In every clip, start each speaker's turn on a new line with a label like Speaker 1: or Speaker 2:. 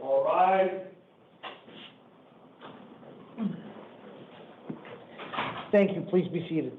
Speaker 1: All right.
Speaker 2: Thank you. Please be seated.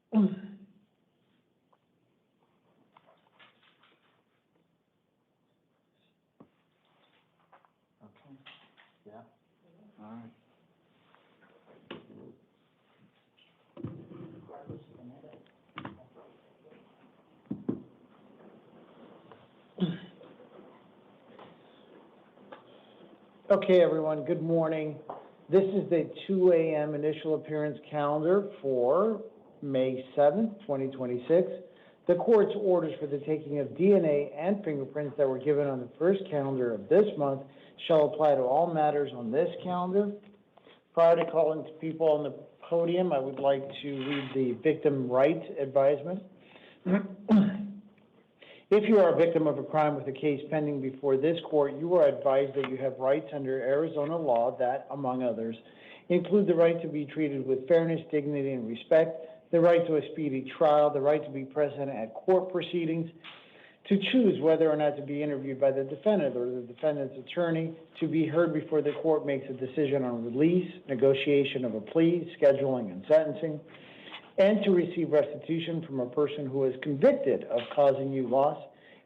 Speaker 2: Okay. Yeah. All right. Okay, everyone, good morning. This is the 2 a.m. initial appearance calendar for May 7th, 2026. The court's orders for the taking of DNA and fingerprints that were given on the first calendar of this month shall apply to all matters on this calendar. Prior to calling to people on the podium, I would like to read the victim rights advisement. If you are a victim of a crime with a case pending before this court, you are advised that you have rights under Arizona law that, among others, include the right to be treated with fairness, dignity, and respect, the right to a speedy trial, the right to be present at court proceedings, to choose whether or not to be interviewed by the defendant or the defendant's attorney, to be heard before the court makes a decision on release, negotiation of a plea, scheduling, and sentencing, and to receive restitution from a person who is convicted of causing you loss.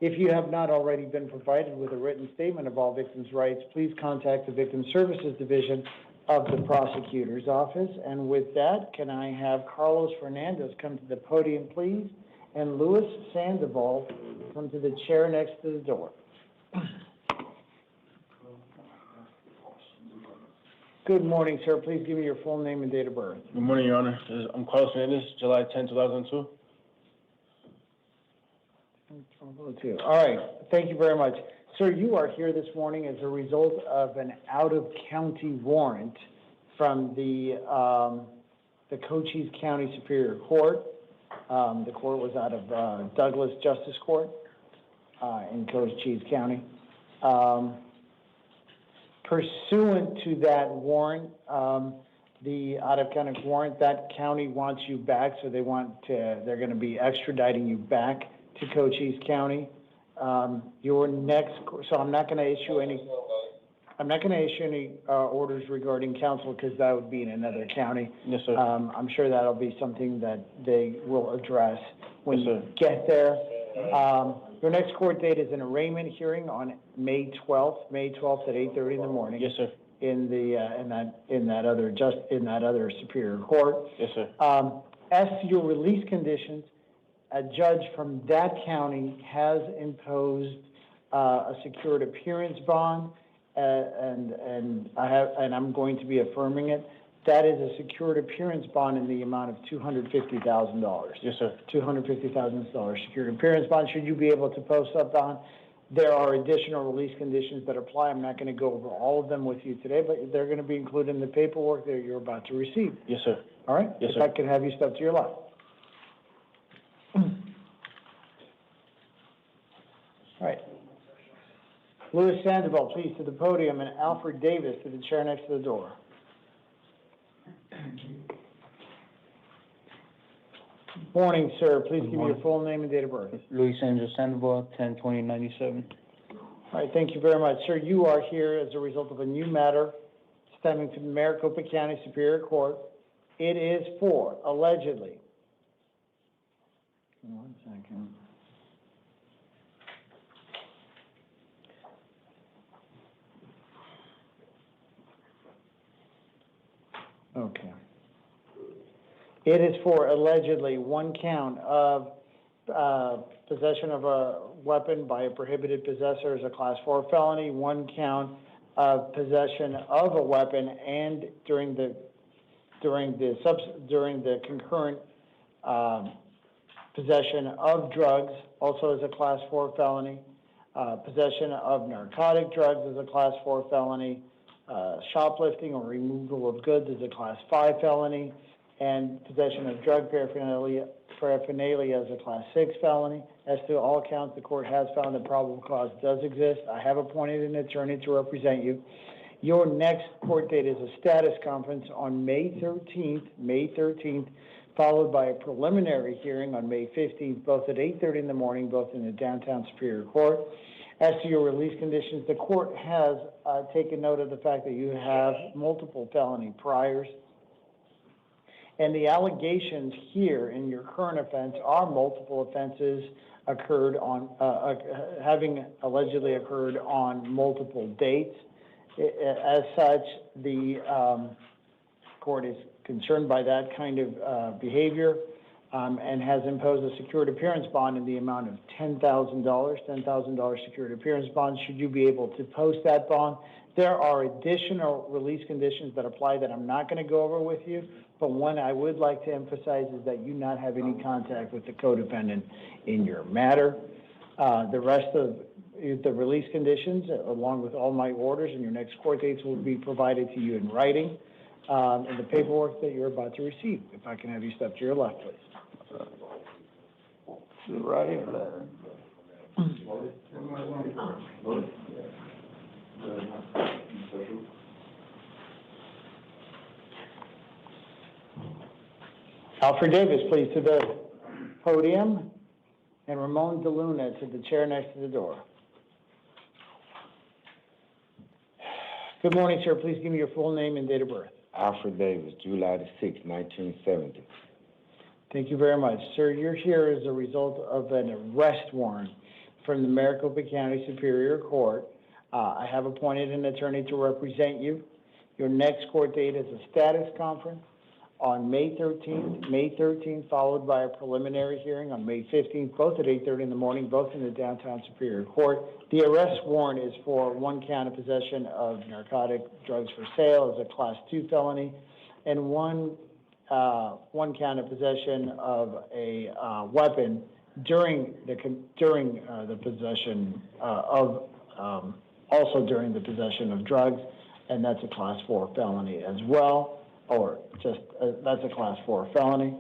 Speaker 2: If you have not already been provided with a written statement of all victims' rights, please contact the Victim Services Division of the Prosecutor's Office. And with that, can I have Carlos Fernandez come to the podium, please, and Louis Sandoval come to the chair next to the door. Good morning, sir. Please give me your full name and date of birth.
Speaker 3: Good morning, Your Honor. I'm Carlos Fernandez, July 10, 2002.
Speaker 2: All right. Thank you very much. Sir, you are here this morning as a result of an out-of-county warrant from the Cochise County Superior Court. The court was out of Douglas Justice Court in Cochise County. Pursuant to that warrant, the out-of-county warrant, that county wants you back, so they're going to be extraditing you back to Cochise County. Your next, so I'm not going to issue any orders regarding counsel because that would be in another county.
Speaker 3: Yes, sir.
Speaker 2: I'm sure that'll be something that they will address when
Speaker 3: Yes,
Speaker 2: you get there. Your next court date is an arraignment hearing on May 12th at 8:30 in the morning.
Speaker 3: Yes, sir.
Speaker 2: In that other Superior Court.
Speaker 3: Yes, sir.
Speaker 2: As to your release conditions, a judge from that county has imposed a secured appearance bond, and I'm going to be affirming it. That is a secured appearance bond in the amount of $250,000.
Speaker 3: Yes, sir.
Speaker 2: $250,000 secured appearance bond. Should you be able to post up on? There are additional release conditions that apply. I'm not going to go over all of them with you today, but they're going to be included in the paperwork that you're about to receive.
Speaker 3: Yes, sir.
Speaker 2: All right?
Speaker 3: Yes,
Speaker 2: if
Speaker 3: sir.
Speaker 2: I could have you step to your left. All right. Louis Sandoval, please, to the podium, and Alfred Davis to the chair next to the door. Morning, sir. Please
Speaker 3: Good
Speaker 2: give me your
Speaker 3: morning.
Speaker 2: full name and date of birth.
Speaker 3: Luis Angel Sandoval, 10/20/97.
Speaker 2: All right, thank you very much. Sir, you are here as a result of a new matter stemming from the Maricopa County Superior Court. It is for, allegedly, one second. Okay. It is for allegedly one count of possession of a weapon by a prohibited possessor as a Class 4 felony, one count of possession of a weapon, and during the concurrent possession of drugs, also as a Class 4 felony, possession of narcotic drugs as a Class 4 felony, shoplifting or removal of goods as a Class 5 felony, and possession of drug paraphernalia as a Class 6 felony. As to all counts, the court has found that probable cause does exist. I have appointed an attorney to represent you. Your next court date is a status conference on May 13th, followed by a preliminary hearing on May 15th, both at 8:30 in the morning, both in the downtown Superior Court. As to your release conditions, the court has taken note of the fact that you have multiple felony priors. And the allegations here in your current offense are multiple offenses occurred on, having allegedly occurred on multiple dates. As such, the court is concerned by that kind of behavior and has imposed a secured appearance bond in the amount of $10,000 secured appearance bond. Should you be able to post that bond, there are additional release conditions that apply that I'm not going to go over with you, but one I would like to emphasize is that you not have any contact with the co-defendant in your matter. The rest of the release conditions, along with all my orders and your next court dates, will be provided to you in writing in the paperwork that you're about to receive. If I can have you step to your left, please.
Speaker 3: Right letter.
Speaker 2: Alfred Davis, please, to the podium, and Ramon DeLuna to the chair next to the door. Good morning, sir. Please give me your full name and date of birth.
Speaker 4: Alfred Davis, July the 6th, 1970.
Speaker 2: Thank you very much. Sir, you're here as a result of an arrest warrant from the Maricopa County Superior Court. I have appointed an attorney to represent you. Your next court date is a status conference on May 13th, followed by a preliminary hearing on May 15th, both at 8:30 in the morning, both in the downtown Superior Court. The arrest warrant is for one count of possession of narcotic drugs for sale as a Class 2 felony, and one count of possession of a weapon during the possession also during the possession of drugs, and that's a Class 4 felony as well. Or just, that's a Class 4 felony.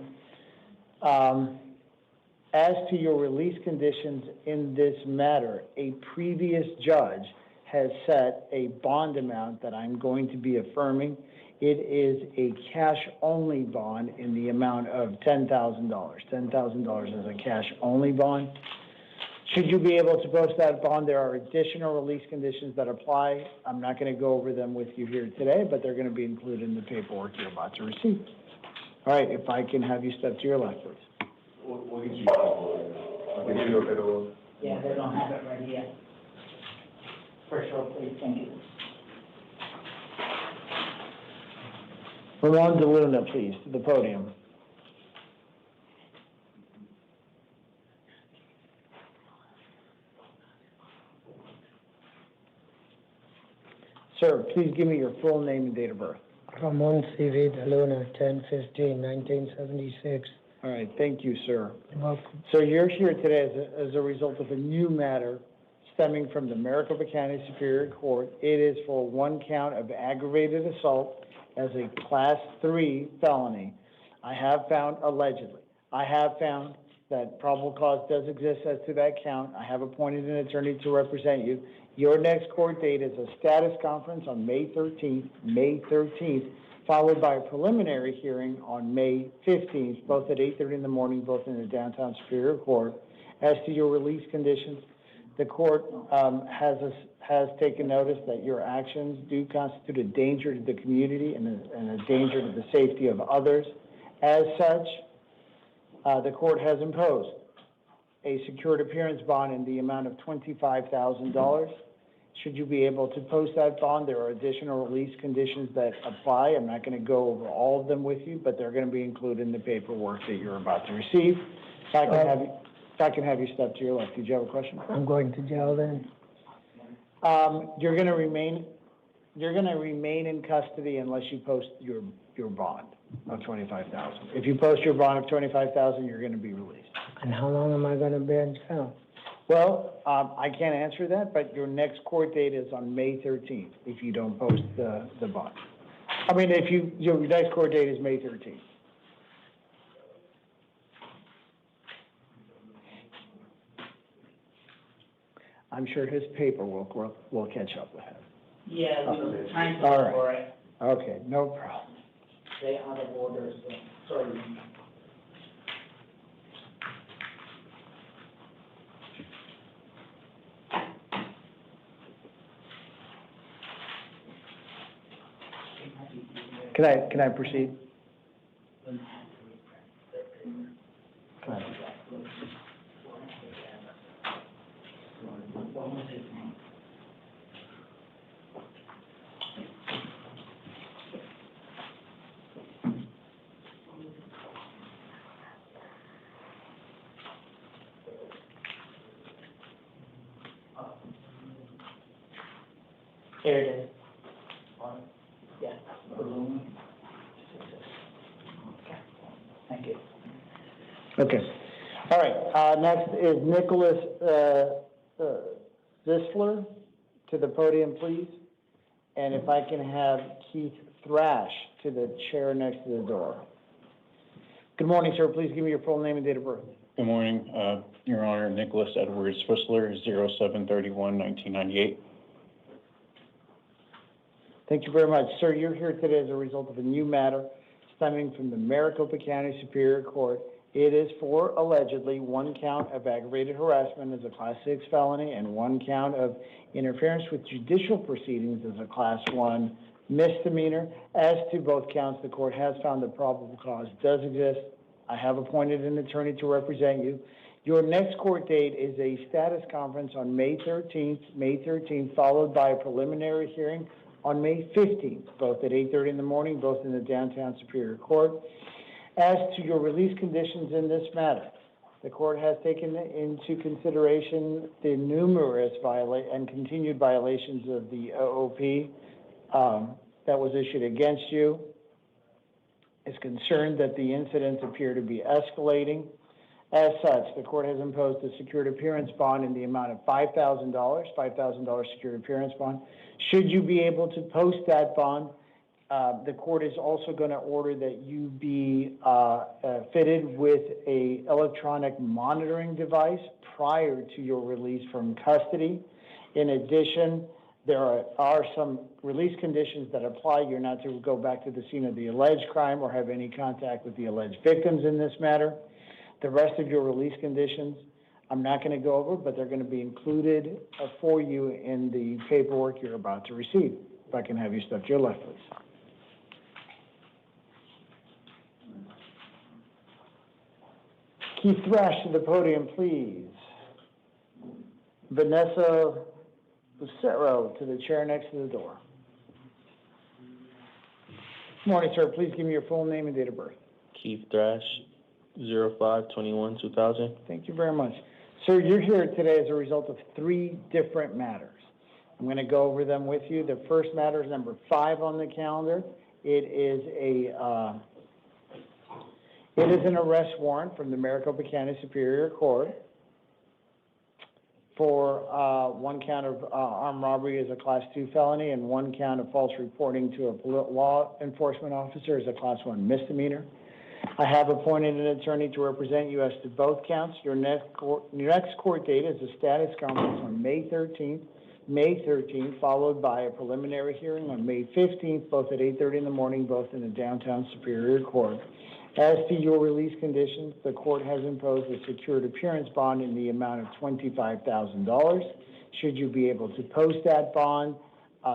Speaker 2: As to your release conditions in this matter, a previous judge has set a bond amount that I'm going to be affirming. It is a cash-only bond in the amount of $10,000. $10,000 is a cash-only bond. Should you be able to post that bond, there are additional release conditions that apply. I'm not going to go over them with you here today, but they're going to be included in the paperwork you're about to receive. All right, if I can have you step to your left, please.
Speaker 5: Yeah, they don't have it right here. For sure, please, thank you.
Speaker 2: Ramon DeLuna, please, to the podium. Sir, please give me your full name and date of birth.
Speaker 6: Ramon C.V. De Luna, 10/15/1976.
Speaker 2: All right, thank you, sir.
Speaker 6: You're welcome.
Speaker 2: So you're here today as a result of a new matter stemming from the Maricopa County Superior Court. It is for one count of aggravated assault as a Class 3 felony. I have found that probable cause does exist as to that count. I have appointed an attorney to represent you. Your next court date is a status conference on May 13th, followed by a preliminary hearing on May 15th, both at 8:30 in the morning, both in the downtown Superior Court. As to your release conditions, the court has taken notice that your actions do constitute a danger to the community and a danger to the safety of others. As such, the court has imposed a secured appearance bond in the amount of $25,000. Should you be able to post that bond, there are additional release conditions that apply. I'm not going to go over all of them with you, but they're going to be included in the paperwork that you're about to receive. If I can have you step to your left. Did you have a question?
Speaker 6: I'm going to jail then.
Speaker 2: You're going to remain in custody unless you post your bond of $25,000. If you post your bond of $25,000, you're going to be released.
Speaker 6: And how long am I going to be in jail?
Speaker 2: Well, I can't answer that, but your next court date is on May 13th if you don't post the bond. I mean, your next court date is May 13th. I'm sure his paperwork will catch up with him.
Speaker 5: Yeah, we were trying to
Speaker 2: All
Speaker 5: look
Speaker 2: right.
Speaker 5: for it.
Speaker 2: Okay, no problem.
Speaker 5: They out of order, so, sorry.
Speaker 2: Can I proceed?
Speaker 5: What was his name? Here it is. Yeah. Thank you.
Speaker 2: Okay. All right. Next is Nicholas Zisler to the podium, please. And if I can have Keith Thrash to the chair next to the door. Good morning, sir. Please give me your full name and date of birth.
Speaker 7: Good morning, Your Honor. Nicholas Edwards Whistler, 07/31/1998.
Speaker 2: Thank you very much. Sir, you're here today as a result of a new matter stemming from the Maricopa County Superior Court. It is for allegedly one count of aggravated harassment as a Class 6 felony and one count of interference with judicial proceedings as a Class 1 misdemeanor. As to both counts, the court has found that probable cause does exist. I have appointed an attorney to represent you. Your next court date is a status conference on May 13th, followed by a preliminary hearing on May 15th, both at 8:30 in the morning, both in the downtown Superior Court. As to your release conditions in this matter, the court has taken into consideration the numerous and continued violations of the OOP that was issued against you. Is concerned that the incidents appear to be escalating. As such, the court has imposed a secured appearance bond in the amount of $5,000 secured appearance bond. Should you be able to post that bond, the court is also going to order that you be fitted with a electronic monitoring device prior to your release from custody. In addition, there are some release conditions that apply. You're not to go back to the scene of the alleged crime or have any contact with the alleged victims in this matter. The rest of your release conditions, I'm not going to go over, but they're going to be included for you in the paperwork you're about to receive. If I can have you step to your left, please. Keith Thrash to the podium, please. Vanessa Lucero to the chair next to the door. Good morning, sir. Please give me your full name and date of birth.
Speaker 3: Keith Thrash, 05/21/2000.
Speaker 2: Thank you very much. Sir, you're here today as a result of 3 different matters. I'm going to go over them with you. The first matter is number 5 on the calendar. It is an arrest warrant from the Maricopa County Superior Court for one count of armed robbery as a Class 2 felony and one count of false reporting to a law enforcement officer as a Class 1 misdemeanor. I have appointed an attorney to represent you as to both counts. Your next court date is a status conference on May 13th, May 13th, followed by a preliminary hearing on May 15th, both at 8:30 in the morning, both in the downtown Superior Court. As to your release conditions, the court has imposed a secured appearance bond in the amount of $25,000. Should you be able to post that bond,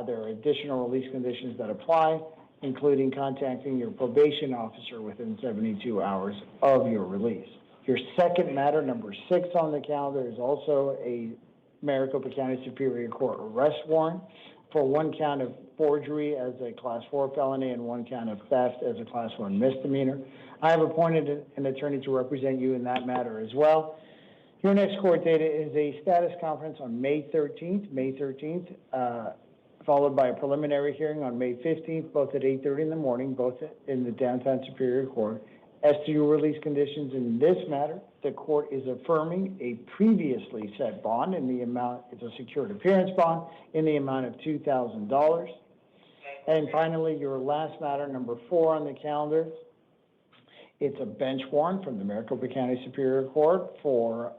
Speaker 2: there are additional release conditions that apply, including contacting your probation officer within 72 hours of your release. Your second matter, number 6 on the calendar, is also a Maricopa County Superior Court arrest warrant for 1 count of forgery as a Class 4 felony and 1 count of theft as a Class 1 misdemeanor. I have appointed an attorney to represent you in that matter as well. Your next court date is a status conference on May 13th, followed by a preliminary hearing on May 15th, both at 8:30 in the morning, both in the downtown Superior Court. As to your release conditions in this matter, the court is affirming a previously set bond in the amount, it's a secured appearance bond, in the amount of $2,000. And finally, your last matter, number 4 on the calendar, it's a bench warrant from the Maricopa County Superior Court for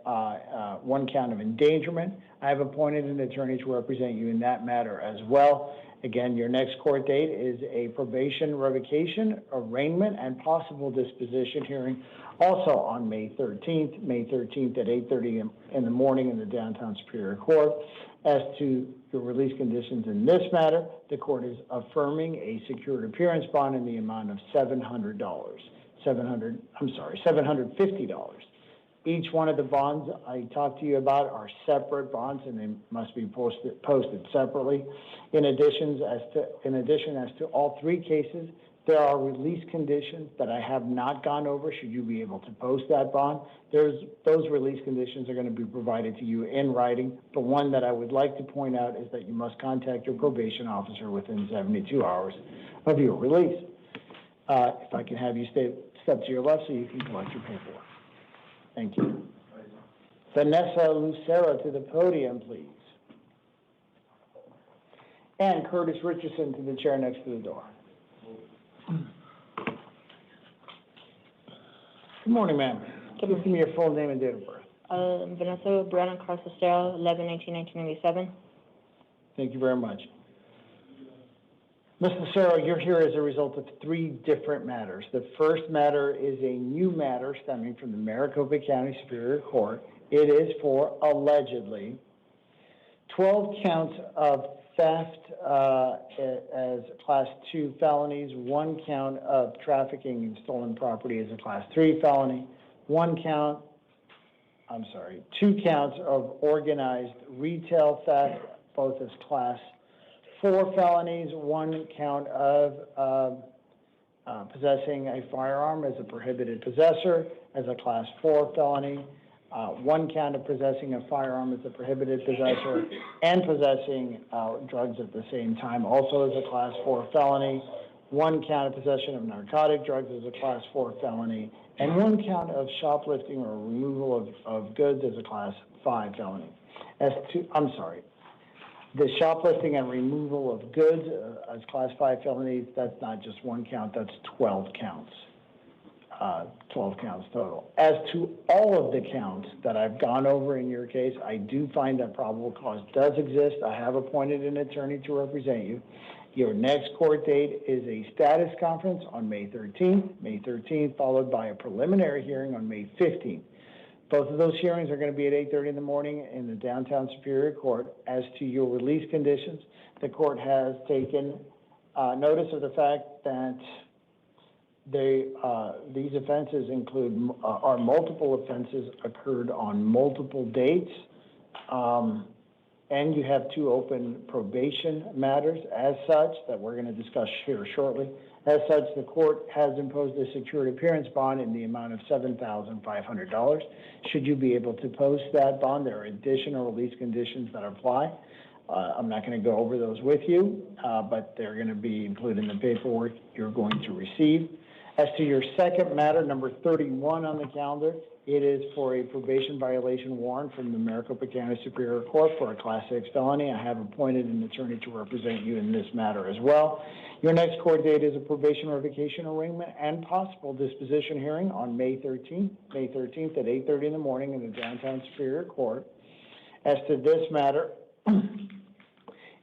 Speaker 2: 1 count of endangerment. I have appointed an attorney to represent you in that matter as well. Again, your next court date is a probation revocation, arraignment, and possible disposition hearing, also on May 13th at 8:30 in the morning in the downtown Superior Court. As to your release conditions in this matter, the court is affirming a secured appearance bond in the amount of $750. Each one of the bonds I talked to you about are separate bonds, and they must be posted separately. In addition, as to all 3 cases, there are release conditions that I have not gone over. Should you be able to post that bond, those release conditions are going to be provided to you in writing. The one that I would like to point out is that you must contact your probation officer within 72 hours of your release. If I can have you step to your left so you can collect your paperwork. Thank you. Vanessa Lucero to the podium, please. And Curtis Richardson to the chair next to the door. Good morning, ma'am. Give me your full name and date of birth.
Speaker 8: Vanessa Brandon Carcestero, 11/19/1997.
Speaker 2: Thank you very much. Ms. Lucero, you're here as a result of 3 different matters. The first matter is a new matter stemming from the Maricopa County Superior Court. It is for, allegedly, 12 counts of theft as Class 2 felonies, 1 count of trafficking in stolen property as a Class 3 felony, 2 counts of organized retail theft, both as Class 4 felonies, 1 count of possessing a firearm as a prohibited possessor as a Class 4 felony, 1 count of possessing a firearm as a prohibited possessor, and possessing drugs at the same time, also as a Class 4 felony, 1 count of possession of narcotic drugs as a Class 4 felony, and 1 count of shoplifting or removal of goods as a Class 5 felony. The shoplifting and removal of goods as Class 5 felonies, that's not just 1 count, that's 12 counts. 12 counts total. As to all of the counts that I've gone over in your case, I do find that probable cause does exist. I have appointed an attorney to represent you. Your next court date is a status conference on May 13th, followed by a preliminary hearing on May 15th. Both of those hearings are going to be at 8:30 in the morning in the downtown Superior Court. As to your release conditions, the court has taken notice of the fact that these offenses are multiple offenses occurred on multiple dates, and you have 2 open probation matters as such that we're going to discuss here shortly. As such, the court has imposed a secured appearance bond in the amount of $7,500. Should you be able to post that bond, there are additional release conditions that apply. I'm not going to go over those with you, but they're going to be included in the paperwork you're going to receive. As to your second matter, number 31 on the calendar, it is for a probation violation warrant from the Maricopa County Superior Court for a Class 6 felony. I have appointed an attorney to represent you in this matter as well. Your next court date is a probation revocation arraignment and possible disposition hearing on May 13th at 8:30 in the morning in the downtown Superior Court. As to this matter,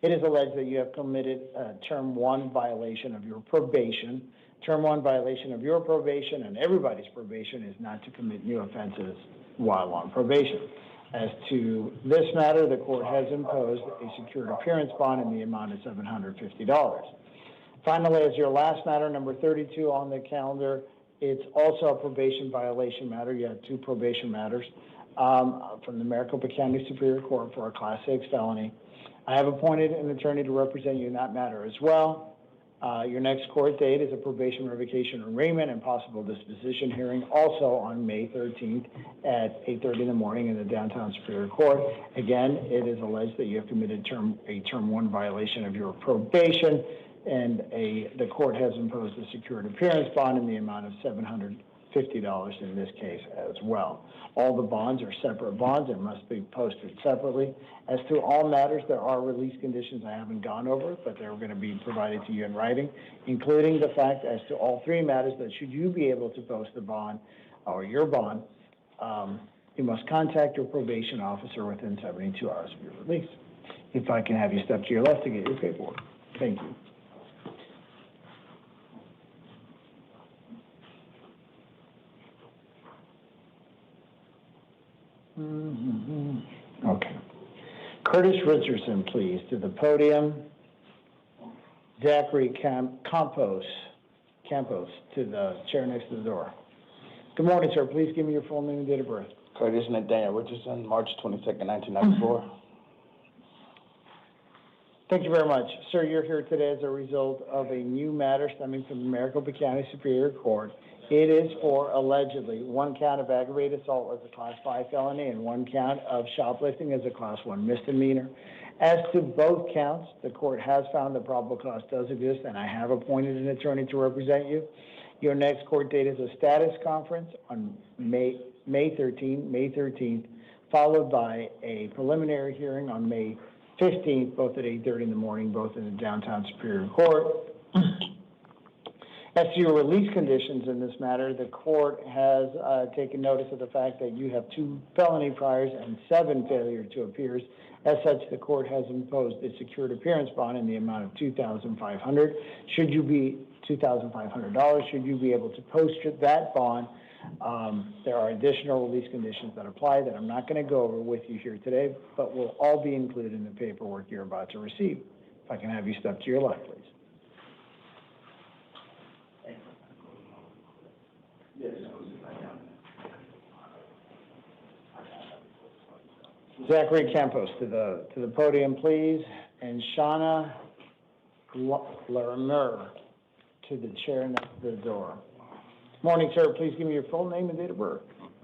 Speaker 2: It is alleged that you have committed a Term 1 violation of your probation. Term 1 violation of your probation and everybody's probation is not to commit new offenses while on probation. As to this matter, the court has imposed a secured appearance bond in the amount of $750. Finally, as your last matter, number 32 on the calendar, it's also a probation violation matter. You have two probation matters from the Maricopa County Superior Court for a Class 6 felony. I have appointed an attorney to represent you in that matter as well. Your next court date is a probation revocation arraignment and possible disposition hearing, also on May 13th at 8:30 in the morning in the downtown Superior Court. Again, it is alleged that you have committed a Term 1 violation of your probation, and the court has imposed a secured appearance bond in the amount of $750 in this case as well. All the bonds are separate bonds and must be posted separately. As to all matters, there are release conditions I haven't gone over, but they're going to be provided to you in writing, including the fact as to all three matters that should you be able to post the bond or your bond, you must contact your probation officer within 72 hours of your release. If I can have you step to your left to get your paperwork. Thank you. Okay. Curtis Richardson, please, to the podium. Zachary Campos to the chair next to the door. Good morning, sir. Please give me your full name and date of birth.
Speaker 3: Curtis Nathaniel Richardson, March 22nd, 1994.
Speaker 2: Thank you very much. Sir, you're here today as a result of a new matter stemming from the Maricopa County Superior Court. It is for allegedly one count of aggravated assault as a Class 5 felony and one count of shoplifting as a Class 1 misdemeanor. As to both counts, the court has found that probable cause does exist, and I have appointed an attorney to represent you. Your next court date is a status conference on May 13th, followed by a preliminary hearing on May 15th, both at 8:30 in the morning, both in the downtown Superior Court. As to your release conditions in this matter, the court has taken notice of the fact that you have 2 felony priors and 7 failure to appears. As such, the court has imposed a secured appearance bond in the amount of $2,500. Should you be $2,500, should you be able to post that bond, there are additional release conditions that apply that I'm not going to go over with you here today, but will all be included in the paperwork you're about to receive. If I can have you step to your left, please. Zachary Campos to the podium, please, and Shauna Larimer to the chair next to the door. Morning, sir. Please give me your full name and date of birth.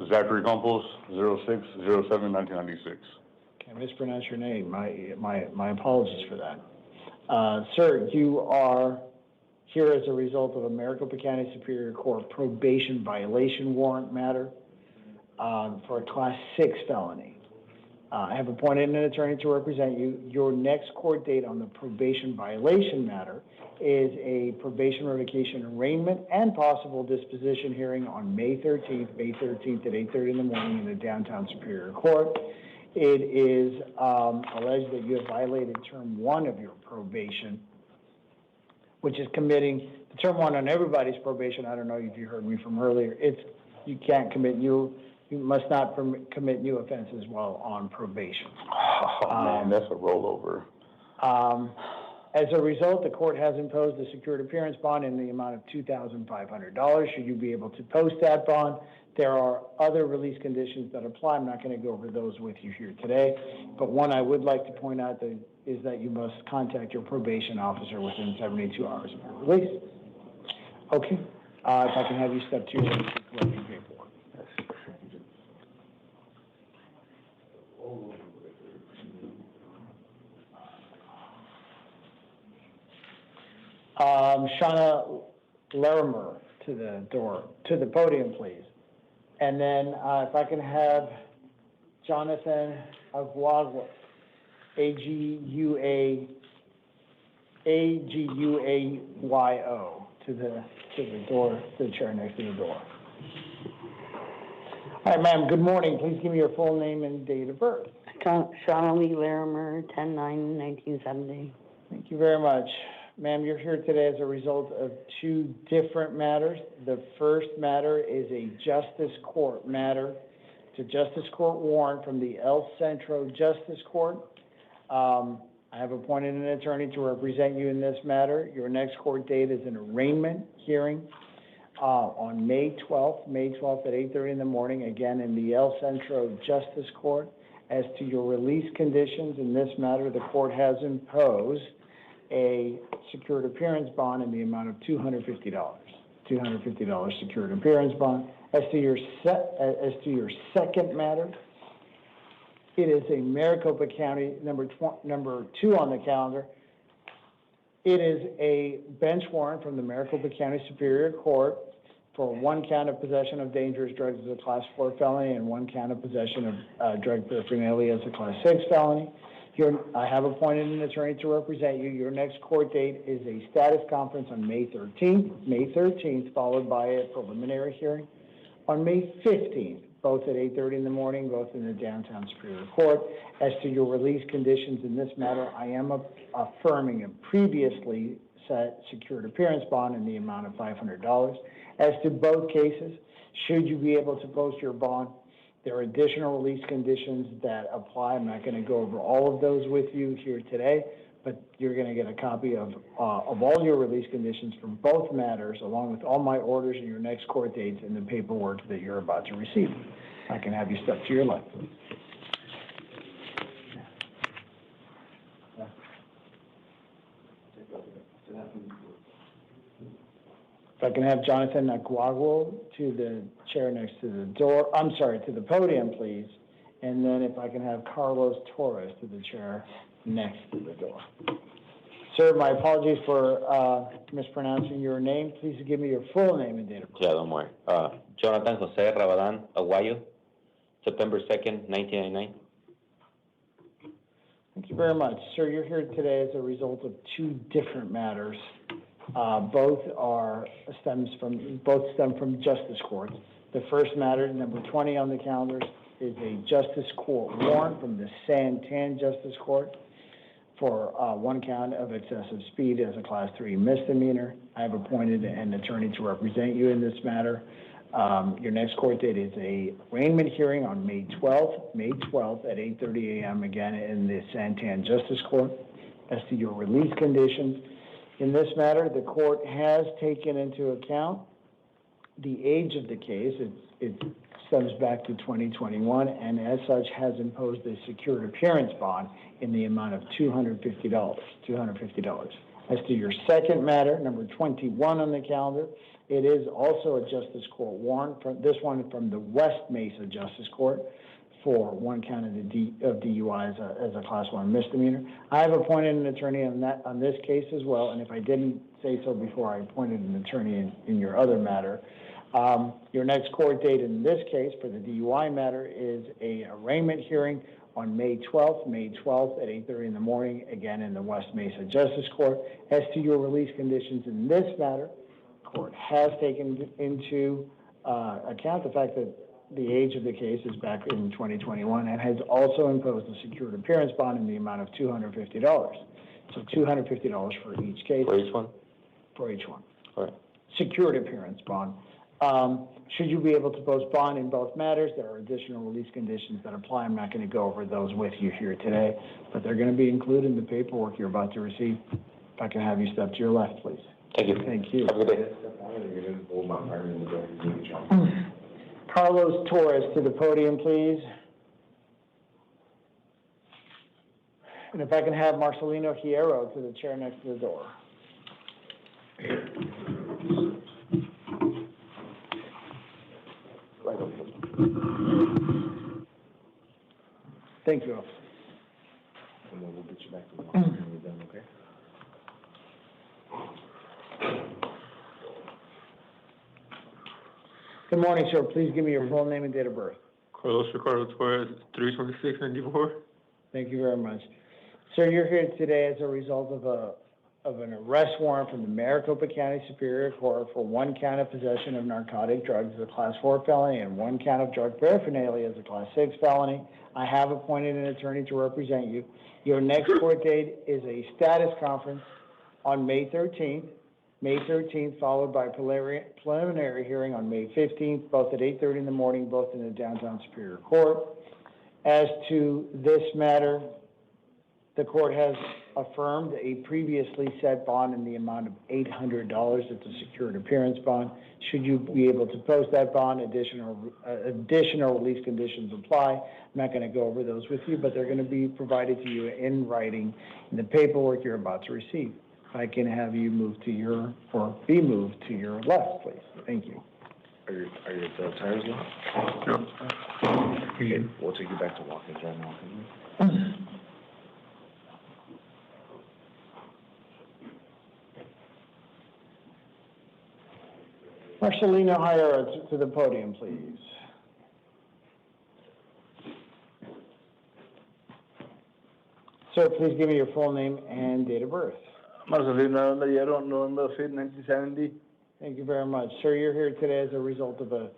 Speaker 9: Zachary Campos, 06/07/1996.
Speaker 2: Okay, I mispronounced your name. My apologies for that. Sir, you are here as a result of a Maricopa County Superior Court probation violation warrant matter for a Class 6 felony. I have appointed an attorney to represent you. Your next court date on the probation violation matter is a probation revocation arraignment and possible disposition hearing on May 13th at 8:30 in the morning in the downtown Superior Court. It is alleged that you have violated Term 1 of your probation, which is committing the Term 1 on everybody's probation. I don't know if you heard me from earlier. You can't commit you must not commit new offenses while on probation.
Speaker 9: Oh, man, that's a rollover.
Speaker 2: As a result, the court has imposed a secured appearance bond in the amount of $2,500. Should you be able to post that bond, there are other release conditions that apply. I'm not going to go over those with you here today, but one I would like to point out is that you must contact your probation officer within 72 hours of your release. Okay. If I can have you step to your right to collect your paperwork. Shauna Larimer to the podium, please. And then if I can have Jonathan Aguayo, Aguayo to the door, to the chair next to the door. All right, ma'am, good morning. Please give me your full name and date of birth.
Speaker 10: Shauna Lee Larimer, 10/9/1970.
Speaker 2: Thank you very much. Ma'am, you're here today as a result of two different matters. The first matter is a justice court matter. It's a justice court warrant from the El Centro Justice Court. I have appointed an attorney to represent you in this matter. Your next court date is an arraignment hearing on May 12th at 8:30 in the morning, again in the El Centro Justice Court. As to your release conditions in this matter, the court has imposed a secured appearance bond in the amount of $250. $250 secured appearance bond. As to your second matter, it is a Maricopa County number 2 on the calendar. It is a bench warrant from the Maricopa County Superior Court for 1 count of possession of dangerous drugs as a Class 4 felony and 1 count of possession of drug paraphernalia as a Class 6 felony. I have appointed an attorney to represent you. Your next court date is a status conference on May 13th, followed by a preliminary hearing on May 15th, both at 8:30 in the morning, both in the downtown Superior Court. As to your release conditions in this matter, I am affirming a previously set secured appearance bond in the amount of $500. As to both cases, should you be able to post your bond, there are additional release conditions that apply. I'm not going to go over all of those with you here today, but you're going to get a copy of all your release conditions from both matters, along with all my orders and your next court dates and the paperwork that you're about to receive. I can have you step to your left, please. If I can have Jonathan Naguago to the chair next to the door, to the podium, please. And then if I can have Carlos Torres to the chair next to the door. Sir, my apologies for mispronouncing your name. Please give me your full name and date of birth.
Speaker 11: Yeah, don't worry. Jonathan Jose Rabadan Aguayo, September 2nd, 1999.
Speaker 2: Thank you very much. Sir, you're here today as a result of two different matters. Both stem from justice courts. The first matter, number 20 on the calendar, is a justice court warrant from the Santan Justice Court for 1 count of excessive speed as a Class 3 misdemeanor. I have appointed an attorney to represent you in this matter. Your next court date is a arraignment hearing on May 12th at 8:30 a.m. again in the Santan Justice Court. As to your release conditions, in this matter, the court has taken into account the age of the case. It stems back to 2021, and as such has imposed a secured appearance bond in the amount of $250. As to your second matter, number 21 on the calendar, it is also a justice court warrant, this one from the West Mesa Justice Court for 1 count of DUI as a Class 1 misdemeanor. I have appointed an attorney on this case as well, and if I didn't say so before, I appointed an attorney in your other matter. Your next court date in this case for the DUI matter is a arraignment hearing on May 12th at 8:30 in the morning, again in the West Mesa Justice Court. As to your release conditions in this matter, the court has taken into account the fact that the age of the case is back in 2021 and has also imposed a secured appearance bond in the amount of $250. So $250 for each case.
Speaker 11: For each one?
Speaker 2: For each one.
Speaker 11: All right.
Speaker 2: Secured appearance bond. Should you be able to post bond in both matters, there are additional release conditions that apply. I'm not going to go over those with you here today, but they're going to be included in the paperwork you're about to receive. If I can have you step to your left, please.
Speaker 11: Thank you.
Speaker 2: Thank you.
Speaker 11: Have a good day.
Speaker 2: Carlos Torres to the podium, please. And if I can have Marcelino Hierro to the chair next to the door. Thank you, officer.
Speaker 4: And then we'll get you back to the office when we're done, okay?
Speaker 2: Good morning, sir. Please give me your full name and date of birth.
Speaker 9: Carlos Ricardo Torres, 32694.
Speaker 2: Thank you very much. Sir, you're here today as a result of of an arrest warrant from the Maricopa County Superior Court for 1 count of possession of narcotic drugs as a Class 4 felony and 1 count of drug paraphernalia as a Class 6 felony. I have appointed an attorney to represent you. Your next court date is a status conference on May 13th, followed by preliminary hearing on May 15th, both at 8:30 in the morning, both in the downtown Superior Court. As to this matter, the court has affirmed a previously set bond in the amount of $800. It's a secured appearance bond. Should you be able to post that bond, additional release conditions apply. I'm not going to go over those with you, but they're going to be provided to you in writing in the paperwork you're about to receive. If I can have you be moved to your left, please. Thank you.
Speaker 4: Are your tires low?
Speaker 9: Yep.
Speaker 4: Okay, we'll take you back to walking, John, walking.
Speaker 2: Marcelino Hierro to the podium, please. Sir, please give me your full name and date of birth.
Speaker 3: Marcelino Hierro, November 5th, 1970.
Speaker 2: Thank you very much. Sir, you're here today as a result of a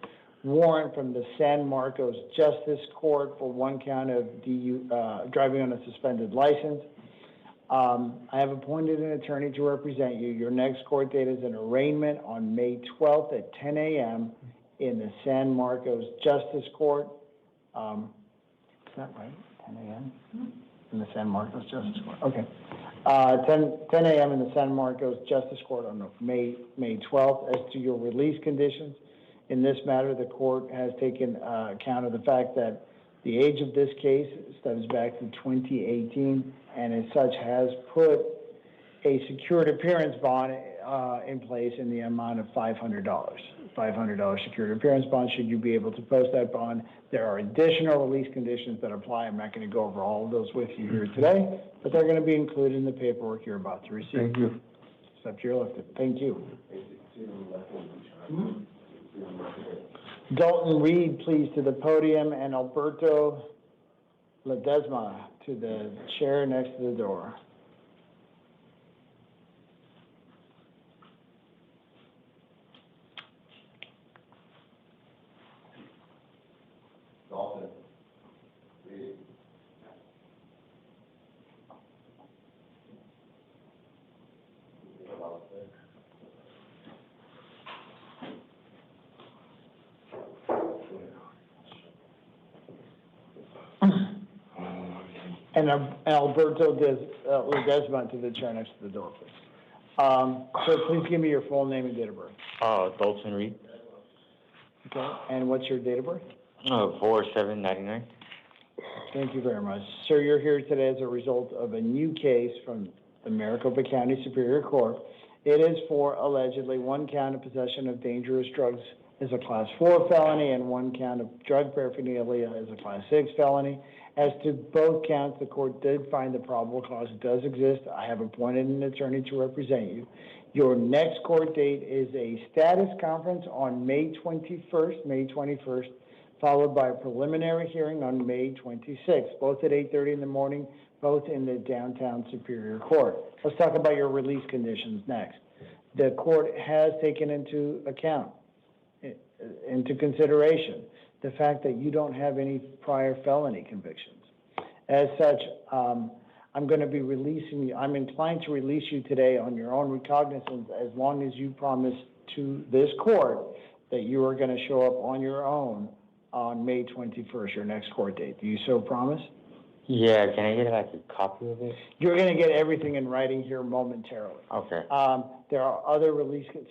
Speaker 2: warrant from the San Marcos Justice Court for 1 count of driving on a suspended license. I have appointed an attorney to represent you. Your next court date is an arraignment on May 12th at 10 a.m. in the San Marcos Justice Court. Is that right? 10 a.m. in the San Marcos Justice Court? Okay. 10 a.m. in the San Marcos Justice Court on May 12th. As to your release conditions, in this matter, the court has taken account of the fact that the age of this case stems back to 2018, and as such has put a secured appearance bond in place in the amount of $500. $500 secured appearance bond. Should you be able to post that bond, there are additional release conditions that apply. I'm not going to go over all of those with you here today, but they're going to be included in the paperwork you're about to receive.
Speaker 3: Thank you.
Speaker 2: Step to your left. Thank you. Dalton Reed, please, to the podium, and Alberto Ledesma to the chair next to the door.
Speaker 4: Dalton. Reed.
Speaker 2: And Alberto Ledesma to the chair next to the door, please. So please give me your full name and date of birth.
Speaker 11: Dalton Reed,
Speaker 2: Okay, and what's your date of birth?
Speaker 11: 4/7/99.
Speaker 2: Thank you very much. Sir, you're here today as a result of a new case from the Maricopa County Superior Court. It is for allegedly 1 count of possession of dangerous drugs as a Class 4 felony and 1 count of drug paraphernalia as a Class 6 felony. As to both counts, the court did find the probable cause does exist. I have appointed an attorney to represent you. Your next court date is a status conference on May 21st, followed by a preliminary hearing on May 26th, both at 8:30 in the morning, both in the downtown Superior Court. Let's talk about your release conditions next. The court has taken into consideration the fact that you don't have any prior felony convictions. As such, I'm going to be releasing you. I'm inclined to release you today on your own recognizance as long as you promise to this court that you are going to show up on your own on May 21st, your next court date. Do you so promise?
Speaker 11: Yeah, can I get like a copy of it?
Speaker 2: You're going to get everything in writing here momentarily.
Speaker 11: Okay.
Speaker 2: There are other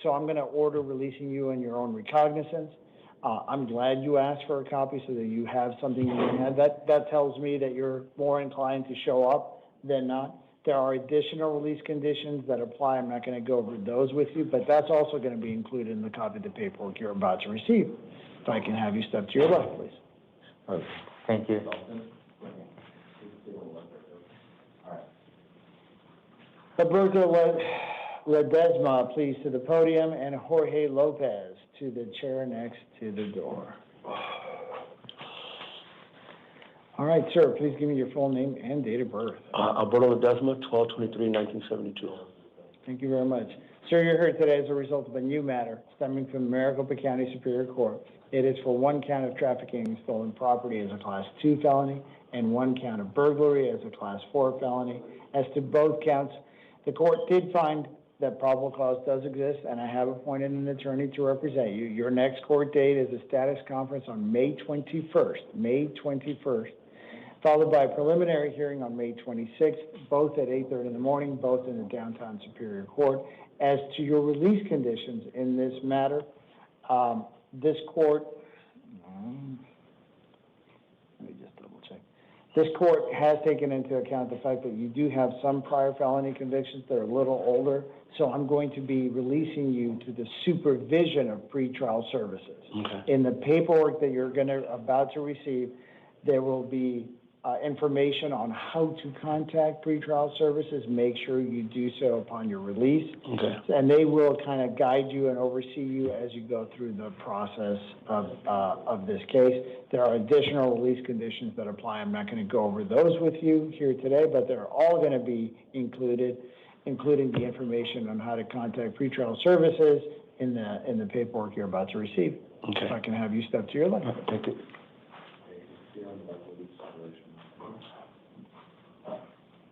Speaker 2: so I'm going to order releasing you on your own recognizance. I'm glad you asked for a copy so that you have something you can have. That tells me that you're more inclined to show up than not. There are additional release conditions that apply. I'm not going to go over those with you, but that's also going to be included in the copy of the paperwork you're about to receive. If I can have you step to your left, please.
Speaker 11: Okay. Thank you.
Speaker 2: Alberto Ledesma, please, to the podium, and Jorge Lopez to the chair next to the door. All right, sir, please give me your full name and date of birth.
Speaker 3: Alberto Ledesma, 12/23/1972.
Speaker 2: Thank you very much. Sir, you're here today as a result of a new matter stemming from the Maricopa County Superior Court. It is for one count of trafficking in stolen property as a Class 2 felony and one count of burglary as a Class 4 felony. As to both counts, the court did find that probable cause does exist, and I have appointed an attorney to represent you. Your next court date is a status conference on May 21st, followed by a preliminary hearing on May 26th, both at 8:30 in the morning, both in the downtown Superior Court. As to your release conditions in this matter, this court, let me just double check. This court has taken into account the fact that you do have some prior felony convictions that are a little older, so I'm going to be releasing you to the supervision of pretrial services.
Speaker 3: Okay.
Speaker 2: In the paperwork that you're about to receive, there will be information on how to contact pretrial services. Make sure you do so upon your release.
Speaker 3: Okay.
Speaker 2: And they will kind of guide you and oversee you as you go through the process of this case. There are additional release conditions that apply. I'm not going to go over those with you here today, but they're all going to be included, including the information on how to contact pretrial services in the paperwork you're about to receive.
Speaker 3: Okay.
Speaker 2: If I can have you step to your left.
Speaker 3: Thank you.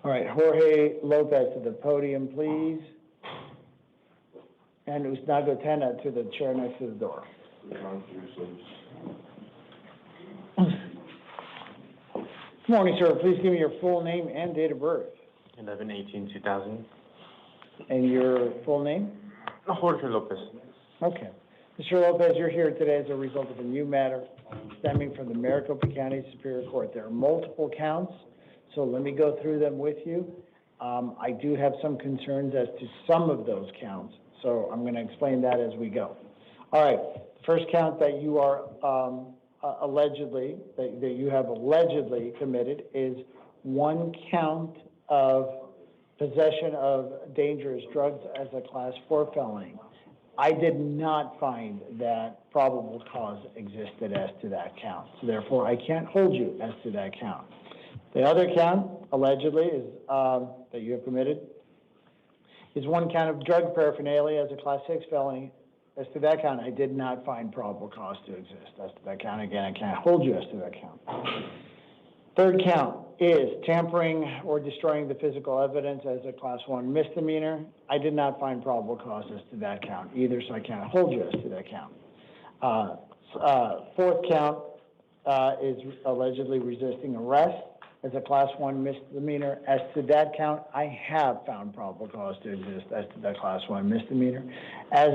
Speaker 2: All right, Jorge Lopez to the podium, please. And Usnago Tena to the chair next to the door. Good morning, sir. Please give me your full name and date of birth.
Speaker 11: 11/18/2000.
Speaker 2: And your full name?
Speaker 11: Jorge Lopez.
Speaker 2: Okay. Mr. Lopez, you're here today as a result of a new matter stemming from the Maricopa County Superior Court. There are multiple counts, so let me go through them with you. I do have some concerns as to some of those counts, so I'm going to explain that as we go. All right, the first count that you are that you have allegedly committed is one count of possession of dangerous drugs as a Class 4 felony. I did not find that probable cause existed as to that count, so therefore I can't hold you as to that count. The other count, allegedly, is that you have committed is one count of drug paraphernalia as a Class 6 felony. As to that count, I did not find probable cause to exist. As to that count, again, I can't hold you as to that count. Third count is tampering or destroying the physical evidence as a Class 1 misdemeanor. I did not find probable cause as to that count either, so I can't hold you as to that count. Fourth count is allegedly resisting arrest as a Class 1 misdemeanor. As to that count, I have found probable cause to exist as to that Class 1 misdemeanor. As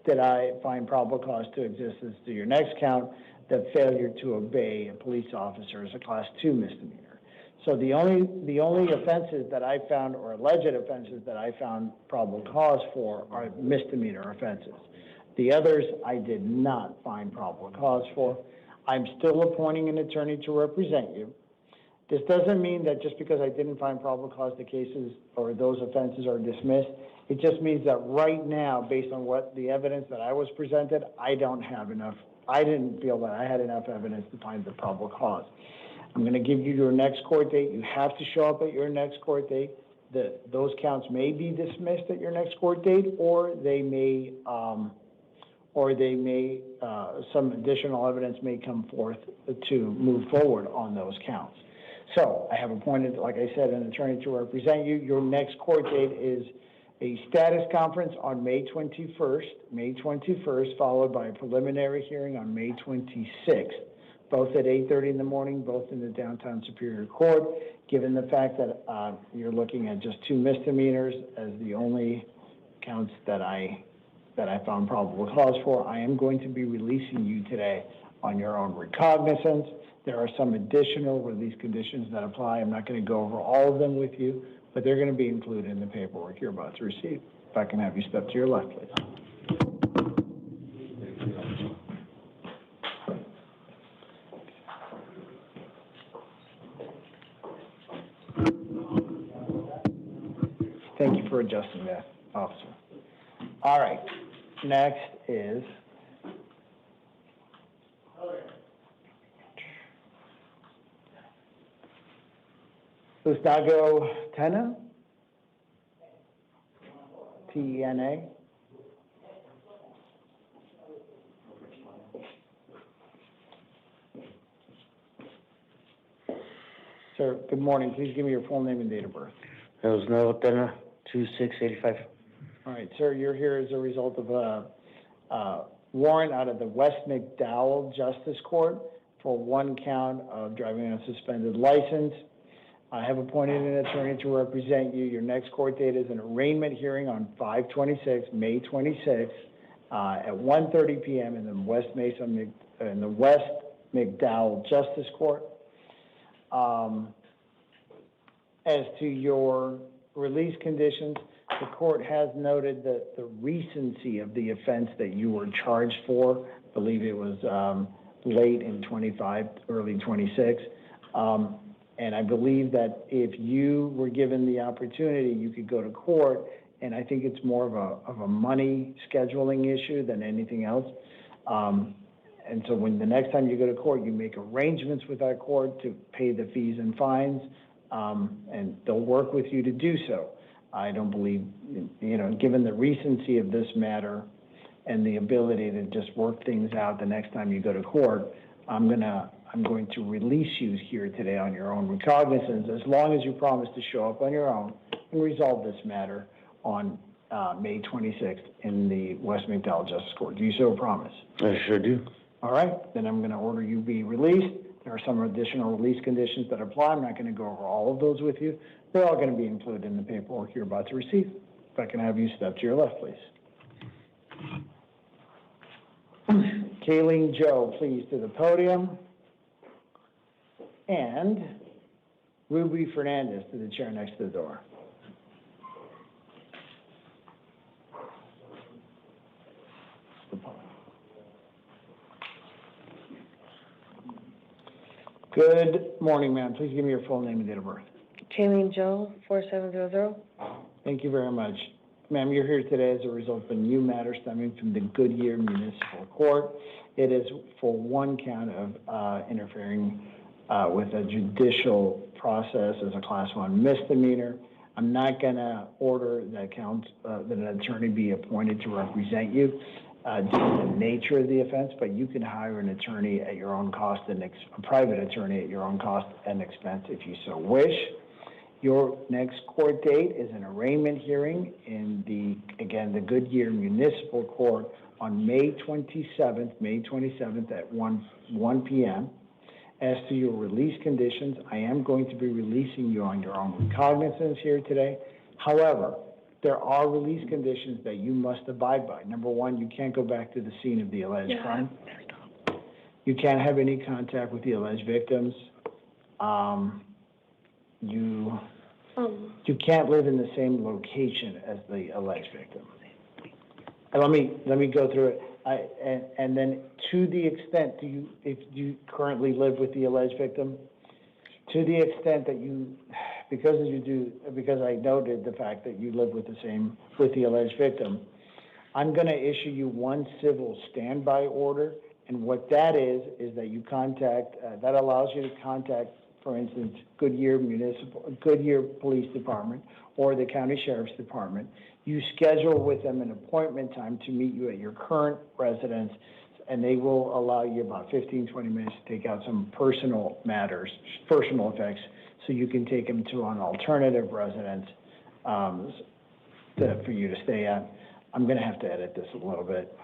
Speaker 2: did I find probable cause to exist as to your next count, the failure to obey a police officer as a Class 2 misdemeanor. So the only offenses that I found, or alleged offenses that I found probable cause for, are misdemeanor offenses. The others I did not find probable cause for. I'm still appointing an attorney to represent you. This doesn't mean that just because I didn't find probable cause, the cases or those offenses are dismissed. It just means that right now, based on what the evidence that I was presented, I don't have enough. I didn't feel that I had enough evidence to find the probable cause. I'm going to give you your next court date. You have to show up at your next court date. Those counts may be dismissed at your next court date, or they may some additional evidence may come forth to move forward on those counts. So I have appointed, like I said, an attorney to represent you. Your next court date is a status conference on May 21st, followed by a preliminary hearing on May 26th, both at 8:30 in the morning, both in the downtown Superior Court. Given the fact that you're looking at just 2 misdemeanors as the only counts that I found probable cause for, I am going to be releasing you today on your own recognizance. There are some additional release conditions that apply. I'm not going to go over all of them with you, but they're going to be included in the paperwork you're about to receive. If I can have you step to your left, please. Thank you for adjusting that, officer. All right, next is Gustavo Tena. T-E-N-A. Sir, good morning. Please give me your full name and date of birth.
Speaker 6: Those no, 2685.
Speaker 2: All right, sir, you're here as a result of a warrant out of the West McDowell Justice Court for one count of driving on a suspended license. I have appointed an attorney to represent you. Your next court date is an arraignment hearing on 5/26, May 26, at 1:30 p.m. in the West McDowell Justice Court. As to your release conditions, the court has noted that the recency of the offense that you were charged for, I believe it was late in 25, early 26. And I believe that if you were given the opportunity, you could go to court, and I think it's more of a money scheduling issue than anything else. And so when the next time you go to court, you make arrangements with our court to pay the fees and fines, and they'll work with you to do so. I don't believe, given the recency of this matter and the ability to just work things out the next time you go to court, I'm going to release you here today on your own recognizance, as long as you promise to show up on your own and resolve this matter on May 26th in the West McDowell Justice Court. Do you so promise?
Speaker 6: I sure do.
Speaker 2: All right, then I'm going to order you be released. There are some additional release conditions that apply. I'm not going to go over all of those with you. They're all going to be included in the paperwork you're about to receive. If I can have you step to your left, please. Kayleen Joe, please, to the podium. And Ruby Fernandez to the chair next to the door. Good morning, ma'am. Please give me your full name and date of birth.
Speaker 10: Kayleen Joe, 4700.
Speaker 2: Thank you very much. Ma'am, you're here today as a result of a new matter stemming from the Goodyear Municipal Court. It is for one count of interfering with a judicial process as a Class 1 misdemeanor. I'm not going to order that an attorney be appointed to represent you due to the nature of the offense, but you can hire an attorney at your own cost and a private attorney at your own cost and expense if you so wish. Your next court date is an arraignment hearing in the Goodyear Municipal Court on May 27th at 1 p.m. As to your release conditions, I am going to be releasing you on your own recognizance here today. However, there are release conditions that you must abide by. Number one, you can't go back to the scene of the alleged crime. You can't have any contact with the alleged victims. You can't live in the same location as the alleged victim. And let me go through it. And then, to the extent if you currently live with the alleged victim, to the extent that because I noted the fact that you live with the alleged victim, I'm going to issue you one civil standby order, and what that is that you contact that allows you to contact, for instance, Goodyear Police Department or the County Sheriff's Department. You schedule with them an appointment time to meet you at your current residence, and they will allow you about 15, 20 minutes to take out some personal effects, so you can take them to an alternative residence for you to stay at. I'm going to have to edit this a little bit.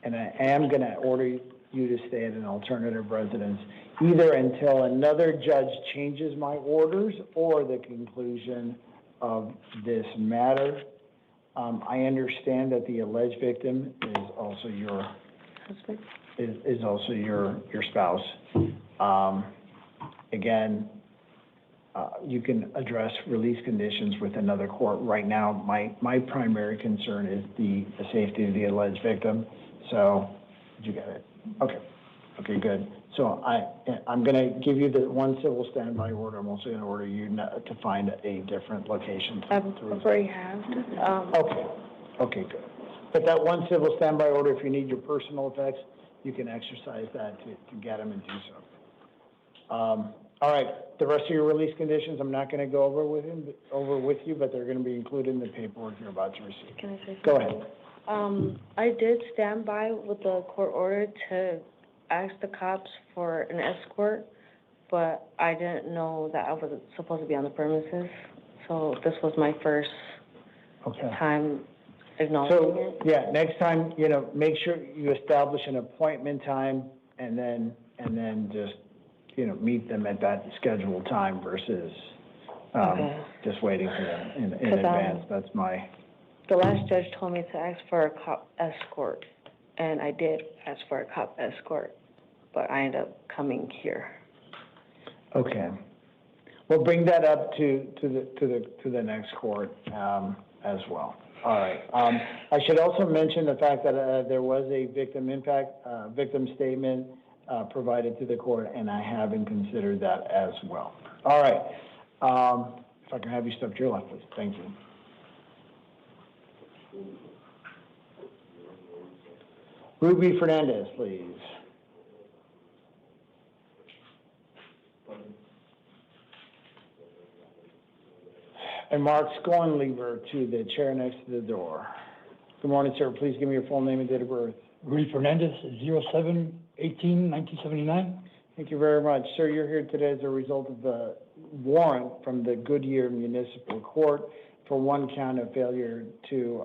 Speaker 2: And I am going to order you to stay at an alternative residence either until another judge changes my orders or the conclusion of this matter. I understand that the alleged victim is also your husband, is also your spouse. Again, you can address release conditions with another court. Right now, my primary concern is the safety of the alleged victim. So, did you get it? Okay, good. So I'm going to give you the one civil standby order. I'm also going to order you to find a different location.
Speaker 10: I've already have.
Speaker 2: Okay, good. But that one civil standby order, if you need your personal effects, you can exercise that to get them and do so. All right, the rest of your release conditions, I'm not gonna go over with you, but they're gonna be included in the paperwork you're about to receive.
Speaker 10: Can I say something?
Speaker 2: Go ahead.
Speaker 10: I did stand by with the court order to ask the cops for an escort, but I didn't know that I wasn't supposed to be on the premises. So this was my first
Speaker 2: Okay.
Speaker 10: time acknowledging
Speaker 2: So,
Speaker 10: it.
Speaker 2: yeah, next time, make sure you establish an appointment time and then just, meet them at that scheduled time versus,
Speaker 10: Okay.
Speaker 2: just waiting for them in
Speaker 10: 'Cause,
Speaker 2: advance. That's my,
Speaker 10: The last judge told me to ask for a cop escort, and I did ask for a cop escort, but I ended up coming here.
Speaker 2: okay. We'll bring that up to the next court, as well. All right. I should also mention the fact that, there was a victim statement, provided to the court, and I haven't considered that as well. All right. If I can have you step to your left, please. Thank you. Ruby Fernandez, please. And Mark Scornlever to the chair next to the door. Good morning, sir. Please give me your full name and date of birth.
Speaker 1: Rudy Fernandez, 07/18/1979.
Speaker 2: Thank you very much. Sir, you're here today as a result of the warrant from the Goodyear Municipal Court for one count of failure to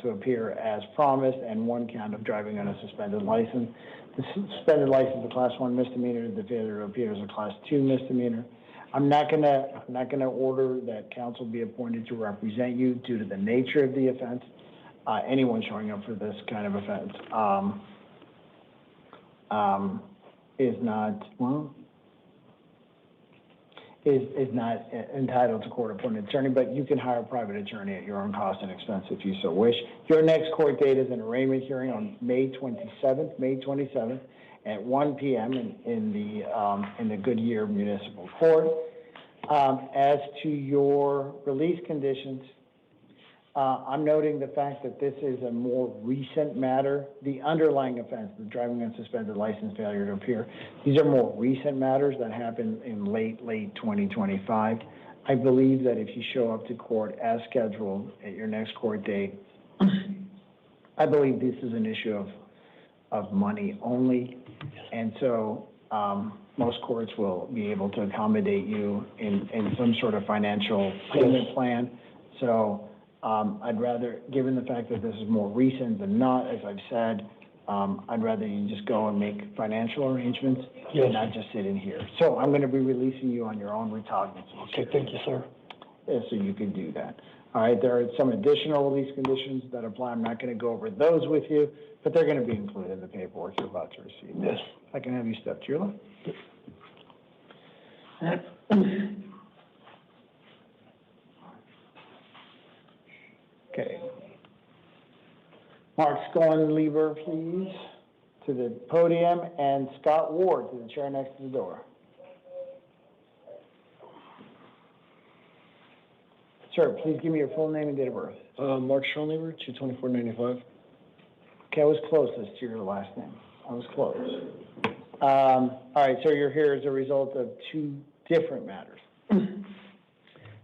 Speaker 2: appear as promised and one count of driving on a suspended license. The suspended license is a Class 1 misdemeanor. The failure to appear is a Class 2 misdemeanor. I'm not gonna order that counsel be appointed to represent you due to the nature of the offense. Anyone showing up for this kind of offense, is not entitled to court-appointed attorney, but you can hire a private attorney at your own cost and expense if you so wish. Your next court date is an arraignment hearing on May 27th, at 1 p.m. in the Goodyear Municipal Court. As to your release conditions, I'm noting the fact that this is a more recent matter. The underlying offense, the driving on suspended license, failure to appear, these are more recent matters that happened in late 2025. I believe that if you show up to court as scheduled at your next court date, I believe this is an issue of money only. And so, most courts will be able to accommodate you in some sort of financial payment plan. So, I'd rather, given the fact that this is more recent than not, as I've said, I'd rather you just go and make financial arrangements and not just sit in here. So I'm gonna be releasing you on your own recognizance.
Speaker 1: Okay, thank you, sir.
Speaker 2: So you can do that. All right, there are some additional release conditions that apply. I'm not gonna go over those with you, but they're gonna be included in the paperwork you're about to receive.
Speaker 1: Yes.
Speaker 2: I can have you step to your left. Okay. Mark Scornlever, please, to the podium, and Scott Ward to the chair next to the door. Sir, please give me your full name and date of birth.
Speaker 3: Mark Schoenleber, 22495.
Speaker 2: Okay, I was closest to your last name. I was close. All right, so you're here as a result of two different matters.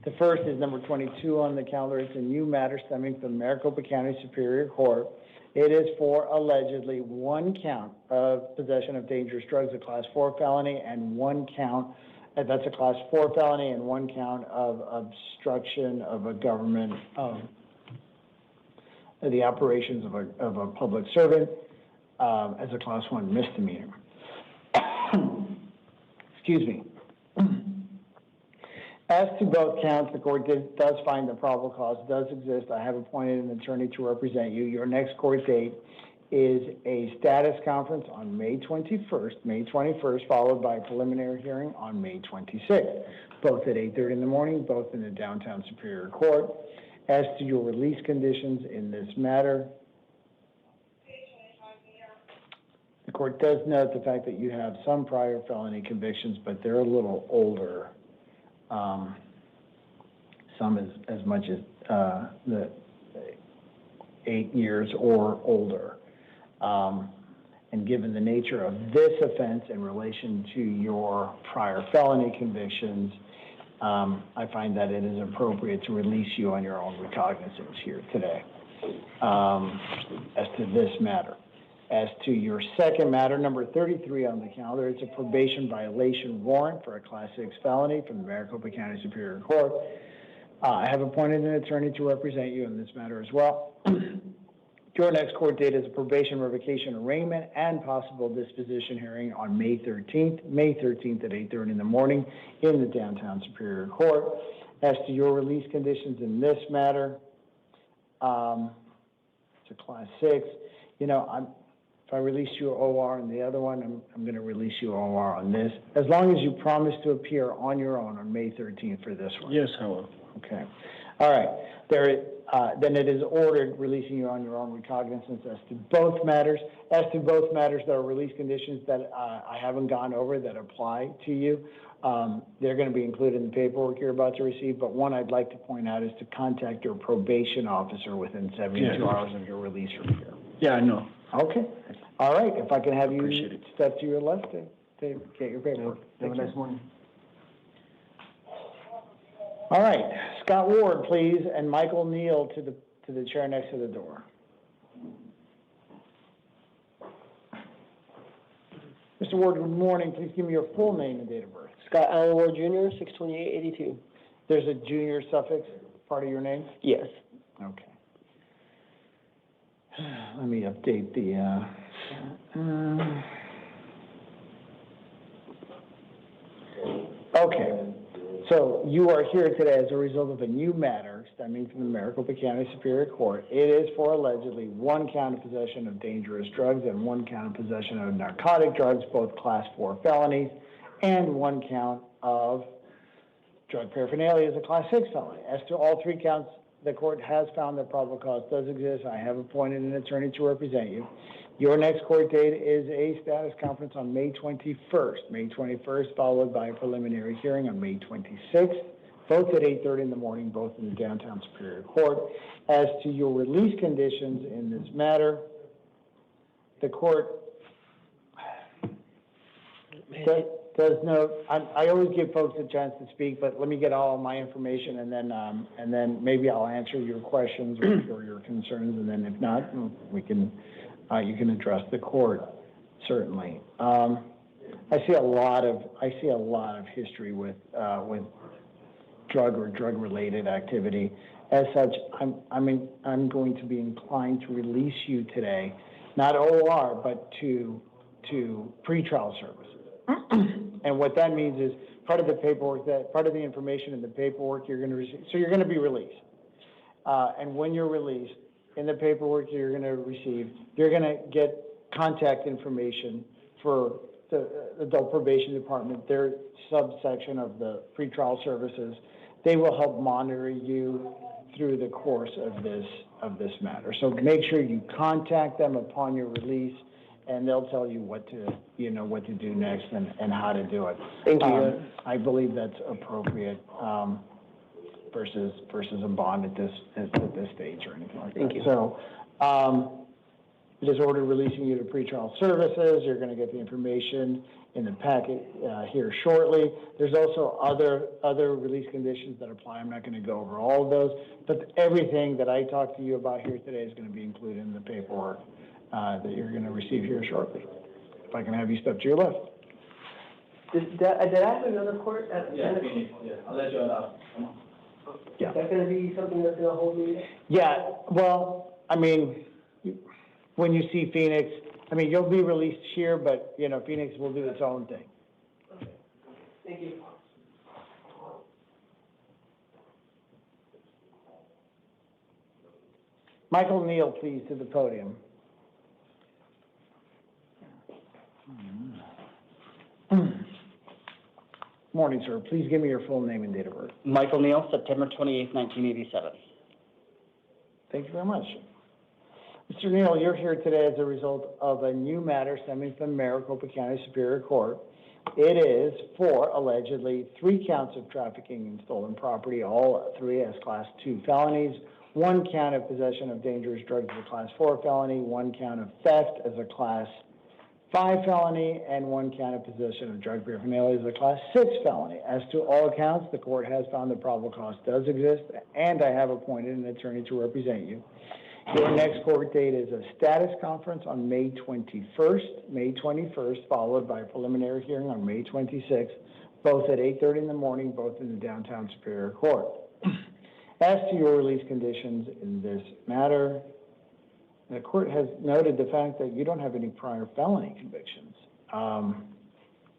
Speaker 2: The first is number 22 on the calendar. It's a new matter stemming from Maricopa County Superior Court. It is for allegedly one count of possession of dangerous drugs, a Class 4 felony, and one count, that's a Class 4 felony, and one count of obstruction of a government, the operations of a public servant, as a Class 1 misdemeanor. Excuse me. As to both counts, the court does find the probable cause does exist. I have appointed an attorney to represent you. Your next court date is a status conference on May 21st, followed by a preliminary hearing on May 26th, both at 8:30 in the morning, both in the downtown Superior Court. As to your release conditions in this matter, the court does note the fact that you have some prior felony convictions, but they're a little older. Some as much as the 8 years or older. And given the nature of this offense in relation to your prior felony convictions, I find that it is appropriate to release you on your own recognizance here today as to this matter. As to your second matter, number 33 on the calendar, it's a probation violation warrant for a Class 6 felony from the Maricopa County Superior Court. I have appointed an attorney to represent you in this matter as well. Your next court date is a probation revocation arraignment and possible disposition hearing on May 13th at 8:30 in the morning in the downtown Superior Court. As to your release conditions in this matter, it's a Class 6. You know, if I release you OR on the other one, I'm going to release you OR on this, as long as you promise to appear on your own on May 13th for this one.
Speaker 3: Yes, I will.
Speaker 2: Okay. All right. Then it is ordered releasing you on your own recognizance as to both matters. As to both matters, there are release conditions that I haven't gone over that apply to you. They're going to be included in the paperwork you're about to receive, but one I'd like to point out is to contact your probation officer within 72 hours of your release from here.
Speaker 3: Yeah, I know.
Speaker 2: Okay. All right. If I can have you
Speaker 3: Appreciate it.
Speaker 2: step to your left to get your paperwork.
Speaker 3: Have a nice morning.
Speaker 2: All right. Scott Ward, please, and Michael Neal to the chair next to the door. Mr. Ward, good morning. Please give me your full name and date of birth.
Speaker 12: Scott Allen Ward Jr., 62882.
Speaker 2: There's a junior suffix part of your name?
Speaker 12: Yes.
Speaker 2: Okay. Let me update the, okay. So you are here today as a result of a new matter stemming from the Maricopa County Superior Court. It is for allegedly one count of possession of dangerous drugs and one count of possession of narcotic drugs, both Class 4 felonies, and one count of drug paraphernalia as a Class 6 felony. As to all three counts, the court has found that probable cause does exist. I have appointed an attorney to represent you. Your next court date is a status conference on May 21st. May 21st, followed by a preliminary hearing on May 26th, both at 8:30 in the morning, both in the downtown Superior Court. As to your release conditions in this matter, the court does note, I always give folks a chance to speak, but let me get all of my information and then maybe I'll answer your questions or your concerns, and then if not, we can, you can address the court, certainly. I see a lot of history with drug or drug-related activity. As such, I'm going to be inclined to release you today, not OR, but to pretrial services. And what that means is part of the paperwork, part of the information in the paperwork you're going to receive. So you're going to be released. And when you're released, in the paperwork you're going to receive, you're going to get contact information for the adult probation department, their subsection of the pretrial services. They will help monitor you through the course of this matter. So make sure you contact them upon your release, and they'll tell you what to do next and how to do it.
Speaker 12: Thank you.
Speaker 2: I believe that's appropriate versus a bond at this stage or anything like that.
Speaker 12: Thank you.
Speaker 2: So it is ordered releasing you to pretrial services. You're going to get the information in the packet here shortly. There's also other release conditions that apply. I'm not going to go over all of those, but everything that I talked to you about here today is going to be included in the paperwork that you're going to receive here shortly. If I can have you step to your left.
Speaker 12: Did I have another court at 10 o'clock?
Speaker 3: Yeah, I'll let you know.
Speaker 2: Yeah.
Speaker 12: Is that going to be something that's going to hold me?
Speaker 2: Yeah, well, I mean, when you see Phoenix, I mean, you'll be released here, but, Phoenix will do its own thing.
Speaker 12: Okay. Thank you.
Speaker 2: Michael Neal, please, to the podium. Morning, sir. Please give me your full name and date of birth.
Speaker 13: Michael Neal, September 28th, 1987.
Speaker 2: Thank you very much. Mr. Neal, you're here today as a result of a new matter stemming from Maricopa County Superior Court. It is for allegedly 3 counts of trafficking in stolen property, all 3 as Class 2 felonies, 1 count of possession of dangerous drugs as a Class 4 felony, 1 count of theft as a Class 5 felony, and 1 count of possession of drug paraphernalia is a Class 6 felony. As to all accounts, the court has found that probable cause does exist, and I have appointed an attorney to represent you. Your next court date is a status conference on May 21st, followed by a preliminary hearing on May 26th, both at 8:30 in the morning, both in the downtown Superior Court. As to your release conditions in this matter, the court has noted the fact that you don't have any prior felony convictions.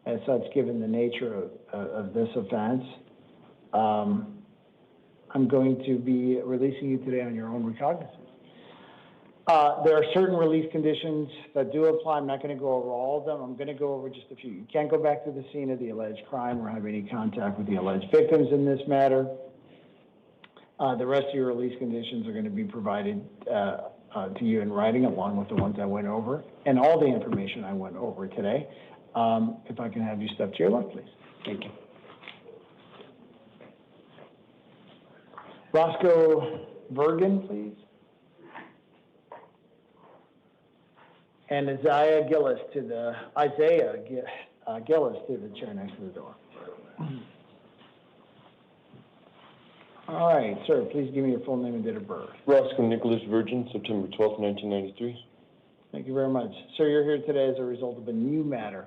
Speaker 2: As such, given the nature of this offense, I'm going to be releasing you today on your own recognizance. There are certain release conditions that do apply. I'm not going to go over all of them. I'm going to go over just a few. You can't go back to the scene of the alleged crime or have any contact with the alleged victims in this matter. The rest of your release conditions are going to be provided to you in writing, along with the ones I went over, and all the information I went over today. If I can have you step to your left, please. Thank you. Roscoe Vergen, please. And Isaiah Gillis to the chair next to the door. All right, sir, please give me your full name and date of birth.
Speaker 3: Roscoe Nicholas Virgin, September 12th, 1993.
Speaker 2: Thank you very much. Sir, you're here today as a result of a new matter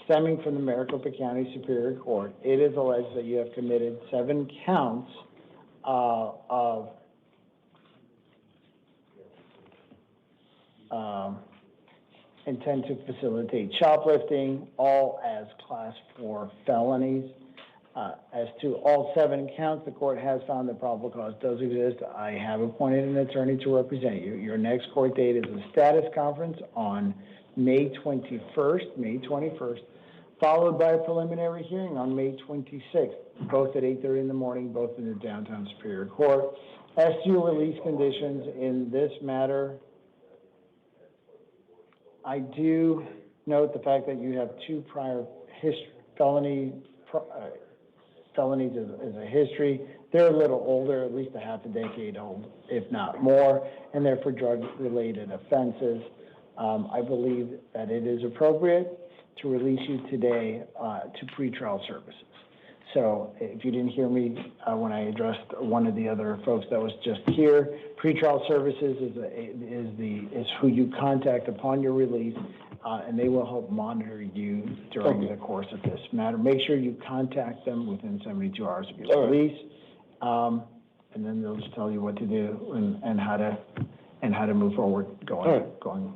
Speaker 2: stemming from the Maricopa County Superior Court. It is alleged that you have committed 7 counts of intent to facilitate shoplifting, all as Class 4 felonies. As to all 7 counts, the court has found that probable cause does exist. I have appointed an attorney to represent you. Your next court date is a status conference on May 21st, followed by a preliminary hearing on May 26th, both at 8:30 in the morning, both in the downtown Superior Court. As to your release conditions in this matter, I do note the fact that you have 2 prior felonies as a history. They're a little older, at least a half a decade old, if not more, and they're for drug-related offenses. I believe that it is appropriate to release you today to pretrial services. So if you didn't hear me when I addressed one of the other folks that was just here, pretrial services is who you contact upon your release, and they will help monitor you during the course of this matter. Make sure you contact them within 72 hours of your release, and then they'll just tell you what to do and how to move forward going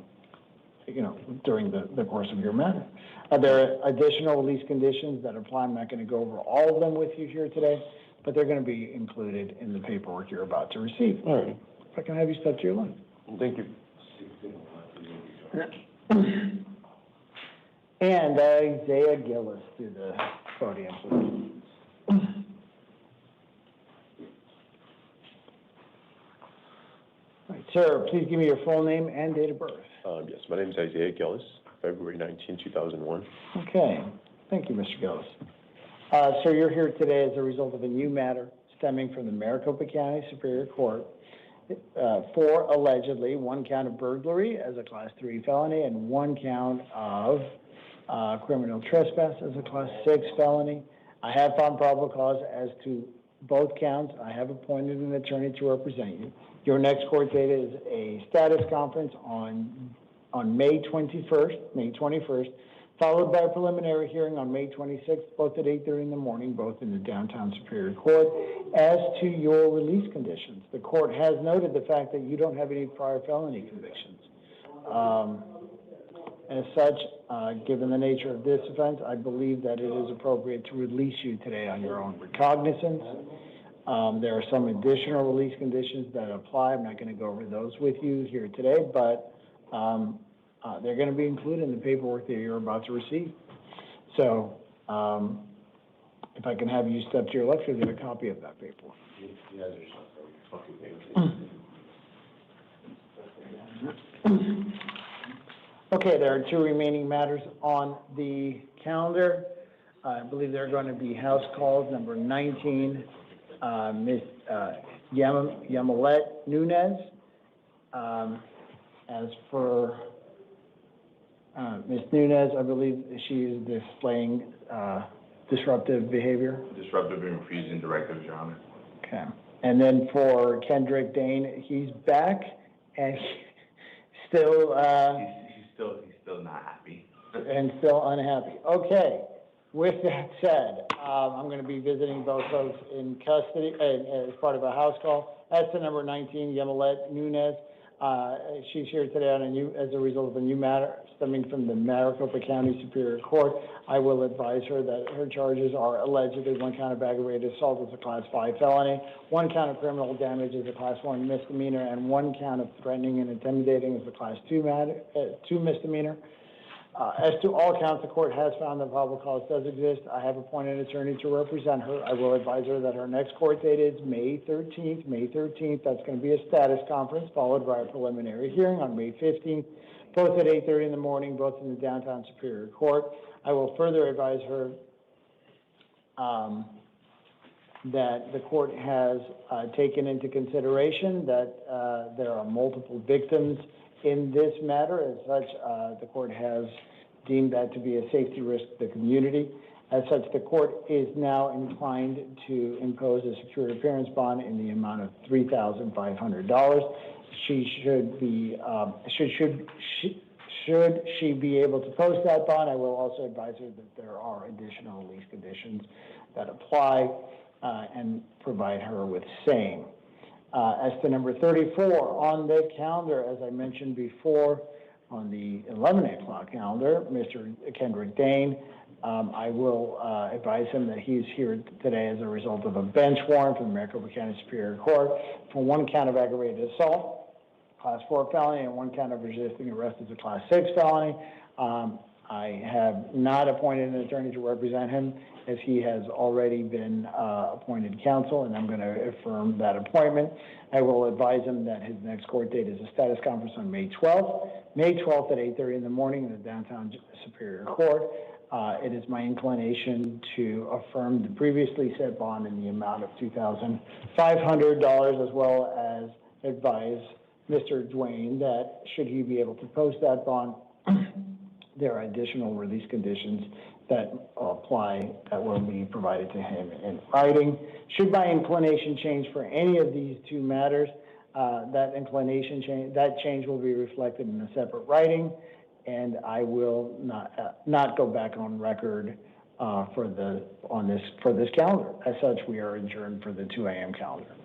Speaker 2: during the course of your matter. There are additional release conditions that apply. I'm not going to go over all of them with you here today, but they're going to be included in the paperwork you're about to receive. All right. If I can have you step to your left.
Speaker 3: Thank you.
Speaker 2: And Isaiah Gillis to the podium, please. All right, sir, please give me your full name and date of birth.
Speaker 4: Yes, my name is Isaiah Gillis, February 19, 2001.
Speaker 2: Okay, thank you, Mr. Gillis. Sir, you're here today as a result of a new matter stemming from the Maricopa County Superior Court for allegedly 1 count of burglary as a Class 3 felony and 1 count of criminal trespass as a Class 6 felony. I have found probable cause as to both counts. I have appointed an attorney to represent you. Your next court date is a status conference on May 21st, followed by a preliminary hearing on May 26th, both at 8:30 in the morning, both in the downtown Superior Court. As to your release conditions, the court has noted the fact that you don't have any prior felony convictions. As such, given the nature of this offense, I believe that it is appropriate to release you today on your own recognizance. There are some additional release conditions that apply. I'm not going to go over those with you here today, but they're going to be included in the paperwork that you're about to receive. So if I can have you step to your left, you'll get a copy of that paperwork. Okay, there are 2 remaining matters on the calendar. I believe they're going to be house calls number 19, Ms. Yamilet Nunez. As for Ms. Nunez, I believe she is displaying, disruptive behavior.
Speaker 4: Disruptive and refusing directives, Your Honor.
Speaker 2: Okay. And then for Kendrick Dane, he's back and still,
Speaker 4: He's still not happy.
Speaker 2: and still unhappy. Okay. With that said, I'm going to be visiting both folks in custody, as part of a house call. That's the number 19, Yamilet Nunez. She's here today on as a result of a new matter stemming from the Maricopa County Superior Court. I will advise her that her charges are allegedly 1 count of aggravated assault as a Class 5 felony, 1 count of criminal damage as a Class 1 misdemeanor, and 1 count of threatening and intimidating as a Class 2 misdemeanor. As to all counts, the court has found that probable cause does exist. I have appointed an attorney to represent her. I will advise her that her next court date is May 13th. May 13th, that's going to be a status conference followed by a preliminary hearing on May 15th, both at 8:30 in the morning, both in the downtown Superior Court. I will further advise her that the court has taken into consideration that there are multiple victims in this matter. As such, the court has deemed that to be a safety risk to the community. As such, the court is now inclined to impose a secured appearance bond in the amount of $3,500. She should be, should she be able to post that bond, I will also advise her that there are additional lease conditions that apply, and provide her with same. As to number 34 on the calendar, as I mentioned before, on the 11 o'clock calendar, Mr. Kendrick Dane, I will advise him that he's here today as a result of a bench warrant from the Maricopa County Superior Court for 1 count of aggravated assault, Class 4 felony, and 1 count of resisting arrest as a Class 6 felony. I have not appointed an attorney to represent him, as he has already been appointed counsel, and I'm going to affirm that appointment. I will advise him that his next court date is a status conference on May 12th. May 12th at 8:30 in the morning in the downtown Superior Court. It is my inclination to affirm the previously set bond in the amount of $2,500, as well as advise Mr. Duane that should he be able to post that bond, there are additional release conditions that apply that will be provided to him in writing. Should my inclination change for any of these 2 matters, that change will be reflected in a separate writing, and I will not go back on record for this calendar. As such, we are adjourned for the 2 a.m. calendar.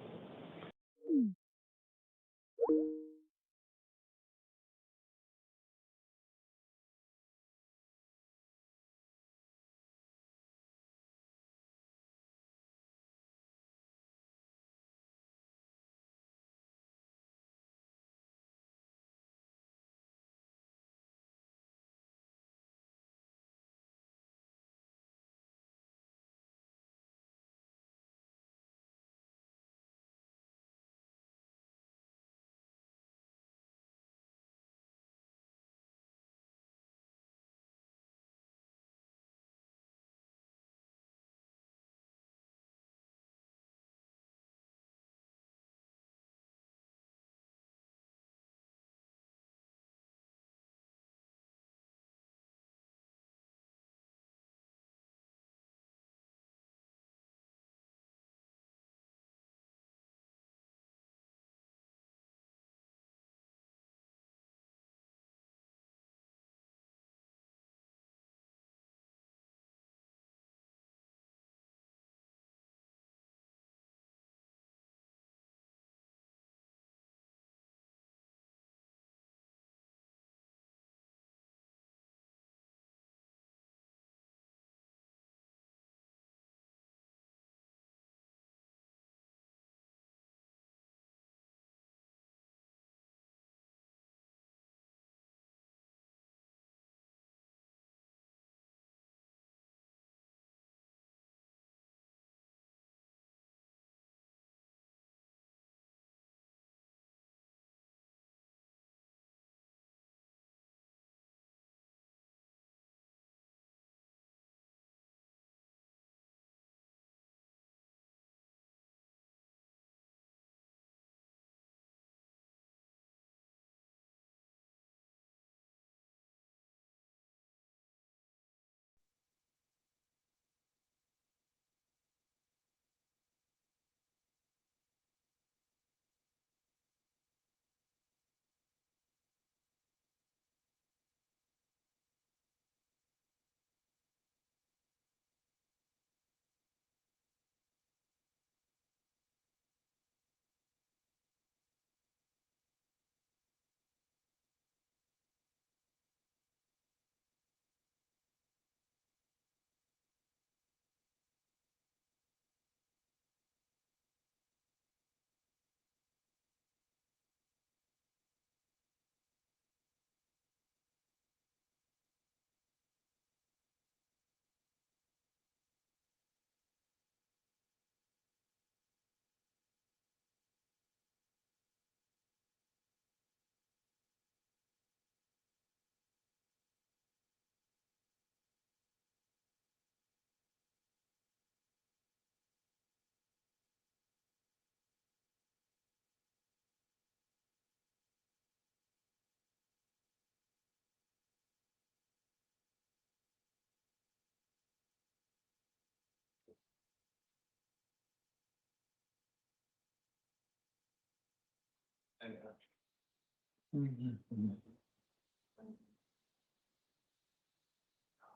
Speaker 2: Mhm.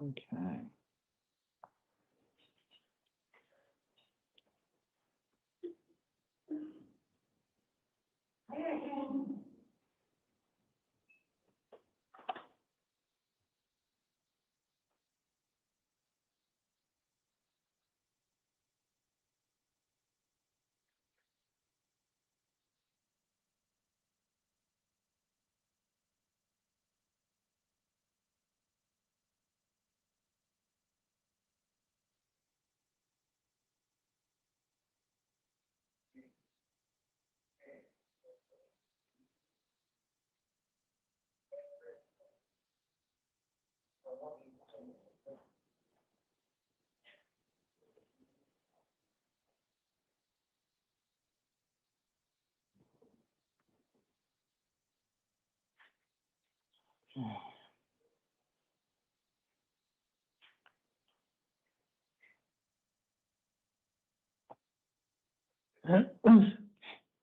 Speaker 2: Okay.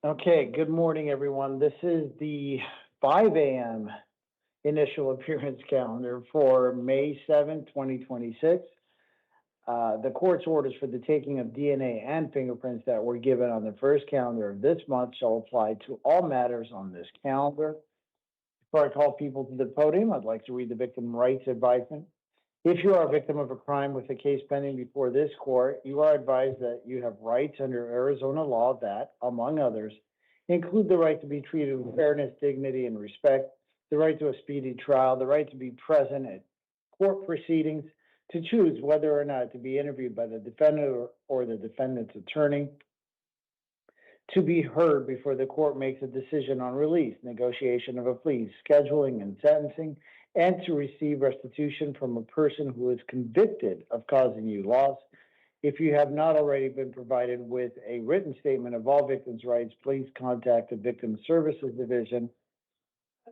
Speaker 2: Okay, good morning, everyone. This is the 5 a.m. initial appearance calendar for May 7, 2026. The court's orders for the taking of DNA and fingerprints that were given on the first calendar of this month shall apply to all matters on this calendar. Before I call people to the podium, I'd like to read the victim rights advisement. If you are a victim of a crime with a case pending before this court, you are advised that you have rights under Arizona law that, among others, include the right to be treated with fairness, dignity, and respect, the right to a speedy trial, the right to be present at court proceedings, to choose whether or not to be interviewed by the defendant or the defendant's attorney, to be heard before the court makes a decision on release, negotiation of a plea, scheduling and sentencing, and to receive restitution from a person who is convicted of causing you loss. If you have not already been provided with a written statement of all victims' rights, please contact the Victim Services Division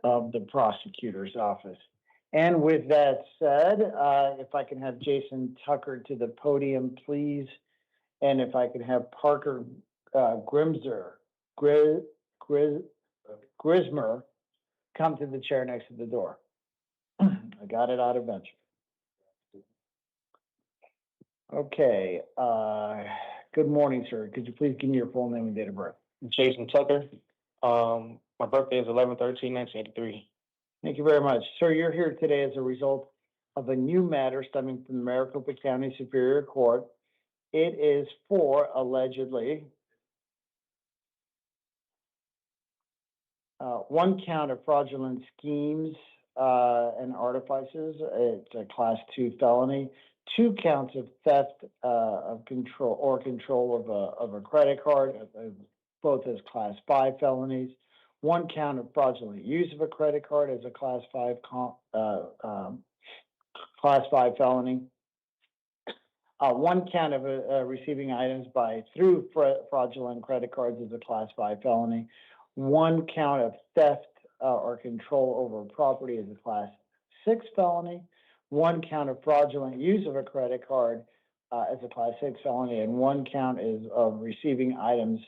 Speaker 2: of the prosecutor's office. And with that said, if I can have Jason Tucker to the podium, please. And if I could have Parker Grismer come to the chair next to the door. I got it out eventually. Okay, good morning, sir. Could you please give me your full name and date of birth?
Speaker 3: Jason Tucker. My birthday is 11/13/1983.
Speaker 2: Thank you very much. Sir, you're here today as a result of a new matter stemming from the Maricopa County Superior Court. It is for allegedly one count of fraudulent schemes and artifices. It's a Class 2 felony. 2 counts of theft of control of a credit card, both as Class 5 felonies. 1 count of fraudulent use of a credit card as a Class 5 felony. 1 count of receiving items through fraudulent credit cards as a Class 5 felony. 1 count of theft or control over property as a Class 6 felony. 1 count of fraudulent use of a credit card as a Class 6 felony, and 1 count is of receiving items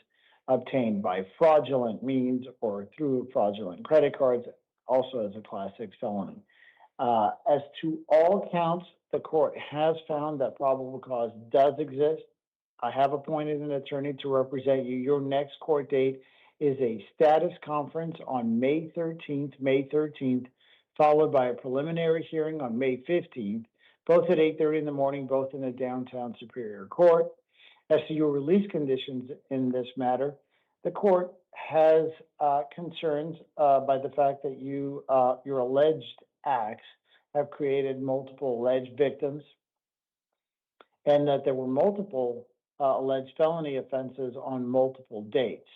Speaker 2: obtained by fraudulent means or through fraudulent credit cards, also as a Class 6 felony. As to all counts, the court has found that probable cause does exist. I have appointed an attorney to represent you. Your next court date is a status conference on May 13th, followed by a preliminary hearing on May 15th, both at 8:30 in the morning, both in the downtown Superior Court. As to your release conditions in this matter, the court has concerns by the fact that your alleged acts have created multiple alleged victims, and that there were multiple alleged felony offenses on multiple dates.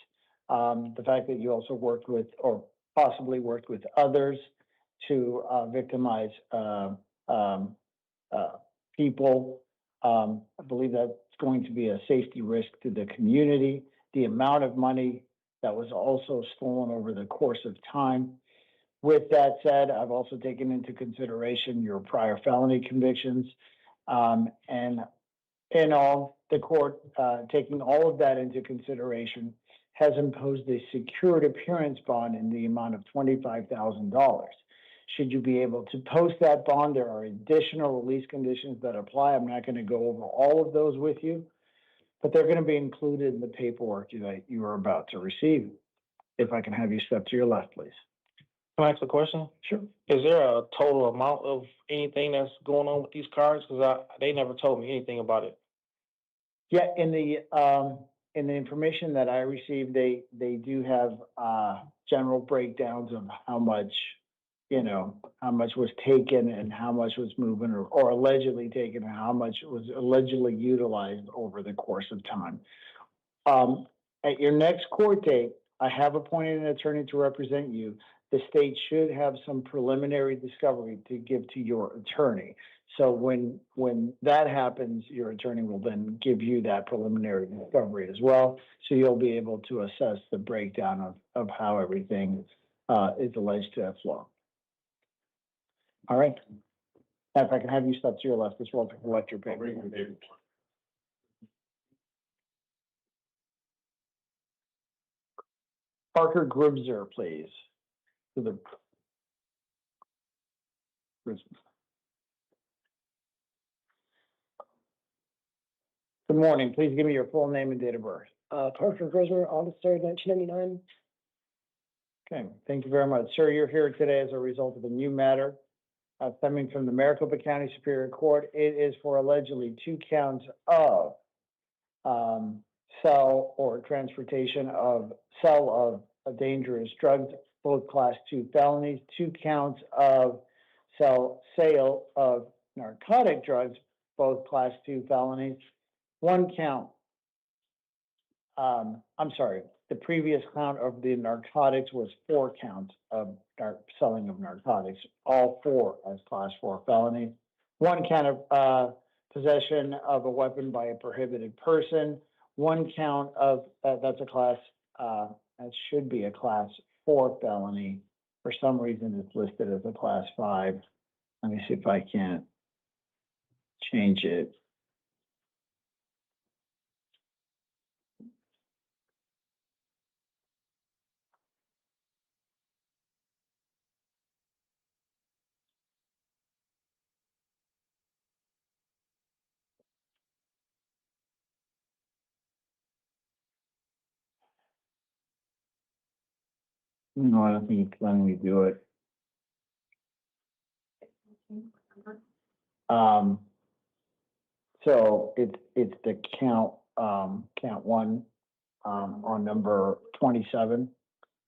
Speaker 2: The fact that you also worked with, or possibly worked with others to victimize people. I believe that's going to be a safety risk to the community. The amount of money that was also stolen over the course of time. With that said, I've also taken into consideration your prior felony convictions. And in all, the court, taking all of that into consideration, has imposed a secured appearance bond in the amount of $25,000. Should you be able to post that bond, there are additional release conditions that apply. I'm not going to go over all of those with you, but they're going to be included in the paperwork that you are about to receive. If I can have you step to your left, please.
Speaker 3: Can I ask a question?
Speaker 2: Sure.
Speaker 3: Is there a total amount of anything that's going on with these cards? Because they never told me anything about it.
Speaker 2: Yeah, in the information that I received, they do have general breakdowns of how much, how much was taken and how much was moving or allegedly taken and how much was allegedly utilized over the course of time. At your next court date, I have appointed an attorney to represent you. The state should have some preliminary discovery to give to your attorney. So when that happens, your attorney will then give you that preliminary discovery as well. So you'll be able to assess the breakdown of how everything is alleged to have flown. All right. Now, if I can have you step to your left as well to collect your paper. Parker Gribzer, please. To the Good morning. Please give me your full name and date of birth.
Speaker 12: Parker Grosvenor, August 3rd, 1999.
Speaker 2: Okay, thank you very much. Sir, you're here today as a result of a new matter stemming from the Maricopa County Superior Court. It is for allegedly 2 counts of sell or transportation of dangerous drugs, both class 2 felonies, 2 counts of sale of narcotic drugs, both class 2 felonies, 1 count. I'm sorry, the previous count of the narcotics was 4 counts of selling of narcotics, all 4 as class 4 felonies. 1 count of possession of a weapon by a prohibited person. 1 count of, that's a class, that should be a class 4 felony. For some reason, it's listed as a class 5. Let me see if I can change it. No, I don't think it's letting me do it. So it's the count 1 on number 27.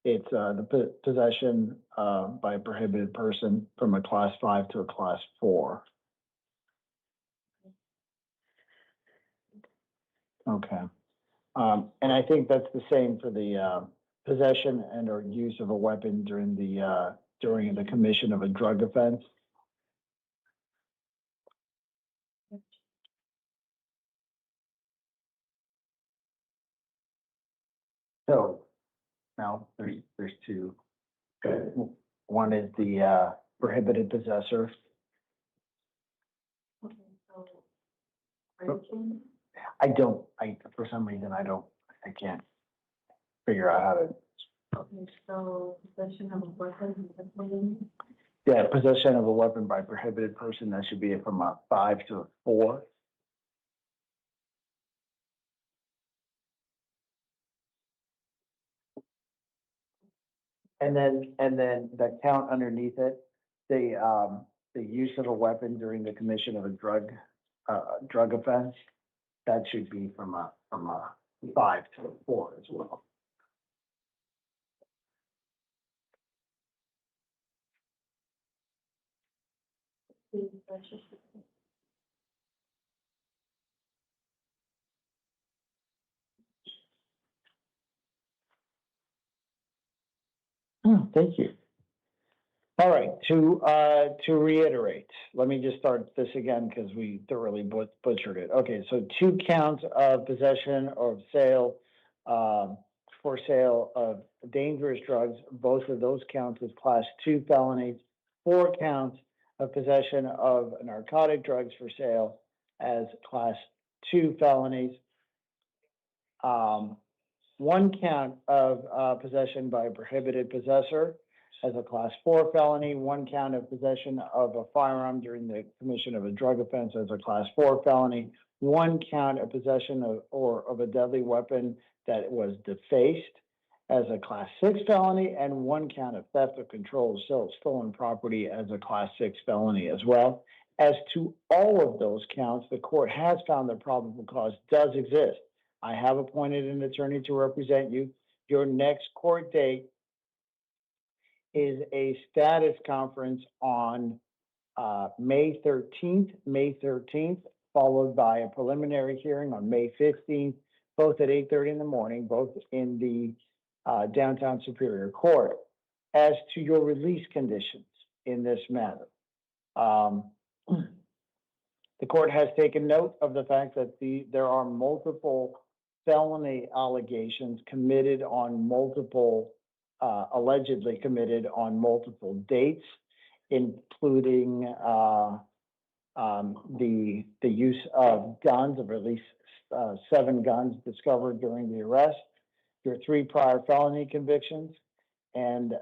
Speaker 2: It's the possession by a prohibited person from a class 5 to a class 4. Okay. And I think that's the same for the possession and or use of a weapon during the commission of a drug offense. So now there's 2. One is the prohibited possessor.
Speaker 10: Okay, so
Speaker 2: For some reason, I can't figure out how to.
Speaker 10: Okay, so possession of a weapon.
Speaker 2: Yeah, possession of a weapon by prohibited person, that should be from a 5 to a 4. And then the count underneath it, the use of a weapon during the commission of a drug offense, that should be from a 5 to a 4 as well. Thank you. All right, to reiterate, let me just start this again because we thoroughly butchered it. Okay, so 2 counts of possession of sale, for sale of dangerous drugs. Both of those counts as class 2 felonies. 4 counts of possession of narcotic drugs for sale as class 2 felonies. 1 count of possession by a prohibited possessor as a Class 4 felony, 1 count of possession of a firearm during the commission of a drug offense as a Class 4 felony, 1 count of possession of a deadly weapon that was defaced as a Class 6 felony, and 1 count of theft of control of stolen property as a Class 6 felony as well. As to all of those counts, the court has found that probable cause does exist. I have appointed an attorney to represent you. Your next court date is a status conference on May 13th, followed by a preliminary hearing on May 15th, both at 8:30 in the morning, both in the downtown Superior Court. As to your release conditions in this matter, the court has taken note of the fact that there are multiple felony allegations committed on multiple, allegedly committed on multiple dates, including the use of guns, of at least 7 guns discovered during the arrest, your 3 prior felony convictions, and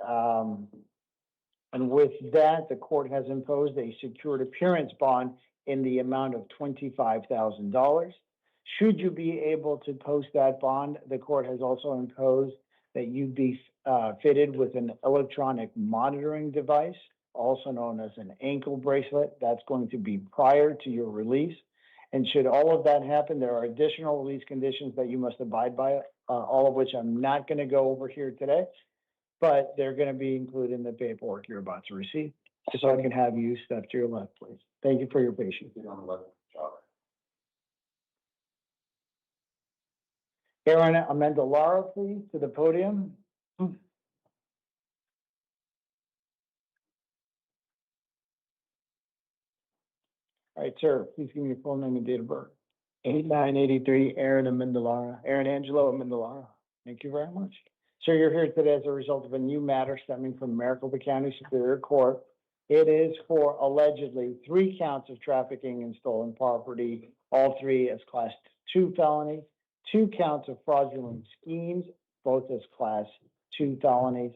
Speaker 2: with that, the court has imposed a secured appearance bond in the amount of $25,000. Should you be able to post that bond, the court has also imposed that you be fitted with an electronic monitoring device, also known as an ankle bracelet. That's going to be prior to your release. And should all of that happen, there are additional release conditions that you must abide by, all of which I'm not going to go over here today, but they're going to be included in the paperwork you're about to receive. Just so I can have you step to your left, please. Thank you for your patience. Aaron Amendolara, please, to the podium. All right, sir, please give me your full name and date of birth.
Speaker 3: 8983 Aaron Amendolara, Aaron Angelo Amendolara.
Speaker 2: Thank you very much. Sir, you're here today as a result of a new matter stemming from Maricopa County Superior Court. It is for allegedly 3 counts of trafficking in stolen property, all 3 as Class 2 felonies, 2 counts of fraudulent schemes, both as Class 2 felonies,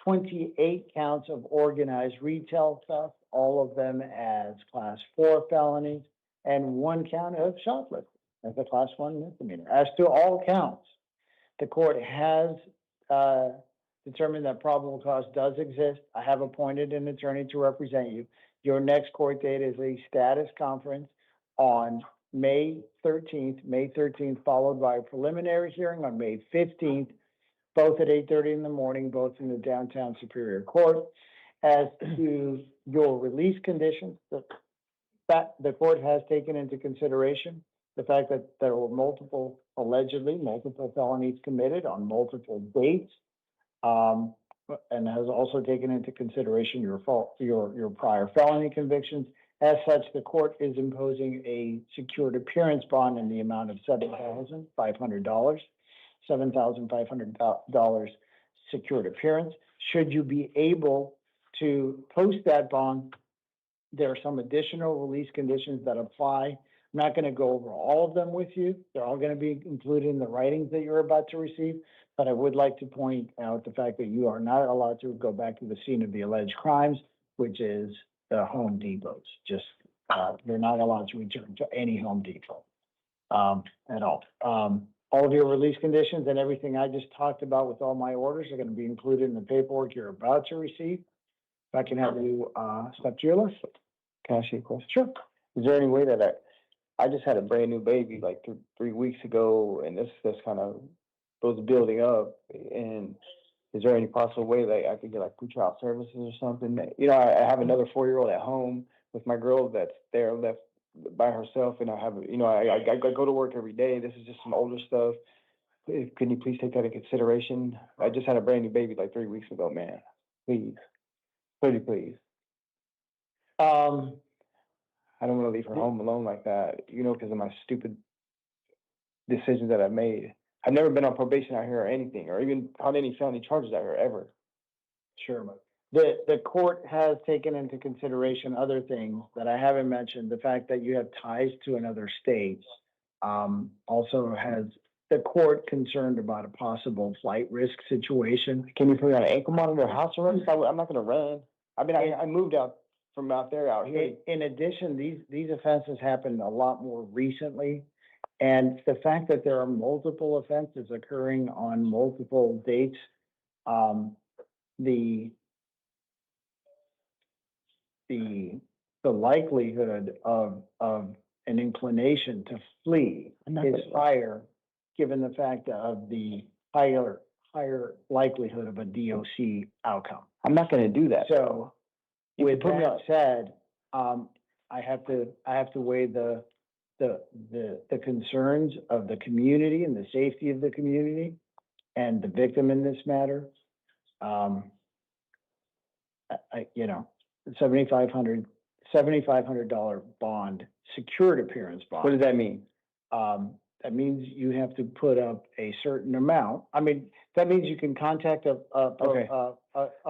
Speaker 2: 28 counts of organized retail theft, all of them as Class 4 felonies, and 1 count of shoplifting as a Class 1 misdemeanor. As to all counts, the court has determined that probable cause does exist. I have appointed an attorney to represent you. Your next court date is a status conference on May 13th, followed by a preliminary hearing on May 15th, both at 8:30 in the morning, both in the downtown Superior Court. As to your release conditions, the court has taken into consideration the fact that there were allegedly multiple felonies committed on multiple dates, and has also taken into consideration your prior felony convictions. As such, the court is imposing a secured appearance bond in the amount of $7,500 secured appearance. Should you be able to post that bond, there are some additional release conditions that apply. I'm not going to go over all of them with you. They're all going to be included in the writings that you're about to receive, but I would like to point out the fact that you are not allowed to go back to the scene of the alleged crimes, which is the Home Depots. Just, you're not allowed to return to any Home Depot at all. All of your release conditions and everything I just talked about with all my orders are going to be included in the paperwork you're about to receive. If I can have you step to your left.
Speaker 3: Can I ask you a question?
Speaker 2: Sure.
Speaker 3: Is there any way that I just had a brand new baby like 3 weeks ago, and this kind of was building up, and is there any possible way that I could get like pretrial services or something? You know, I have another 4-year-old at home with my girl that's there left by herself, and I have, you know, I go to work every day. This is just some older stuff. Can you please take that into consideration? I just had a brand new baby like 3 weeks ago, man. Please, please. I don't want to leave her home alone like that, you know, because of my stupid decisions that I've made. I've never been on probation out here or anything, or even on any felony charges out here ever.
Speaker 2: Sure, but the court has taken into consideration other things that I haven't mentioned. The fact that you have ties to another state also has the court concerned about a possible flight risk situation.
Speaker 3: Can you put me on an ankle monitor or house arrest? I'm not gonna run. I mean, I moved out from out there out here.
Speaker 2: In addition, these offenses happened a lot more recently. And the fact that there are multiple offenses occurring on multiple dates, the likelihood of an inclination to flee is higher, given the fact of the higher likelihood of a DOC outcome.
Speaker 3: I'm not gonna do that.
Speaker 2: So,
Speaker 3: You
Speaker 2: with
Speaker 3: can put me
Speaker 2: that
Speaker 3: on-
Speaker 2: said, I have to weigh the concerns of the community and the safety of the community and the victim in this matter. You know, $7,500 bond, secured appearance bond.
Speaker 3: What does that mean?
Speaker 2: That means you have to put up a certain amount. I mean, that means you can contact a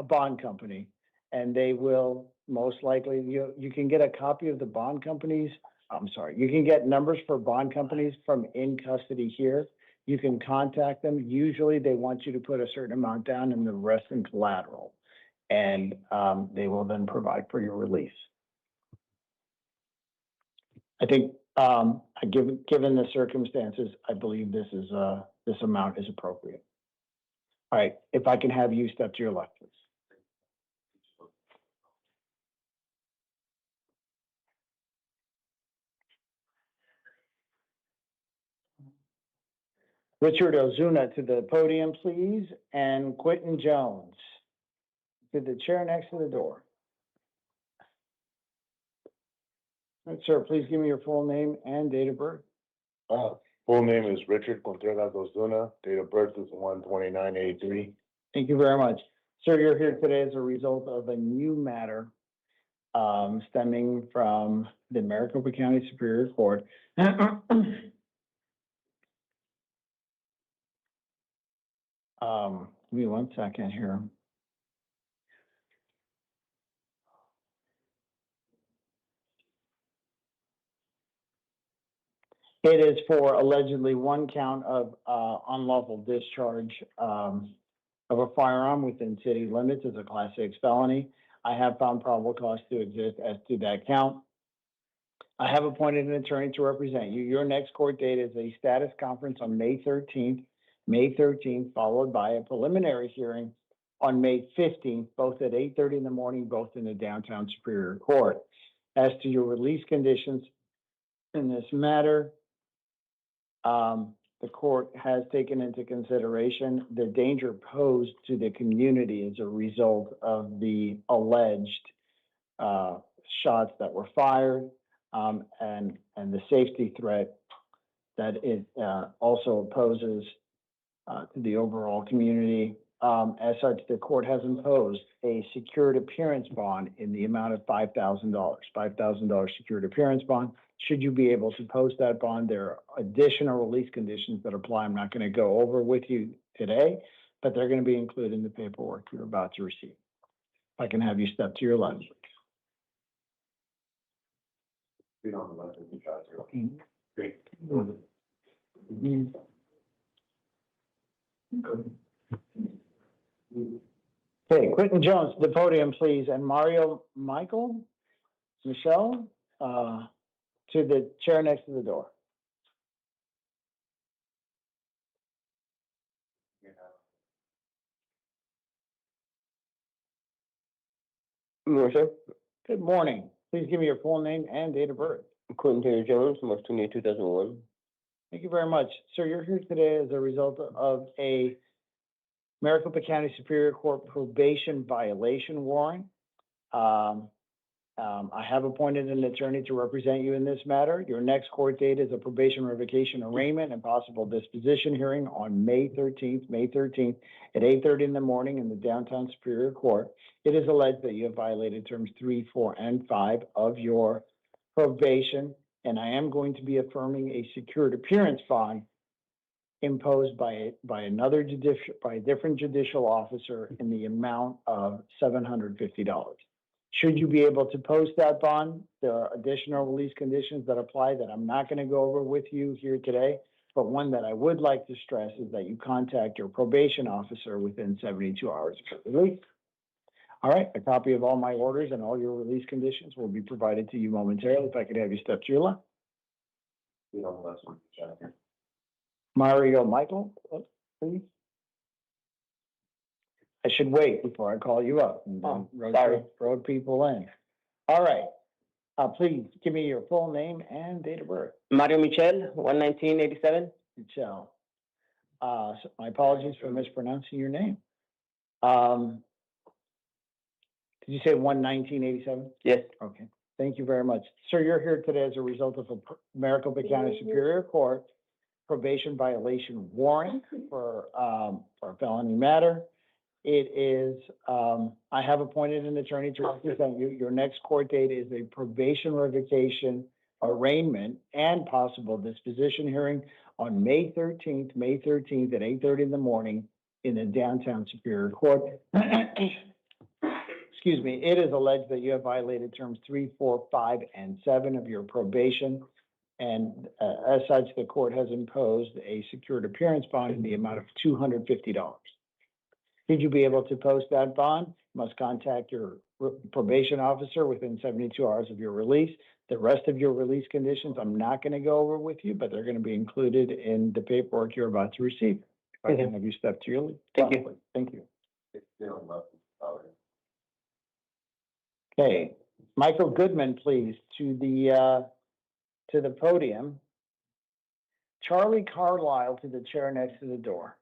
Speaker 2: bond company, and they will most likely, you can get a copy of the bond companies. I'm sorry, you can get numbers for bond companies from in custody here. You can contact them. Usually they want you to put a certain amount down and the rest in collateral. And they will then provide for your release. I think, given the circumstances, I believe this amount is appropriate. All right, if I can have you step to your left, please. Richard Ozuna to the podium, please, and Quentin Jones to the chair next to the door. All right, sir, please give me your full name and date of birth.
Speaker 9: Full name is Richard Contreras Ozuna, date of birth is 1/29/83.
Speaker 2: Thank you very much. Sir, you're here today as a result of a new matter stemming from the Maricopa County Superior Court. Give me 1 second here. It is for allegedly 1 count of unlawful discharge of a firearm within city limits as a Class 6 felony. I have found probable cause to exist as to that count. I have appointed an attorney to represent you. Your next court date is a status conference on May 13th, followed by a preliminary hearing on May 15th, both at 8:30 in the morning, both in the downtown Superior Court. As to your release conditions in this matter, the court has taken into consideration the danger posed to the community as a result of the alleged shots that were fired, and the safety threat that it also poses to the overall community. As such, the court has imposed a secured appearance bond in the amount of $5,000 secured appearance bond. Should you be able to post that bond, there are additional release conditions that apply. I'm not going to go over with you today, but they're going to be included in the paperwork you're about to receive. If I can have you step to your left.
Speaker 9: Feet on the left, if you try to. Great.
Speaker 2: Okay, Quentin Jones, to the podium, please, and Michelle, to the chair next to the door. Good morning. Please give me your full name and date of birth.
Speaker 3: Quentin Taylor Jones, March 28, 2001.
Speaker 2: Thank you very much. Sir, you're here today as a result of a Maricopa County Superior Court probation violation warrant. I have appointed an attorney to represent you in this matter. Your next court date is a probation revocation arraignment and possible disposition hearing on May 13th at 8:30 in the morning in the downtown Superior Court. It is alleged that you have violated terms 3, 4, and 5 of your probation, and I am going to be affirming a secured appearance bond imposed by a different judicial officer in the amount of $750. Should you be able to post that bond, there are additional release conditions that apply that I'm not going to go over with you here today. but one that I would like to stress is that you contact your probation officer within 72 hours of your release. All right, a copy of all my orders and all your release conditions will be provided to you momentarily. If I could have you step to your left.
Speaker 4: You know, that's what you're trying to-
Speaker 2: Mario Michael, please. I should wait before I call you up and then road people in. All right, please give me your full name and date of birth.
Speaker 13: Mario Michel, 1/1987.
Speaker 2: Michelle. So my apologies for mispronouncing your name. Did you say 1/1987?
Speaker 13: Yes.
Speaker 2: Okay, thank you very much. Sir, you're here today as a result of a Maricopa County Superior Court probation violation warrant for a felony matter. It is, I have appointed an attorney to represent you. Your next court date is a probation revocation, arraignment, and possible disposition hearing on May 13th at 8:30 in the morning in the downtown Superior Court. Excuse me, it is alleged that you have violated terms 3, 4, 5, and 7 of your probation. And as such, the court has imposed a secured appearance bond in the amount of $250. Should you be able to post that bond, you must contact your probation officer within 72 hours of your release. The rest of your release conditions, I'm not going to go over with you, but they're going to be included in the paperwork you're about to receive. If I can have you step to your leave.
Speaker 13: Thank you.
Speaker 2: Thank you.
Speaker 4: It's still left.
Speaker 2: Okay, Michael Goodman, please, to the podium. Charlie Carlisle to the chair next to the door.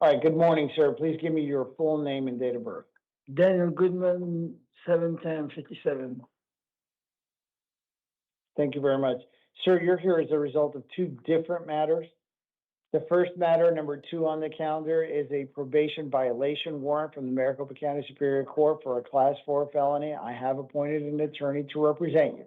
Speaker 2: All right, good morning, sir. Please give me your full name and date of birth.
Speaker 12: Daniel Goodman, 7/10/57.
Speaker 2: Thank you very much. Sir, you're here as a result of two different matters. The first matter, number 2 on the calendar, is a probation violation warrant from the Maricopa County Superior Court for a Class 4 felony. I have appointed an attorney to represent you.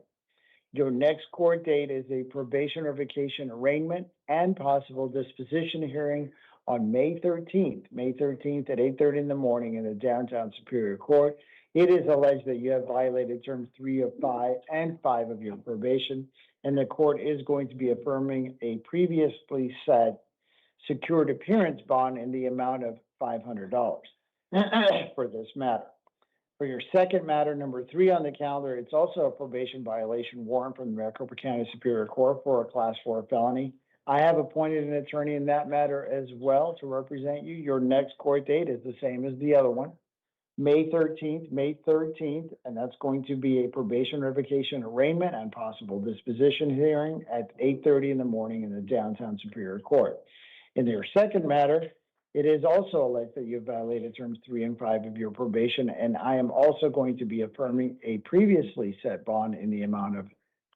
Speaker 2: Your next court date is a probation revocation arraignment and possible disposition hearing on May 13th at 8:30 in the morning in the downtown Superior Court. It is alleged that you have violated terms 3 of 5 and 5 of your probation, and the court is going to be affirming a previously set secured appearance bond in the amount of $500 for this matter. For your second matter, number 3 on the calendar, it's also a probation violation warrant from the Maricopa County Superior Court for a Class 4 felony. I have appointed an attorney in that matter as well to represent you. Your next court date is the same as the other one, May 13th, and that's going to be a probation revocation arraignment and possible disposition hearing at 8:30 in the morning in the downtown Superior Court. In your second matter, it is also alleged that you have violated terms 3 and 5 of your probation, and I am also going to be affirming a previously set bond in the amount of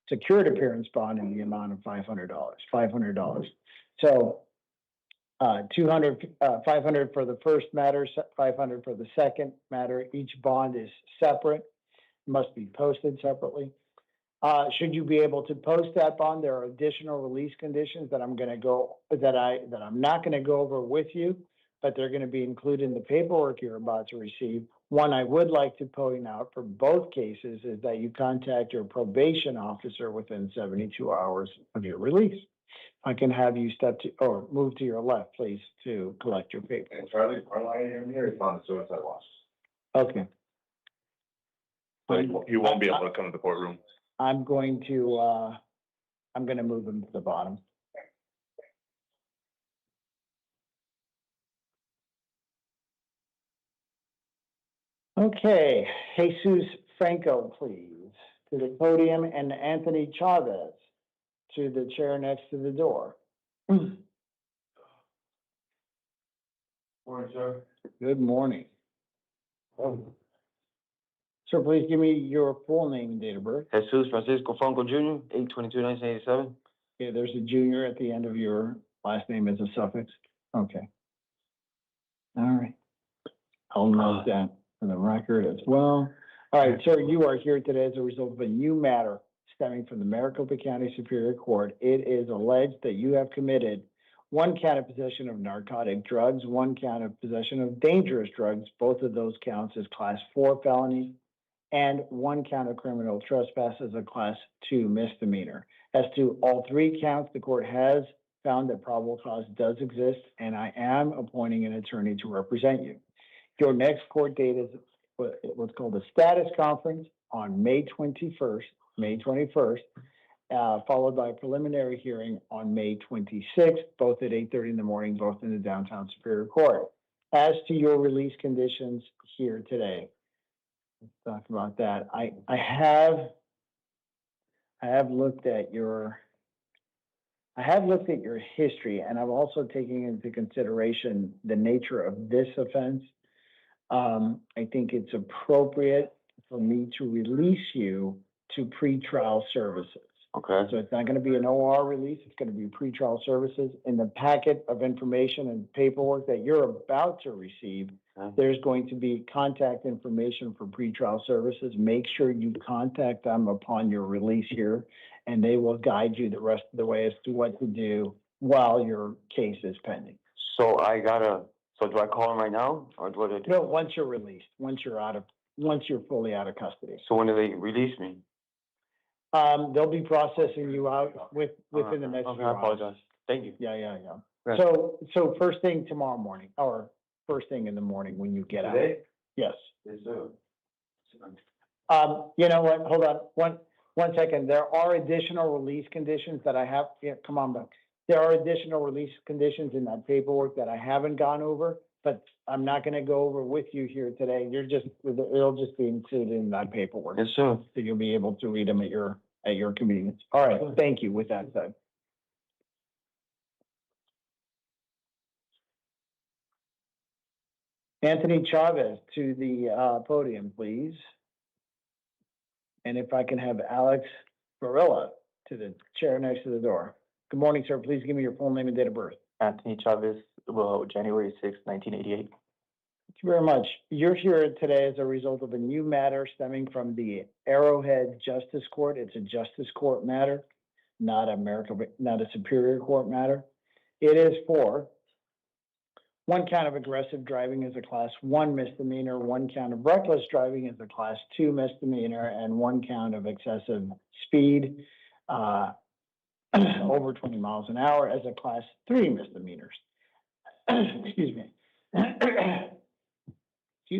Speaker 2: secured appearance bond in the amount of $500. So, 500 for the first matter, 500 for the second matter. Each bond is separate, must be posted separately. Should you be able to post that bond, there are additional release conditions that I'm not going to go over with you, but they're going to be included in the paperwork you're about to receive. One I would like to point out for both cases is that you contact your probation officer within 72 hours of your release. I can have you move to your left, please, to collect your paper.
Speaker 4: And Charlie Carlisle here is on the suicide watch.
Speaker 2: Okay.
Speaker 9: So he won't be able to come to the courtroom.
Speaker 2: I'm going to move him to the bottom. Okay, Jesus Franco, please, to the podium, and Anthony Chavez to the chair next to the door.
Speaker 4: Morning, sir.
Speaker 2: Good morning. Sir, please give me your full name and date of birth.
Speaker 11: Jesus Francisco Franco Jr., 8/22/1987.
Speaker 2: Okay, there's a junior at the end of your last name as a suffix. Okay. All right. I'll note that for the record as well. All right, sir, you are here today as a result of a new matter, stemming from the Maricopa County Superior Court. It is alleged that you have committed one count of possession of narcotic drugs, one count of possession of dangerous drugs. Both of those counts as Class 4 felonies, and one count of criminal trespass as a Class 2 misdemeanor. As to all three counts, the court has found that probable cause does exist, and I am appointing an attorney to represent you. Your next court date is what's called a status conference on May 21st, followed by a preliminary hearing on May 26th, both at 8:30 in the morning, both in the downtown Superior Court. As to your release conditions here today, let's talk about that. I have looked at your history, and I've also taken into consideration the nature of this offense. I think it's appropriate for me to release you to pretrial services.
Speaker 3: Okay.
Speaker 2: So it's not going to be an OR release, it's going to be pretrial services. In the packet of information and paperwork that you're about to receive, there's going to be contact information for pretrial services. Make sure you contact them upon your release here, and they will guide you the rest of the way as to what to do while your case is pending.
Speaker 3: So do I call him right now, or what do I do?
Speaker 2: No, once you're released, once you're fully out of custody.
Speaker 3: So when do they release me?
Speaker 2: They'll be processing you out within the next
Speaker 3: Okay,
Speaker 2: few
Speaker 3: I
Speaker 2: hours.
Speaker 3: apologize. Thank you.
Speaker 2: Yeah.
Speaker 3: Right.
Speaker 2: So first thing tomorrow morning, or first thing in the morning when you get out.
Speaker 4: Today?
Speaker 2: Yes.
Speaker 4: Yes, sir.
Speaker 2: You know what? Hold on. One second. There are additional release conditions that I have. Yeah, come on back. There are additional release conditions in that paperwork that I haven't gone over, but I'm not going to go over with you here today. It'll just be included in that paperwork.
Speaker 3: Yes, sir.
Speaker 2: So you'll be able to read them at your convenience. All right. Thank you. With that said. Anthony Chavez to the podium, please. And if I can have Alex Varela to the chair next to the door. Good morning, sir. Please give me your full name and date of birth.
Speaker 13: Anthony Chavez, January 6, 1988.
Speaker 2: Thank you very much. You're here today as a result of a new matter stemming from the Arrowhead Justice Court. It's a Justice Court matter, not a Superior Court matter. It is for one count of aggressive driving as a Class 1 misdemeanor, one count of reckless driving as a Class 2 misdemeanor, and one count of excessive speed over 20 miles an hour as a Class 3 misdemeanors. Excuse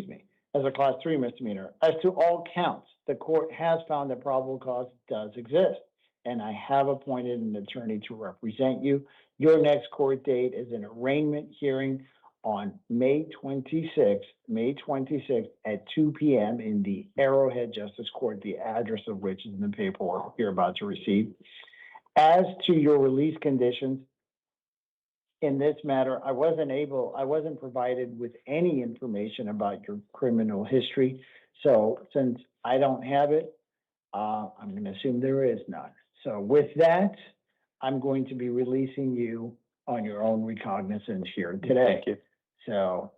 Speaker 2: me. As a Class 3 misdemeanor. As to all counts, the court has found that probable cause does exist, and I have appointed an attorney to represent you. Your next court date is an arraignment hearing on May 26th at 2 p.m. in the Arrowhead Justice Court, the address of which is in the paperwork you're about to receive. As to your release conditions, in this matter, I wasn't provided with any information about your criminal history. So since I don't have it, I'm going to assume there is none. So with that, I'm going to be releasing you on your own recognizance here today.
Speaker 13: Thank you.
Speaker 2: So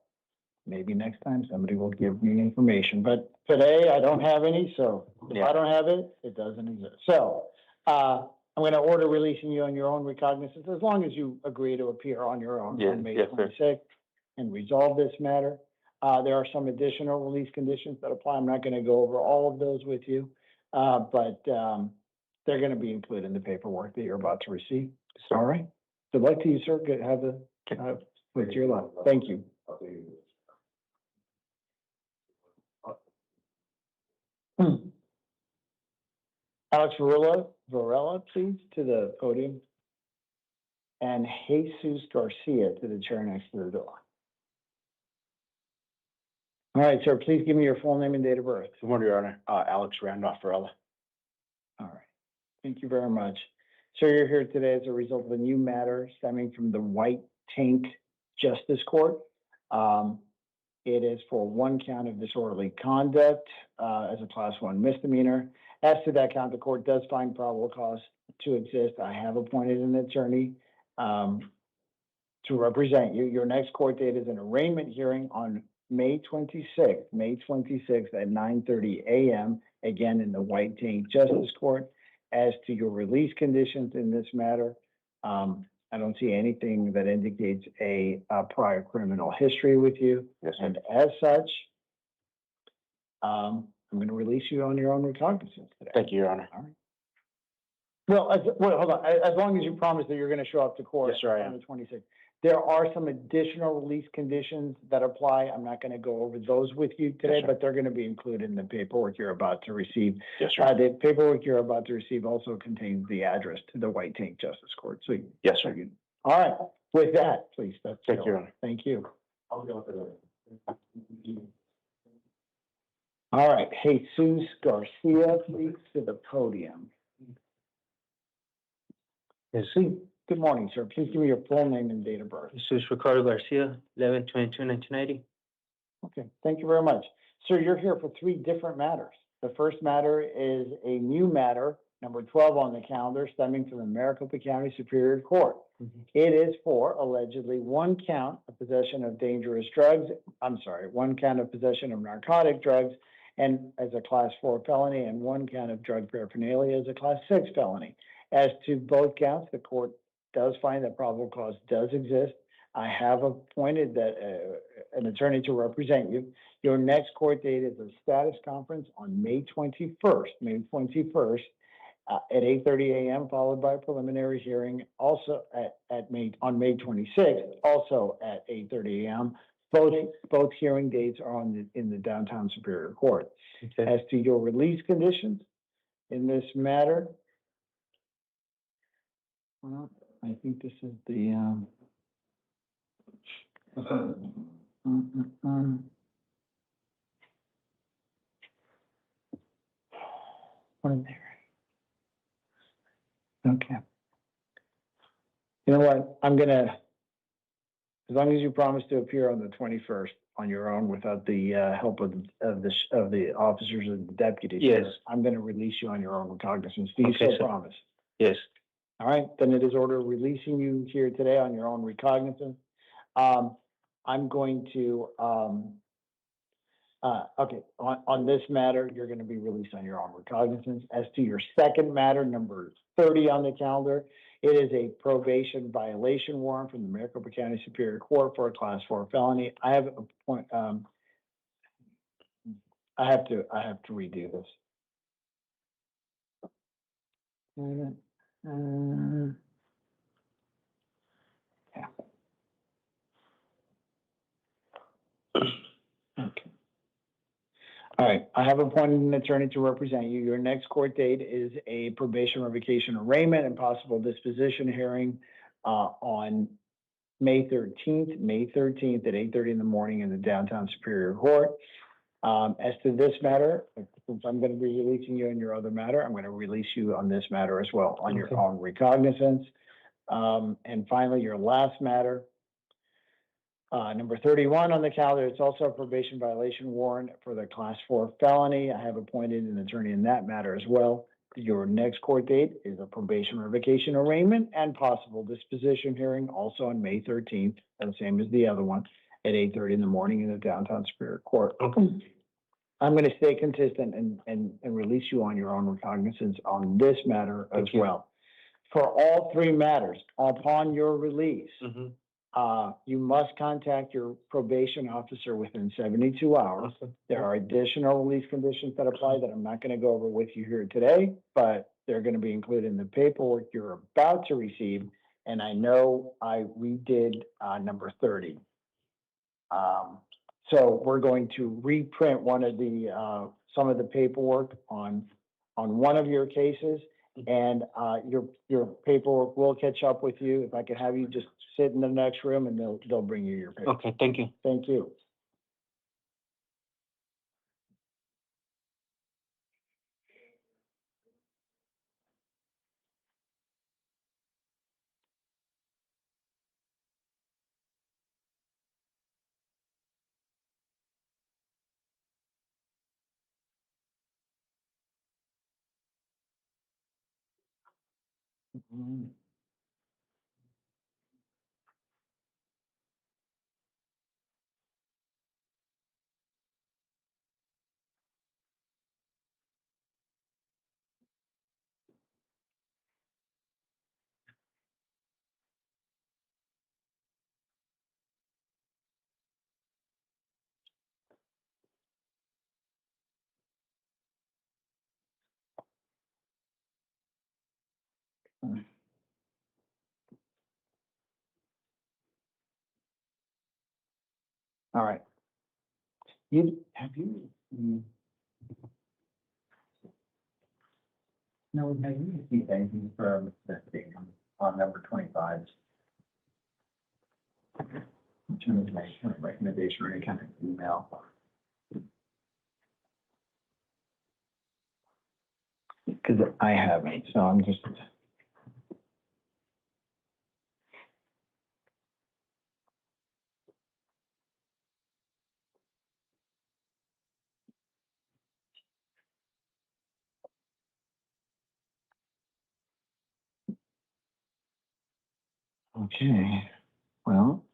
Speaker 2: maybe next time somebody will give me information, but today I don't have any. So if I don't have it, it doesn't exist. So, I'm going to order releasing you on your own recognizance as long as you agree to appear on your own on May 26th and resolve this matter. There are some additional release conditions that apply. I'm not going to go over all of those with you, but they're going to be included in the paperwork that you're about to receive. All right. Good luck to you, sir. With your luck. Thank you. Alex Varela, please, to the podium. And Jesus Garcia to the chair next to the door. All right, sir, please give me your full name and date of birth.
Speaker 7: Good morning, Your Honor. Alex Randolph Varela.
Speaker 2: All right, thank you very much. Sir, you're here today as a result of a new matter stemming from the White Tank Justice Court. It is for one count of disorderly conduct as a Class 1 misdemeanor. As to that count, the court does find probable cause to exist. I have appointed an attorney to represent you. Your next court date is an arraignment hearing on May 26th at 9:30 a.m., again in the White Tank Justice Court. As to your release conditions in this matter, I don't see anything that indicates a prior criminal history with you.
Speaker 3: Yes, sir.
Speaker 2: And as such, I'm gonna release you on your own recognizance today.
Speaker 7: Thank you, Your Honor.
Speaker 2: All right. Well, hold on, as long as you promise that you're gonna show up to court.
Speaker 7: Yes, sir, I
Speaker 2: on
Speaker 7: am.
Speaker 2: the 26th. There are some additional release conditions that apply. I'm not gonna go over those with you today,
Speaker 7: Yes, sir.
Speaker 2: but they're gonna be included in the paperwork you're about to receive.
Speaker 7: Yes, sir.
Speaker 2: The paperwork you're about to receive also contains the address to the White Tank Justice Court, so.
Speaker 7: Yes, sir.
Speaker 2: All right, with that, please, that's.
Speaker 7: Thank you, Your Honor.
Speaker 2: Thank you.
Speaker 4: I'll go for that.
Speaker 2: All right, Jesus Garcia, please, to the podium.
Speaker 6: Yes.
Speaker 2: Good morning, sir. Please give me your full name and date of birth.
Speaker 6: Jesus Ricardo Garcia, 11/22/1990.
Speaker 2: Okay, thank you very much. Sir, you're here for three different matters. The first matter is a new matter, number 12 on the calendar, stemming from the Maricopa County Superior Court. It is for allegedly one count of possession of dangerous drugs, one count of possession of narcotic drugs and as a class 4 felony, and one count of drug paraphernalia as a class 6 felony. As to both counts, the court does find that probable cause does exist. I have appointed an attorney to represent you. Your next court date is a status conference on May 21st, at 8:30 a.m., followed by a preliminary hearing also on May 26th, also at 8:30 a.m. Both hearing dates are in the downtown Superior Court.
Speaker 6: Okay.
Speaker 2: As to your release conditions in this matter, well, I think this is the, what in there? Okay. You know what? As long as you promise to appear on the 21st on your own without the help of the officers and the deputies.
Speaker 6: Yes.
Speaker 2: I'm gonna release you on your own recognizance. Do you
Speaker 6: Okay,
Speaker 2: still
Speaker 6: sir.
Speaker 2: promise?
Speaker 6: Yes.
Speaker 2: All right, then it is ordered releasing you here today on your own recognizance. I'm going to, okay, on this matter, you're gonna be released on your own recognizance. As to your second matter, number 30 on the calendar, it is a probation violation warrant from the Maricopa County Superior Court for a class 4 felony. I have a point, I have to redo this. Yeah. Okay. All right, I have appointed an attorney to represent you. Your next court date is a probation revocation arraignment and possible disposition hearing on May 13th at 8:30 in the morning in the downtown Superior Court. As to this matter, since I'm going to be releasing you on your other matter, I'm going to release you on this matter as well, on your own recognizance. And finally, your last matter, number 31 on the calendar, it's also a probation violation warrant for the class 4 felony. I have appointed an attorney in that matter as well. Your next court date is a probation revocation arraignment and possible disposition hearing also on May 13th, the same as the other one, at 8:30 in the morning in the downtown Superior Court. I'm going to stay consistent and release you on your own recognizance on this matter as well. For all three matters, upon your release, you must contact your probation officer within 72 hours. There are additional release conditions that apply that I'm not going to go over with you here today, but they're going to be included in the paperwork you're about to receive. And I know I redid number 30. So we're going to reprint one of the some of the paperwork on one of your cases, and your paperwork will catch up with you. If I could have you just sit in the next room, and they'll bring you your paper.
Speaker 6: Okay, thank you.
Speaker 2: Thank you. All right. Have you? No, have you received anything from the state on number 25? In terms of my kind of recommendation or any kind of email? Because I haven't, so I'm just. Okay, well.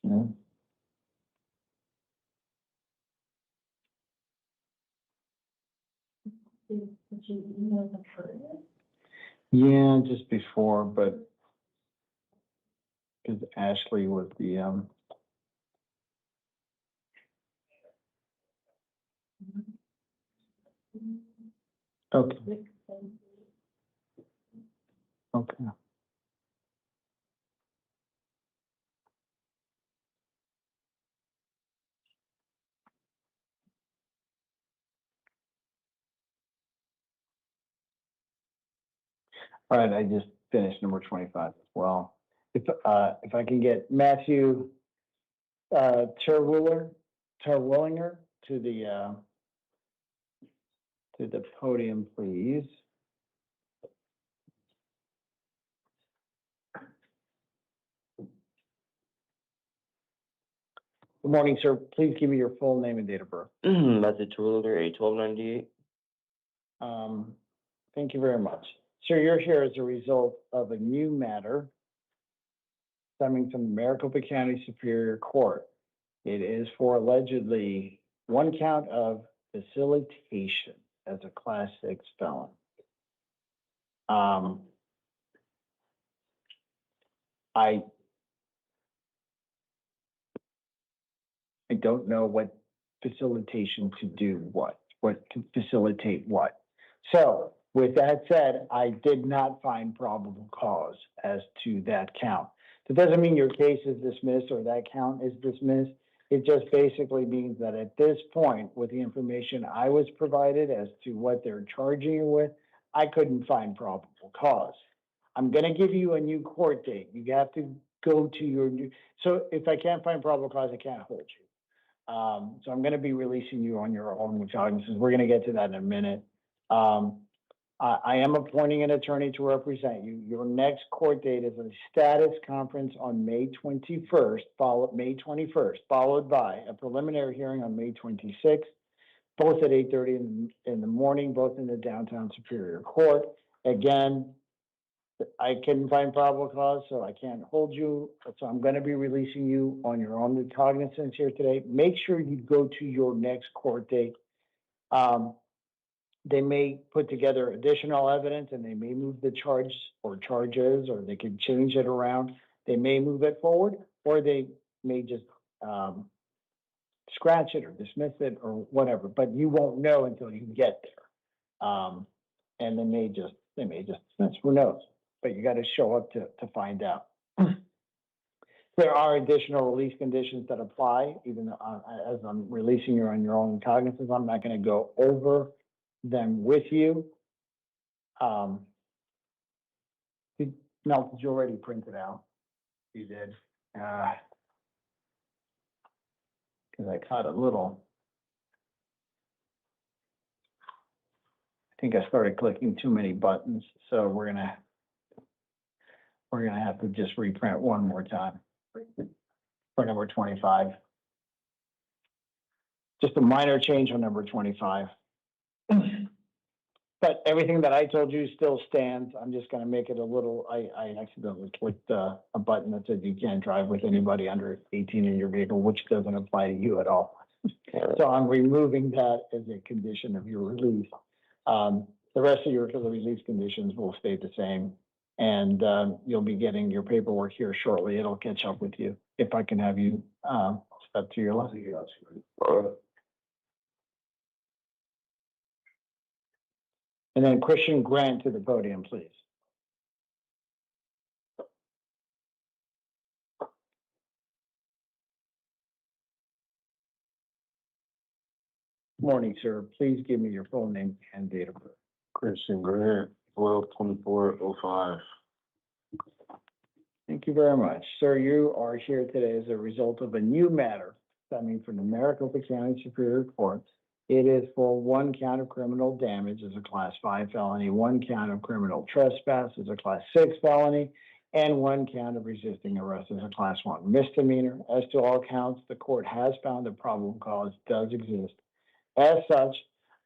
Speaker 2: So, yeah, just before, but because Ashley was the, okay. Okay. All right, I just finished number 25 as well. If I can get Matthew, Terwillinger to the podium, please. Good morning, sir. Please give me your full name and date of birth.
Speaker 13: Matthew Terwillinger, age 1298.
Speaker 2: Thank you very much. Sir, you're here as a result of a new matter stemming from the Maricopa County Superior Court. It is for allegedly one count of facilitation as a Class 6 felon. I don't know what facilitation to do what to facilitate what. So with that said, I did not find probable cause as to that count. That doesn't mean your case is dismissed or that count is dismissed. It just basically means that at this point, with the information I was provided as to what they're charging you with, I couldn't find probable cause. I'm gonna give you a new court date. You have to go to your new, so if I can't find probable cause, I can't hold you. So I'm gonna be releasing you on your own recognizance. We're gonna get to that in a minute. I am appointing an attorney to represent you. Your next court date is a status conference on May 21st, May 21st, followed by a preliminary hearing on May 26th, both at 8:30 in the morning, both in the downtown Superior Court. Again, I couldn't find probable cause, so I can't hold you. So I'm going to be releasing you on your own recognizance here today. Make sure you go to your next court date. They may put together additional evidence and they may move the charge or charges, or they can change it around. They may move it forward, or they may just scratch it or dismiss it or whatever, but you won't know until you get there. And they may just dismiss, who knows? But you got to show up to find out. There are additional release conditions that apply, even as I'm releasing you on your own cognizance. I'm not going to go over them with you. No, did you already print it out? You did. Because I caught a little. I think I started clicking too many buttons, so we're gonna have to just reprint one more time for number 25. Just a minor change on number 25. But everything that I told you still stands. I'm just gonna make it a little, I accidentally clicked a button that said you can't drive with anybody under 18 in your vehicle, which doesn't apply to you at all. So I'm removing that as a condition of your release. The rest of your release conditions will stay the same. And, you'll be getting your paperwork here shortly. It'll catch up with you. If I can have you, step to your left. And then Christian Grant to the podium, please. Morning, sir. Please give me your full name and date of birth.
Speaker 9: Christian Grant, 12/24/05.
Speaker 2: Thank you very much. Sir, you are here today as a result of a new matter stemming from the Maricopa County Superior Court. It is for one count of criminal damage as a Class 5 felony, one count of criminal trespass as a Class 6 felony, and one count of resisting arrest as a Class 1 misdemeanor. As to all counts, the court has found that probable cause does exist. As such,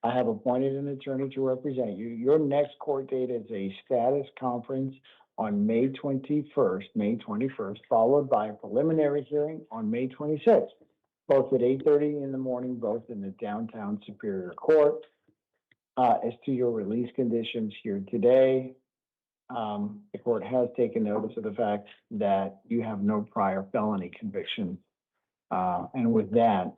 Speaker 2: I have appointed an attorney to represent you. Your next court date is a status conference on May 21st, followed by a preliminary hearing on May 26th, both at 8:30 in the morning, both in the downtown Superior Court. As to your release conditions here today, the court has taken notice of the fact that you have no prior felony convictions. And with that,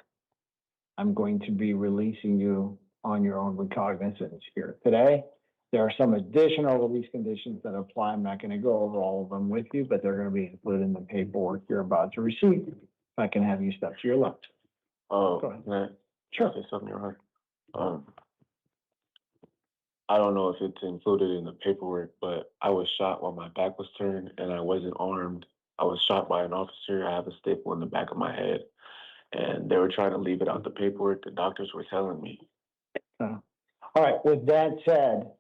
Speaker 2: I'm going to be releasing you on your own recognizance here today. There are some additional release conditions that apply. I'm not going to go over all of them with you, but they're going to be included in the paperwork you're about to receive. If I can have you step to your left.
Speaker 9: Oh,
Speaker 2: Go ahead.
Speaker 9: man,
Speaker 2: Sure.
Speaker 9: say something, Your Honor. I don't know if it's included in the paperwork, but I was shot while my back was turned and I wasn't armed. I was shot by an officer. I have a staple in the back of my head, and they were trying to leave it out the paperwork. The doctors were telling me.
Speaker 2: All right. With that said,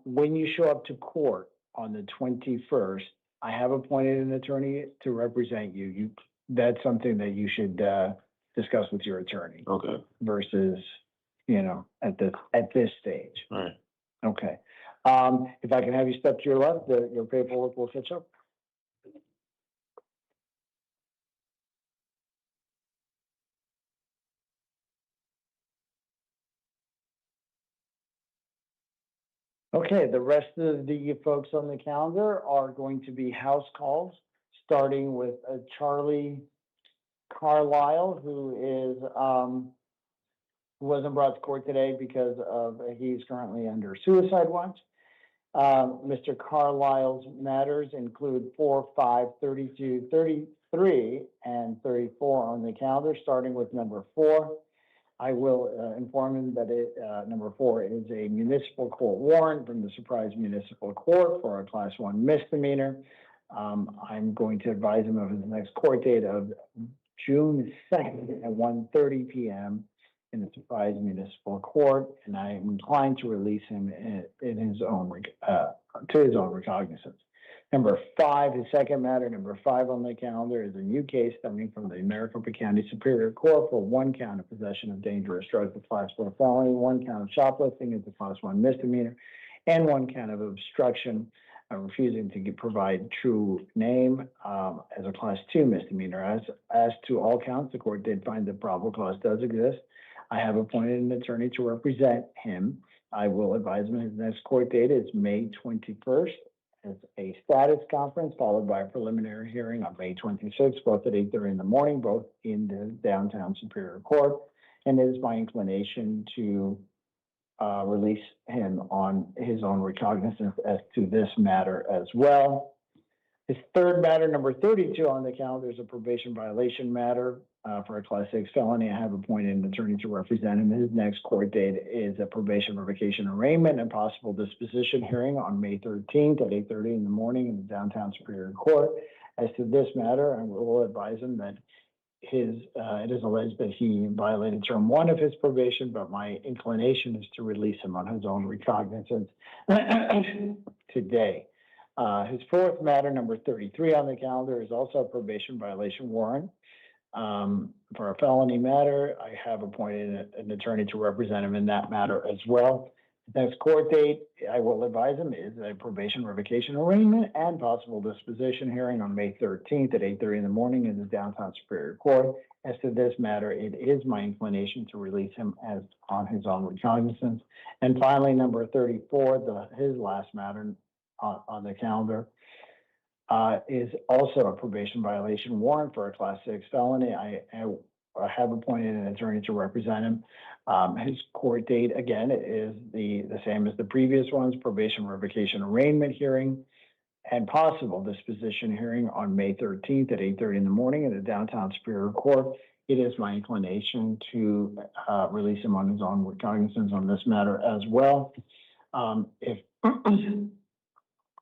Speaker 2: when you show up to court on the 21st, I have appointed an attorney to represent you. That's something that you should discuss with your attorney.
Speaker 9: Okay.
Speaker 2: Versus, at this stage.
Speaker 9: All right.
Speaker 2: Okay. If I can have you step to your left, your paperwork will catch up. Okay, the rest of the folks on the calendar are going to be house calls, starting with Charlie Carlisle, who wasn't brought to court today because he's currently under suicide watch. Mr. Carlisle's matters include 4, 5, 32, 33, and 34 on the calendar, starting with number 4. I will inform him that number 4 is a municipal court warrant from the Surprise Municipal Court for a Class 1 misdemeanor. I'm going to advise him of his next court date of June 2nd at 1:30 p.m. in the Surprise Municipal Court, and I am inclined to release him in his own to his own recognizance. Number 5, his second matter, number 5 on the calendar, is a new case stemming from the Maricopa County Superior Court for one count of possession of dangerous drugs, a Class 4 felony, one count of shoplifting as a Class 1 misdemeanor, and one count of obstruction, refusing to provide true name as a Class 2 misdemeanor. As to all counts, the court did find that probable cause does exist. I have appointed an attorney to represent him. I will advise him his next court date is May 21st. As a status conference, followed by a preliminary hearing on May 26th, both at 8:30 in the morning, both in the downtown Superior Court. And it is my inclination to release him on his own recognizance as to this matter as well. His third matter, number 32 on the calendar, is a probation violation matter for a Class 6 felony. I have appointed an attorney to represent him. His next court date is a probation revocation arraignment and possible disposition hearing on May 13th at 8:30 in the morning in the downtown Superior Court. As to this matter, I will advise him that it is alleged that he violated term 1 of his probation, but my inclination is to release him on his own recognizance today. His fourth matter, number 33 on the calendar, is also a probation violation warrant for a felony matter. I have appointed an attorney to represent him in that matter as well. Next court date, I will advise him, is a probation revocation arraignment and possible disposition hearing on May 13th at 8:30 in the morning in the downtown Superior Court. As to this matter, it is my inclination to release him as on his own recognizance. And finally, number 34, his last matter, on the calendar, is also a probation violation warrant for a Class 6 felony. I have appointed an attorney to represent him. His court date, again, is the same as the previous ones, probation revocation arraignment hearing and possible disposition hearing on May 13th at 8:30 in the morning in the downtown Superior Court. It is my inclination to release him on his own recognizance on this matter as well. If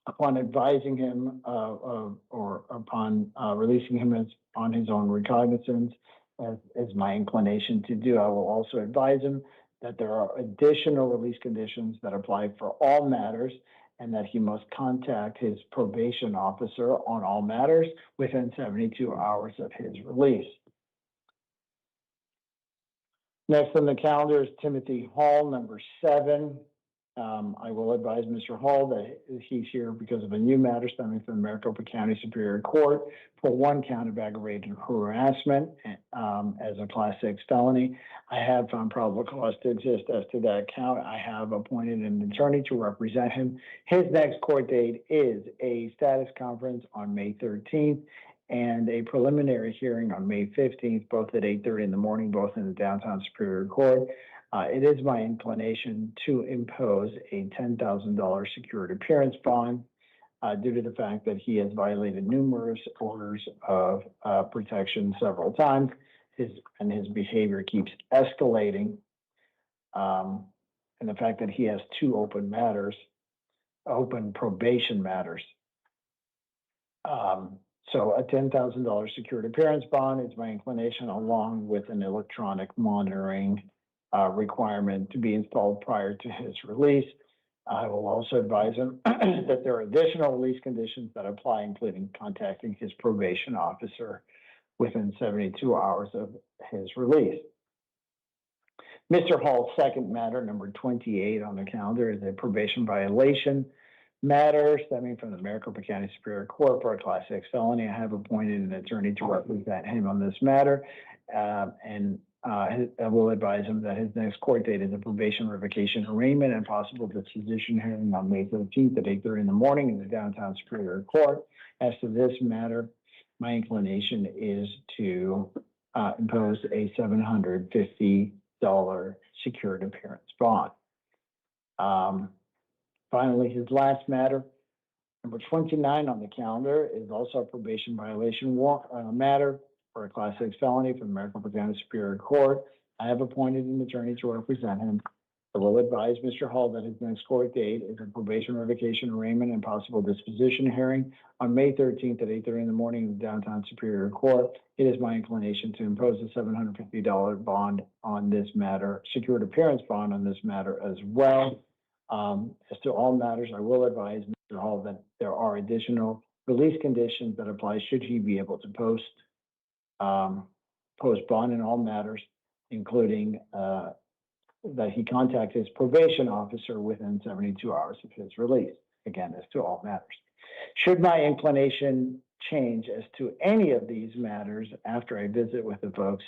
Speaker 2: upon advising him or upon releasing him on his own recognizance, as my inclination to do, I will also advise him that there are additional release conditions that apply for all matters, and that he must contact his probation officer on all matters within 72 hours of his release. Next on the calendar is Timothy Hall, number 7. I will advise Mr. Hall that he's here because of a new matter stemming from the Maricopa County Superior Court for 1 count of aggravated harassment as a Class 6 felony. I have found probable cause to exist as to that count. I have appointed an attorney to represent him. His next court date is a status conference on May 13th and a preliminary hearing on May 15th, both at 8:30 in the morning, both in the downtown Superior Court. It is my inclination to impose a $10,000 secured appearance bond due to the fact that he has violated numerous orders of protection several times. His behavior keeps escalating. And the fact that he has 2 open probation matters. So a $10,000 secured appearance bond is my inclination, along with an electronic monitoring requirement to be installed prior to his release. I will also advise him that there are additional release conditions that apply, including contacting his probation officer within 72 hours of his release. Mr. Hall's second matter, number 28 on the calendar, is a probation violation matter stemming from the Maricopa County Superior Court for a Class 6 felony. I have appointed an attorney to represent him on this matter, I will advise him that his next court date is a probation revocation arraignment and possible disposition hearing on May 13th at 8:30 in the morning in the downtown Superior Court. As to this matter, my inclination is to impose a $750 secured appearance bond. Finally, his last matter, number 29 on the calendar, is also a probation violation matter for a Class 6 felony from the Maricopa County Superior Court. I have appointed an attorney to represent him. I will advise Mr. Hall that his next court date is a probation revocation arraignment and possible disposition hearing on May 13th at 8:30 in the morning in the downtown Superior Court. It is my inclination to impose a $750 bond on this matter, secured appearance bond on this matter as well. As to all matters, I will advise Mr. Hall that there are additional release conditions that apply should he be able to post bond in all matters, including that he contact his probation officer within 72 hours of his release. Again, as to all matters. Should my inclination change as to any of these matters after I visit with the folks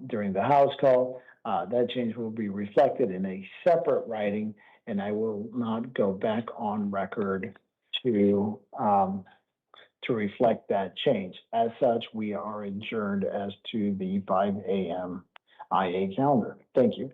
Speaker 2: during the house call, that change will be reflected in a separate writing, and I will not go back on record to reflect that change. As such, we are adjourned as to the 5 a.m. IA calendar. Thank you.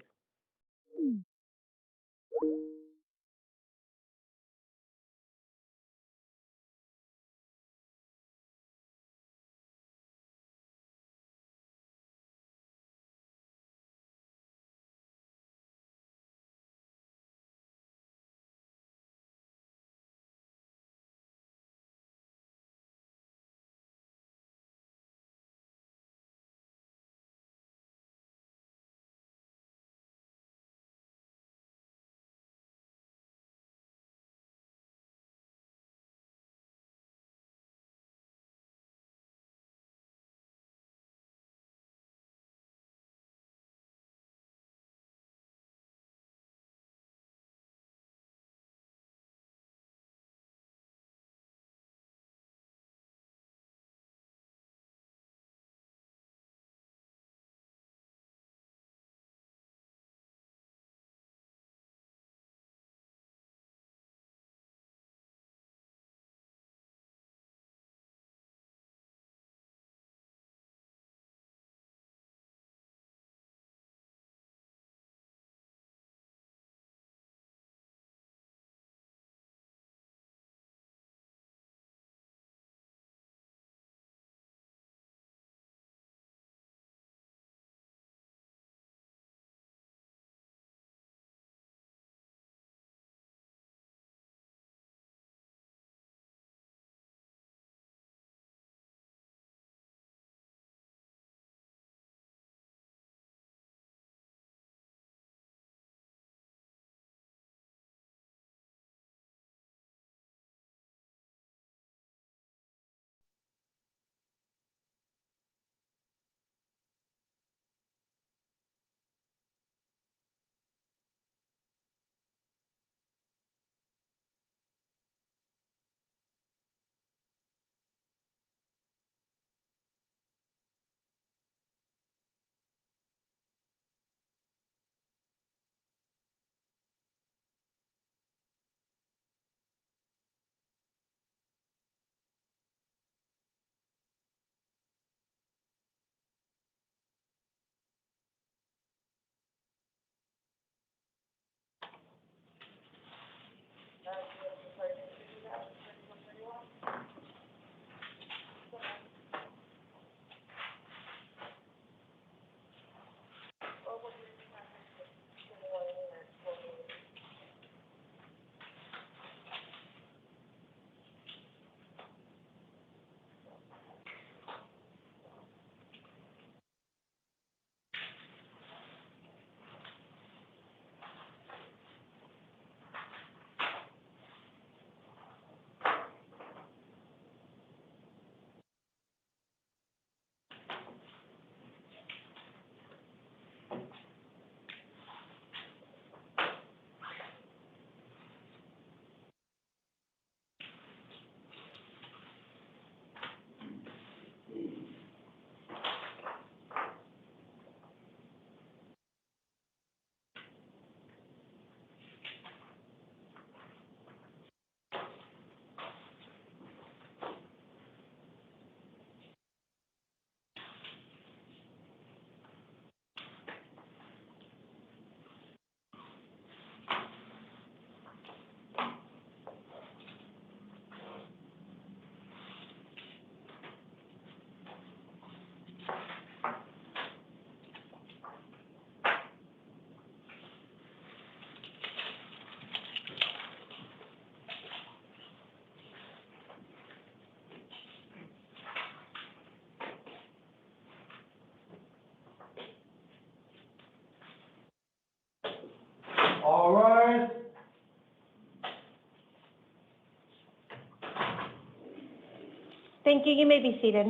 Speaker 8: Thank you. You may be seated.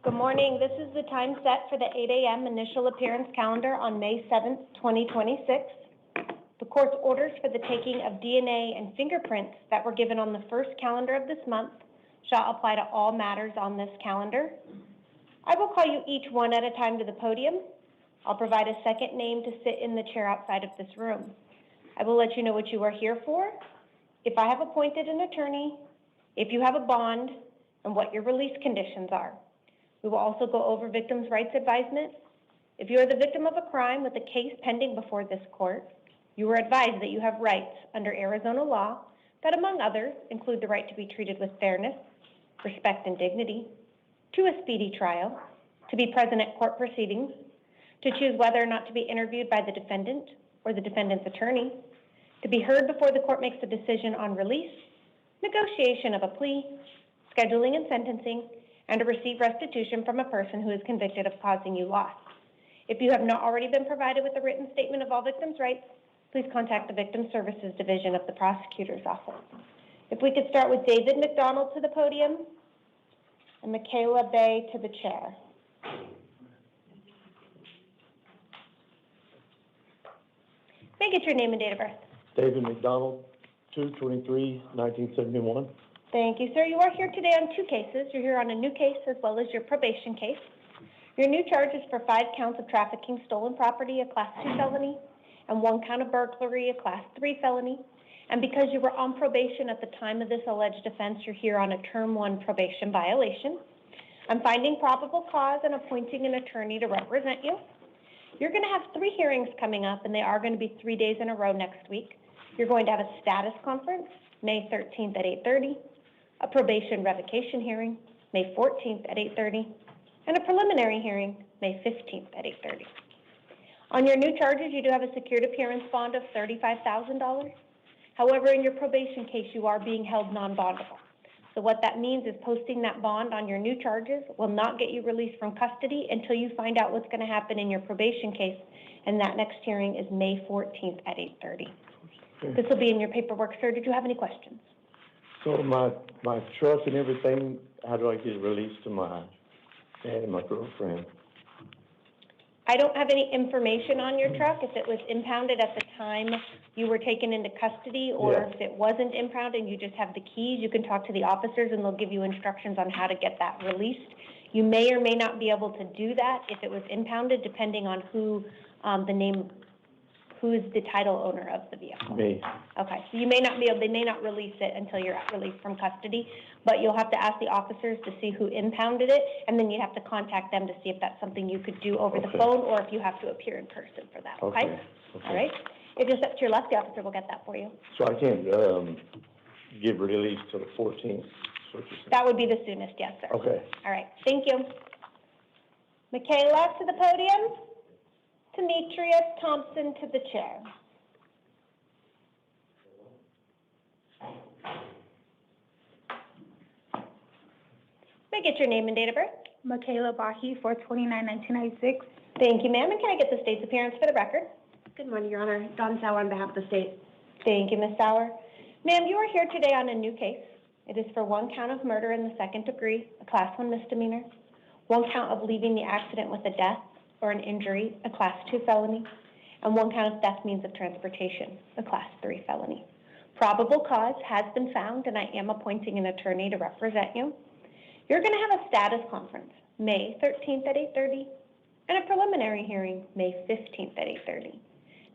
Speaker 8: Good morning. This is the time set for the 8 a.m. initial appearance calendar on May 7th, 2026. The court's orders for the taking of DNA and fingerprints that were given on the first calendar of this month shall apply to all matters on this calendar. I will call you each one at a time to the podium. I'll provide a second name to sit in the chair outside of this room. I will let you know what you are here for, if I have appointed an attorney, if you have a bond, and what your release conditions are. We will also go over victims' rights advisement. If you are the victim of a crime with a case pending before this court, you are advised that you have rights under Arizona law that, among others, include the right to be treated with fairness, respect, and dignity, to a speedy trial, to be present at court proceedings, to choose whether or not to be interviewed by the defendant or the defendant's attorney, to be heard before the court makes a decision on release, negotiation of a plea, scheduling and sentencing, and to receive restitution from a person who is convicted of causing you loss. If you have not already been provided with a written statement of all victims' rights, please contact the Victim Services Division of the Prosecutor's Office. If we could start with David McDonald to the podium and Michaela Bay to the chair. May I get your name and date of birth?
Speaker 1: David McDonald, 2/23/1971.
Speaker 8: Thank you, sir. You are here today on two cases. You're here on a new case as well as your probation case. Your new charge is for 5 counts of trafficking stolen property, a Class 2 felony, and 1 count of burglary, a Class 3 felony. And because you were on probation at the time of this alleged offense, you're here on a Term 1 probation violation. I'm finding probable cause and appointing an attorney to represent you. You're going to have 3 hearings coming up, and they are going to be 3 days in a row next week. You're going to have a status conference, May 13th at 8:30, a probation revocation hearing, May 14th at 8:30, and a preliminary hearing, May 15th at 8:30. On your new charges, you do have a secured appearance bond of $35,000. However, in your probation case, you are being held non-bondable. So what that means is posting that bond on your new charges will not get you released from custody until you find out what's going to happen in your probation case, and that next hearing is May 14th at 8:30. This will be in your paperwork, sir. Did you have any questions?
Speaker 1: So my truck and everything, how do I get it released to my dad and my girlfriend?
Speaker 8: I don't have any information on your truck, if it was impounded at the time you were taken into custody, or
Speaker 1: Yeah.
Speaker 8: if it wasn't impounded and you just have the keys. You can talk to the officers and they'll give you instructions on how to get that released. You may or may not be able to do that if it was impounded, depending on who who is the title owner of the vehicle.
Speaker 1: Me.
Speaker 8: Okay, so you may not be able, they may not release it until you're released from custody, but you'll have to ask the officers to see who impounded it, and then you have to contact them to see if that's something you could do over the phone, or if you have to appear in person for that, okay? All right? If you step to your left, the officer will get that for you.
Speaker 1: So I can't get released till the 14th.
Speaker 8: That would be the soonest, yes, sir.
Speaker 1: Okay.
Speaker 8: All right, thank you. Michaela to the podium. Demetria Thompson to the chair. May I get your name and date of birth?
Speaker 14: Michaela Bahi, 4/29/1996.
Speaker 8: Thank you, ma'am. And can I get the state's appearance for the record?
Speaker 14: Good morning, Your Honor. Dawn Sauer on behalf of the state.
Speaker 8: Thank you, Ms. Sauer. Ma'am, you are here today on a new case. It is for 1 count of murder in the 2nd degree, a Class 1 misdemeanor, 1 count of leaving the accident with a death or an injury, a Class 2 felony, and 1 count of theft means of transportation, a Class 3 felony. Probable cause has been found, and I am appointing an attorney to represent you. You're going to have a status conference, May 13th at 8:30, and a preliminary hearing, May 15th at 8:30.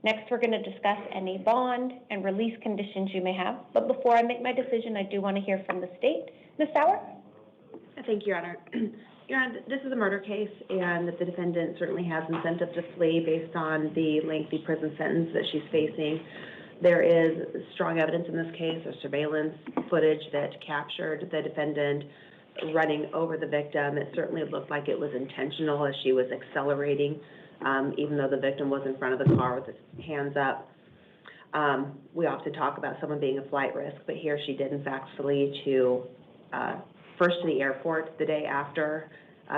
Speaker 8: Next, we're going to discuss any bond and release conditions you may have. But before I make my decision, I do want to hear from the state. Ms. Sauer?
Speaker 14: Thank you, Your Honor. Your Honor, this is a murder case, and the defendant certainly has incentive to flee based on the lengthy prison sentence that she's facing. There is strong evidence in this case of surveillance footage that captured the defendant running over the victim. It certainly looked like it was intentional as she was accelerating, even though the victim was in front of the car with his hands up. We often talk about someone being a flight risk, but here she did in fact flee to, first to the airport the day after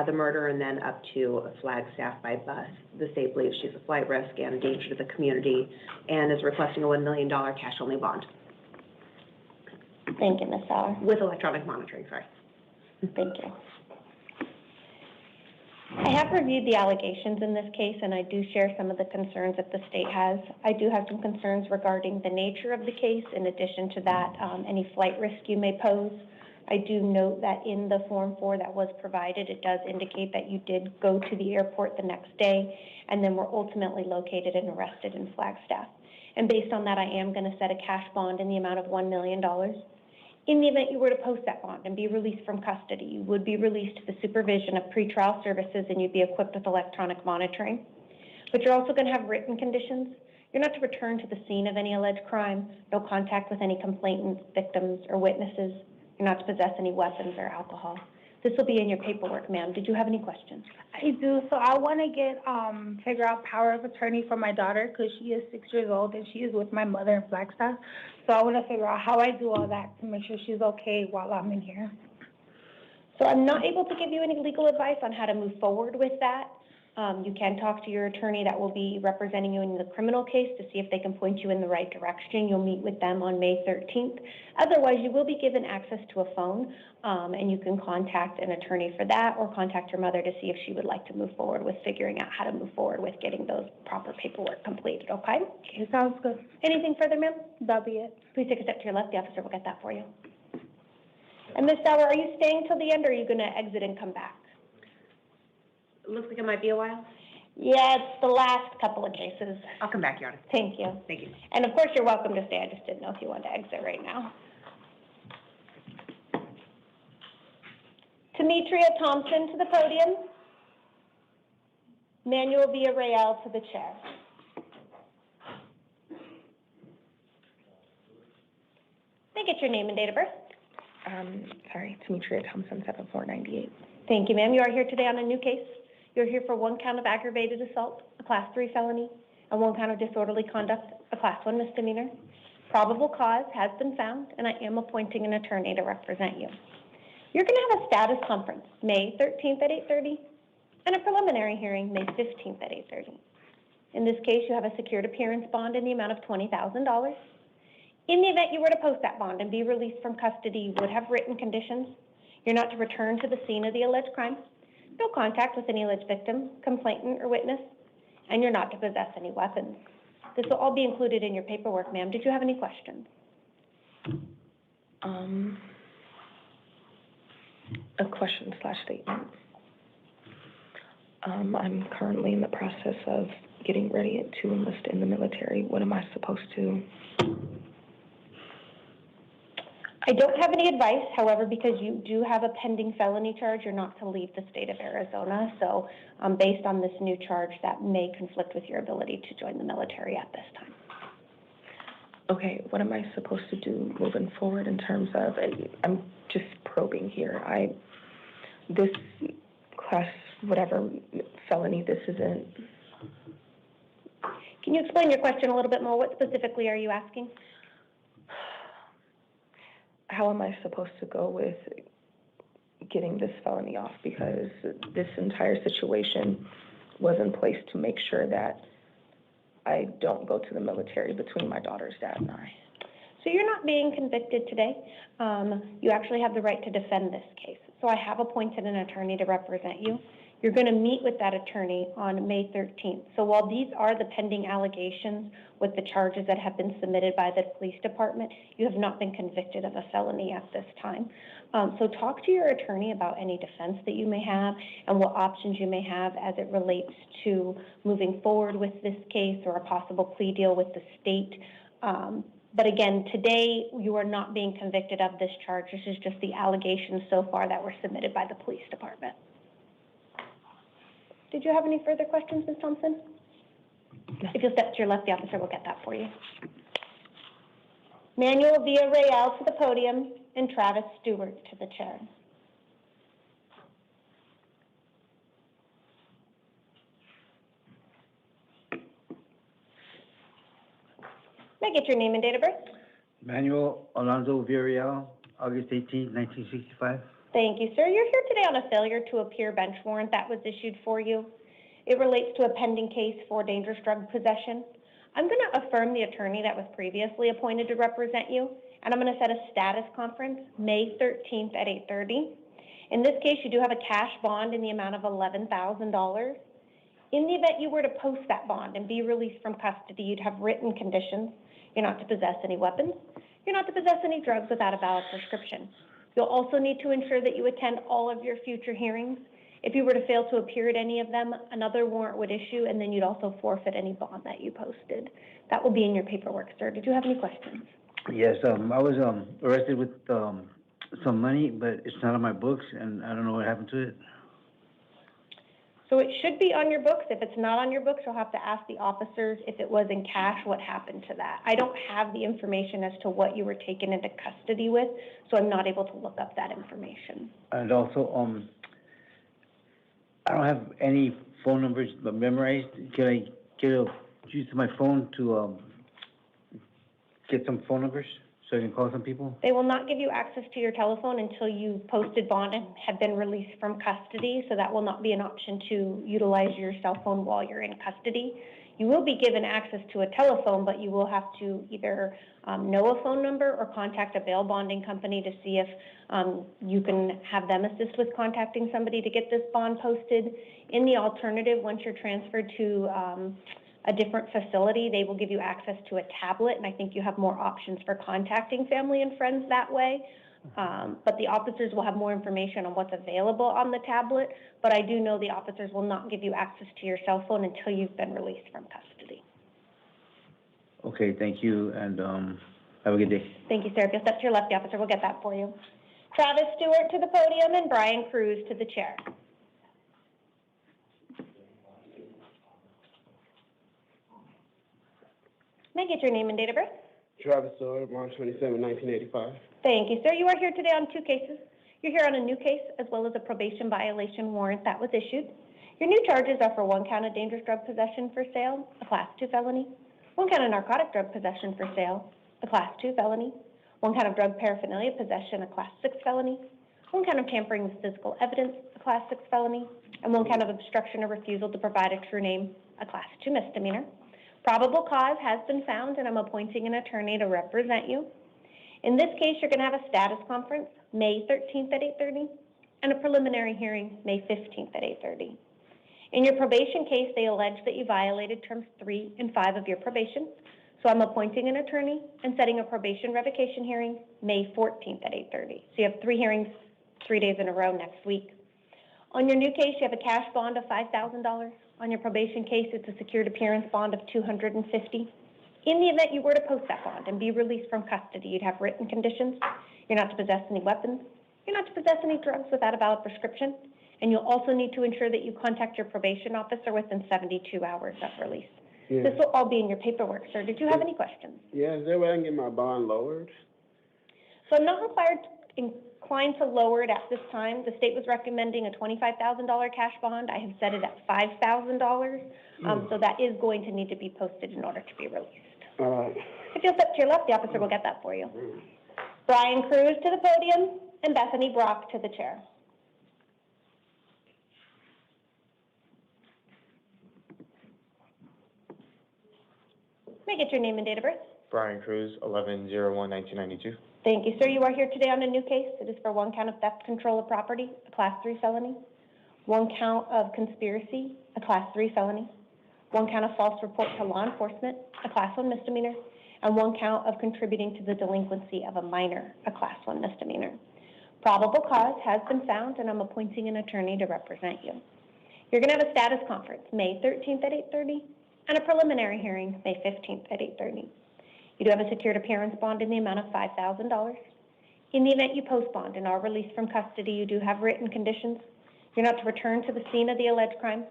Speaker 14: the murder, and then up to Flagstaff by bus. The state believes she's a flight risk and a danger to the community, and is requesting a $1 million cash-only bond.
Speaker 8: Thank you, Ms. Sauer.
Speaker 14: With electronic monitoring, sorry.
Speaker 8: Thank you. I have reviewed the allegations in this case, and I do share some of the concerns that the state has. I do have some concerns regarding the nature of the case. In addition to that, any flight risk you may pose. I do note that in the Form 4 that was provided, it does indicate that you did go to the airport the next day and then were ultimately located and arrested in Flagstaff. And based on that, I am going to set a cash bond in the amount of $1 million. In the event you were to post that bond and be released from custody, you would be released to the supervision of pretrial services, and you'd be equipped with electronic monitoring. But you're also going to have written conditions. You're not to return to the scene of any alleged crime, no contact with any complainants, victims, or witnesses. You're not to possess any weapons or alcohol. This will be in your paperwork, ma'am. Did you have any questions?
Speaker 15: I do. So I want to figure out power of attorney for my daughter, because she is 6 years old and she is with my mother in Flagstaff. So I want to figure out how I do all that to make sure she's okay while I'm in here.
Speaker 8: So I'm not able to give you any legal advice on how to move forward with that. You can talk to your attorney that will be representing you in the criminal case to see if they can point you in the right direction. You'll meet with them on May 13th. Otherwise, you will be given access to a phone, and you can contact an attorney for that, or contact your mother to see if she would like to move forward with figuring out how to move forward with getting those proper paperwork completed, okay?
Speaker 15: Okay, sounds good.
Speaker 8: Anything further, ma'am?
Speaker 15: That'll be it.
Speaker 8: Please take a step to your left. The officer will get that for you. And Ms. Sauer, are you staying till the end, or are you going to exit and come back?
Speaker 14: It looks like it might be a while.
Speaker 8: Yeah, it's the last couple of cases.
Speaker 14: I'll come back, Your Honor.
Speaker 8: Thank you.
Speaker 14: Thank you.
Speaker 8: And of course, you're welcome to stay. I just didn't know if you wanted to exit right now. Demetria Thompson to the podium. Manuel Villarreal to the chair. May I get your name and date of birth?
Speaker 16: Demetria Thompson, 7498.
Speaker 8: Thank you, ma'am. You are here today on a new case. You're here for 1 count of aggravated assault, a Class 3 felony, and 1 count of disorderly conduct, a Class 1 misdemeanor. Probable cause has been found, and I am appointing an attorney to represent you. You're going to have a status conference May 13th at 8:30 and a preliminary hearing May 15th at 8:30. In this case, you have a secured appearance bond in the amount of $20,000. In the event you were to post that bond and be released from custody, you would have written conditions. You're not to return to the scene of the alleged crime, no contact with any alleged victim, complainant, or witness, and you're not to possess any weapons. This will all be included in your paperwork, ma'am. Did you have any questions?
Speaker 16: A question/statement. I'm currently in the process of getting ready to enlist in the military. What am I supposed to?
Speaker 8: I don't have any advice, however, because you do have a pending felony charge, you're not to leave the state of Arizona. So based on this new charge, that may conflict with your ability to join the military at this time.
Speaker 16: Okay, what am I supposed to do moving forward in terms of, I'm just probing here. This class, whatever felony, this isn't.
Speaker 8: Can you explain your question a little bit more? What specifically are you asking?
Speaker 16: How am I supposed to go with getting this felony off? Because this entire situation was in place to make sure that I don't go to the military between my daughter's dad and I.
Speaker 8: So you're not being convicted today. You actually have the right to defend this case. So I have appointed an attorney to represent you. You're going to meet with that attorney on May 13th. So while these are the pending allegations with the charges that have been submitted by the police department, you have not been convicted of a felony at this time. So talk to your attorney about any defense that you may have and what options you may have as it relates to moving forward with this case or a possible plea deal with the state. But again, today you are not being convicted of this charge. This is just the allegations so far that were submitted by the police department. Did you have any further questions, Ms. Thompson? No. If you'll step to your left, the officer will get that for you. Manuel Villarreal to the podium and Travis Stewart to the chair. May I get your name and date of birth?
Speaker 17: Manuel Alonso Villarreal, August 18, 1965.
Speaker 8: Thank you, sir. You're here today on a failure to appear bench warrant that was issued for you. It relates to a pending case for dangerous drug possession. I'm going to affirm the attorney that was previously appointed to represent you, and I'm going to set a status conference May 13th at 8:30. In this case, you do have a cash bond in the amount of $11,000. In the event you were to post that bond and be released from custody, you'd have written conditions. You're not to possess any weapons. You're not to possess any drugs without a valid prescription. You'll also need to ensure that you attend all of your future hearings. If you were to fail to appear at any of them, another warrant would issue, and then you'd also forfeit any bond that you posted. That will be in your paperwork, sir. Did you have any questions?
Speaker 17: Yes, I was arrested with some money, but it's not on my books, and I don't know what happened to it.
Speaker 8: So it should be on your books. If it's not on your books, you'll have to ask the officers if it was in cash, what happened to that. I don't have the information as to what you were taken into custody with, so I'm not able to look up that information.
Speaker 17: And also, I don't have any phone numbers memorized. Can I use my phone to get some phone numbers so I can call some people?
Speaker 8: They will not give you access to your telephone until you've posted bond and have been released from custody, so that will not be an option to utilize your cell phone while you're in custody. You will be given access to a telephone, but you will have to either know a phone number or contact a bail bonding company to see if you can have them assist with contacting somebody to get this bond posted. In the alternative, once you're transferred to a different facility, they will give you access to a tablet, and I think you have more options for contacting family and friends that way. But the officers will have more information on what's available on the tablet, but I do know the officers will not give you access to your cell phone until you've been released from custody.
Speaker 17: Okay, thank you, and have a good day.
Speaker 8: Thank you, sir. If you'll step to your left, the officer will get that for you. Travis Stewart to the podium and Brian Cruz to the chair. May I get your name and date of birth?
Speaker 18: Travis Stewart, March 27, 1985.
Speaker 8: Thank you, sir. You are here today on two cases. You're here on a new case as well as a probation violation warrant that was issued. Your new charges are for 1 count of dangerous drug possession for sale, a Class 2 felony, 1 count of narcotic drug possession for sale, a Class 2 felony, 1 count of drug paraphernalia possession, a Class 6 felony, 1 count of tampering with physical evidence, a Class 6 felony, and 1 count of obstruction or refusal to provide a true name, a Class 2 misdemeanor. Probable cause has been found, and I'm appointing an attorney to represent you. In this case, you're going to have a status conference May 13th at 8:30 and a preliminary hearing May 15th at 8:30. In your probation case, they allege that you violated terms 3 and 5 of your probation, so I'm appointing an attorney and setting a probation revocation hearing May 14th at 8:30. So you have 3 hearings 3 days in a row next week. On your new case, you have a cash bond of $5,000. On your probation case, it's a secured appearance bond of $250. In the event you were to post that bond and be released from custody, you'd have written conditions. You're not to possess any weapons. You're not to possess any drugs without a valid prescription. And you'll also need to ensure that you contact your probation officer within 72 hours of release.
Speaker 18: Yeah.
Speaker 8: This will all be in your paperwork, sir. Did you have any questions?
Speaker 18: Yeah, is there a way I can get my bond lowered?
Speaker 8: So I'm not inclined to lower it at this time. The state was recommending a $25,000 cash bond. I have set it at $5,000. So that is going to need to be posted in order to be released.
Speaker 18: All right.
Speaker 8: If you'll step to your left, the officer will get that for you. Brian Cruz to the podium and Bethany Brock to the chair. May I get your name and date of birth?
Speaker 9: Brian Cruz, 11/01/1992.
Speaker 8: Thank you, sir. You are here today on a new case. It is for 1 count of theft, control of property, a Class 3 felony, 1 count of conspiracy, a Class 3 felony, 1 count of false report to law enforcement, a Class 1 misdemeanor, and 1 count of contributing to the delinquency of a minor, a Class 1 misdemeanor. Probable cause has been found, and I'm appointing an attorney to represent you. You're going to have a status conference May 13th at 8:30 and a preliminary hearing May 15th at 8:30. You do have a secured appearance bond in the amount of $5,000. In the event you post bond and are released from custody, you do have written conditions. You're not to return to the scene of the alleged crime,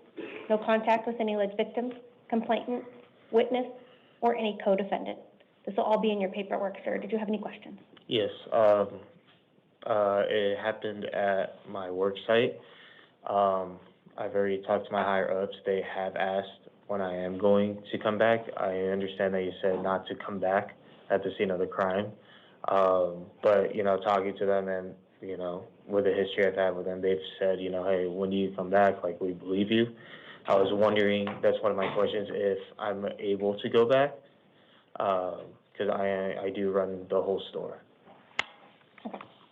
Speaker 8: no contact with any alleged victims, complainant, witness, or any co-defendant. This will all be in your paperwork, sir. Did you have any questions?
Speaker 9: Yes, it happened at my work site. I've already talked to my higher ups. They have asked
Speaker 6: when I am going to come back. I understand that you said not to come back at the scene of the crime. But, you know, talking to them and, you know, with the history I've had with them, they've said, you know, hey, when you come back, like, we believe you. I was wondering, that's one of my questions, if I'm able to go back, because I do run the whole store.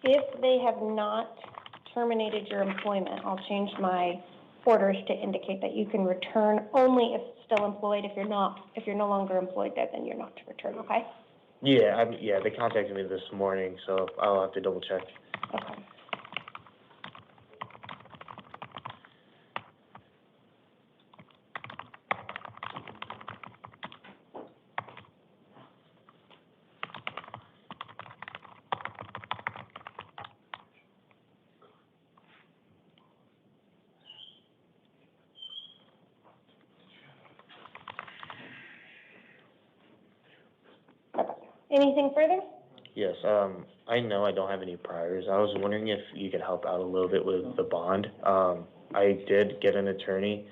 Speaker 8: If they have not terminated your employment, I'll change my orders to indicate that you can return only if still employed. If you're no longer employed there, then you're not to return, okay?
Speaker 6: Yeah, they contacted me this morning, so I'll have to double check.
Speaker 8: Okay. Anything further?
Speaker 6: Yes, I know I don't have any priors. I was wondering if you could help out a little bit with the bond. I did get an attorney.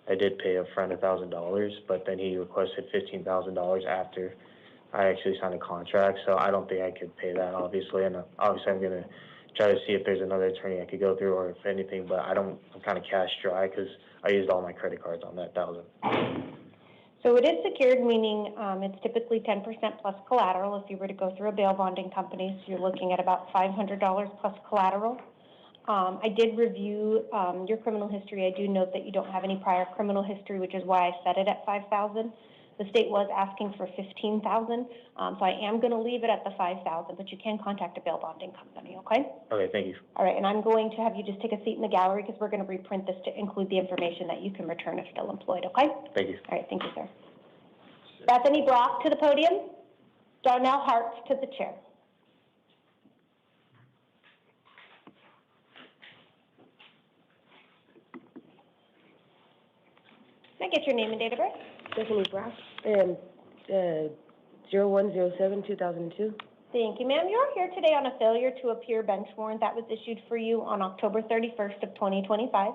Speaker 6: I did pay a friend $1,000, but then he requested $15,000 after I actually signed a contract, so I don't think I could pay that, obviously, and obviously I'm gonna try to see if there's another attorney I could go through, or if anything, but I'm kind of cash dry, because I used all my credit cards on that $1,000.
Speaker 8: So it is secured, meaning it's typically 10% plus collateral. If you were to go through a bail bonding company, so you're looking at about $500 plus collateral. I did review your criminal history. I do note that you don't have any prior criminal history, which is why I set it at $5,000. The state was asking for $15,000, so I am going to leave it at the $5,000, but you can contact a bail bonding company, okay?
Speaker 6: Okay, thank you.
Speaker 8: All right, and I'm going to have you just take a seat in the gallery because we're going to reprint this to include the information that you can return if still employed, okay?
Speaker 6: Thank you.
Speaker 8: All right, thank you, sir. Bethany Brock to the podium. Darnell Hart to the chair. Can I get your name and date of birth?
Speaker 12: Bethany Brock, and 01/07/2002.
Speaker 8: Thank you, ma'am. You're here today on a failure to appear bench warrant that was issued for you on October 31st of 2025.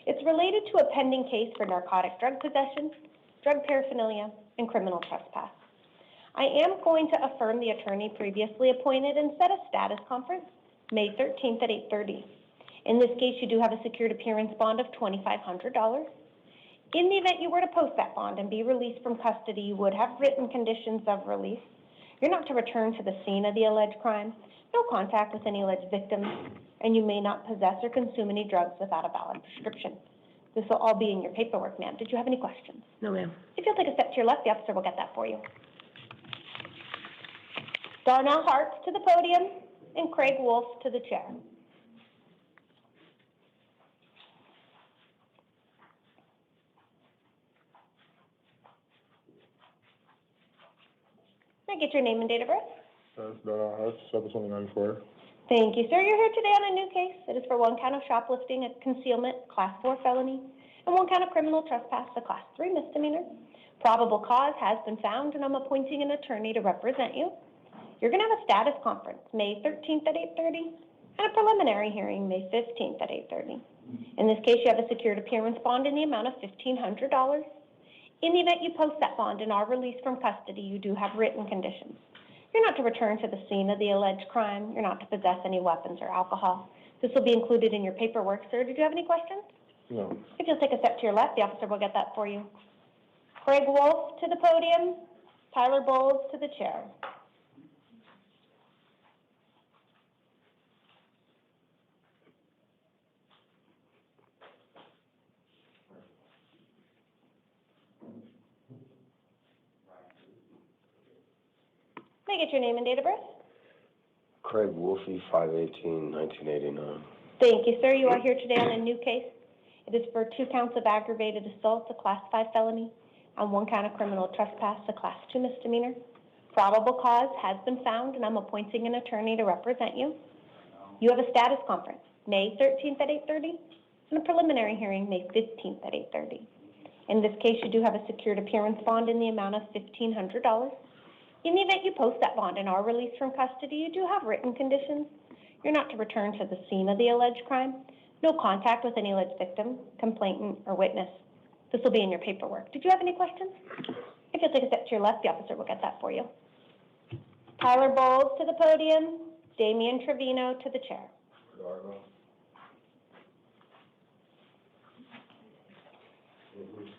Speaker 8: It's related to a pending case for narcotic drug possession, drug paraphernalia, and criminal trespass. I am going to affirm the attorney previously appointed and set a status conference May 13th at 8:30. In this case, you do have a secured appearance bond of $2,500. In the event you were to post that bond and be released from custody, you would have written conditions of release. You're not to return to the scene of the alleged crime, no contact with any alleged victims, and you may not possess or consume any drugs without a valid prescription. This will all be in your paperwork, ma'am. Did you have any questions?
Speaker 12: No, ma'am.
Speaker 8: If you'll take a step to your left, the officer will get that for you. Darnell Hart to the podium and Craig Wolf to the chair. Can I get your name and date of birth?
Speaker 9: That's Donald Hart, 7/2094.
Speaker 8: Thank you, sir. You're here today on a new case. It is for one count of shoplifting, a concealment, Class 4 felony, and one count of criminal trespass, a Class 3 misdemeanor. Probable cause has been found, and I'm appointing an attorney to represent you. You're going to have a status conference May 13th at 8:30 and a preliminary hearing May 15th at 8:30. In this case, you have a secured appearance bond in the amount of $1,500. In the event you post that bond and are released from custody, you do have written conditions. You're not to return to the scene of the alleged crime. You're not to possess any weapons or alcohol. This will be included in your paperwork, sir. Did you have any questions?
Speaker 9: No.
Speaker 8: If you'll take a step to your left, the officer will get that for you. Craig Wolf to the podium, Tyler Bowles to the chair. May I get your name and date of birth?
Speaker 19: Craig Wolfie, 5/18/1989.
Speaker 8: Thank you, sir. You are here today on a new case. It is for 2 counts of aggravated assault, a Class 5 felony, and 1 count of criminal trespass, a Class 2 misdemeanor. Probable cause has been found, and I'm appointing an attorney to represent you. You have a status conference May 13th at 8:30 and a preliminary hearing May 15th at 8:30. In this case, you do have a secured appearance bond in the amount of $1,500. In the event you post that bond and are released from custody, you do have written conditions. You're not to return to the scene of the alleged crime, no contact with any alleged victim, complainant, or witness. This will be in your paperwork. Did you have any questions? If you'll take a step to your left, the officer will get that for you. Tyler Bowles to the podium, Damian Trevino to the chair.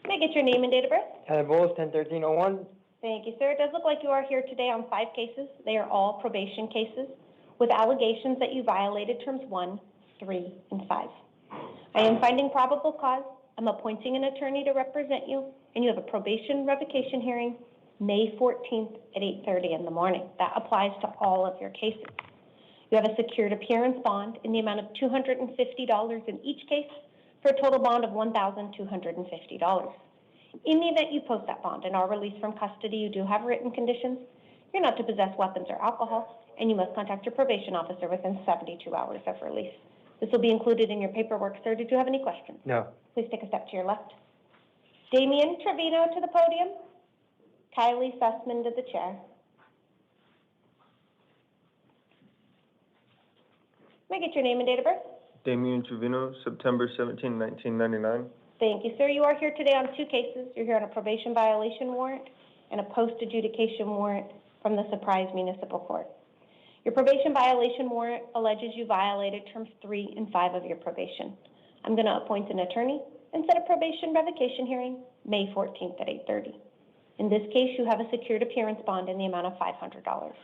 Speaker 8: May I get your name and date of birth?
Speaker 13: Tyler Bowles, 10/13/01.
Speaker 8: Thank you, sir. It does look like you are here today on 5 cases. They are all probation cases with allegations that you violated terms 1, 3, and 5. I am finding probable cause. I'm appointing an attorney to represent you, and you have a probation revocation hearing May 14th at 8:30 in the morning. That applies to all of your cases. You have a secured appearance bond in the amount of $250 in each case for a total bond of $1,250. In the event you post that bond and are released from custody, you do have written conditions. You're not to possess weapons or alcohol, and you must contact your probation officer within 72 hours of release. This will be included in your paperwork, sir. Did you have any questions?
Speaker 13: No.
Speaker 8: Please take a step to your left. Damian Trevino to the podium. Kylie Sussman to the chair. May I get your name and date of birth?
Speaker 20: Damian Trevino, September 17, 1999.
Speaker 8: Thank you, sir. You are here today on 2 cases. You're here on a probation violation warrant and a post-adjudication warrant from the Surprise Municipal Court. Your probation violation warrant alleges you violated terms 3 and 5 of your probation. I'm going to appoint an attorney and set a probation revocation hearing May 14th at 8:30. In this case, you have a secured appearance bond in the amount of $500.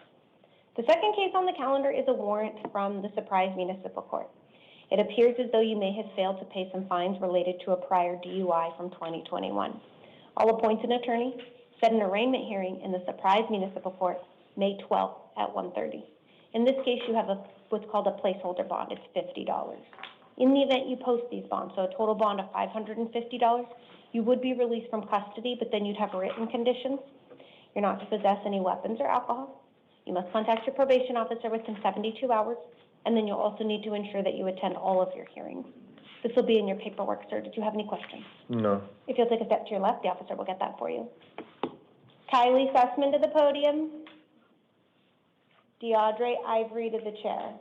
Speaker 8: The second case on the calendar is a warrant from the Surprise Municipal Court. It appears as though you may have failed to pay some fines related to a prior DUI from 2021. I'll appoint an attorney, set an arraignment hearing in the Surprise Municipal Court May 12th at 1:30. In this case, you have what's called a placeholder bond. It's $50. In the event you post these bonds, so a total bond of $550, you would be released from custody, but then you'd have written conditions. You're not to possess any weapons or alcohol. You must contact your probation officer within 72 hours, and then you'll also need to ensure that you attend all of your hearings. This will be in your paperwork, sir. Did you have any questions?
Speaker 20: No.
Speaker 8: If you'll take a step to your left, the officer will get that for you. Kylie Sussman to the podium. DeAudre Ivory to the chair.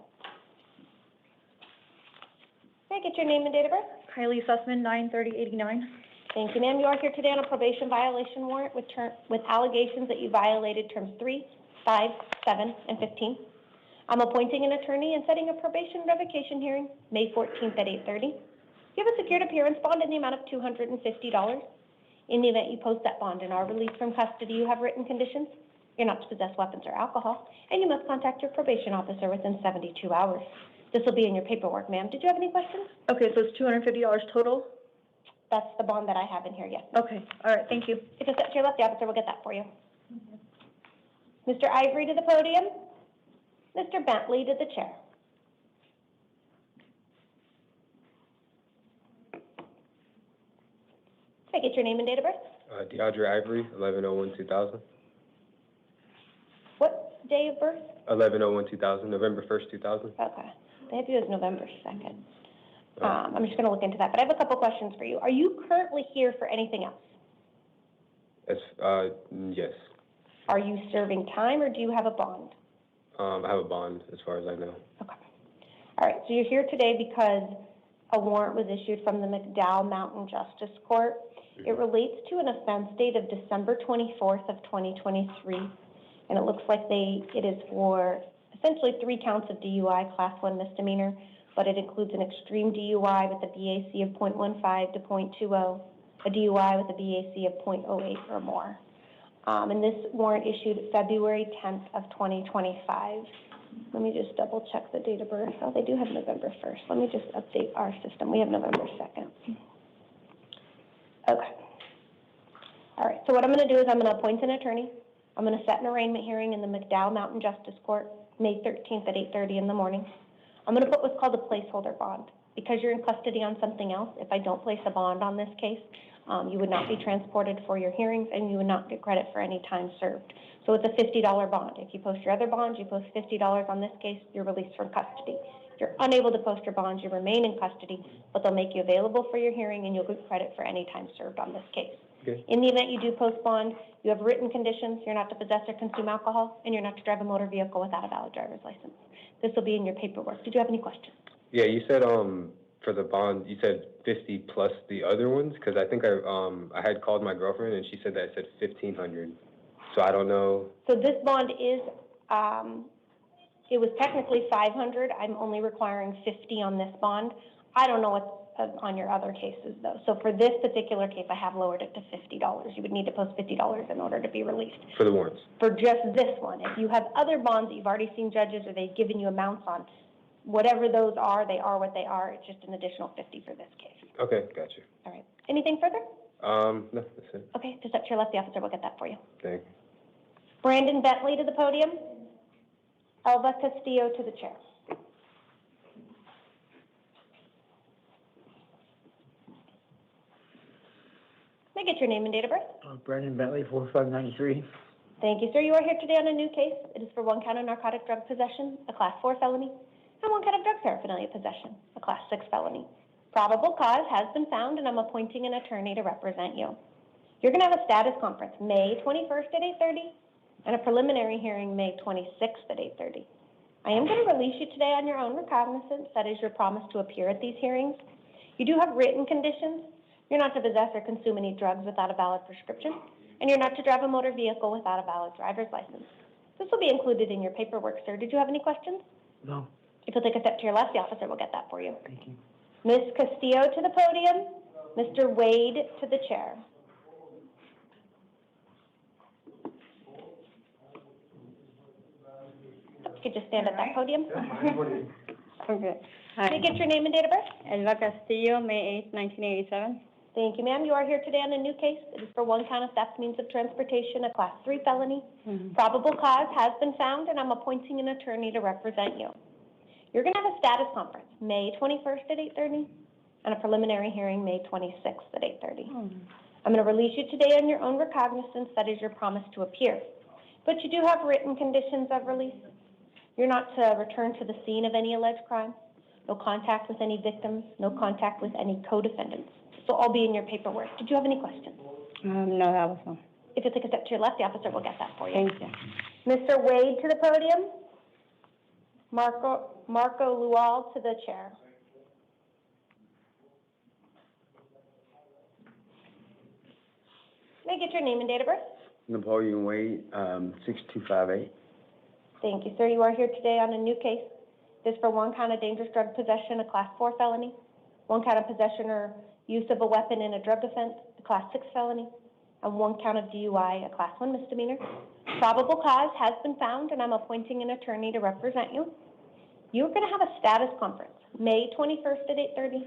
Speaker 8: May I get your name and date of birth?
Speaker 21: Kylie Sussman, 9/30/89.
Speaker 8: Thank you, ma'am. You are here today on a probation violation warrant with allegations that you violated terms 3, 5, 7, and 15. I'm appointing an attorney and setting a probation revocation hearing May 14th at 8:30. You have a secured appearance bond in the amount of $250. In the event you post that bond and are released from custody, you have written conditions. You're not to possess weapons or alcohol, and you must contact your probation officer within 72 hours. This will be in your paperwork, ma'am. Did you have any questions?
Speaker 21: Okay, so it's $250 total?
Speaker 8: That's the bond that I have in here, yes.
Speaker 21: Okay, all right, thank you.
Speaker 8: If it's up to your left, the officer will get that for you. Mr. Ivory to the podium. Mr. Bentley to the chair. Can I get your name and date of birth?
Speaker 20: DeAudre Ivory, 11/01/2000.
Speaker 8: What day of birth?
Speaker 20: 11/01/2000, November 1st, 2000.
Speaker 8: Okay. They have you as November 2nd. I'm just going to look into that, but I have a couple questions for you. Are you currently here for anything else?
Speaker 20: Yes.
Speaker 8: Are you serving time, or do you have a bond?
Speaker 20: I have a bond, as far as I know.
Speaker 8: All right, so you're here today because a warrant was issued from the McDowell Mountain Justice Court. It relates to an offense date of December 24th of 2023, and it looks like it is for essentially 3 counts of DUI, Class 1 misdemeanor, but it includes an extreme DUI with a BAC of .15 to .20, a DUI with a BAC of .08 or more. And this warrant issued February 10th of 2025. Let me just double check the date of birth. Oh, they do have November 1st. Let me just update our system. We have November 2nd. Okay. All right, so what I'm going to do is I'm going to appoint an attorney. I'm going to set an arraignment hearing in the McDowell Mountain Justice Court, May 13th at 8:30 in the morning. I'm going to put what's called a placeholder bond. Because you're in custody on something else, if I don't place a bond on this case, you would not be transported for your hearings, and you would not get credit for any time served. So it's a $50 bond. If you post your other bonds, you post $50 on this case, you're released from custody. If you're unable to post your bonds, you remain in custody, but they'll make you available for your hearing, and you'll get credit for any time served on this case.
Speaker 20: Okay.
Speaker 8: In the event you do post bond, you have written conditions. You're not to possess or consume alcohol, and you're not to drive a motor vehicle without a valid driver's license. This will be in your paperwork. Did you have any questions?
Speaker 20: Yeah, you said
Speaker 5: for the bond, you said 50 plus the other ones? Because I think I had called my girlfriend and she said that it said 1,500. So I don't know.
Speaker 8: So this bond is, it was technically 500. I'm only requiring 50 on this bond. I don't know what's on your other cases though. So for this particular case, I have lowered it to $50. You would need to post $50 in order to be released.
Speaker 5: For the warrants?
Speaker 8: For just this one. If you have other bonds that you've already seen judges or they've given you amounts on, whatever those are, they are what they are. It's just an additional 50 for this case.
Speaker 5: Okay, gotcha.
Speaker 8: All right. Anything further?
Speaker 5: No, that's it.
Speaker 8: Okay, just up to your left, the officer will get that for you.
Speaker 5: Thank you.
Speaker 8: Brandon Bentley to the podium. Elva Castillo to the chair. May I get your name and date of birth?
Speaker 2: Brandon Bentley, 4593.
Speaker 8: Thank you, sir. You are here today on a new case. It is for 1 count of narcotic drug possession, a Class 4 felony, and 1 count of drug paraphernalia possession, a Class 6 felony. Probable cause has been found, and I'm appointing an attorney to represent you. You're going to have a status conference May 21st at 8:30 and a preliminary hearing May 26th at 8:30. I am going to release you today on your own recognizance. That is your promise to appear at these hearings. You do have written conditions. You're not to possess or consume any drugs without a valid prescription, and you're not to drive a motor vehicle without a valid driver's license. This will be included in your paperwork, sir. Did you have any questions?
Speaker 2: No.
Speaker 8: If you'll take a step to your left, the officer will get that for you.
Speaker 2: Thank you.
Speaker 8: Ms. Castillo to the podium, Mr. Wade to the chair. If you could just stand at that podium.
Speaker 10: Okay.
Speaker 8: Can I get your name and date of birth?
Speaker 10: Elva Castillo, May 8th, 1987.
Speaker 8: Thank you, ma'am. You are here today on a new case. It is for 1 count of theft means of transportation, a Class 3 felony. Probable cause has been found, and I'm appointing an attorney to represent you. You're going to have a status conference May 21st at 8:30 and a preliminary hearing May 26th at 8:30. I'm going to release you today on your own recognizance. That is your promise to appear. But you do have written conditions of release. You're not to return to the scene of any alleged crime, no contact with any victims, no contact with any co-defendants. This will all be in your paperwork. Did you have any questions?
Speaker 10: No, that was all.
Speaker 8: If you take a step to your left, the officer will get that for you.
Speaker 10: Thank you.
Speaker 8: Mr. Wade to the podium. Marco Lual to the chair. May I get your name and date of birth?
Speaker 19: Napoleon Wade, 6258.
Speaker 8: Thank you, sir. You are here today on a new case. This is for 1 count of dangerous drug possession, a Class 4 felony, 1 count of possession or use of a weapon in a drug offense, a Class 6 felony, and 1 count of DUI, a Class 1 misdemeanor. Probable cause has been found, and I'm appointing an attorney to represent you. You're going to have a status conference May 21st at 8:30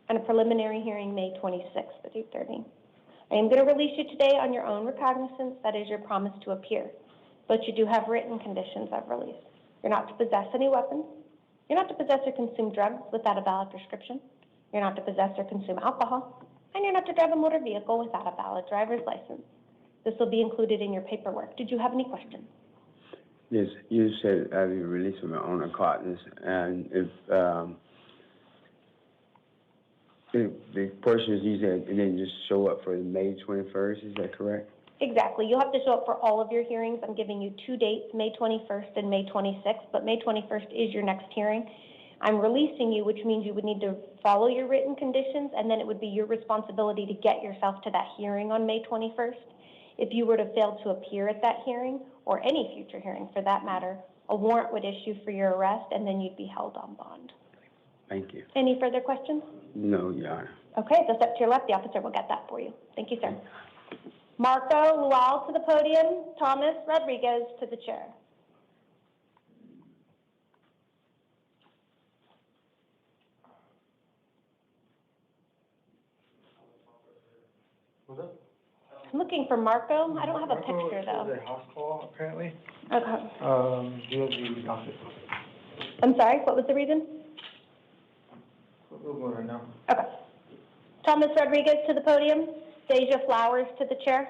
Speaker 8: and a preliminary hearing May 26th at 8:30. I am going to release you today on your own recognizance. That is your promise to appear. But you do have written conditions of release. You're not to possess any weapons. You're not to possess or consume drugs without a valid prescription. You're not to possess or consume alcohol. And you're not to drive a motor vehicle without a valid driver's license. This will be included in your paperwork. Did you have any questions?
Speaker 19: Yes, you said I'll be released from my own accountants, and if the person you said, and then just show up for May 21st, is that correct?
Speaker 8: Exactly. You'll have to show up for all of your hearings. I'm giving you 2 dates, May 21st and May 26th, but May 21st is your next hearing. I'm releasing you, which means you would need to follow your written conditions, and then it would be your responsibility to get yourself to that hearing on May 21st. If you were to fail to appear at that hearing, or any future hearing for that matter, a warrant would issue for your arrest, and then you'd be held on bond.
Speaker 19: Thank you.
Speaker 8: Any further questions?
Speaker 19: No, Your Honor.
Speaker 8: Okay, so step to your left, the officer will get that for you. Thank you, sir. Marco Lual to the podium, Thomas Rodriguez to the chair. I'm looking for Marco. I don't have a picture though.
Speaker 2: Marco is a house call, apparently.
Speaker 8: Okay.
Speaker 2: Do you have the office?
Speaker 8: I'm sorry, what was the reason?
Speaker 2: We'll go right now.
Speaker 8: Okay. Thomas Rodriguez to the podium, Deja Flowers to the chair.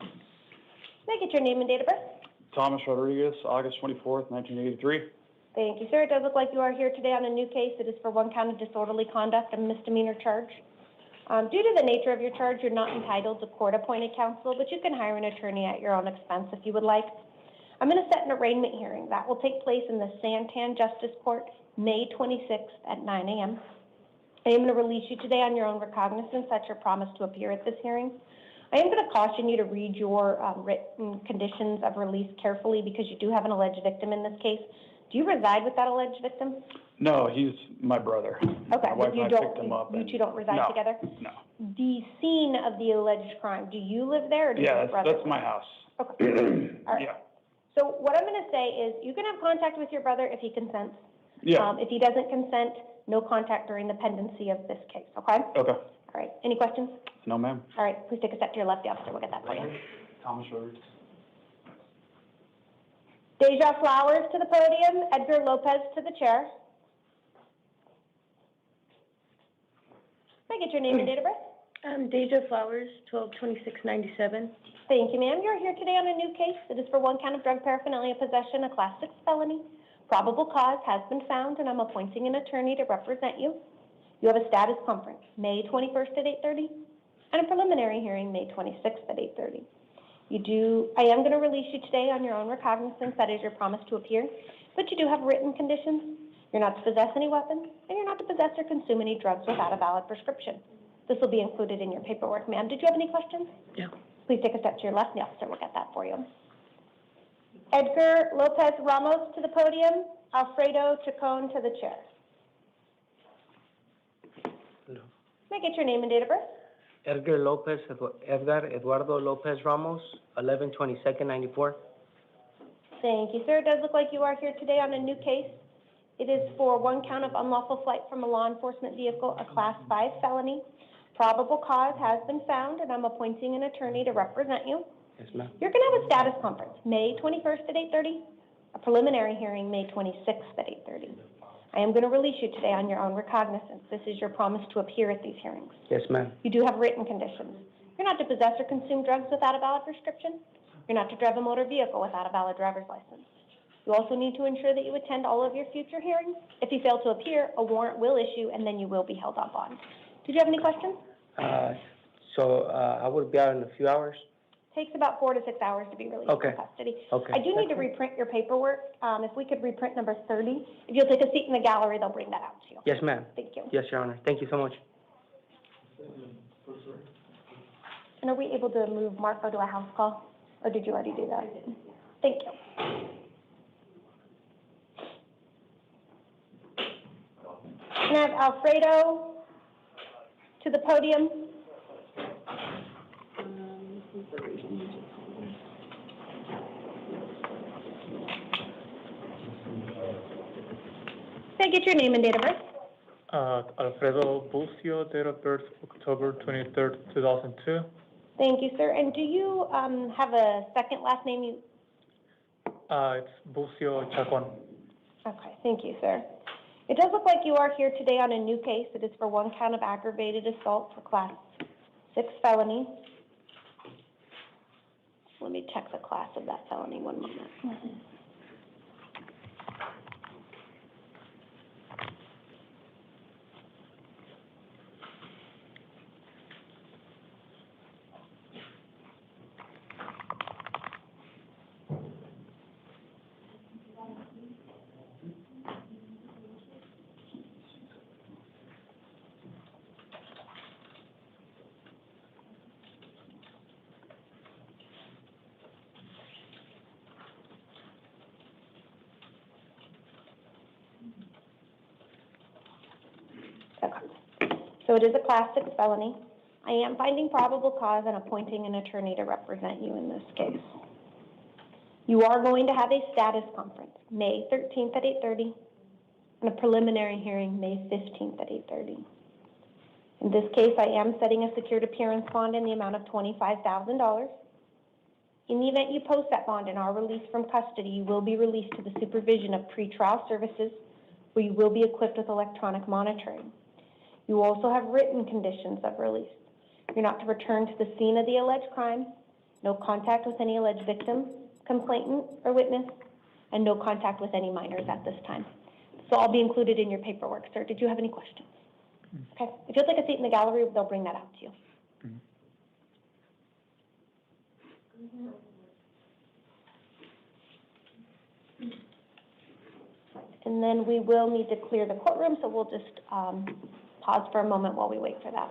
Speaker 8: May I get your name and date of birth?
Speaker 7: Thomas Rodriguez, August 24th, 1983.
Speaker 8: Thank you, sir. It does look like you are here today on a new case. It is for 1 count of disorderly conduct, a misdemeanor charge. Due to the nature of your charge, you're not entitled to court-appointed counsel, but you can hire an attorney at your own expense if you would like. I'm going to set an arraignment hearing. That will take place in the Santan Justice Court May 26th at 9 a.m. I am going to release you today on your own recognizance. That's your promise to appear at this hearing. I am going to caution you to read your written conditions of release carefully because you do have an alleged victim in this case. Do you reside with that alleged victim?
Speaker 7: No, he's my brother.
Speaker 8: Okay,
Speaker 7: My wife
Speaker 8: but you
Speaker 7: and I
Speaker 8: don't,
Speaker 7: picked him up.
Speaker 8: you
Speaker 7: and-
Speaker 8: two don't reside
Speaker 7: No,
Speaker 8: together?
Speaker 7: No.
Speaker 8: The scene of the alleged crime, do you live there or does
Speaker 7: Yeah,
Speaker 8: your brother?
Speaker 7: that's my house.
Speaker 8: Okay. All right.
Speaker 7: Yeah.
Speaker 8: So what I'm going to say is you can have contact with your brother if he consents.
Speaker 7: Yeah.
Speaker 8: If he doesn't consent, no contact during the pendency of this case, okay?
Speaker 7: Okay.
Speaker 8: All right, any questions?
Speaker 7: No, ma'am.
Speaker 8: All right, please take a step to your left, the officer will get that for you.
Speaker 7: Thomas Rivers.
Speaker 8: Deja Flowers to the podium, Edgar Lopez to the chair. Can I get your name and date of birth?
Speaker 10: Deja Flowers, 12/26/97.
Speaker 8: Thank you, ma'am. You're here today on a new case. It is for one count of drug paraphernalia possession, a class 6 felony. Probable cause has been found, and I'm appointing an attorney to represent you. You have a status conference, May 21st at 8:30, and a preliminary hearing, May 26th at 8:30. I am going to release you today on your own recognizance. That is your promise to appear, but you do have written conditions. You're not to possess any weapons, and you're not to possess or consume any drugs without a valid prescription. This will be included in your paperwork, ma'am. Did you have any questions?
Speaker 10: Yeah.
Speaker 8: Please take a step to your left, and the officer will get that for you. Edgar Lopez Ramos to the podium, Alfredo Chacon to the chair.
Speaker 13: Hello.
Speaker 8: May I get your name and date of birth?
Speaker 13: Edgar Eduardo Lopez Ramos, 11/22/94.
Speaker 8: Thank you, sir. It does look like you are here today on a new case. It is for one count of unlawful flight from a law enforcement vehicle, a class 5 felony. Probable cause has been found, and I'm appointing an attorney to represent you.
Speaker 13: Yes, ma'am.
Speaker 8: You're going to have a status conference, May 21st at 8:30, a preliminary hearing, May 26th at 8:30. I am going to release you today on your own recognizance. This is your promise to appear at these hearings.
Speaker 13: Yes, ma'am.
Speaker 8: You do have written conditions. You're not to possess or consume drugs without a valid prescription. You're not to drive a motor vehicle without a valid driver's license. You also need to ensure that you attend all of your future hearings. If you fail to appear, a warrant will issue, and then you will be held on bond. Did you have any questions?
Speaker 13: I will be out in a few hours.
Speaker 8: Takes about 4 to 6 hours to be released
Speaker 13: Okay.
Speaker 8: from custody.
Speaker 13: Okay.
Speaker 8: I do need to reprint your paperwork. If we could reprint number 30. If you'll take a seat in the gallery, they'll bring that out to you.
Speaker 13: Yes, ma'am.
Speaker 8: Thank you.
Speaker 13: Yes, Your Honor. Thank you so much.
Speaker 8: And are we able to move Marco to a house call? Or did you already do that? Thank you. Can I have Alfredo to the podium? Can I get your name and date of birth?
Speaker 11: Alfredo Bulcio, date of birth October 23rd, 2002.
Speaker 8: Thank you, sir. And do you have a second last name?
Speaker 11: It's Bulcio Chacon.
Speaker 8: Okay, thank you, sir. It does look like you are here today on a new case. It is for one count of aggravated assault for class 6 felony. Let me check the class of that felony, one moment. So it is a class 6 felony. I am finding probable cause and appointing an attorney to represent you in this case. You are going to have a status conference, May 13th at 8:30, and a preliminary hearing, May 15th at 8:30. In this case, I am setting a secured appearance bond in the amount of $25,000. In the event you post that bond and are released from custody, you will be released to the supervision of pretrial services, where you will be equipped with electronic monitoring. You also have written conditions of release. You're not to return to the scene of the alleged crime, no contact with any alleged victim, complainant, or witness, and no contact with any minors at this time. This will all be included in your paperwork, sir. Did you have any questions? Okay. If you'll take a seat in the gallery, they'll bring that out to you. And then we will need to clear the courtroom, so we'll just pause for a moment while we wait for that.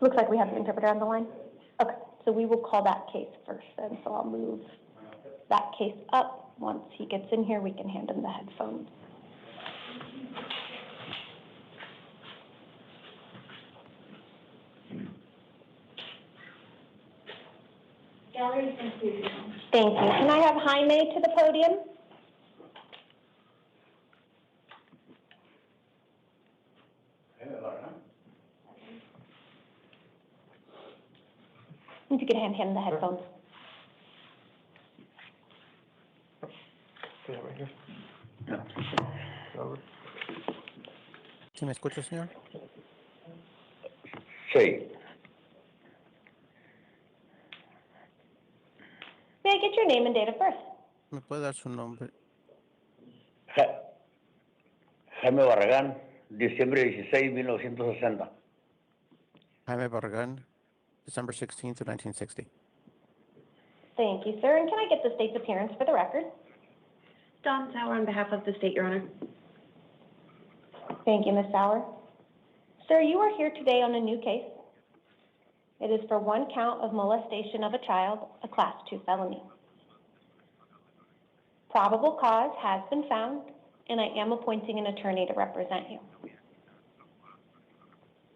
Speaker 8: Looks like we have the interpreter on the line. Okay, so we will call that case first then, so I'll move that case up. Once he gets in here, we can hand him the headphones. Thank you. Can I have Jaime to the podium? If you could hand him the headphones.
Speaker 3: ¿Sí me escucha, señor?
Speaker 22: Sí.
Speaker 8: May I get your name and date of birth?
Speaker 3: ¿Me puede dar su nombre?
Speaker 22: Jaime Barragán, diciembre 16, 1960.
Speaker 3: Jaime Barragán, December 16th of 1960.
Speaker 8: Thank you, sir. And can I get the state's appearance for the record?
Speaker 14: Dawn Sauer on behalf of the state, Your Honor.
Speaker 8: Thank you, Ms. Sauer. Sir, you are here today on a new case. It is for one count of molestation of a child, a Class 2 felony. Probable cause has been found, and I am appointing an attorney to represent you.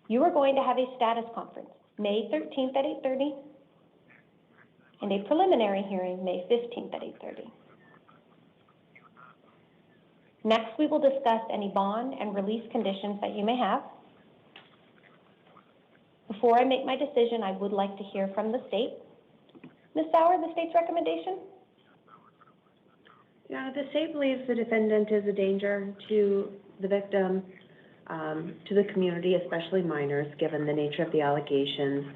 Speaker 8: You are going to have a status conference May 13th at 8:30, and a preliminary hearing May 15th at 8:30. Next, we will discuss any bond and release conditions that you may have. Before I make my decision, I would like to hear from the state. Ms. Sauer, the state's recommendation?
Speaker 14: Yeah, the state believes the defendant is a danger to the victim, to the community, especially minors, given the nature of the allegations.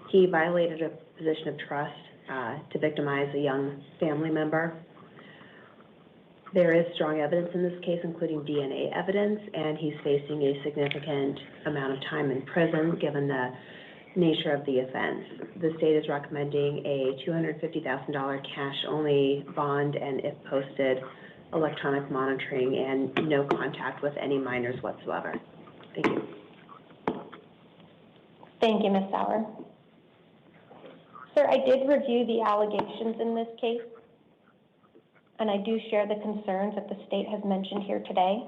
Speaker 14: He violated a position of trust to victimize a young family member. There is strong evidence in this case, including DNA evidence, and he's facing a significant amount of time in prison, given the nature of the offense. The state is recommending a $250,000 cash-only bond and, if posted, electronic monitoring and no contact with any minors whatsoever. Thank you.
Speaker 8: Thank you, Ms. Sauer. Sir, I did review the allegations in this case, and I do share the concerns that the state has mentioned here today.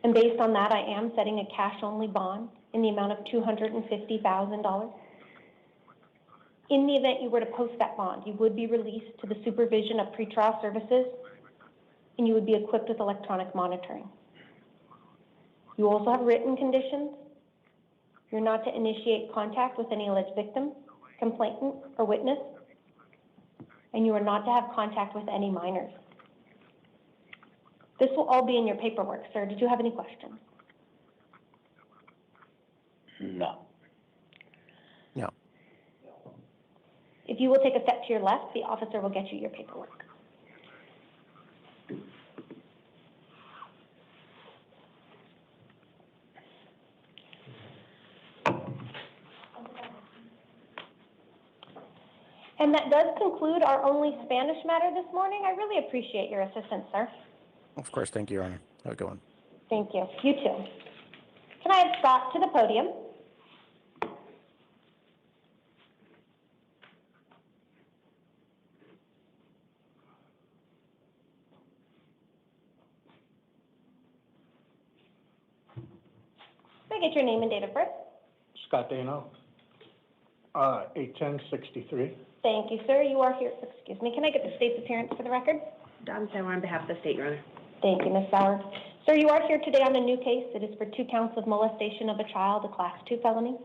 Speaker 8: And based on that, I am setting a cash-only bond in the amount of $250,000. In the event you were to post that bond, you would be released to the supervision of pretrial services, and you would be equipped with electronic monitoring. You also have written conditions. You're not to initiate contact with any alleged victim, complainant, or witness, and you are not to have contact with any minors. This will all be in your paperwork, sir. Did you have any questions?
Speaker 22: No.
Speaker 3: No.
Speaker 8: If you will take a step to your left, the officer will get you your paperwork. And that does conclude our only Spanish matter this morning. I really appreciate your assistance, sir.
Speaker 3: Of course, thank you, Your Honor. Have a good one.
Speaker 8: Thank you. You too. Can I have Scott to the podium? Can I get your name and date of birth?
Speaker 1: Scott Dano, 8/10/63.
Speaker 8: Thank you, sir. You are here, excuse me, can I get the state's appearance for the record?
Speaker 14: Don Sauer on behalf of the state, Your Honor.
Speaker 8: Thank you, Ms. Sauer. Sir, you are here today on a new case. It is for 2 counts of molestation of a child, a Class 2 felony.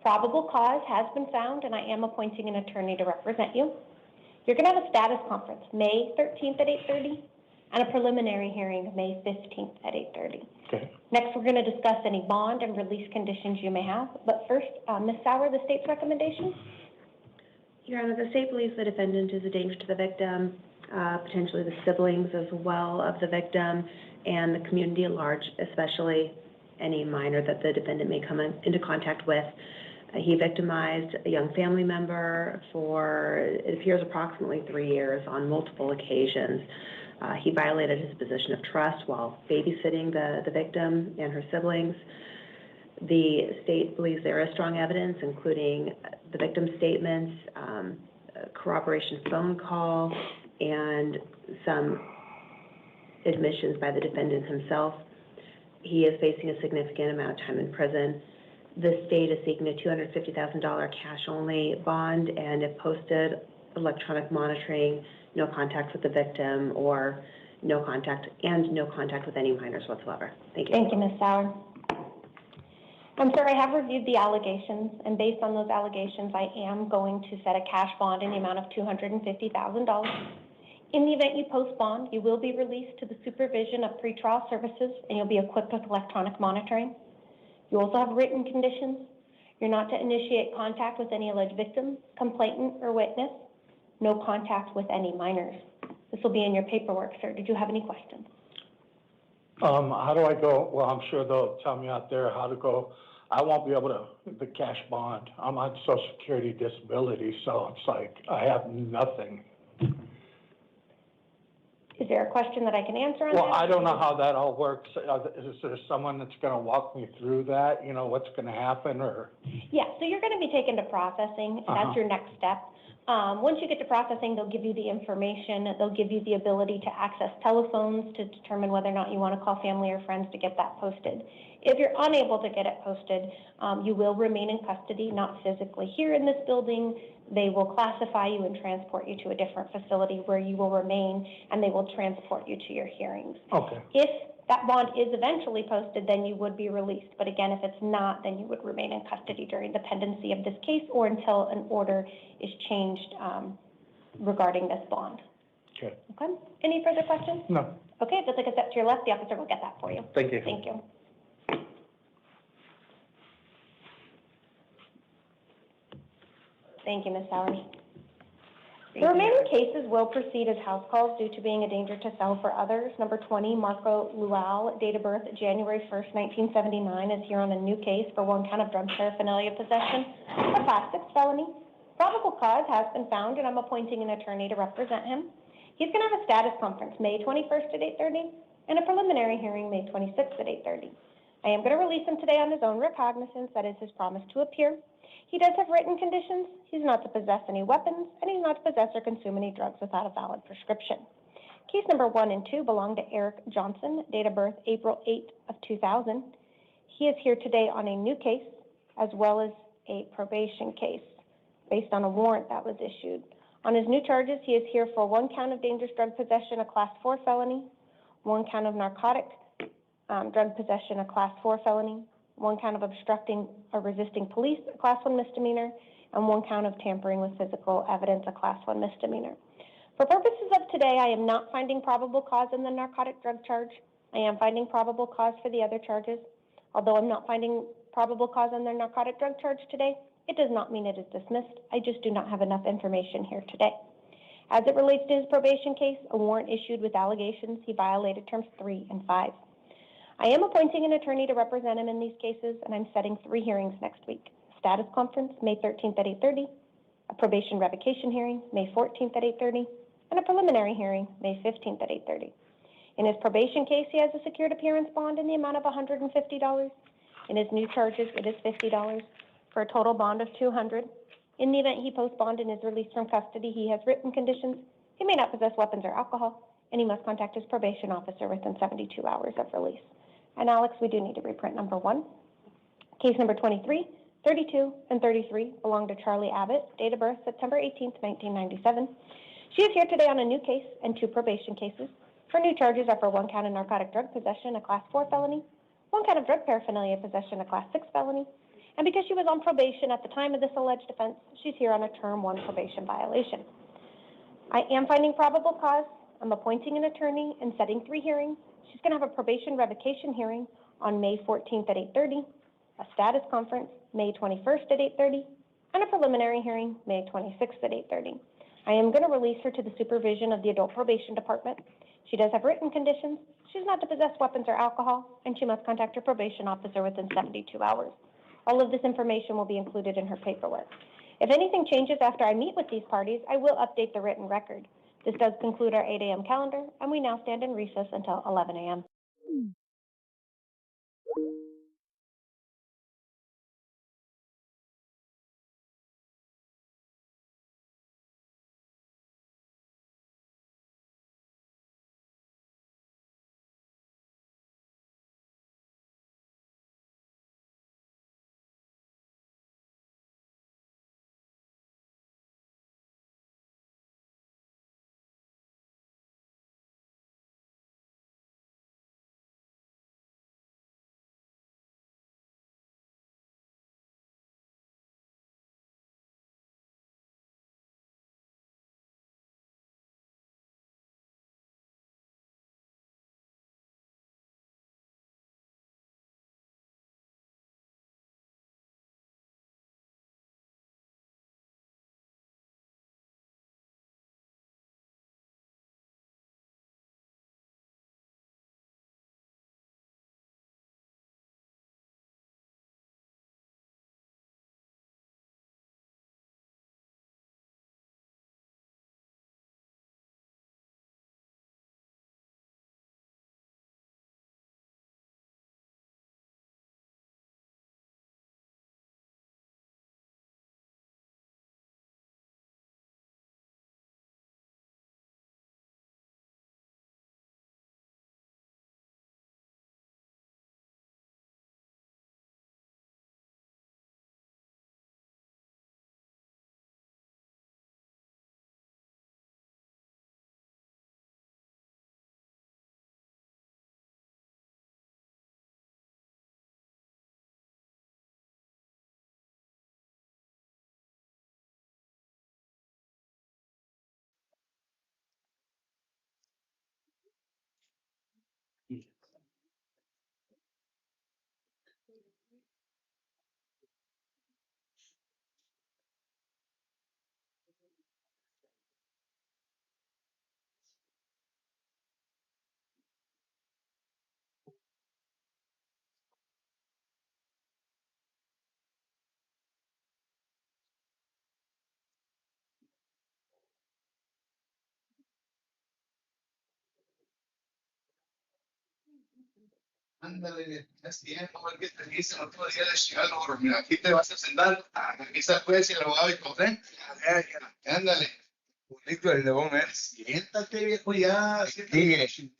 Speaker 8: Probable cause has been found, and I am appointing an attorney to represent you. You're going to have a status conference May 13th at 8:30 and a preliminary hearing May 15th at 8:30.
Speaker 1: Okay.
Speaker 8: Next, we're going to discuss any bond and release conditions you may have. But first, Ms. Sauer, the state's recommendation?
Speaker 14: Your Honor, the state believes the defendant is a danger to the victim, potentially the siblings as well of the victim, and the community at large, especially any minor that the defendant may come into contact with. He victimized a young family member for, it appears, approximately 3 years on multiple occasions. He violated his position of trust while babysitting the victim and her siblings. The state believes there is strong evidence, including the victim's statements, corroboration phone call, and some admissions by the defendant himself. He is facing a significant amount of time in prison. The state is seeking a $250,000 cash-only bond, and if posted, electronic monitoring, no contact with the victim, or no contact with any minors whatsoever. Thank you.
Speaker 8: Thank you, Ms. Sauer. Sir, I have reviewed the allegations, and based on those allegations, I am going to set a cash bond in the amount of $250,000. In the event you post bond, you will be released to the supervision of pretrial services, and you'll be equipped with electronic monitoring. You also have written conditions. You're not to initiate contact with any alleged victim, complainant, or witness. No contact with any minors. This will be in your paperwork, sir. Did you have any questions?
Speaker 1: How do I go? Well, I'm sure they'll tell me out there how to go. I won't be able to, the cash bond. I'm on Social Security disability, so it's like I have nothing.
Speaker 8: Is there a question that I can answer on that?
Speaker 1: Well, I don't know how that all works. Is there someone that's going to walk me through that? You know, what's going to happen, or?
Speaker 8: Yeah, so you're going to be taken to processing. That's your next step. Once you get to processing, they'll give you the information. They'll give you the ability to access telephones to determine whether or not you want to call family or friends to get that posted. If you're unable to get it posted, you will remain in custody, not physically here in this building. They will classify you and transport you to a different facility where you will remain, and they will transport you to your hearings.
Speaker 1: Okay.
Speaker 8: If that bond is eventually posted, then you would be released. But again, if it's not, then you would remain in custody during the pendency of this case or until an order is changed regarding this bond.
Speaker 1: Okay.
Speaker 8: Okay. Any further questions?
Speaker 1: No.
Speaker 8: Okay, if it's like a step to your left, the officer will get that for you.
Speaker 1: Thank you.
Speaker 8: Thank you. Thank you, Ms. Sauer. The remaining cases will proceed as house calls due to being a danger to self or others. Number 20, Marco Luau, date of birth January 1st, 1979, is here on a new case for 1 count of drug paraphernalia possession, a Class 6 felony. Probable cause has been found, and I'm appointing an attorney to represent him. He's going to have a status conference May 21st at 8:30 and a preliminary hearing May 26th at 8:30. I am going to release him today on his own recognizance, that is his promise to appear. He does have written conditions. He's not to possess any weapons, and he's not to possess or consume any drugs without a valid prescription. Case number 1 and 2 belong to Eric Johnson, date of birth April 8th of 2000. He is here today on a new case as well as a probation case based on a warrant that was issued. On his new charges, he is here for 1 count of dangerous drug possession, a Class 4 felony, 1 count of narcotic drug possession, a Class 4 felony, 1 count of obstructing or resisting police, a Class 1 misdemeanor, and 1 count of tampering with physical evidence, a Class 1 misdemeanor. For purposes of today, I am not finding probable cause in the narcotic drug charge. I am finding probable cause for the other charges. Although I'm not finding probable cause in the narcotic drug charge today, it does not mean it is dismissed. I just do not have enough information here today. As it relates to his probation case, a warrant issued with allegations he violated terms 3 and 5. I am appointing an attorney to represent him in these cases, and I'm setting 3 hearings next week. Status conference, May 13th at 8:30, a probation revocation hearing, May 14th at 8:30, and a preliminary hearing, May 15th at 8:30. In his probation case, he has a secured appearance bond in the amount of $150. In his new charges, it is $50, for a total bond of $200. In the event he posts bond and is released from custody, he has written conditions. He may not possess weapons or alcohol, and he must contact his probation officer within 72 hours of release. And Alex, we do need to reprint number 1. Case number 23, 32, and 33 belong to Charlie Abbott, date of birth September 18th, 1997. She is here today on a new case and 2 probation cases. Her new charges are for 1 count of narcotic drug possession, a Class 4 felony, 1 count of drug paraphernalia possession, a Class 6 felony, and because she was on probation at the time of this alleged offense, she's here on a Term 1 probation violation. I am finding probable cause. I'm appointing an attorney and setting 3 hearings. She's going to have a probation revocation hearing on May 14th at 8:30, a status conference May 21st at 8:30, and a preliminary hearing May 26th at 8:30. I am going to release her to the supervision of the Adult Probation Department. She does have written conditions. She's not to possess weapons or alcohol, and she must contact her probation officer within 72 hours. All of this information will be included in her paperwork. If anything changes after I meet with these parties, I will update the written record. This does conclude our 8 a.m. calendar, and we now stand in recess until 11 a.m.
Speaker 4: Ándale, es bien, como el que te dice el otro día de Chicago, mira, aquí te vas a sentar, aquí se puede decir el abogado y cosé. Ándale, bonito el león, siéntate viejo ya, sigue.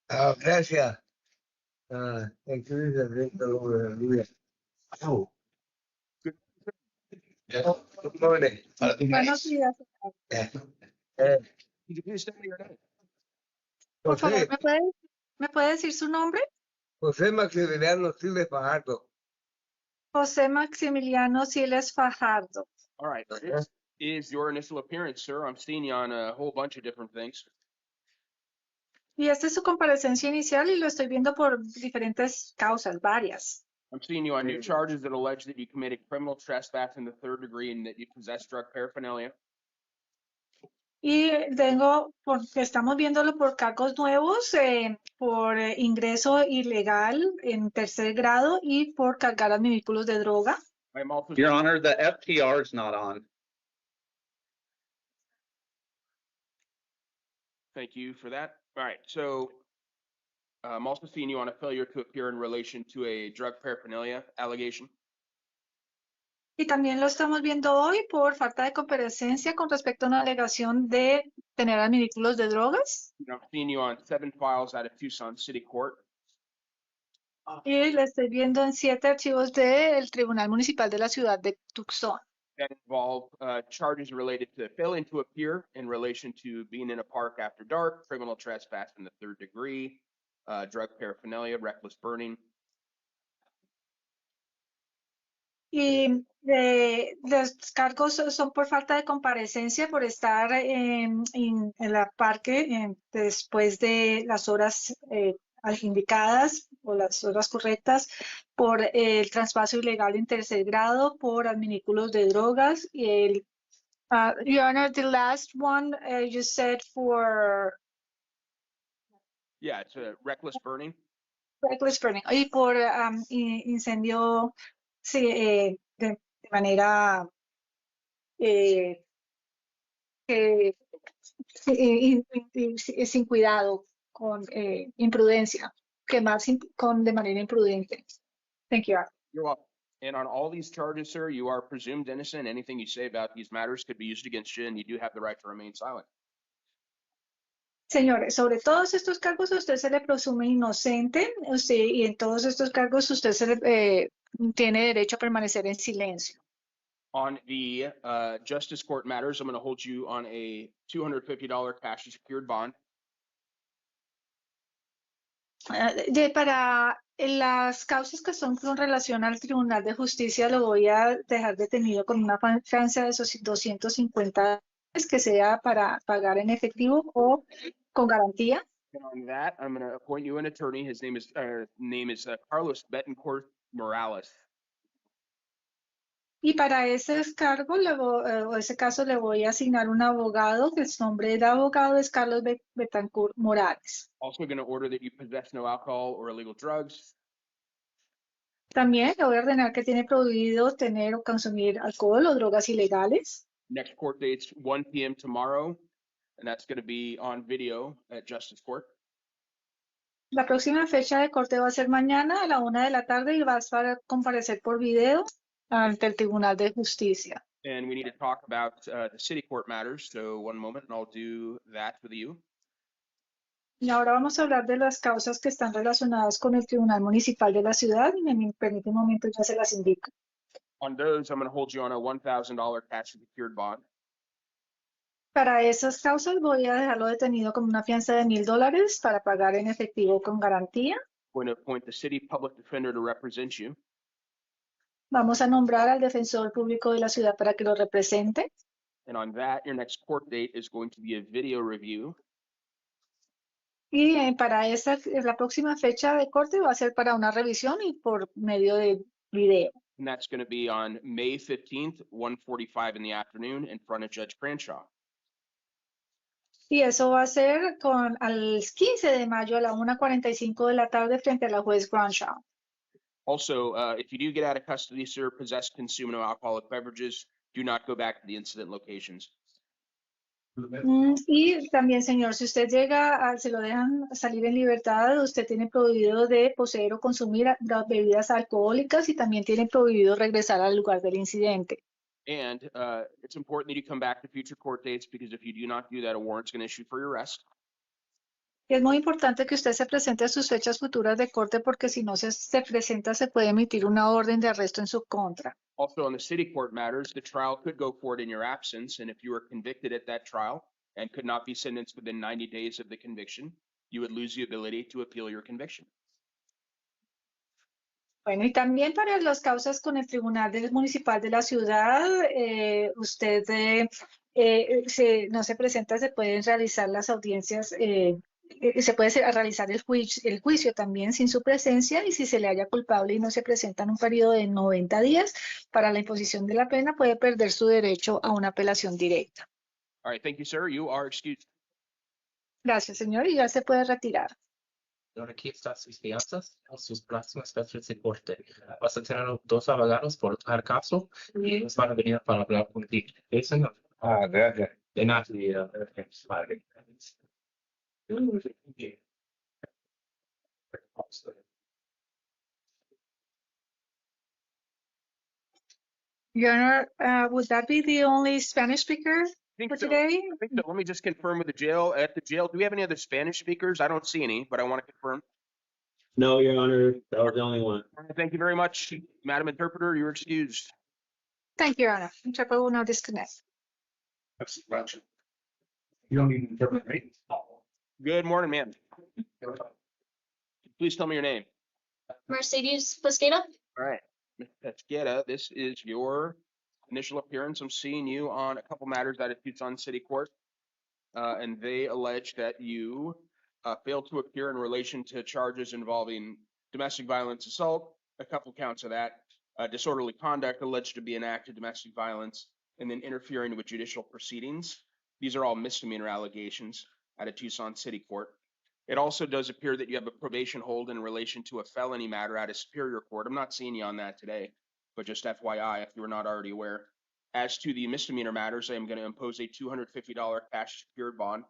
Speaker 4: Gracias. Incluye el resto de la Good morning.
Speaker 21: Buenos días. Por favor, ¿me puede decir su nombre?
Speaker 4: José Maximiliano Siles Fajardo.
Speaker 21: José Maximiliano Siles Fajardo.
Speaker 15: All right, this is your initial appearance, sir. I'm seeing you on a whole bunch of different things.
Speaker 21: Y esta es su comparecencia inicial y lo estoy viendo por diferentes causas, varias.
Speaker 15: I'm seeing you on new charges that allege that you committed criminal trespass in the 3rd degree and that you possess drug paraphernalia.
Speaker 21: Y porque estamos viéndolo por cargos nuevos, por ingreso ilegal en 3er grado y por cargar adminículos de droga.
Speaker 23: Your Honor, the FTR is not on.
Speaker 15: Thank you for that. All right, so I'm also seeing you on a failure to appear in relation to a drug paraphernalia allegation.
Speaker 21: Y también lo estamos viendo hoy por falta de comparecencia con respecto a una alegación de tener adminículos de drogas.
Speaker 15: I'm seeing you on 7 files out of Tucson City Court.
Speaker 21: Y le estoy viendo en 7 archivos del Tribunal Municipal de la Ciudad de Tucson.
Speaker 15: That involve charges related to failing to appear in relation to being in a park after dark, criminal trespass in the 3rd degree, drug paraphernalia, reckless burning.
Speaker 21: Y los cargos son por falta de comparecencia, por estar en el parque después de las horas indicadas o las horas correctas, por el traspaso ilegal en 3er grado, por adminículos de drogas y el Your Honor, the last one you said for
Speaker 15: Yeah, it's a reckless burning.
Speaker 21: reckless burning y por incendio sí, de manera sin cuidado, con imprudencia, quemar de manera imprudente. Thank you.
Speaker 15: You're welcome. And on all these charges, sir, you are presumed innocent. Anything you say about these matters could be used against you, and you do have the right to remain silent.
Speaker 21: Señores, sobre todos estos cargos a usted se le presume inocente, y en todos estos cargos usted tiene derecho a permanecer en silencio.
Speaker 15: On the Justice Court matters, I'm going to hold you on a $250 cash secured bond.
Speaker 21: Para las causas que son con relación al Tribunal de Justicia, lo voy a dejar detenido con una fianza de esos $250 que sea para pagar en efectivo o con garantía.
Speaker 15: And on that, I'm going to appoint you an attorney. His name is Carlos Betancourt Morales.
Speaker 21: Y para ese cargo, o ese caso, le voy a asignar un abogado, que el nombre del abogado es Carlos Betancourt Morales.
Speaker 15: Also going to order that you possess no alcohol or illegal drugs.
Speaker 21: También le voy a ordenar que tiene prohibido tener o consumir alcohol o drogas ilegales.
Speaker 15: Next court date's 1 p.m. tomorrow, and that's going to be on video at Justice Court.
Speaker 21: La próxima fecha de corte va a ser mañana a la 1 de la tarde y vas a comparecer por video ante el Tribunal de Justicia.
Speaker 15: And we need to talk about the city court matters. So one moment, and I'll do that with you.
Speaker 21: Y ahora vamos a hablar de las causas que están relacionadas con el Tribunal Municipal de la Ciudad. Y me permite un momento, ya se las indico.
Speaker 15: On those, I'm going to hold you on a $1,000 cash secured bond.
Speaker 21: Para esas causas voy a dejarlo detenido con una fianza de $1,000 para pagar en efectivo con garantía.
Speaker 15: I'm going to appoint the city public defender to represent you.
Speaker 21: Vamos a nombrar al defensor público de la ciudad para que lo represente.
Speaker 15: And on that, your next court date is going to be a video review.
Speaker 21: Y para la próxima fecha de corte va a ser para una revisión y por medio de video.
Speaker 15: And that's going to be on May 15th, 1:45 in the afternoon in front of Judge Cranshaw.
Speaker 21: Y eso va a ser al 15 de mayo a la 1:45 de la tarde frente a la juez Cranshaw.
Speaker 15: Also, if you do get out of custody, sir, possess, consume no alcoholic beverages, do not go back to the incident locations.
Speaker 21: Y también, señor, si usted llega, se lo dejan salir en libertad, usted tiene prohibido de poseer o consumir bebidas alcohólicas y también tiene prohibido regresar al lugar del incidente.
Speaker 15: And it's important that you come back to future court dates because if you do not do that, a warrant's going to issue for your arrest.
Speaker 21: Y es muy importante que usted se presente a sus fechas futuras de corte porque si no se presenta, se puede emitir una orden de arresto en su contra.
Speaker 15: Also, on the city court matters, the trial could go forward in your absence, and if you were convicted at that trial and could not be sentenced within 90 days of the conviction, you would lose the ability to appeal your conviction.
Speaker 21: Bueno, y también para las causas con el Tribunal Municipal de la Ciudad, usted no se presenta, se pueden realizar las audiencias, se puede realizar el juicio también sin su presencia y si se le halla culpable y no se presenta en un periodo de 90 días para la imposición de la pena, puede perder su derecho a una apelación directa.
Speaker 15: All right, thank you, sir. You are excused.
Speaker 21: Gracias, señor, y ya se puede retirar.
Speaker 16: Ahora aquí están sus fianzas en sus próximas fechas de corte. Vas a tener 2 abogados por cada caso y ellos van a venir para hablar contigo. ¿Sí, señor?
Speaker 19: Gracias.
Speaker 16: De nada.
Speaker 21: Your Honor, would that be the only Spanish speaker for today?
Speaker 15: I think so. Let me just confirm with the jail. At the jail, do we have any other Spanish speakers? I don't see any, but I want to confirm.
Speaker 6: No, Your Honor, that was the only one.
Speaker 15: Thank you very much, Madam Interpreter. You're excused.
Speaker 21: Thank you, Your Honor. Interpreter will now disconnect.
Speaker 15: You don't need to interpret, right? Good morning, ma'am. Please tell me your name.
Speaker 17: Mercedes Pesquera.
Speaker 15: All right, Ms. Pesquera, this is your initial appearance. I'm seeing you on a couple matters out of Tucson City Court, and they allege that you failed to appear in relation to charges involving domestic violence assault, a couple counts of that, disorderly conduct alleged to be an act of domestic violence, and then interfering with judicial proceedings. These are all misdemeanor allegations out of Tucson City Court. It also does appear that you have a probation hold in relation to a felony matter out of Superior Court. I'm not seeing you on that today, but just FYI, if you were not already aware. As to the misdemeanor matters, I am going to impose a $250 cash secured bond.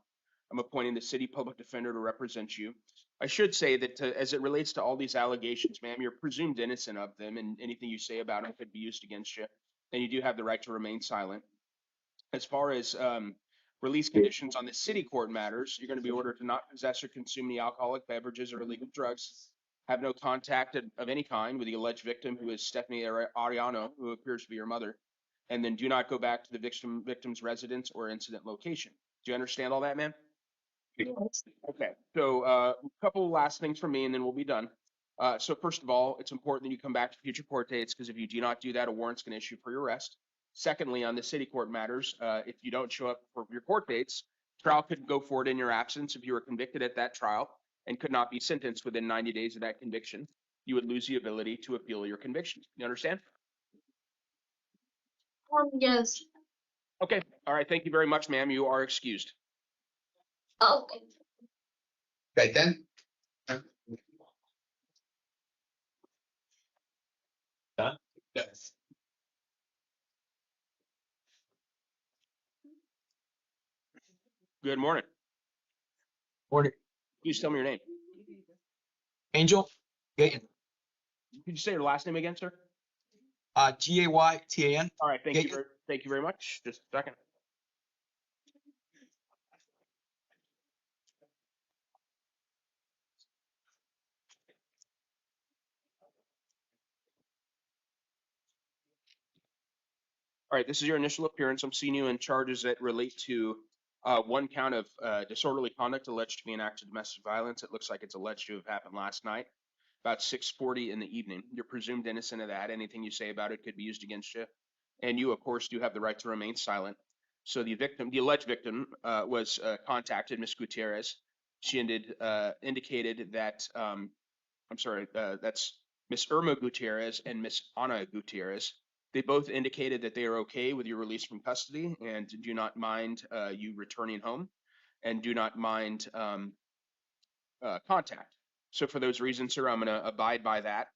Speaker 15: I'm appointing the city public defender to represent you. I should say that as it relates to all these allegations, ma'am, you're presumed innocent of them, and anything you say about them could be used against you, and you do have the right to remain silent. As far as release conditions on the city court matters, you're going to be ordered to not possess or consume any alcoholic beverages or illegal drugs, have no contact of any kind with the alleged victim, who is Stephanie Ariano, who appears to be your mother, and then do not go back to the victim's residence or incident location. Do you understand all that, ma'am? Okay, so a couple last things from me, and then we'll be done. So first of all, it's important that you come back to future court dates, because if you do not do that, a warrant's going to issue for your arrest. Secondly, on the city court matters, if you don't show up for your court dates, trial could go forward in your absence. If you were convicted at that trial and could not be sentenced within 90 days of that conviction, you would lose the ability to appeal your conviction. You understand?
Speaker 17: Yes.
Speaker 15: Okay, all right, thank you very much, ma'am. You are excused.
Speaker 17: Okay.
Speaker 4: Okay, then.
Speaker 15: Yes. Good morning.
Speaker 18: Morning.
Speaker 15: Please tell me your name.
Speaker 18: Angel Gayton.
Speaker 15: Could you say your last name again, sir?
Speaker 18: Gaytan.
Speaker 15: All right, thank you very much. Just a second. All right, this is your initial appearance. I'm seeing you in charges that relate to one count of disorderly conduct alleged to be an act of domestic violence. It looks like it's alleged to have happened last night, about 6:40 in the evening. You're presumed innocent of that. Anything you say about it could be used against you. And you, of course, do have the right to remain silent. So the alleged victim was contacted, Ms. Gutierrez. She indicated that, that's Ms. Irma Gutierrez and Ms. Ana Gutierrez. They both indicated that they are okay with your release from custody and do not mind you returning home and do not mind contact. So for those reasons, sir, I'm going to abide by that.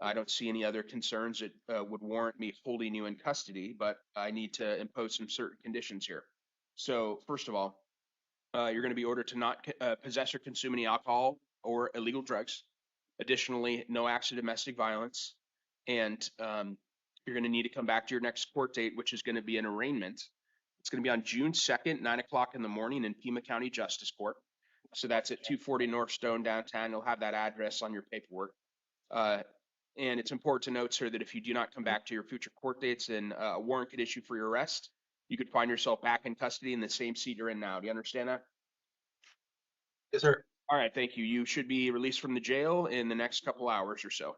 Speaker 15: I don't see any other concerns that would warrant me holding you in custody, but I need to impose some certain conditions here. So first of all, you're going to be ordered to not possess or consume any alcohol or illegal drugs. Additionally, no acts of domestic violence. And you're going to need to come back to your next court date, which is going to be an arraignment. It's going to be on June 2nd, 9 o'clock in the morning in Pima County Justice Court. So that's at 240 North Stone downtown. You'll have that address on your paperwork. And it's important to note, sir, that if you do not come back to your future court dates, then a warrant could issue for your arrest. You could find yourself back in custody in the same seat you're in now. Do you understand that?
Speaker 18: Yes, sir.
Speaker 15: All right, thank you. You should be released from the jail in the next couple hours or so.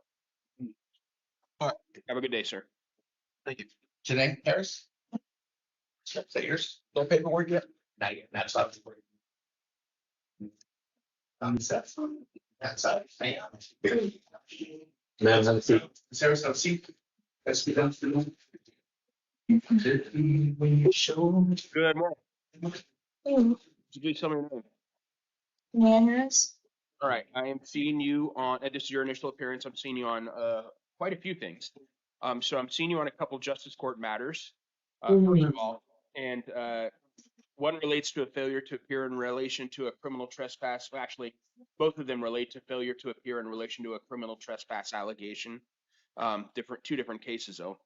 Speaker 18: All right.
Speaker 15: Have a good day, sir.
Speaker 18: Thank you.
Speaker 4: Janae Harris? Is that yours? No paperwork yet? Not yet. That's not the word. Seth. That's
Speaker 6: Ma'am, have a seat.
Speaker 4: Sarah's have a seat. Let's be done. When you show me.
Speaker 15: Good morning. Could you please tell me your name?
Speaker 17: Manners.
Speaker 15: All right, I am seeing you on, this is your initial appearance. I'm seeing you on quite a few things. So I'm seeing you on a couple justice court matters, first of all, and one relates to a failure to appear in relation to a criminal trespass. Actually, both of them relate to failure to appear in relation to a criminal trespass allegation. Two different cases though.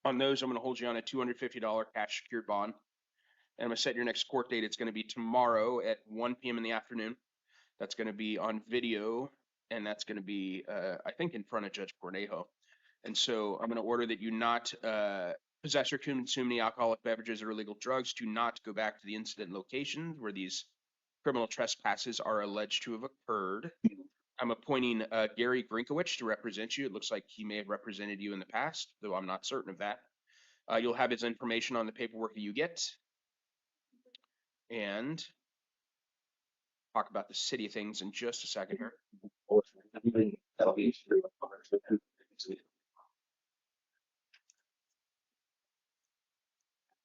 Speaker 15: On those, I'm going to hold you on a $250 cash secured bond. And I'm going to set your next court date. It's going to be tomorrow at 1 p.m. in the afternoon. That's going to be on video and that's going to be, I think, in front of Judge Cornejo. And so I'm going to order that you not possess or consume any alcoholic beverages or illegal drugs. Do not go back to the incident location where these criminal trespasses are alleged to have occurred. I'm appointing Gary Grinkowicz to represent you. It looks like he may have represented you in the past, though I'm not certain of that. You'll have his information on the paperwork that you get. And talk about the city things in just a second here.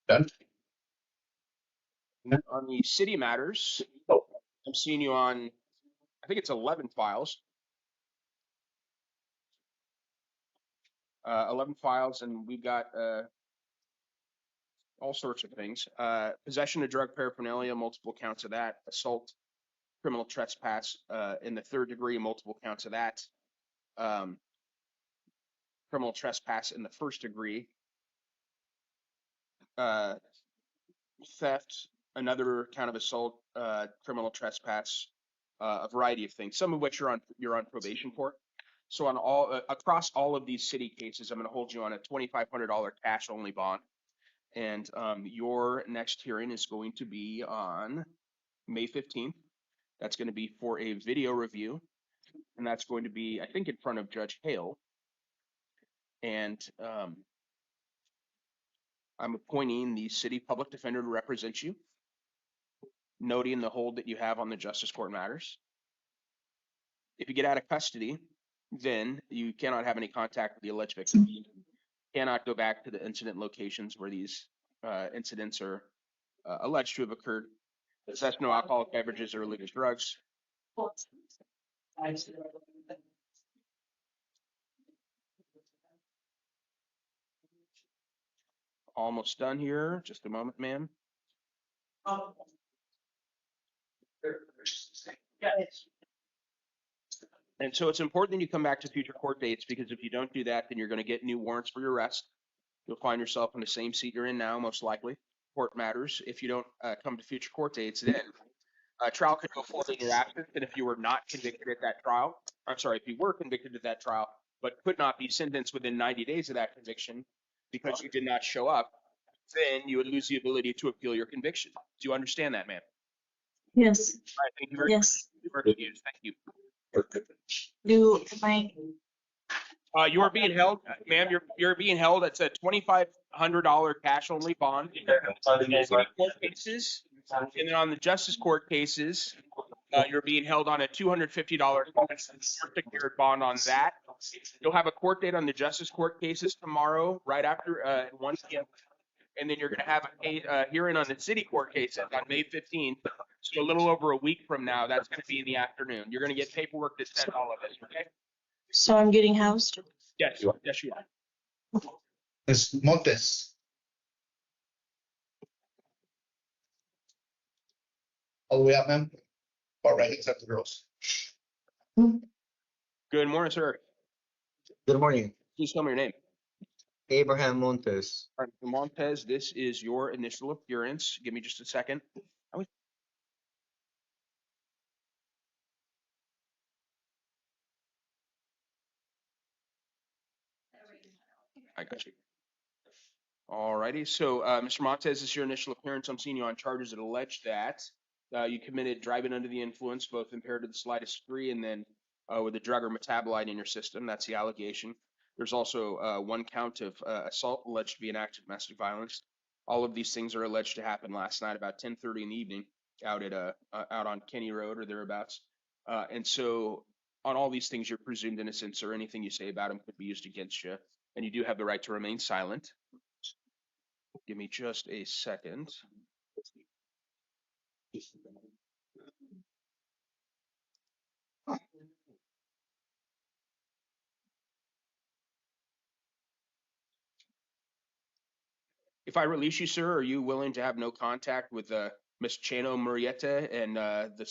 Speaker 23: Done.
Speaker 15: On the city matters, I'm seeing you on, I think it's 11 files. 11 files, and we've got all sorts of things. Possession of drug paraphernalia, multiple counts of that. Assault, criminal trespass in the third degree, multiple counts of that. Criminal trespass in the first degree. Theft, another count of assault, criminal trespass, a variety of things, some of which you're on probation for. So on all across all of these city cases, I'm going to hold you on a $2,500 cash only bond. And your next hearing is going to be on May 15th. That's going to be for a video review, and that's going to be, I think, in front of Judge Hale. And I'm appointing the city public defender to represent you, noting the hold that you have on the justice court matters. If you get out of custody, then you cannot have any contact with the alleged victim. You cannot go back to the incident locations where these incidents are alleged to have occurred. Possess no alcoholic beverages or illegal drugs. Almost done here. Just a moment, ma'am. And so it's important that you come back to future court dates, because if you don't do that, then you're going to get new warrants for your arrest. You'll find yourself in the same seat you're in now, most likely. Court matters. If you don't come to future court dates, then trial could go forward in your absence. And if you were not convicted at that trial, I'm sorry, if you were convicted at that trial, but could not be sentenced within 90 days of that conviction because you did not show up, then you would lose the ability to appeal your conviction. Do you understand that, ma'am?
Speaker 17: Yes.
Speaker 15: All right, thank you very
Speaker 17: Yes.
Speaker 15: much. Thank you. You are being held, ma'am. You're being held. It's a $2,500 cash only bond. City court cases, and then on the justice court cases, you're being held on a $250 secured bond on that. You'll have a court date on the justice court cases tomorrow, right after 1 p.m. And then you're going to have a hearing on the city court cases on May 15th. So a little over a week from now, that's going to be in the afternoon. You're going to get paperwork that says all of this, okay?
Speaker 17: So I'm getting housed?
Speaker 15: Yes, yes, you are.
Speaker 4: Ms. Montes. All the way up, ma'am. All right, except the girls.
Speaker 15: Good morning, sir.
Speaker 9: Good morning.
Speaker 15: Please tell me your name.
Speaker 9: Abraham Montes.
Speaker 15: All right, Montez, this is your initial appearance. Give me just a second. I got you. All righty. So, Mr. Montez, this is your initial appearance. I'm seeing you on charges that allege that you committed driving under the influence, both impaired to the slightest degree, and then with a drug or metabolite in your system. That's the allegation. There's also one count of assault alleged to be an act of domestic violence. All of these things are alleged to happen last night about 10:30 in the evening out on Kenny Road or thereabouts. And so on all these things, you're presumed innocent, or anything you say about them could be used against you. And you do have the right to remain silent. Give me just a second. If I release you, sir, are you willing to have no contact with Ms. Chano Murrieta and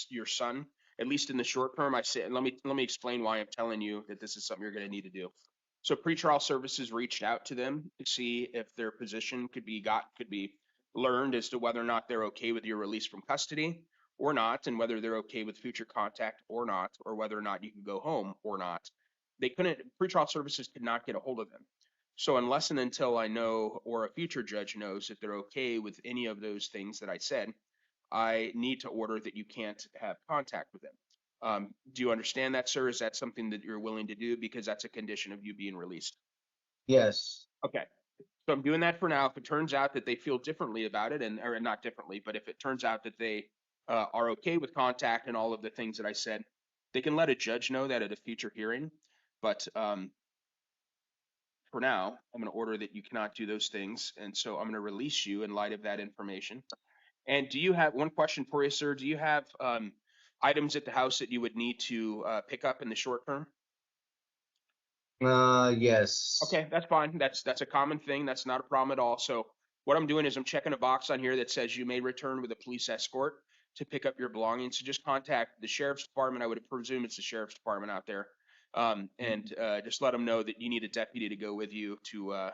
Speaker 15: your son, at least in the short term? I say, let me explain why I'm telling you that this is something you're going to need to do. So pretrial services reached out to them to see if their position could be learned as to whether or not they're okay with your release from custody, or not, and whether they're okay with future contact or not, or whether or not you can go home or not. Pretrial services could not get a hold of them. So unless and until I know, or a future judge knows, that they're okay with any of those things that I said, I need to order that you can't have contact with them. Do you understand that, sir? Is that something that you're willing to do? Because that's a condition of you being released.
Speaker 9: Yes.
Speaker 15: Okay. So I'm doing that for now. If it turns out that they feel differently about it, or not differently, but if it turns out that they are okay with contact and all of the things that I said, they can let a judge know that at a future hearing. But for now, I'm going to order that you cannot do those things. And so I'm going to release you in light of that information. And do you have, one question for you, sir, do you have items at the house that you would need to pick up in the short term?
Speaker 9: Yes.
Speaker 15: Okay, that's fine. That's a common thing. That's not a problem at all. So what I'm doing is I'm checking a box on here that says you may return with a police escort to pick up your belongings. So just contact the sheriff's department. I would presume it's the sheriff's department out there. And just let them know that you need a deputy to go with you to,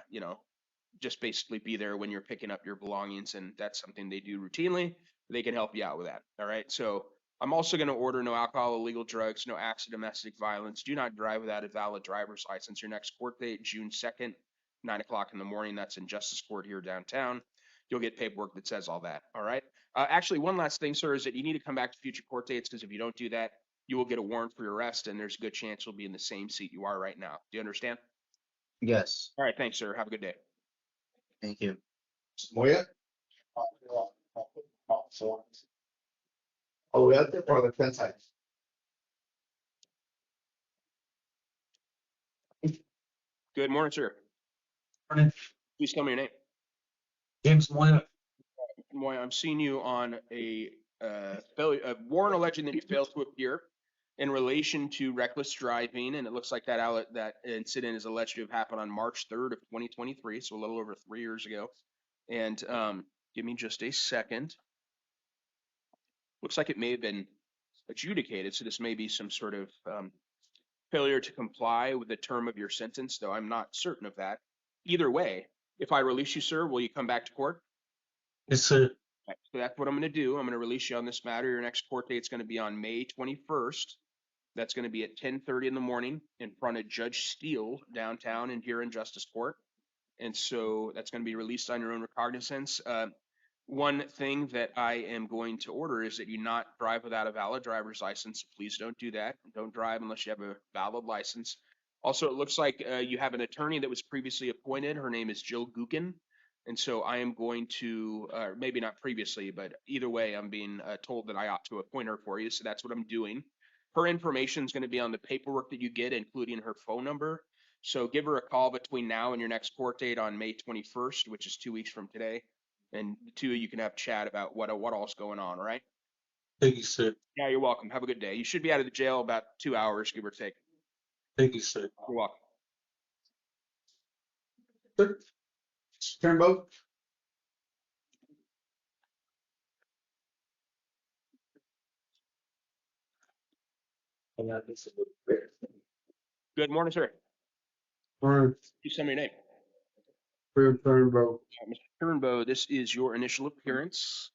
Speaker 15: just basically be there when you're picking up your belongings. And that's something they do routinely. They can help you out with that. All right. So I'm also going to order no alcohol, illegal drugs, no acts of domestic violence. Do not drive without a valid driver's license. Your next court date, June 2nd, 9 o'clock in the morning. That's in Justice Court here downtown. You'll get paperwork that says all that. All right. Actually, one last thing, sir, is that you need to come back to future court dates, because if you don't do that, you will get a warrant for your arrest, and there's a good chance you'll be in the same seat you are right now. Do you understand?
Speaker 9: Yes.
Speaker 15: All right. Thanks, sir. Have a good day.
Speaker 9: Thank you.
Speaker 4: Moya. Olvídate por defensa.
Speaker 15: Good morning, sir.
Speaker 18: Morning.
Speaker 15: Please tell me your name.
Speaker 18: James Moya.
Speaker 15: Moya, I'm seeing you on a warrant alleging that you failed to appear in relation to reckless driving, and it looks like that incident is alleged to have happened on March 3rd of 2023, so a little over 3 years ago. And give me just a second. Looks like it may have been adjudicated, so this may be some sort of failure to comply with the term of your sentence, though I'm not certain of that. Either way, if I release you, sir, will you come back to court?
Speaker 18: Yes, sir.
Speaker 15: Okay, so that's what I'm going to do. I'm going to release you on this matter. Your next court date is going to be on May 21st. That's going to be at 10:30 in the morning in front of Judge Steele downtown and here in Justice Court. And so that's going to be released on your own recognizance. One thing that I am going to order is that you not drive without a valid driver's license. Please don't do that. Don't drive unless you have a valid license. Also, it looks like you have an attorney that was previously appointed. Her name is Jill Gookin. And so I am going to, maybe not previously, but either way, I'm being told that I ought to appoint her for you. So that's what I'm doing. Her information is going to be on the paperwork that you get, including her phone number. So give her a call between now and your next court date on May 21st, which is 2 weeks from today. And the two of you can have a chat about what all's going on, all right?
Speaker 18: Thank you, sir.
Speaker 15: Yeah, you're welcome. Have a good day. You should be out of the jail about 2 hours, give or take.
Speaker 18: Thank you, sir.
Speaker 15: You're welcome.
Speaker 4: Sir, turn vote.
Speaker 15: Good morning, sir.
Speaker 18: Or
Speaker 15: You send me your name.
Speaker 18: Turnbow.
Speaker 15: Mr. Turnbow, this is your initial appearance.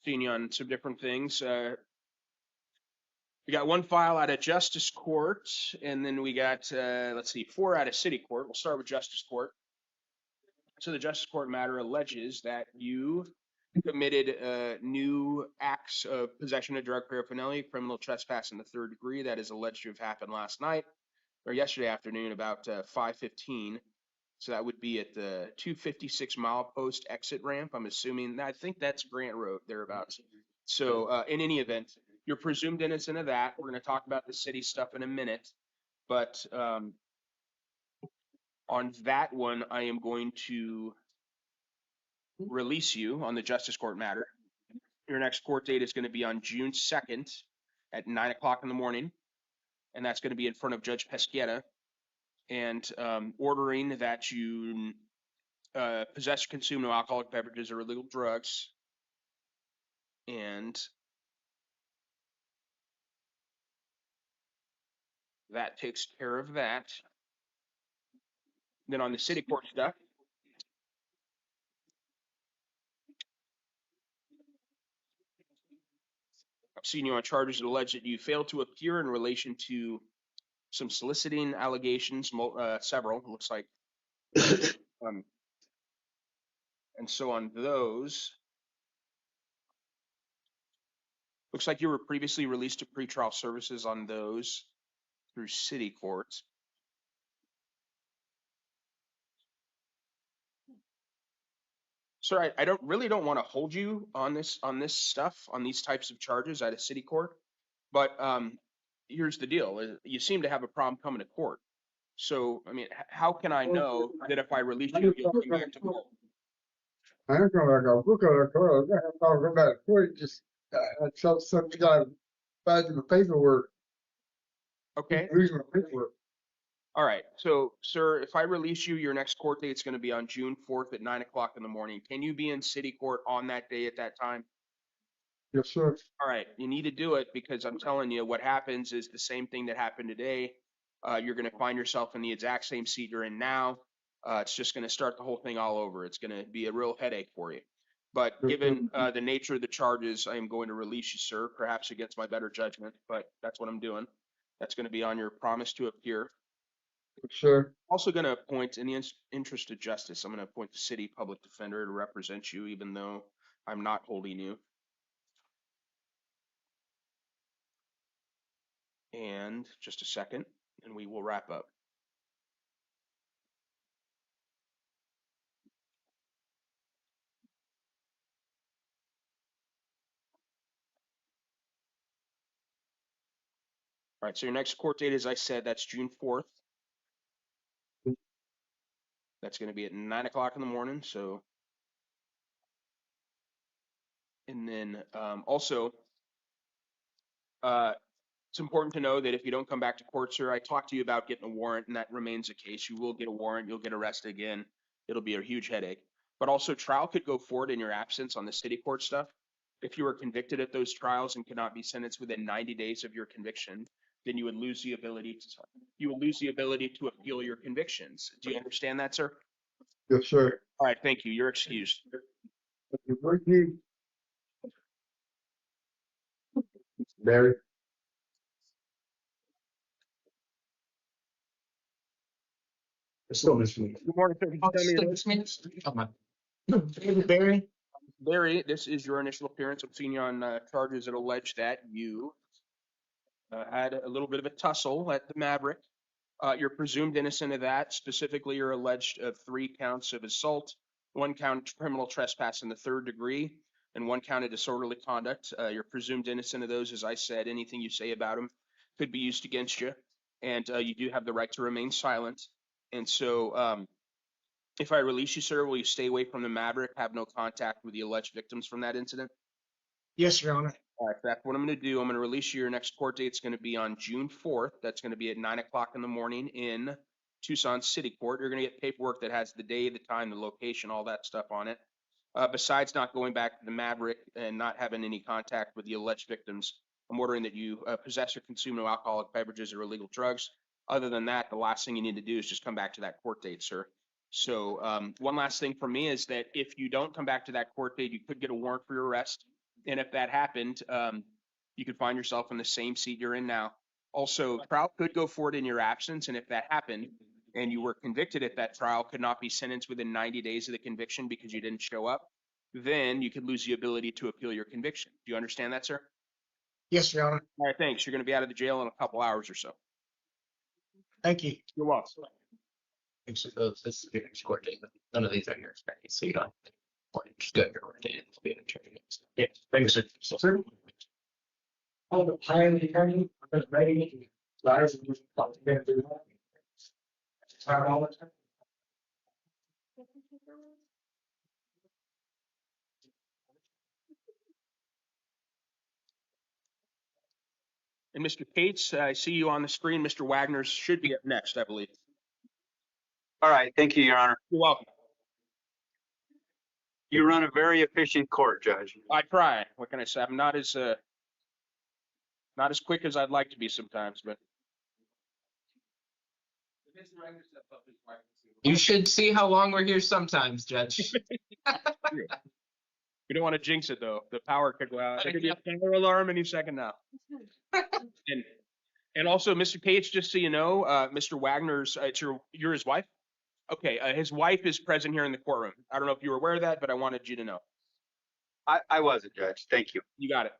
Speaker 15: Seeing you on some different things. We got one file out of Justice Court, and then we got, 4 out of City Court. We'll start with Justice Court. So the Justice Court matter alleges that you committed new acts of possession of drug paraphernalia, criminal trespass in the 3rd degree. That is alleged to have happened last night or yesterday afternoon about 5:15. So that would be at the 256 milepost exit ramp. I'm assuming, I think that's Grant Road, thereabouts. So in any event, you're presumed innocent of that. We're going to talk about the city stuff in a minute. But on that one, I am going to release you on the Justice Court matter. Your next court date is going to be on June 2nd at 9 o'clock in the morning. And that's going to be in front of Judge Pesquera. And ordering that you possess or consume no alcoholic beverages or illegal drugs. And that takes care of that. Then on the city court stuff, seen you on charges that allege that you failed to appear in relation to some soliciting allegations, several, it looks like. Um, and so on those, looks like you were previously released to pretrial services on those through city courts. Sir, I don't want to hold you on this stuff, on these types of charges at a city court, but here's the deal. You seem to have a problem coming to court. So, I mean, how can I know that if I release you, you'll come back to court?
Speaker 5: I ain't gonna go look at a car. I have to talk about it quick. Just I tell some guy back in the paperwork.
Speaker 15: Okay.
Speaker 5: Losing my paperwork.
Speaker 15: All right. So, sir, if I release you, your next court date is going to be on June 4th at 9 o'clock in the morning. Can you be in city court on that day at that time?
Speaker 5: Yes, sir.
Speaker 15: All right. You need to do it because I'm telling you, what happens is the same thing that happened today. You're going to find yourself in the exact same seat you're in now. It's just going to start the whole thing all over. It's going to be a real headache for you. But given the nature of the charges, I am going to release you, sir, perhaps against my better judgment, but that's what I'm doing. That's going to be on your promise to appear.
Speaker 5: Sure.
Speaker 15: Also going to appoint, in the interest of justice, I'm going to appoint the city public defender to represent you, even though I'm not holding you. And just a second, and we will wrap up. All right, so your next court date, as I said, that's June 4th. That's going to be at 9 o'clock in the morning. So, and then also, it's important to know that if you don't come back to court, sir, I talked to you about getting a warrant, and that remains the case. You will get a warrant. You'll get arrested again. It'll be a huge headache. But also, trial could go forward in your absence on the city court stuff. If you were convicted at those trials and could not be sentenced within 90 days of your conviction, then you would lose the ability to appeal your convictions. Do you understand that, sir?
Speaker 5: Yes, sir.
Speaker 15: All right, thank you. You're excused.
Speaker 5: Barry. Still missing me.
Speaker 15: Good morning, sir. Could you tell me
Speaker 5: Barry.
Speaker 15: Barry, this is your initial appearance. I'm seeing you on charges that allege that you had a little bit of a tussle at the Maverick. You're presumed innocent of that. Specifically, you're alleged of 3 counts of assault, 1 count of criminal trespass in the 3rd degree, and 1 count of disorderly conduct. You're presumed innocent of those. As I said, anything you say about them could be used against you, and you do have the right to remain silent. And so, if I release you, sir, will you stay away from the Maverick, have no contact with the alleged victims from that incident?
Speaker 5: Yes, Your Honor.
Speaker 15: All right, that's what I'm going to do. I'm going to release you. Your next court date is going to be on June 4th. That's going to be at 9 o'clock in the morning in Tucson City Court. You're going to get paperwork that has the day, the time, the location, all that stuff on it. Besides not going back to the Maverick and not having any contact with the alleged victims, I'm ordering that you possess or consume no alcoholic beverages or illegal drugs. Other than that, the last thing you need to do is just come back to that court date, sir. So one last thing for me is that if you don't come back to that court date, you could get a warrant for your arrest. And if that happened, you could find yourself in the same seat you're in now. Also, trial could go forward in your absence. And if that happened and you were convicted at that trial, could not be sentenced within 90 days of the conviction because you didn't show up, then you could lose the ability to appeal your conviction. Do you understand that, sir?
Speaker 5: Yes, Your Honor.
Speaker 15: All right, thanks. You're going to be out of the jail in a couple hours or so.
Speaker 5: Thank you.
Speaker 15: You're welcome.
Speaker 16: So this is your next court date. None of these are your expected, so you don't just go to your court date and be an attorney. Yeah, thanks, sir. Sir.
Speaker 5: Oh, the plan attorney, ready.
Speaker 15: And Mr. Cates, I see you on the screen. Mr. Wagner should be up next, I believe.
Speaker 12: All right, thank you, Your Honor.
Speaker 15: You're welcome.
Speaker 12: You run a very efficient court, Judge.
Speaker 15: I try. What can I say? I'm not as quick as I'd like to be sometimes, but.
Speaker 16: You should see how long we're here sometimes, Judge.
Speaker 15: We don't want to jinx it though. The power could go out. There could be a fire alarm any second now. And also, Mr. Cates, just so you know, Mr. Wagner's, you're his wife? Okay, his wife is present here in the courtroom. I don't know if you were aware of that, but I wanted you to know.
Speaker 12: I wasn't, Judge. Thank you.
Speaker 15: You got it.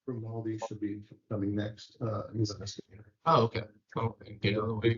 Speaker 18: Grimaldi should be coming next, he's an investigator.
Speaker 16: Oh, okay. Okay, get out of the way.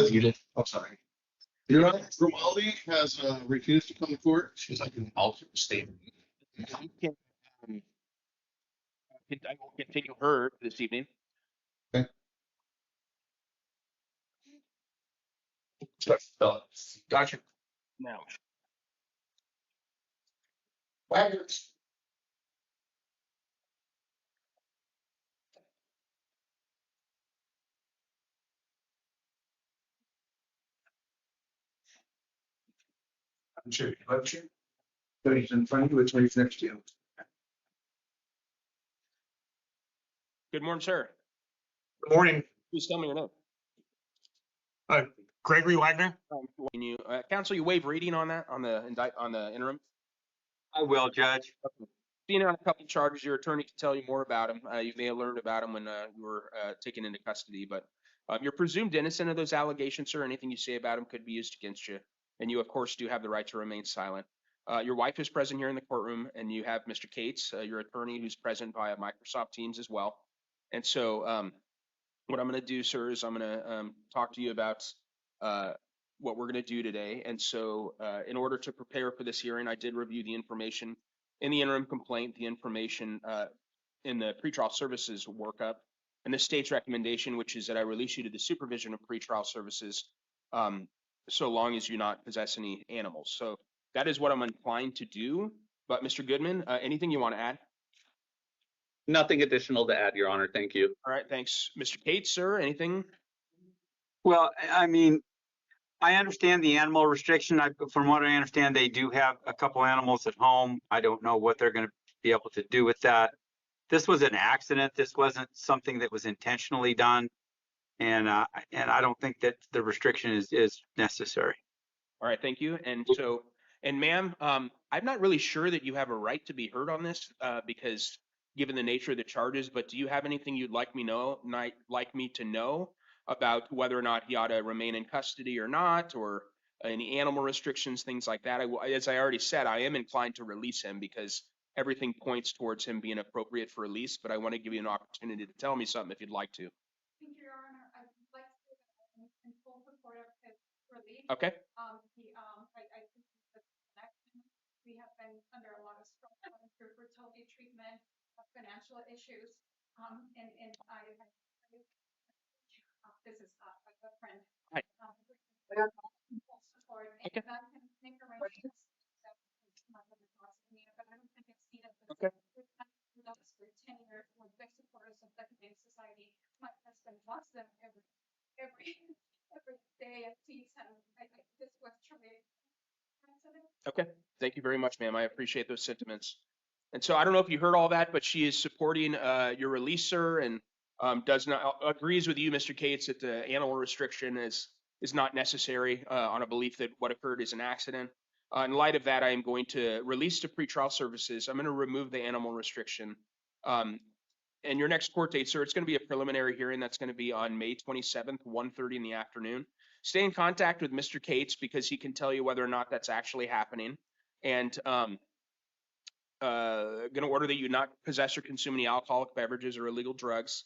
Speaker 18: You did. I'm sorry. Your Honor, Grimaldi has refused to come to court. She's like an alternate statement.
Speaker 15: You can, I will continue her this evening.
Speaker 18: Okay.
Speaker 15: Gotcha. Now.
Speaker 18: Waggers. I'm sure. Left you. Attorney's in front of you, attorney's next to you.
Speaker 15: Good morning, sir.
Speaker 2: Good morning.
Speaker 15: Please tell me your name.
Speaker 2: Gregory Wagner.
Speaker 15: Can you, counsel, you waive reading on that, on the interim?
Speaker 12: I will, Judge.
Speaker 15: Being on a couple charges, your attorney can tell you more about them. You may have learned about them when you were taken into custody, but you're presumed innocent of those allegations, sir. Anything you say about them could be used against you. And you, of course, do have the right to remain silent. Your wife is present here in the courtroom, and you have Mr. Cates, your attorney, who's present via Microsoft Teams as well. And so what I'm going to do, sir, is I'm going to talk to you about what we're going to do today. And so in order to prepare for this hearing, I did review the information in the interim complaint, the information in the pretrial services workup, and the state's recommendation, which is that I release you to the supervision of pretrial services so long as you not possess any animals. So that is what I'm inclined to do. But Mr. Goodman, anything you want to add?
Speaker 23: Nothing additional to add, Your Honor. Thank you.
Speaker 15: All right, thanks. Mr. Cates, sir, anything?
Speaker 12: Well, I mean, I understand the animal restriction. From what I understand, they do have a couple animals at home. I don't know what they're going to be able to do with that. This was an accident. This wasn't something that was intentionally done. And I don't think that the restriction is necessary.
Speaker 15: All right, thank you. And so, and ma'am, I'm not really sure that you have a right to be heard on this because given the nature of the charges, but do you have anything you'd like me to know about whether or not he ought to remain in custody or not, or any animal restrictions, things like that? As I already said, I am inclined to release him because everything points towards him being appropriate for release, but I want to give you an opportunity to tell me something if you'd like to.
Speaker 7: Thank you, Your Honor. I would like to say that I'm in full support of his release.
Speaker 15: Okay.
Speaker 7: I think the connection, we have been under a lot of stress through fertility treatment, financial issues, and this is a friend.
Speaker 15: Hi.
Speaker 7: Full support, and
Speaker 15: Okay.
Speaker 7: I can make arrangements. But I don't think it's needed.
Speaker 15: Okay.
Speaker 7: We've done this for 10 years. We're big supporters of the Humane Society. My husband wants them every day at feast, and this was truly.
Speaker 15: Okay. Thank you very much, ma'am. I appreciate those sentiments. And so I don't know if you heard all that, but she is supporting your release, sir, and agrees with you, Mr. Cates, that the animal restriction is is not necessary on a belief that what occurred is an accident. In light of that, I am going to release to pretrial services. I'm going to remove the animal restriction. And your next court date, sir, it's going to be a preliminary hearing. That's going to be on May 27th, 1:30 in the afternoon. Stay in contact with Mr. Cates because he can tell you whether or not that's actually happening. And going to order that you not possess or consume any alcoholic beverages or illegal drugs.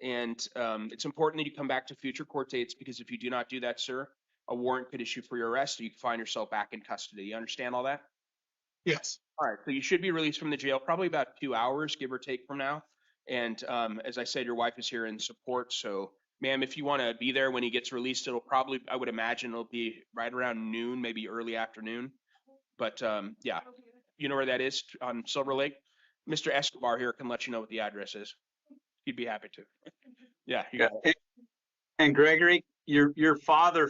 Speaker 15: And it's important that you come back to future court dates because if you do not do that, sir, a warrant could issue for your arrest or you can find yourself back in custody. You understand all that?
Speaker 18: Yes.
Speaker 15: All right. So you should be released from the jail probably about 2 hours, give or take from now. And as I said, your wife is here in support. So, ma'am, if you want to be there when he gets released, it'll probably, I would imagine it'll be right around noon, maybe early afternoon. But yeah, you know where that is on Silver Lake? Mr. Escobar here can let you know what the address is. He'd be happy to. Yeah, you got it.
Speaker 12: And Gregory, your father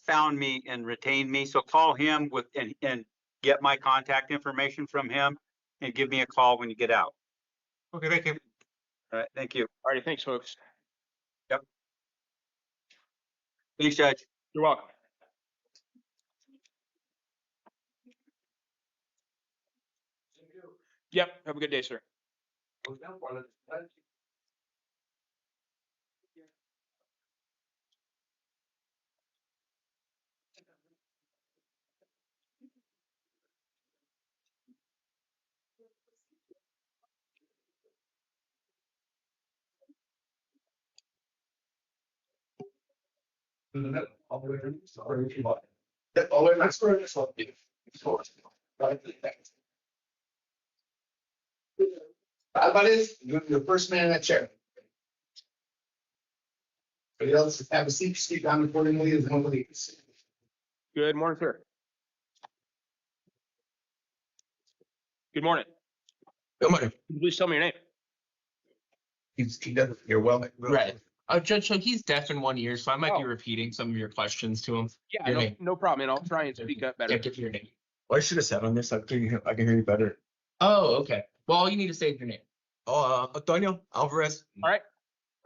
Speaker 12: found me and retained me, so call him with and get my contact information from him and give me a call when you get out.
Speaker 15: Okay, thank you.
Speaker 12: All right, thank you.
Speaker 15: All right, thanks, folks.
Speaker 12: Yep. Thanks, Judge.
Speaker 15: You're welcome. Yep, have a good day, sir.
Speaker 4: Alvarez, you're the first man in that chair. Everybody else have a seat, speak down accordingly as one leads.
Speaker 15: Good morning, sir. Good morning.
Speaker 10: Good morning.
Speaker 15: Can you please tell me your name?
Speaker 10: He doesn't hear well. Right. Judge, so he's deaf in one ear, so I might be repeating some of your questions to him.
Speaker 15: Yeah,
Speaker 10: Your name.
Speaker 15: no problem, and I'll try and speak up better.
Speaker 10: Can't get your name. Well, I should have said on this. I can hear you better. Oh, okay. Well, all you need to say is your name. Antonio Alvarez.
Speaker 15: All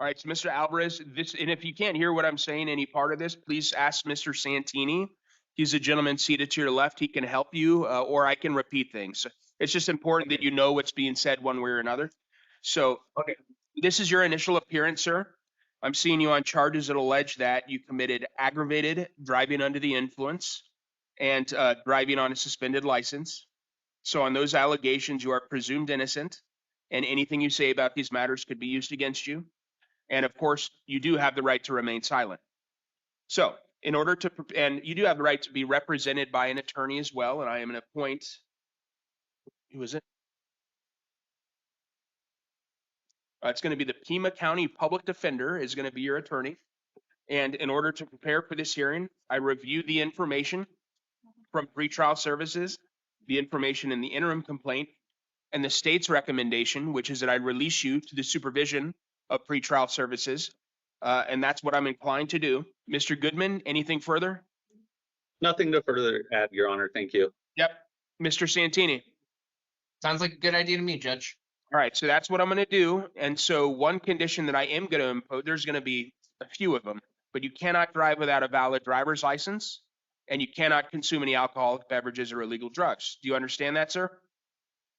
Speaker 15: right, so Mr. Alvarez, and if you can't hear what I'm saying, any part of this, please ask Mr. Santini. He's a gentleman seated to your left. He can help you, or I can repeat things. It's just important that you know what's being said one way or another. So, okay, this is your initial appearance, sir. I'm seeing you on charges that allege that you committed aggravated driving under the influence and driving on a suspended license. So on those allegations, you are presumed innocent, and anything you say about these matters could be used against you. And of course, you do have the right to remain silent. So in order to, and you do have the right to be represented by an attorney as well, and I am going to appoint, who is it? It's going to be the Pima County Public Defender is going to be your attorney. And in order to prepare for this hearing, I reviewed the information from pretrial services, the information in the interim complaint, and the state's recommendation, which is that I release you to the supervision of pretrial services. And that's what I'm inclined to do. Mr. Goodman, anything further?
Speaker 23: Nothing to further add, Your Honor. Thank you.
Speaker 15: Yep. Mr. Santini.
Speaker 10: Sounds like a good idea to me, Judge.
Speaker 15: All right, so that's what I'm going to do. And so one condition that I am going to impose, there's going to be a few of them, but you cannot drive without a valid driver's license, and you cannot consume any alcoholic beverages or illegal drugs. Do you understand that, sir?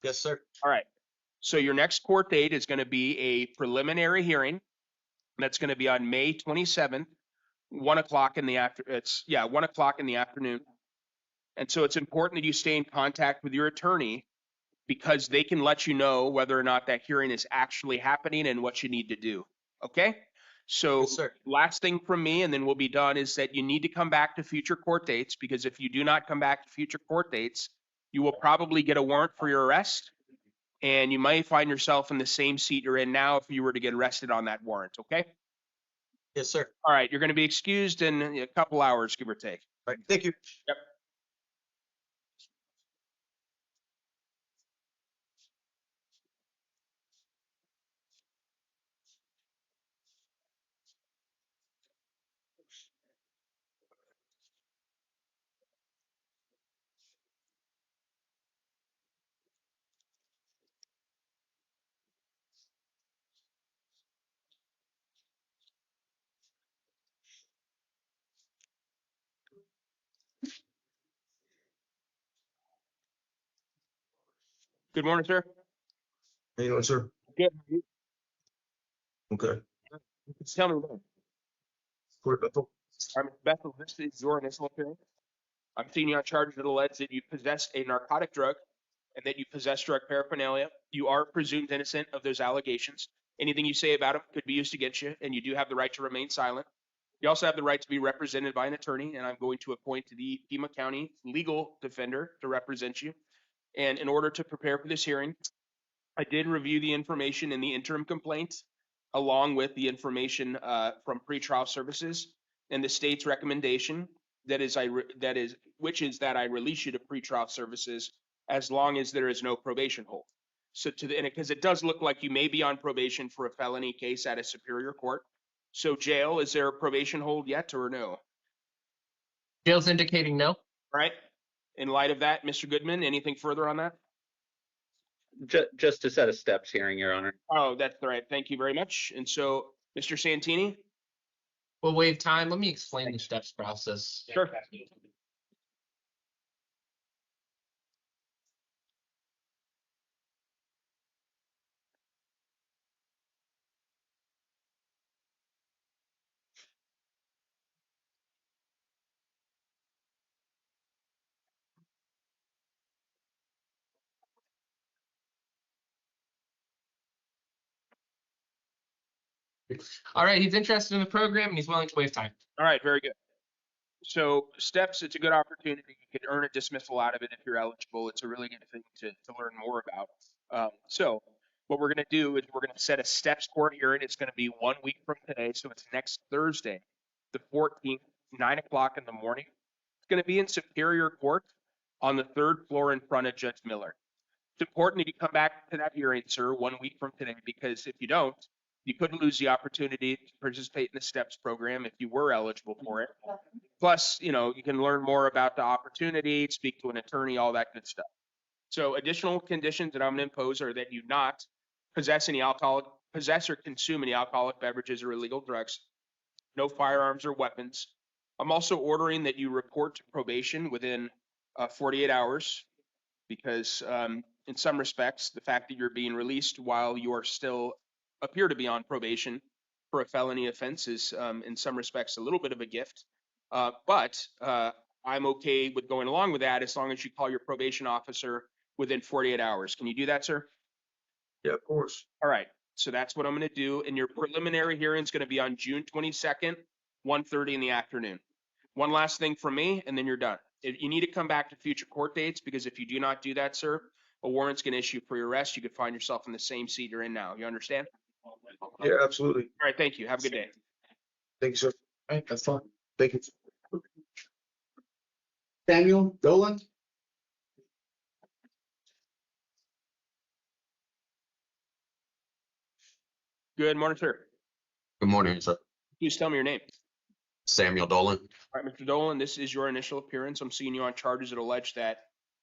Speaker 10: Yes, sir.
Speaker 15: All right. So your next court date is going to be a preliminary hearing. That's going to be on May 27th, 1 o'clock in the 1 o'clock in the afternoon. And so it's important that you stay in contact with your attorney because they can let you know whether or not that hearing is actually happening and what you need to do. Okay? So last thing from me, and then we'll be done, is that you need to come back to future court dates because if you do not come back to future court dates, you will probably get a warrant for your arrest and you might find yourself in the same seat you're in now if you were to get arrested on that warrant. Okay?
Speaker 10: Yes, sir.
Speaker 15: All right. You're going to be excused in a couple hours, give or take.
Speaker 10: All right. Thank you.
Speaker 15: Yep. Good morning, sir.
Speaker 10: How you doing, sir?
Speaker 15: Good.
Speaker 10: Okay.
Speaker 15: Tell me when.
Speaker 10: Court Bethel.
Speaker 15: All right, Mr. Bethel, this is your initial appearance. I'm seeing you on charges that allege that you possess a narcotic drug and that you possess drug paraphernalia. You are presumed innocent of those allegations. Anything you say about them could be used against you, and you do have the right to remain silent. You also have the right to be represented by an attorney, and I'm going to appoint the Pima County legal defender to represent you. And in order to prepare for this hearing, I did review the information in the interim complaint, along with the information from pretrial services and the state's recommendation that is I release you to pretrial services as long as there is no probation hold. So because it does look like you may be on probation for a felony case at a superior court. So jail, is there a probation hold yet or no?
Speaker 16: Jail's indicating no.
Speaker 15: All right. In light of that, Mr. Goodman, anything further on that?
Speaker 23: Just to set a steps hearing, Your Honor.
Speaker 15: Oh, that's all right. Thank you very much. And so, Mr. Santini?
Speaker 16: We'll waive time. Let me explain the steps process.
Speaker 15: Sure.
Speaker 16: All right, he's interested in the program and he's willing to waive time.
Speaker 15: All right, very good. So steps, it's a good opportunity. You can earn a dismissal out of it if you're eligible. It's a really good thing to learn more about. So what we're going to do is we're going to set a steps court hearing. It's going to be 1 week from today. So it's next Thursday, the 14th, 9 o'clock in the morning. It's going to be in Superior Court on the 3rd floor in front of Judge Miller. It's important that you come back to that hearing, sir, 1 week from today, because if you don't, you could lose the opportunity to participate in the STEPS program if you were eligible for it. Plus, you can learn more about the opportunity, speak to an attorney, all that good stuff. So additional conditions that I'm going to impose are that you not possess or consume any alcoholic beverages or illegal drugs, no firearms or weapons. I'm also ordering that you report to probation within 48 hours because in some respects, the fact that you're being released while you are still appear to be on probation for a felony offense is in some respects a little bit of a gift. But I'm okay with going along with that as long as you call your probation officer within 48 hours. Can you do that, sir?
Speaker 10: Yeah, of course.
Speaker 15: All right. So that's what I'm going to do. And your preliminary hearing is going to be on June 22nd, 1:30 in the afternoon. One last thing from me, and then you're done. You need to come back to future court dates because if you do not do that, sir, a warrant's going to issue for your arrest. You could find yourself in the same seat you're in now. You understand?
Speaker 10: Yeah, absolutely.
Speaker 15: All right. Thank you. Have a good day.
Speaker 10: Thank you, sir.
Speaker 16: All right, that's fine.
Speaker 10: Thank you.
Speaker 18: Samuel Dolan?
Speaker 15: Good morning, sir.
Speaker 11: Good morning, sir.
Speaker 15: Please tell me your name.
Speaker 11: Samuel Dolan.
Speaker 15: All right, Mr. Dolan, this is your initial appearance. I'm seeing you on charges that allege that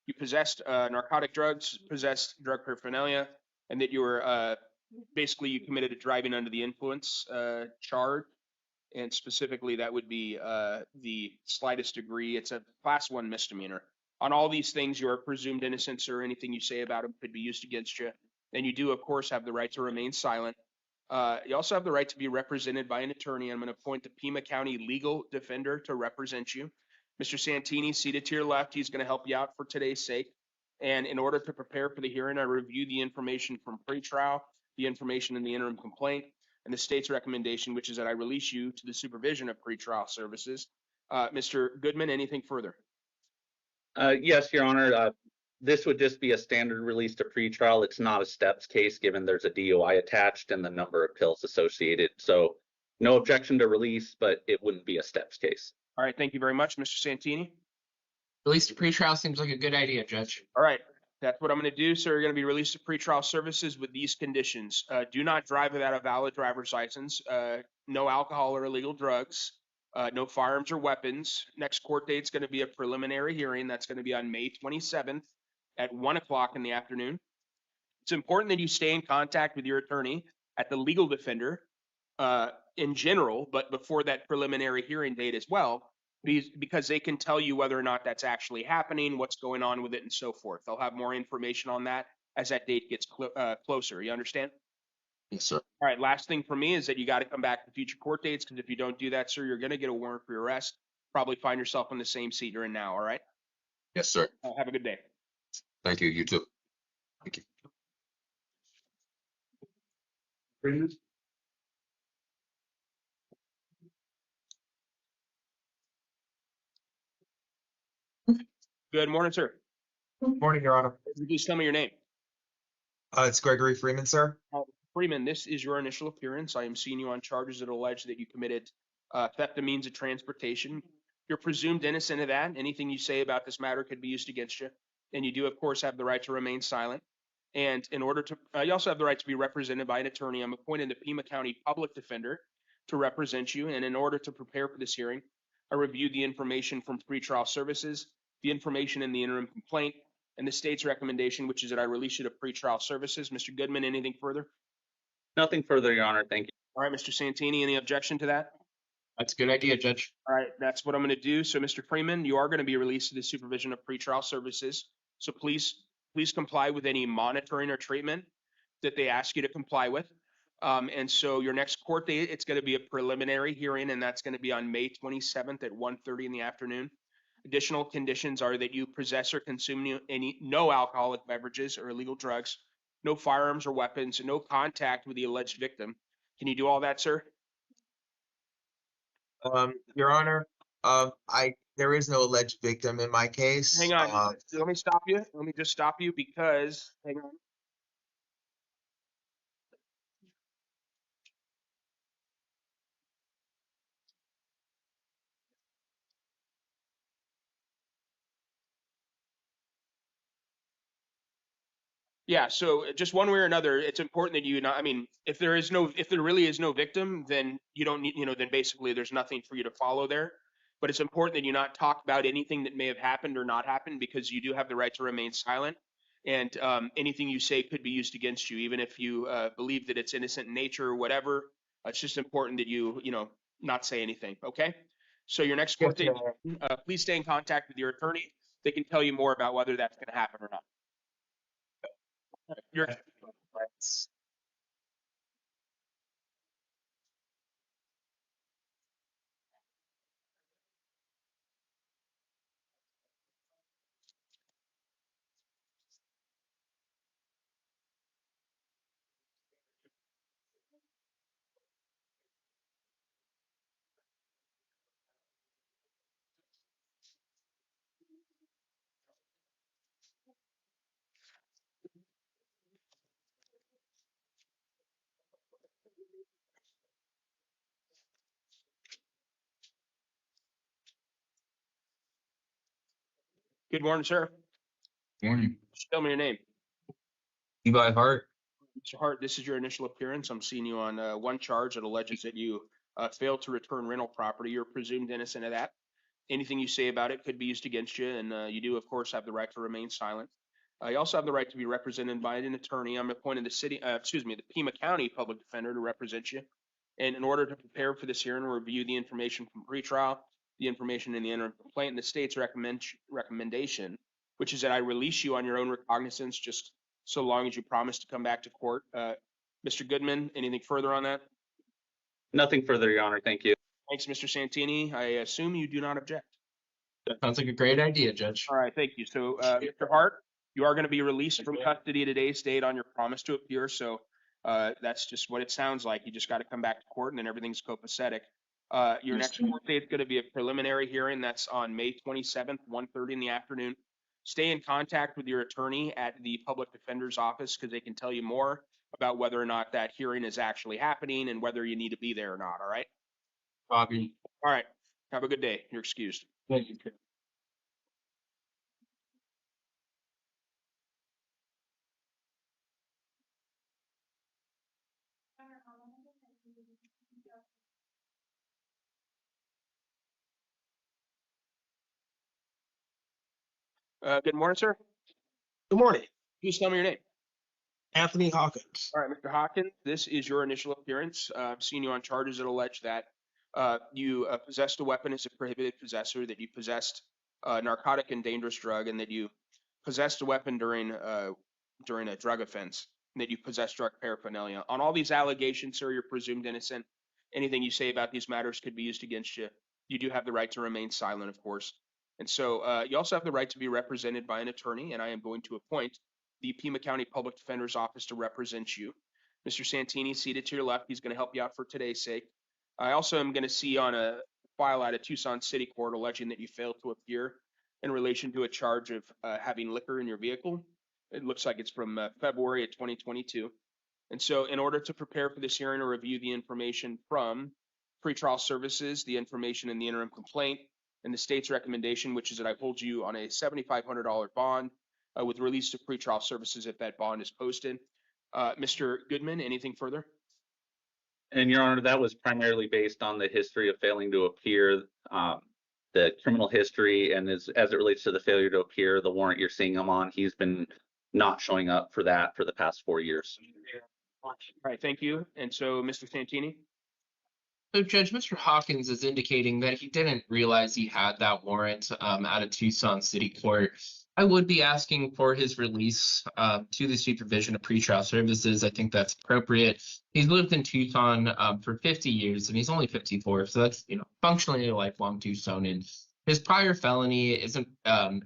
Speaker 15: you possessed narcotic drugs, possessed drug paraphernalia, and that you were basically you committed a driving under the influence charge. And specifically, that would be the slightest degree. It's a class 1 misdemeanor. On all these things, you are presumed innocent, sir. Anything you say about them could be used against you. And you do, of course, have the right to remain silent. You also have the right to be represented by an attorney. I'm going to appoint the Pima County legal defender to represent you. Mr. Santini, seated to your left, he's going to help you out for today's sake. And in order to prepare for the hearing, I reviewed the information from pretrial, the information in the interim complaint, and the state's recommendation, which is that I release you to the supervision of pretrial services. Mr. Goodman, anything further?
Speaker 23: Yes, Your Honor. This would just be a standard release to pretrial. It's not a steps case, given there's a DOI attached and the number of pills associated. So no objection to release, but it wouldn't be a steps case.
Speaker 15: All right. Thank you very much, Mr. Santini.
Speaker 16: Release to pretrial seems like a good idea, Judge.
Speaker 15: All right. That's what I'm going to do. So you're going to be released to pretrial services with these conditions. Do not drive without a valid driver's license. No alcohol or illegal drugs. No firearms or weapons. Next court date is going to be a preliminary hearing. That's going to be on May 27th at 1 o'clock in the afternoon. It's important that you stay in contact with your attorney at the legal defender in general, but before that preliminary hearing date as well, because they can tell you whether or not that's actually happening, what's going on with it, and so forth. They'll have more information on that as that date gets closer. You understand?
Speaker 11: Yes, sir.
Speaker 15: All right, last thing for me is that you got to come back to future court dates, because if you don't do that, sir, you're going to get a warrant for your arrest. Probably find yourself in the same seat you're in now, all right?
Speaker 11: Yes, sir.
Speaker 15: Have a good day.
Speaker 11: Thank you. You too. Thank you.
Speaker 15: Good morning, sir.
Speaker 10: Morning, Your Honor.
Speaker 15: Could you please tell me your name?
Speaker 10: It's Gregory Freeman, sir.
Speaker 15: Freeman, this is your initial appearance. I am seeing you on charges that allege that you committed theft of means of transportation. You're presumed innocent of that. Anything you say about this matter could be used against you. And you do, of course, have the right to remain silent. And in order to, you also have the right to be represented by an attorney. I'm appointed the Pima County Public Defender to represent you. And in order to prepare for this hearing, I reviewed the information from pretrial services, the information in the interim complaint, and the state's recommendation, which is that I release you to pretrial services. Mr. Goodman, anything further?
Speaker 23: Nothing further, Your Honor. Thank you.
Speaker 15: All right, Mr. Santini, any objection to that?
Speaker 10: That's a good idea, Judge.
Speaker 15: All right, that's what I'm going to do. So, Mr. Freeman, you are going to be released to the supervision of pretrial services. So please comply with any monitoring or treatment that they ask you to comply with. And so your next court date, it's going to be a preliminary hearing, and that's going to be on May 27th at 1:30 in the afternoon. Additional conditions are that you possess or consume no alcoholic beverages or illegal drugs, no firearms or weapons, and no contact with the alleged victim. Can you do all that, sir?
Speaker 10: Your Honor, there is no alleged victim in my case.
Speaker 15: Hang on. Let me stop you. Let me just stop you because, hang on. Yeah, so just one way or another, it's important that you not, I mean, if there really is no victim, then you don't need, then basically there's nothing for you to follow there. But it's important that you not talk about anything that may have happened or not happened, because you do have the right to remain silent. And anything you say could be used against you, even if you believe that it's innocent in nature or whatever. It's just important that you, not say anything, okay? So your next court date, please stay in contact with your attorney. They can tell you more about whether that's going to happen or not. You're Good morning, sir.
Speaker 10: Morning.
Speaker 15: Just tell me your name.
Speaker 10: Levi Hart.
Speaker 15: Mr. Hart, this is your initial appearance. I'm seeing you on one charge that alleges that you failed to return rental property. You're presumed innocent of that. Anything you say about it could be used against you, and you do, of course, have the right to remain silent. You also have the right to be represented by an attorney. I'm appointing the Pima County Public Defender to represent you. And in order to prepare for this hearing, review the information from pretrial, the information in the interim complaint, and the state's recommendation, which is that I release you on your own recognizance, just so long as you promise to come back to court. Mr. Goodman, anything further on that?
Speaker 23: Nothing further, Your Honor. Thank you.
Speaker 15: Thanks, Mr. Santini. I assume you do not object.
Speaker 10: That sounds like a great idea, Judge.
Speaker 15: All right, thank you. So, Mr. Hart, you are going to be released from custody today's date on your promise to appear. So that's just what it sounds like. You just got to come back to court, and then everything's copacetic. Your next court date is going to be a preliminary hearing. That's on May 27th, 1:30 in the afternoon. Stay in contact with your attorney at the public defender's office, because they can tell you more about whether or not that hearing is actually happening and whether you need to be there or not. All right?
Speaker 10: Bobby.
Speaker 15: All right. Have a good day. You're excused.
Speaker 10: Thank you.
Speaker 15: Good morning, sir.
Speaker 18: Good morning.
Speaker 15: Please tell me your name.
Speaker 18: Anthony Hawkins.
Speaker 15: All right, Mr. Hawkins, this is your initial appearance. I've seen you on charges that allege that you possessed a weapon as a prohibited possessor, that you possessed a narcotic and dangerous drug, and that you possessed a weapon during during a drug offense, and that you possess drug paraphernalia. On all these allegations, sir, you're presumed innocent. Anything you say about these matters could be used against you. You do have the right to remain silent, of course. And so you also have the right to be represented by an attorney, and I am going to appoint the Pima County Public Defender's Office to represent you. Mr. Santini, seated to your left, he's going to help you out for today's sake. I also am going to see on a file out of Tucson City Court alleging that you failed to appear in relation to a charge of having liquor in your vehicle. It looks like it's from February of 2022. And so in order to prepare for this hearing or review the information from pretrial services, the information in the interim complaint, and the state's recommendation, which is that I hold you on a $7,500 bond with release to pretrial services if that bond is posted. Mr. Goodman, anything further?
Speaker 23: And Your Honor, that was primarily based on the history of failing to appear, the criminal history, and as it relates to the failure to appear, the warrant you're seeing him on, he's been not showing up for that for the past 4 years.
Speaker 15: All right, thank you. And so, Mr. Santini?
Speaker 16: So, Judge, Mr. Hawkins is indicating that he didn't realize he had that warrant out of Tucson City Court. I would be asking for his release to the supervision of pretrial services. I think that's appropriate. He's lived in Tucson for 50 years, and he's only 54, so that's functionally a lifelong Tucsonan. His prior felony isn't.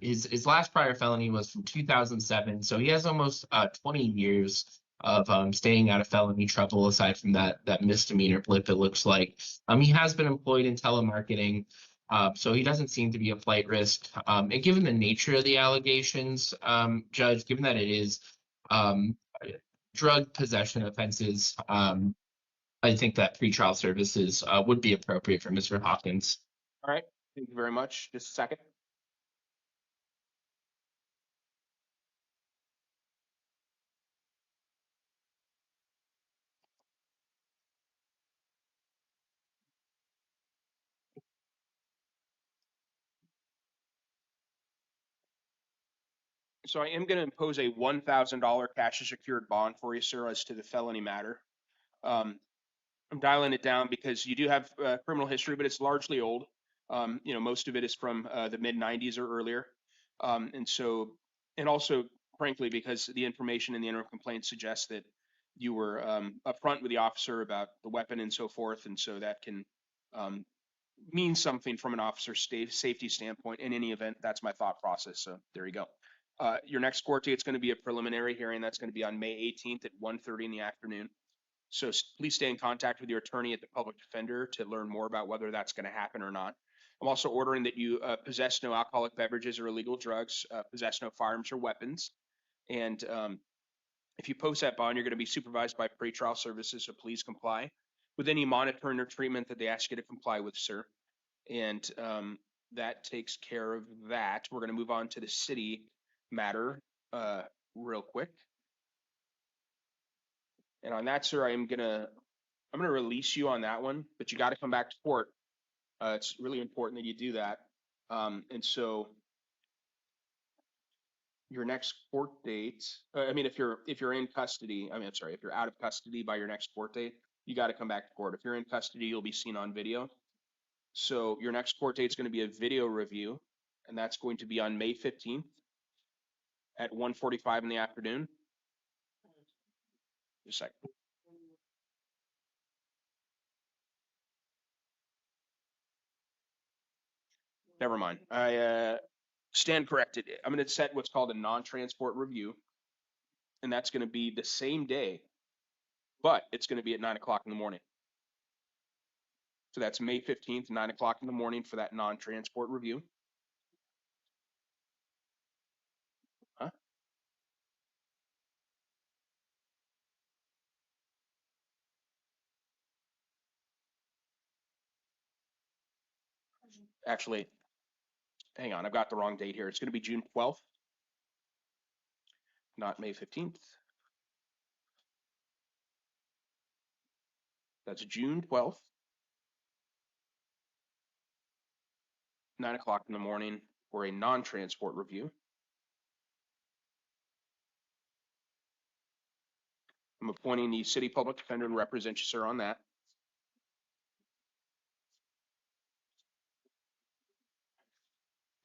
Speaker 16: His last prior felony was from 2007, so he has almost 20 years of staying out of felony trouble aside from that misdemeanor blip, it looks like. He has been employed in telemarketing, so he doesn't seem to be a flight risk. And given the nature of the allegations, Judge, given that it is drug possession offenses, I think that pretrial services would be appropriate for Mr. Hawkins.
Speaker 15: All right, thank you very much. Just a second. So I am going to impose a $1,000 cash secured bond for you, sir, as to the felony matter. I'm dialing it down because you do have criminal history, but it's largely old. Most of it is from the mid 90s or earlier. And also, frankly, because the information in the interim complaint suggests that you were upfront with the officer about the weapon and so forth. And so that can mean something from an officer's safety standpoint. In any event, that's my thought process. So there you go. Your next court date is going to be a preliminary hearing. That's going to be on May 18th at 1:30 in the afternoon. So please stay in contact with your attorney at the public defender to learn more about whether that's going to happen or not. I'm also ordering that you possess no alcoholic beverages or illegal drugs, possess no firearms or weapons. And if you post that bond, you're going to be supervised by pretrial services, so please comply with any monitoring or treatment that they ask you to comply with, sir. And that takes care of that. We're going to move on to the city matter real quick. And on that, sir, I'm gonna release you on that one, but you got to come back to court. It's really important that you do that. And so your next court date, if you're in custody, if you're out of custody by your next court date, you got to come back to court. If you're in custody, you'll be seen on video. So your next court date is going to be a video review, and that's going to be on May 15th at 1:45 in the afternoon. Just a second. Never mind. I stand corrected. I'm going to set what's called a non-transport review, and that's going to be the same day, but it's going to be at 9 o'clock in the morning. So that's May 15th, 9 o'clock in the morning for that non-transport review. Huh? Actually, hang on, I've got the wrong date here. It's going to be June 12th, not May 15th. That's June 12th, 9 o'clock in the morning for a non-transport review. I'm appointing the city public defender and represent you, sir, on that.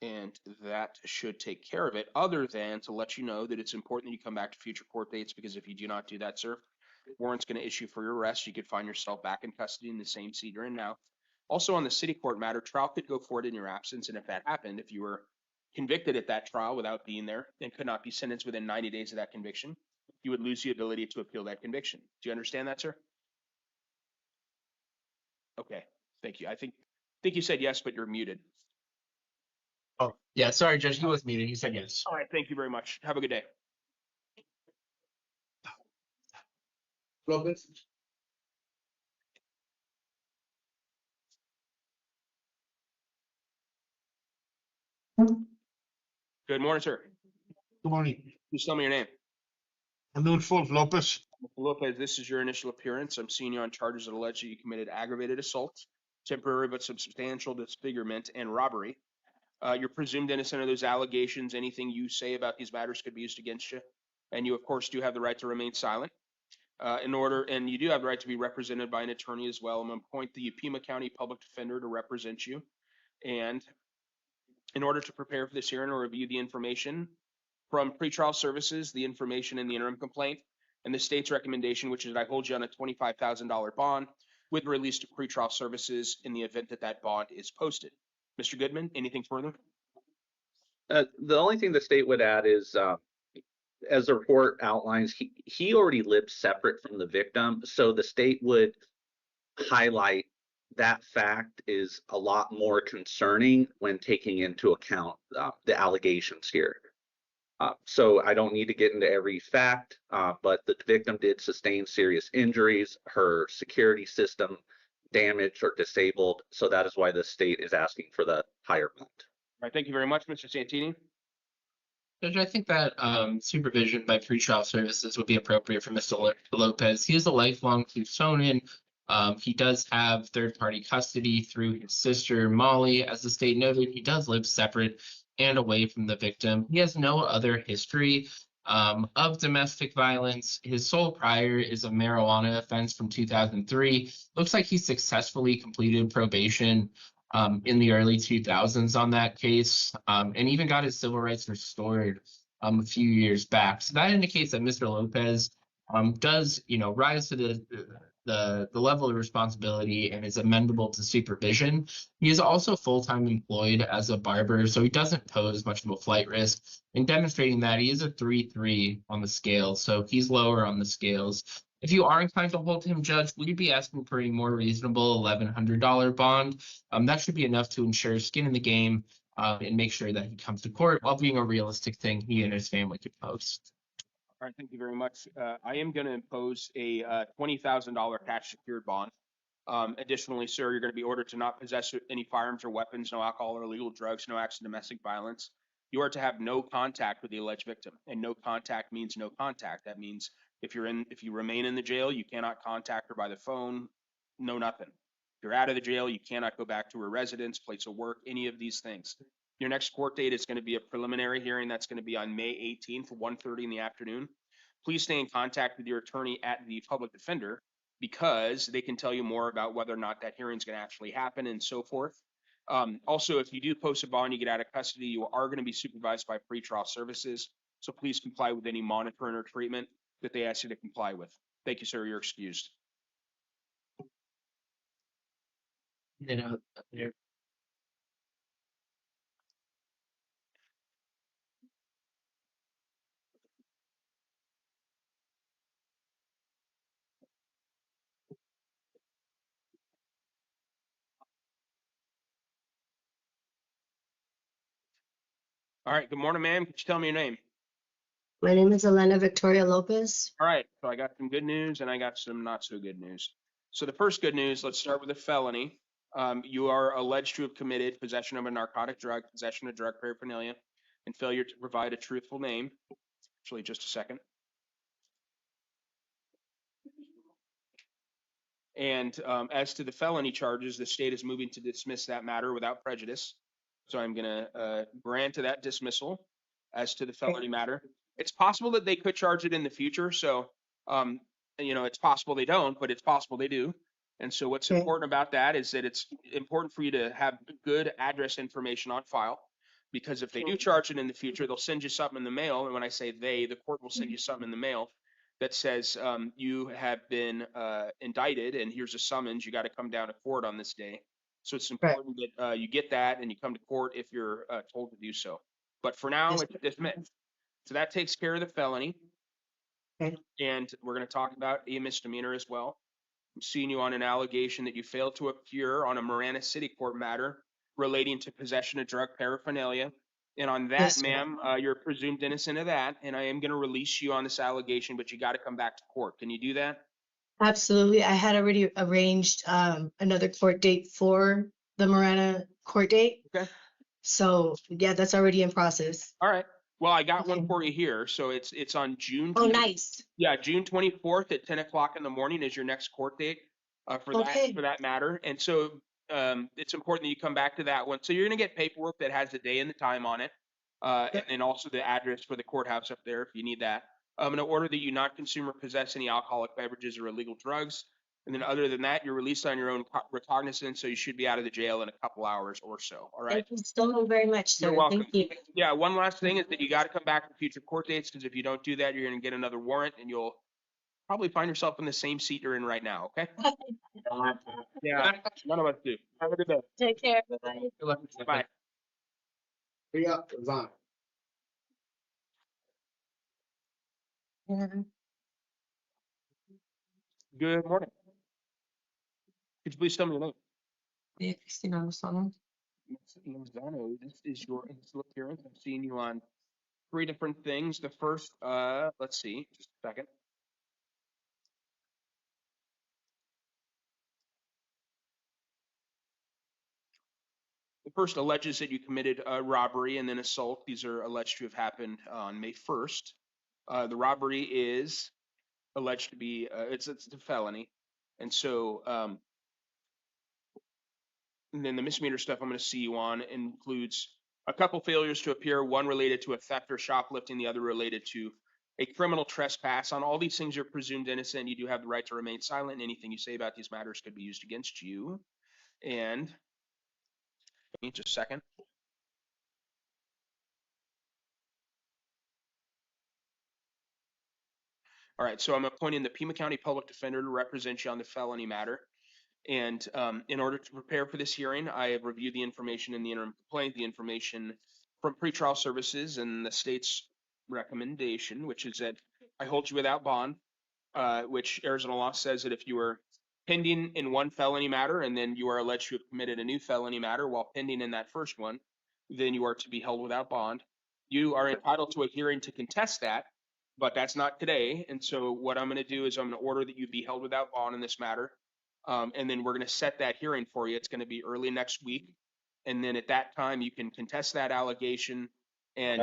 Speaker 15: And that should take care of it, other than to let you know that it's important that you come back to future court dates, because if you do not do that, sir, warrant's going to issue for your arrest. You could find yourself back in custody in the same seat you're in now. Also, on the city court matter, trial could go forward in your absence. And if that happened, if you were convicted at that trial without being there and could not be sentenced within 90 days of that conviction, you would lose the ability to appeal that conviction. Do you understand that, sir? Okay, thank you. I think you said yes, but you're muted.
Speaker 16: Oh, yeah, sorry, Judge, he was muted. He said yes.
Speaker 15: All right, thank you very much. Have a good day.
Speaker 18: Lopez.
Speaker 15: Good morning, sir.
Speaker 18: Good morning.
Speaker 15: Please tell me your name.
Speaker 18: Adolfo Lopez.
Speaker 15: Mr. Lopez, this is your initial appearance. I'm seeing you on charges that allege that you committed aggravated assault, temporary but substantial disfigurement, and robbery. You're presumed innocent of those allegations. Anything you say about these matters could be used against you. And you, of course, do have the right to remain silent. And you do have the right to be represented by an attorney as well. I'm going to appoint the Pima County Public Defender to represent you. And in order to prepare for this hearing or review the information from pretrial services, the information in the interim complaint, and the state's recommendation, which is that I hold you on a $25,000 bond with release to pretrial services in the event that that bond is posted. Mr. Goodman, anything further?
Speaker 23: The only thing the state would add is, as the report outlines, he already lived separate from the victim. So the state would highlight that fact is a lot more concerning when taking into account the allegations here. So I don't need to get into every fact, but the victim did sustain serious injuries. Her security system damaged or disabled. So that is why the state is asking for the higher amount.
Speaker 15: All right, thank you very much, Mr. Santini.
Speaker 16: Judge, I think that supervision by pretrial services would be appropriate for Mr. Lopez. He is a lifelong Tucsonan. He does have third-party custody through his sister, Molly. As the state noted, he does live separate and away from the victim. He has no other history of domestic violence. His sole prior is a marijuana offense from 2003. Looks like he successfully completed probation in the early 2000s on that case, and even got his civil rights restored a few years back. So that indicates that Mr. Lopez does, rise to the level of responsibility and is amendable to supervision. He is also full-time employed as a barber, so he doesn't pose much of a flight risk. In demonstrating that, he is a 3-3 on the scale, so he's lower on the scales. If you are inclined to hold him, Judge, would you be asking for a more reasonable $1,100 bond? That should be enough to ensure skin in the game and make sure that he comes to court while being a realistic thing he and his family could post.
Speaker 15: All right, thank you very much. I am going to impose a $20,000 cash secured bond. Additionally, sir, you're going to be ordered to not possess any firearms or weapons, no alcohol or illegal drugs, no acts of domestic violence. You are to have no contact with the alleged victim, and no contact means no contact. That means if you remain in the jail, you cannot contact her by the phone, no nothing. If you're out of the jail, you cannot go back to her residence, place of work, any of these things. Your next court date is going to be a preliminary hearing. That's going to be on May 18th, 1:30 in the afternoon. Please stay in contact with your attorney at the public defender, because they can tell you more about whether or not that hearing is going to actually happen and so forth. Also, if you do post a bond, you get out of custody, you are going to be supervised by pretrial services. So please comply with any monitoring or treatment that they ask you to comply with. Thank you, sir. You're excused. All right. Good morning, ma'am. Could you tell me your name?
Speaker 13: My name is Elena Victoria Lopez.
Speaker 15: All right. So I got some good news and I got some not so good news. So the first good news, let's start with a felony. You are alleged to have committed possession of a narcotic drug, possession of drug paraphernalia, and failure to provide a truthful name. Actually, just a second. And as to the felony charges, the state is moving to dismiss that matter without prejudice. So I'm going to grant to that dismissal as to the felony matter. It's possible that they could charge it in the future. So, it's possible they don't, but it's possible they do. And so what's important about that is that it's important for you to have good address information on file. Because if they do charge it in the future, they'll send you something in the mail. And when I say they, the court will send you something in the mail that says you have been indicted and here's a summons. You got to come down to court on this day. So it's important that you get that and you come to court if you're told to do so. But for now, it's dismissed. So that takes care of the felony. And we're going to talk about a misdemeanor as well. I'm seeing you on an allegation that you failed to appear on a Marana City Court matter relating to possession of drug paraphernalia. And on that,
Speaker 13: Yes,
Speaker 15: ma'am, you're presumed innocent of that. And I am going to release you on this allegation, but you got to come back to court. Can you do that?
Speaker 13: absolutely. I had already arranged another court date for the Marana court date.
Speaker 15: Okay.
Speaker 13: So yeah, that's already in process.
Speaker 15: All right. Well, I got one for you here. So it's on June.
Speaker 13: Oh, nice.
Speaker 15: Yeah, June 24th at 10 o'clock in the morning is your next court date for that matter. And so it's important that you come back to that one. So you're going to get paperwork that has the day and the time on it, and also the address for the courthouse up there if you need that. I'm going to order that you not consume or possess any alcoholic beverages or illegal drugs. And then other than that, you're released on your own recognizance, so you should be out of the jail in a couple hours or so. All right.
Speaker 13: Thank you so very much, sir.
Speaker 15: You're welcome.
Speaker 13: Thank you.
Speaker 15: Yeah, one last thing is that you got to come back to future court dates, because if you don't do that, you're going to get another warrant and you'll probably find yourself in the same seat you're in right now, okay? Yeah, none of us do. Have a good day.
Speaker 13: Take care. Bye-bye.
Speaker 15: Good luck. Bye.
Speaker 5: Yeah, Zan.
Speaker 15: Good morning. Could you please tell me your name?
Speaker 3: Yeah, Cristina Lozano.
Speaker 15: Lozano, this is your initial appearance. I'm seeing you on 3 different things. The first, let's see, just a second. The first alleges that you committed robbery and then assault. These are alleged to have happened on May 1st. The robbery is alleged to be, it's a felony. And so, and then the misdemeanor stuff I'm going to see you on includes a couple failures to appear, one related to a theft or shoplifting, the other related to a criminal trespass. On all these things, you're presumed innocent. You do have the right to remain silent. Anything you say about these matters could be used against you. And just a second. All right, so I'm appointing the Pima County Public Defender to represent you on the felony matter. And in order to prepare for this hearing, I have reviewed the information in the interim complaint, the information from pretrial services, and the state's recommendation, which is that I hold you without bond, which Arizona law says that if you are pending in one felony matter and then you are alleged to have committed a new felony matter while pending in that first one, then you are to be held without bond. You are entitled to a hearing to contest that, but that's not today. And so what I'm going to do is I'm going to order that you be held without bond in this matter. And then we're going to set that hearing for you. It's going to be early next week. And then at that time, you can contest that allegation. And,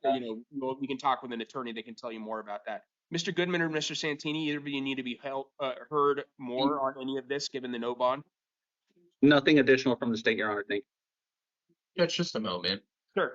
Speaker 15: we can talk with an attorney that can tell you more about that. Mr. Goodman or Mr. Santini, either of you need to be heard more on any of this, given the no bond?
Speaker 23: Nothing additional from the state, Your Honor. Thank you.
Speaker 16: It's just a moment.
Speaker 15: Sure.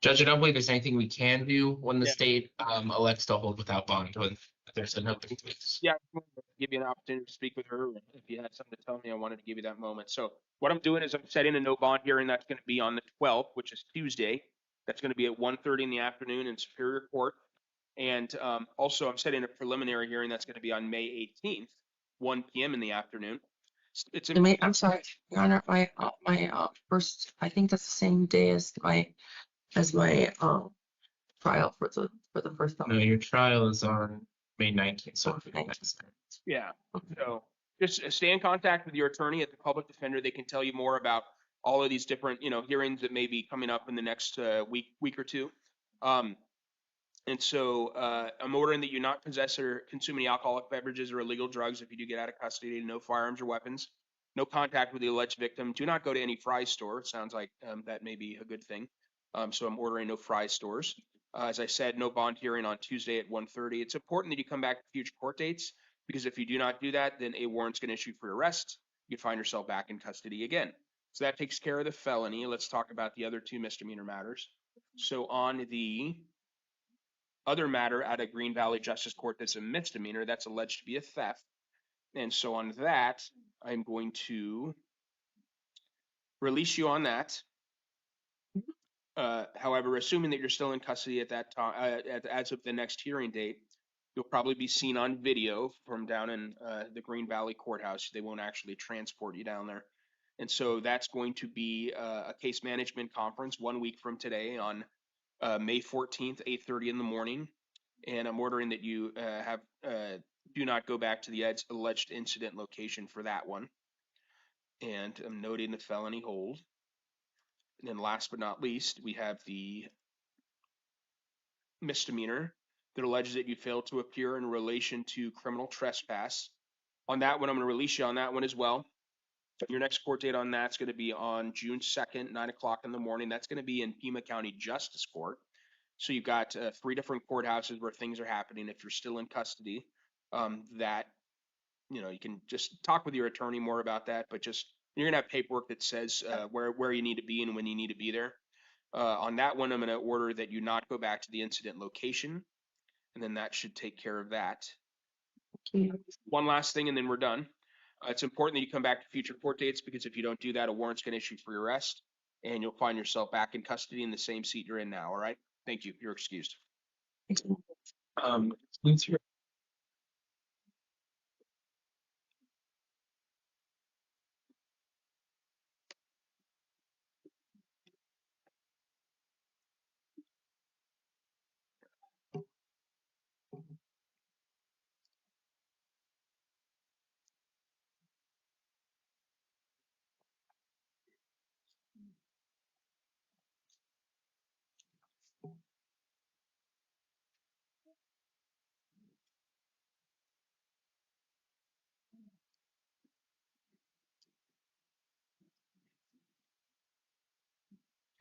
Speaker 16: Judge, I don't believe there's anything we can do when the state elects to hold without bond when there's an open case.
Speaker 15: Yeah, I wanted to give you an opportunity to speak with her. If you had something to tell me, I wanted to give you that moment. So what I'm doing is I'm setting a no bond hearing. That's going to be on the 12th, which is Tuesday. That's going to be at 1:30 in the afternoon in Superior Court. And also I'm setting a preliminary hearing that's going to be on May 18th, 1 p.m. in the afternoon.
Speaker 3: I'm sorry, Your Honor. My first. I think that's the same day as my trial for the first time.
Speaker 16: No, your trial is on May 19th. So
Speaker 15: yeah. So just stay in contact with your attorney at the public defender. They can tell you more about all of these different, hearings that may be coming up in the next week or two. And so I'm ordering that you not possess or consume any alcoholic beverages or illegal drugs if you do get out of custody, no firearms or weapons, no contact with the alleged victim. Do not go to any fry store. It sounds like that may be a good thing. So I'm ordering no fry stores. As I said, no bond hearing on Tuesday at 1:30. It's important that you come back to future court dates, because if you do not do that, then a warrant's going to issue for your arrest. You find yourself back in custody again. So that takes care of the felony. Let's talk about the other two misdemeanor matters. So on the other matter out of Green Valley Justice Court that's a misdemeanor, that's alleged to be a theft. And so on that, I'm going to release you on that. However, assuming that you're still in custody at that time, as of the next hearing date, you'll probably be seen on video from down in the Green Valley Courthouse. They won't actually transport you down there. And so that's going to be a case management conference 1 week from today on May 14th, 8:30 in the morning. And I'm ordering that you do not go back to the alleged incident location for that one. And I'm noting the felony hold. And then last but not least, we have the misdemeanor that alleges that you failed to appear in relation to criminal trespass. On that one, I'm going to release you on that one as well. Your next court date on that's going to be on June 2nd, 9 o'clock in the morning. That's going to be in Pima County Justice Court. So you've got 3 different courthouses where things are happening. If you're still in custody, that, you know, you can just talk with your attorney more about that, but just, you're gonna have paperwork that says where you need to be and when you need to be there. On that one, I'm gonna order that you not go back to the incident location, and then that should take care of that. One last thing, and then we're done. It's important that you come back to future court dates, because if you don't do that, a warrant's gonna issue for your arrest, and you'll find yourself back in custody in the same seat you're in now, all right? Thank you. You're excused.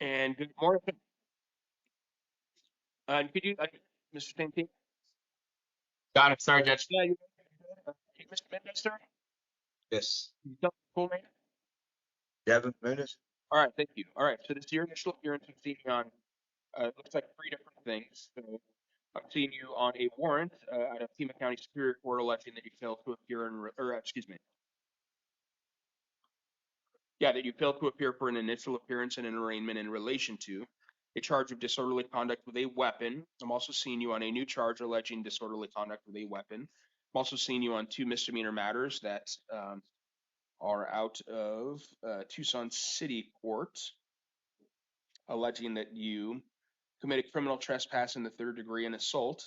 Speaker 15: And good morning. Could you, Mr. Santini?
Speaker 16: Got it. Sorry, Judge.
Speaker 15: Yeah, you, Mr. Mendez, sir?
Speaker 9: Yes.
Speaker 15: You tell me your full name?
Speaker 9: Devin Mendes?
Speaker 15: All right, thank you. All right, so this is your initial appearance. I'm seeing you on, it looks like 3 different things. So I'm seeing you on a warrant out of Pima County Superior Court alleging that you failed to appear in, that you failed to appear for an initial appearance in an arraignment in relation to a charge of disorderly conduct with a weapon. I'm also seeing you on a new charge alleging disorderly conduct with a weapon. I'm also seeing you on 2 misdemeanor matters that are out of Tucson City Court, alleging that you committed criminal trespass in the 3rd degree and assault.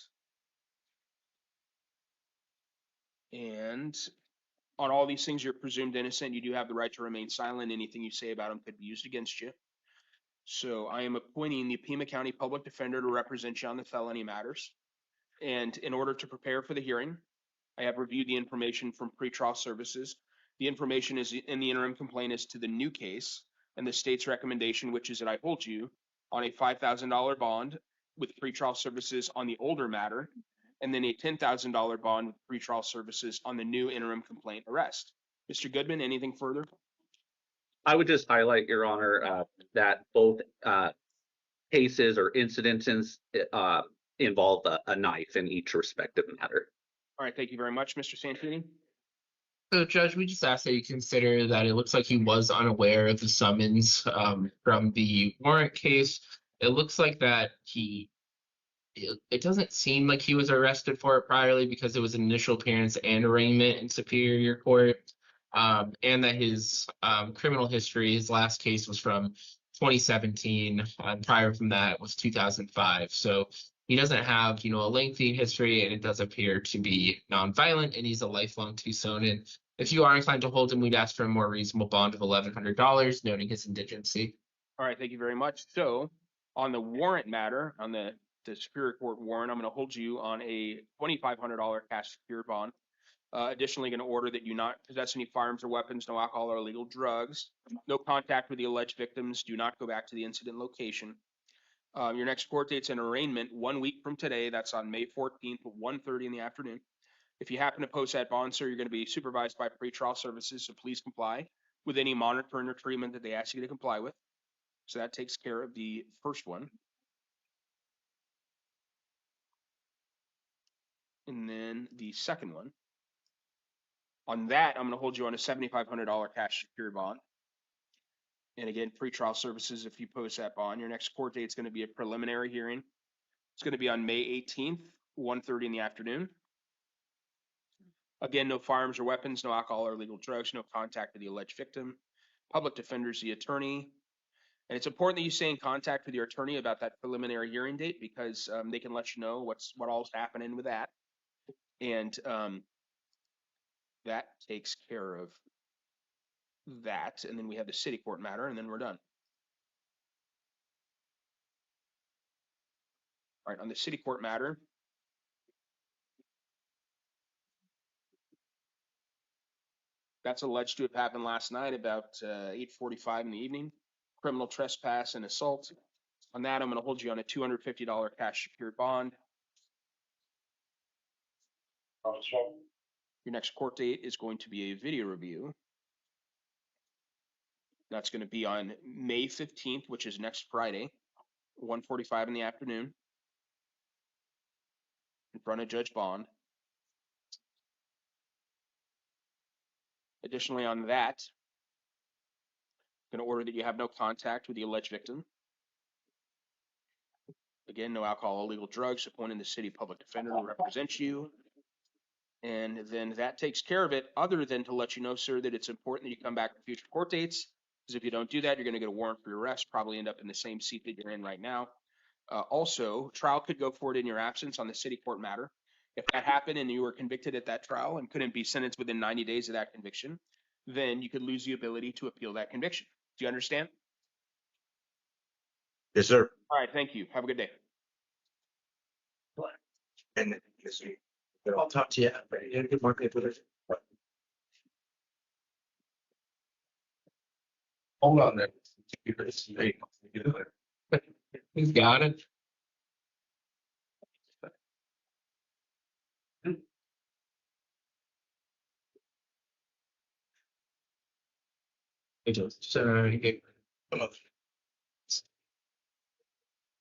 Speaker 15: And on all these things, you're presumed innocent. You do have the right to remain silent. Anything you say about them could be used against you. So I am appointing the Pima County Public Defender to represent you on the felony matters. And in order to prepare for the hearing, I have reviewed the information from pretrial services. The information is in the interim complaint as to the new case, and the state's recommendation, which is that I hold you on a $5,000 bond with pretrial services on the older matter, and then a $10,000 bond with pretrial services on the new interim complaint arrest. Mr. Goodman, anything further?
Speaker 23: I would just highlight, Your Honor, that both cases or incidences involve a knife in each respective matter.
Speaker 15: All right, thank you very much, Mr. Santini.
Speaker 16: So, Judge, we just ask that you consider that it looks like he was unaware of the summons from the warrant case. It looks like that it doesn't seem like he was arrested for it priorly, because it was an initial appearance and arraignment in Superior Court, and that his criminal history, his last case was from 2017, and prior from that was 2005. So he doesn't have, a lengthy history, and it does appear to be nonviolent, and he's a lifelong Tucsonan. If you are inclined to hold him, we'd ask for a more reasonable bond of $1,100, noting his indigency.
Speaker 15: All right, thank you very much. So on the warrant matter, on the the Superior Court warrant, I'm going to hold you on a $2,500 cash secured bond. Additionally, going to order that you not possess any firearms or weapons, no alcohol or illegal drugs, no contact with the alleged victims, do not go back to the incident location. Your next court date's an arraignment 1 week from today. That's on May 14th at 1:30 in the afternoon. If you happen to post that bond, sir, you're going to be supervised by pretrial services, so please comply with any monitoring or treatment that they ask you to comply with. So that takes care of the first one. And then the second one. On that, I'm going to hold you on a $7,500 cash secured bond. And again, pretrial services, if you post that bond, your next court date is going to be a preliminary hearing. It's going to be on May 18th, 1:30 in the afternoon. Again, no firearms or weapons, no alcohol or illegal drugs, no contact with the alleged victim. Public defender's the attorney. And it's important that you stay in contact with your attorney about that preliminary hearing date because they can let you know what all's happening with that. And that takes care of that. And then we have the city court matter, and then we're done. All right, on the city court matter, that's alleged to have happened last night about 8:45 in the evening. Criminal trespass and assault. On that, I'm going to hold you on a $250 cash secured bond. Your next court date is going to be a video review. That's going to be on May 15th, which is next Friday, 1:45 in the afternoon, in front of Judge Bond. Additionally, on that, I'm going to order that you have no contact with the alleged victim. Again, no alcohol, illegal drugs, appointing the city public defender to represent you. And then that takes care of it, other than to let you know, sir, that it's important that you come back to future court dates, because if you don't do that, you're going to get a warrant for your arrest, probably end up in the same seat that you're in right now. Also, trial could go forward in your absence on the city court matter. If that happened and you were convicted at that trial and couldn't be sentenced within 90 days of that conviction, then you could lose the ability to appeal that conviction. Do you understand?
Speaker 9: Yes, sir.
Speaker 15: All right, thank you. Have a good day.
Speaker 10: And I'll talk to you. Good morning. Hold on there.
Speaker 16: He's got it.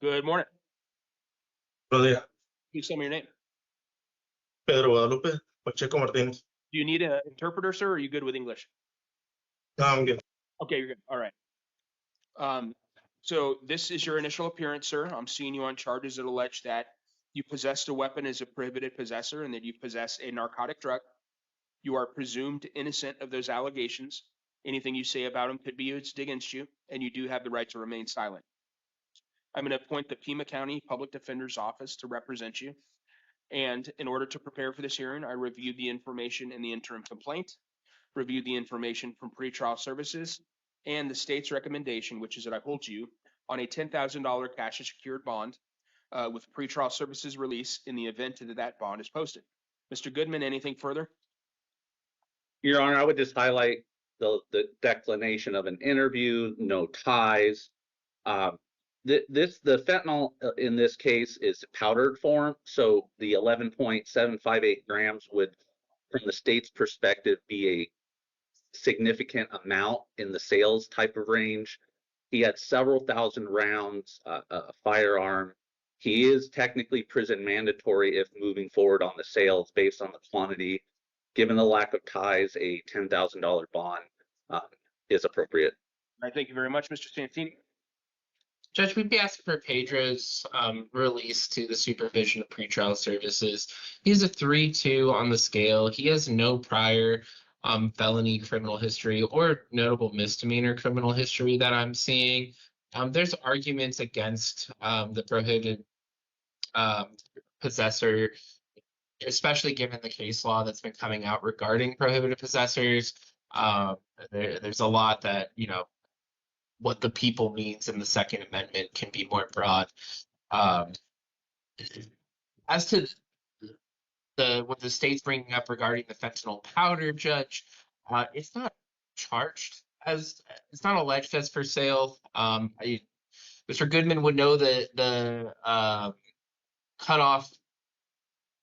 Speaker 15: Good morning.
Speaker 18: Buenos días.
Speaker 15: Please tell me your name.
Speaker 18: Pedro Guadalupe, Pacheco Martinez.
Speaker 15: Do you need an interpreter, sir, or are you good with English?
Speaker 18: I'm good.
Speaker 15: Okay, you're good. All right. So this is your initial appearance, sir. I'm seeing you on charges that allege that you possessed a weapon as a prohibited possessor and that you possess a narcotic drug. You are presumed innocent of those allegations. Anything you say about them could be used against you, and you do have the right to remain silent. I'm going to appoint the Pima County Public Defender's Office to represent you. And in order to prepare for this hearing, I reviewed the information in the interim complaint, reviewed the information from pretrial services, and the state's recommendation, which is that I hold you on a $10,000 cash secured bond with pretrial services release in the event that that bond is posted. Mr. Goodman, anything further?
Speaker 23: Your Honor, I would just highlight the declination of an interview, no ties. The fentanyl in this case is powdered form, so the 11.758 grams would, from the state's perspective, be a significant amount in the sales type of range. He had several thousand rounds, a firearm. He is technically prison mandatory if moving forward on the sales based on the quantity. Given the lack of ties, a $10,000 bond is appropriate.
Speaker 15: All right, thank you very much, Mr. Santini.
Speaker 16: Judge, we'd be asking for Pedro's release to the supervision of pretrial services. He's a 3-2 on the scale. He has no prior felony criminal history or notable misdemeanor criminal history that I'm seeing. There's arguments against the prohibited possessor, especially given the case law that's been coming out regarding prohibited possessors. There's a lot that, what the people means in the Second Amendment can be more broad. As to what the state's bringing up regarding the fentanyl powder, Judge, it's not charged as, it's not alleged as for sale. Mr. Goodman would know the cutoff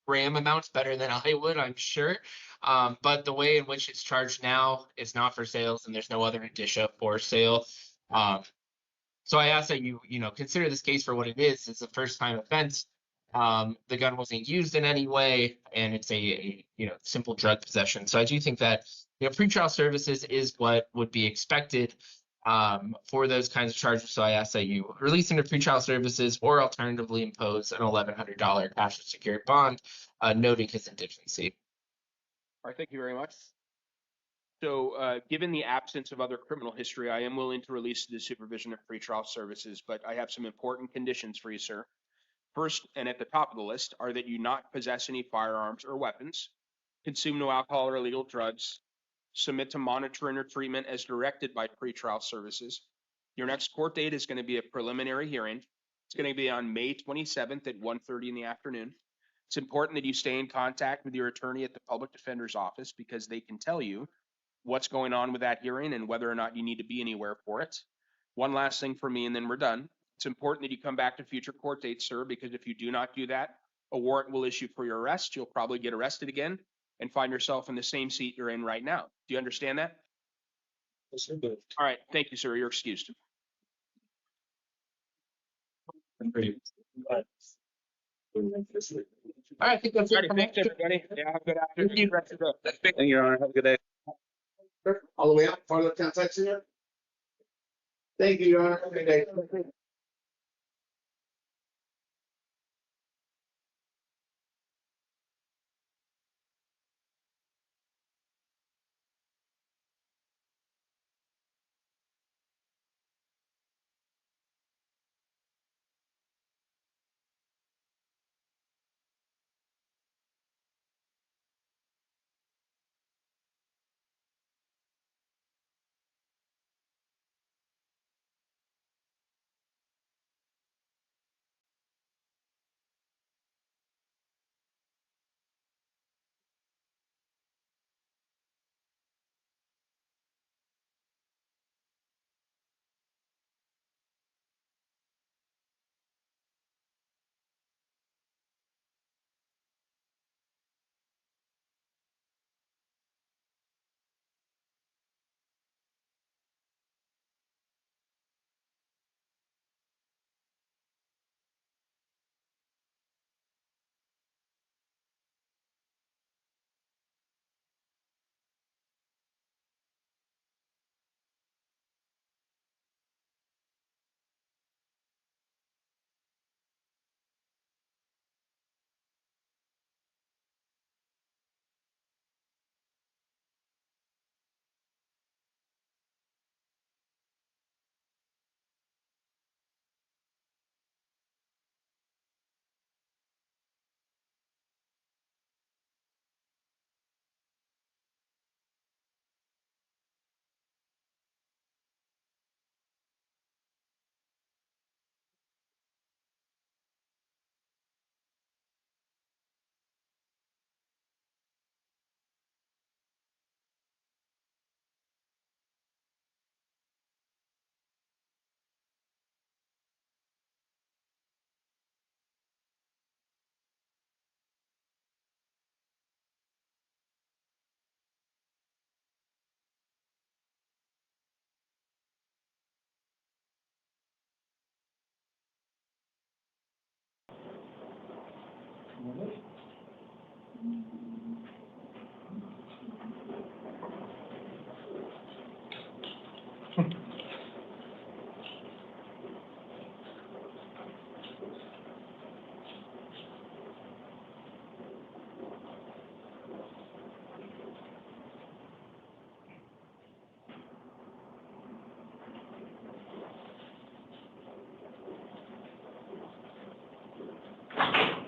Speaker 16: gram amounts better than I would, I'm sure. But the way in which it's charged now is not for sales, and there's no other indicia for sale. So I ask that you consider this case for what it is. It's a first time offense. The gun wasn't used in any way, and it's a simple drug possession. So I do think that pretrial services is what would be expected for those kinds of charges. So I ask that you release into pretrial services, or alternatively impose an $1,100 cash secured bond, noting his indigency.
Speaker 15: All right, thank you very much. So, given the absence of other criminal history, I am willing to release the supervision of pretrial services, but I have some important conditions for you, sir. First, and at the top of the list, are that you not possess any firearms or weapons, consume no alcohol or illegal drugs, submit to monitoring or treatment as directed by pretrial services. Your next court date is going to be a preliminary hearing. It's going to be on May 27th at 1:30 in the afternoon. It's important that you stay in contact with your attorney at the public defender's office, because they can tell you what's going on with that hearing and whether or not you need to be anywhere for it. One last thing for me, and then we're done. It's important that you come back to future court dates, sir, because if you do not do that, a warrant will issue for your arrest. You'll probably get arrested again and find yourself in the same seat you're in right now. Do you understand that?
Speaker 6: Yes, sir. Good.
Speaker 15: All right. Thank you, sir. You're excused.
Speaker 6: Great.
Speaker 16: All right, I think that's
Speaker 15: All
Speaker 16: it.
Speaker 15: right, thanks, everybody. Yeah, have a good afternoon.
Speaker 23: Thank you, Your Honor. Have a good day.
Speaker 18: All the way up, part of the town section here. Thank you, Your Honor. Have a good day.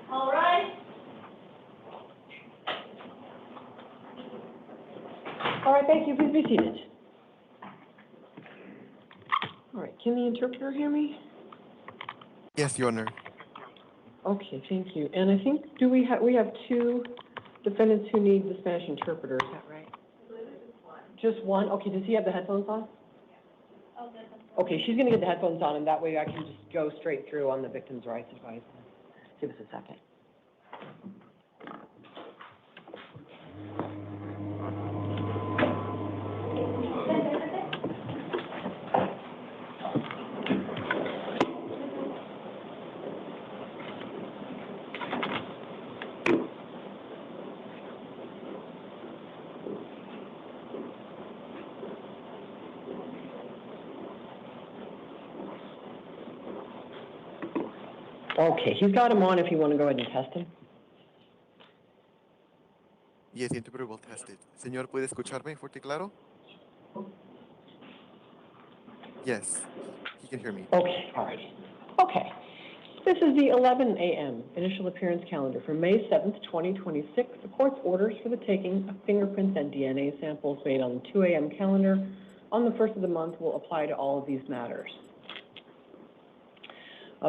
Speaker 8: All right.
Speaker 14: All right, thank you. Please be seated. All right, can the interpreter hear me?
Speaker 20: Yes, Your Honor.
Speaker 14: Okay, thank you. And I think, we have two defendants who need the Spanish interpreter, is that right? Just one? Okay, does he have the headphones on? Okay, she's gonna get the headphones on, and that way I can just go straight through on the victim's rights advisement. Give us a second. Okay, he's got him on if you want to go ahead and test him.
Speaker 1: Yes, the interpreter will test it. Señor, ¿puede escucharme fuerte y claro? Yes, he can hear me.
Speaker 14: Okay, all right. Okay. This is the 11 a.m. initial appearance calendar for May 7th, 2026. The court's orders for the taking of fingerprints and DNA samples made on the 2 a.m. calendar on the 1st of the month will apply to all of these matters.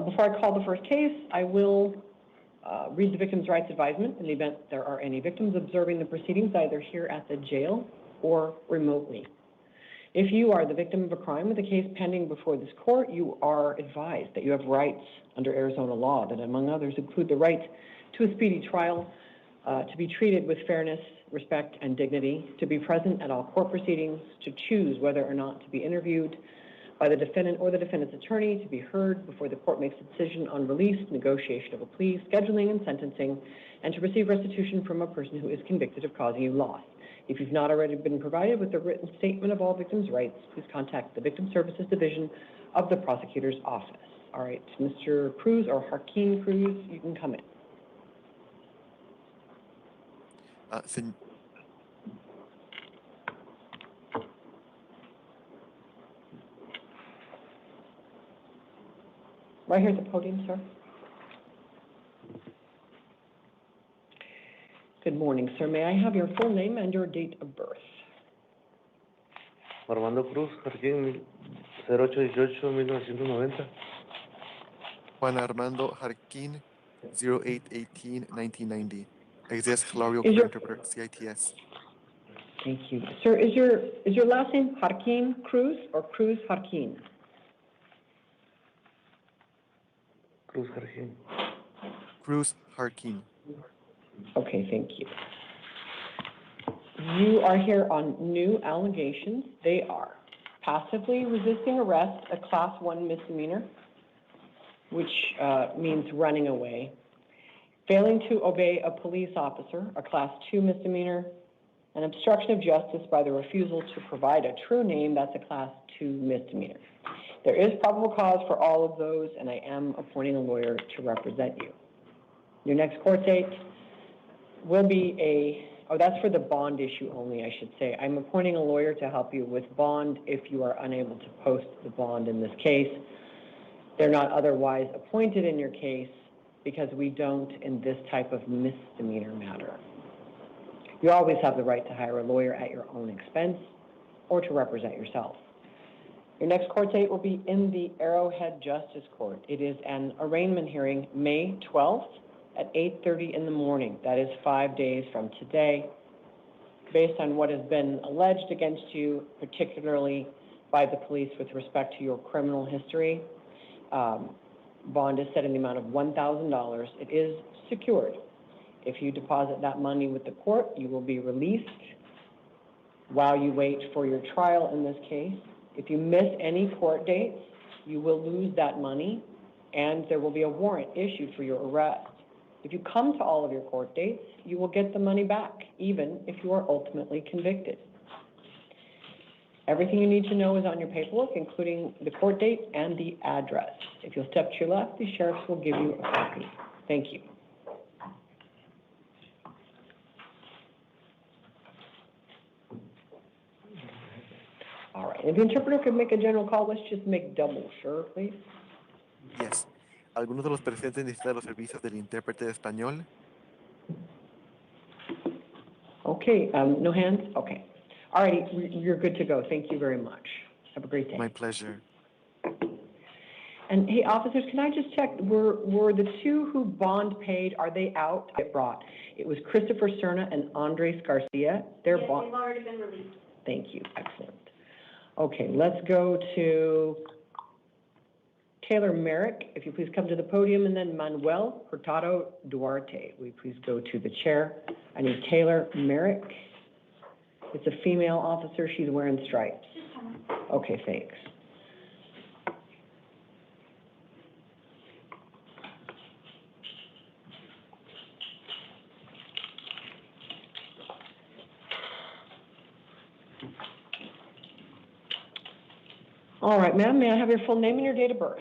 Speaker 14: Before I call the first case, I will read the victim's rights advisement in the event there are any victims observing the proceedings either here at the jail or remotely. If you are the victim of a crime with a case pending before this court, you are advised that you have rights under Arizona law that, among others, include the right to a speedy trial, to be treated with fairness, respect, and dignity, to be present at all court proceedings, to choose whether or not to be interviewed by the defendant or the defendant's attorney, to be heard before the court makes a decision on release, negotiation of a plea, scheduling and sentencing, and to receive restitution from a person who is convicted of causing you loss. If you've not already been provided with a written statement of all victims' rights, please contact the Victim Services Division of the Prosecutor's Office. All right, Mr. Cruz or Joaquin Cruz, you can come in. Right here at the podium, sir. Good morning, sir. May I have your full name and your date of birth?
Speaker 20: Armando Cruz, Jarquín, 0818-1990.
Speaker 1: Juan Armando Jarquín, 0818-1990. Exist Hilario
Speaker 14: Is your-
Speaker 1: interpreter, CITS.
Speaker 14: Thank you. Sir, is your last name Jarquín Cruz or Cruz Jarquín?
Speaker 20: Cruz Jarquín.
Speaker 1: Cruz Jarquín.
Speaker 14: Okay, thank you. You are here on new allegations. They are passively resisting arrest, a Class 1 misdemeanor, which means running away, failing to obey a police officer, a Class 2 misdemeanor, and obstruction of justice by the refusal to provide a true name, that's a Class 2 misdemeanor. There is probable cause for all of those, and I am appointing a lawyer to represent you. Your next court date will be that's for the bond issue only, I should say. I'm appointing a lawyer to help you with bond if you are unable to post the bond in this case. They're not otherwise appointed in your case because we don't in this type of misdemeanor matter. You always have the right to hire a lawyer at your own expense or to represent yourself. Your next court date will be in the Arrowhead Justice Court. It is an arraignment hearing May 12th at 8:30 in the morning. That is 5 days from today. Based on what has been alleged against you, particularly by the police with respect to your criminal history, bond is set in the amount of $1,000. It is secured. If you deposit that money with the court, you will be released while you wait for your trial in this case. If you miss any court dates, you will lose that money, and there will be a warrant issued for your arrest. If you come to all of your court dates, you will get the money back, even if you are ultimately convicted. Everything you need to know is on your paperwork, including the court date and the address. If you'll step to your left, the sheriffs will give you a copy. Thank you. All right, if the interpreter could make a general call, let's just make double sure, please.
Speaker 1: Yes. ¿Algunos de los presentes necesitan los servicios del intérprete de español?
Speaker 14: Okay, no hands? Okay. All righty, you're good to go. Thank you very much. Have a great day.
Speaker 1: My pleasure.
Speaker 14: And hey, officers, can I just check, were the two who bond paid, are they out? It brought, it was Christopher Cerna and Andres Garcia. They're
Speaker 8: Yes,
Speaker 14: bond.
Speaker 8: they've already been released.
Speaker 14: Thank you, excellent. Okay, let's go to Taylor Merrick. If you please come to the podium, and then Manuel Hurtado Duarte. Will you please go to the chair? I need Taylor Merrick. It's a female officer. She's wearing stripes. Okay, thanks. All right, ma'am, may I have your full name and your date of birth?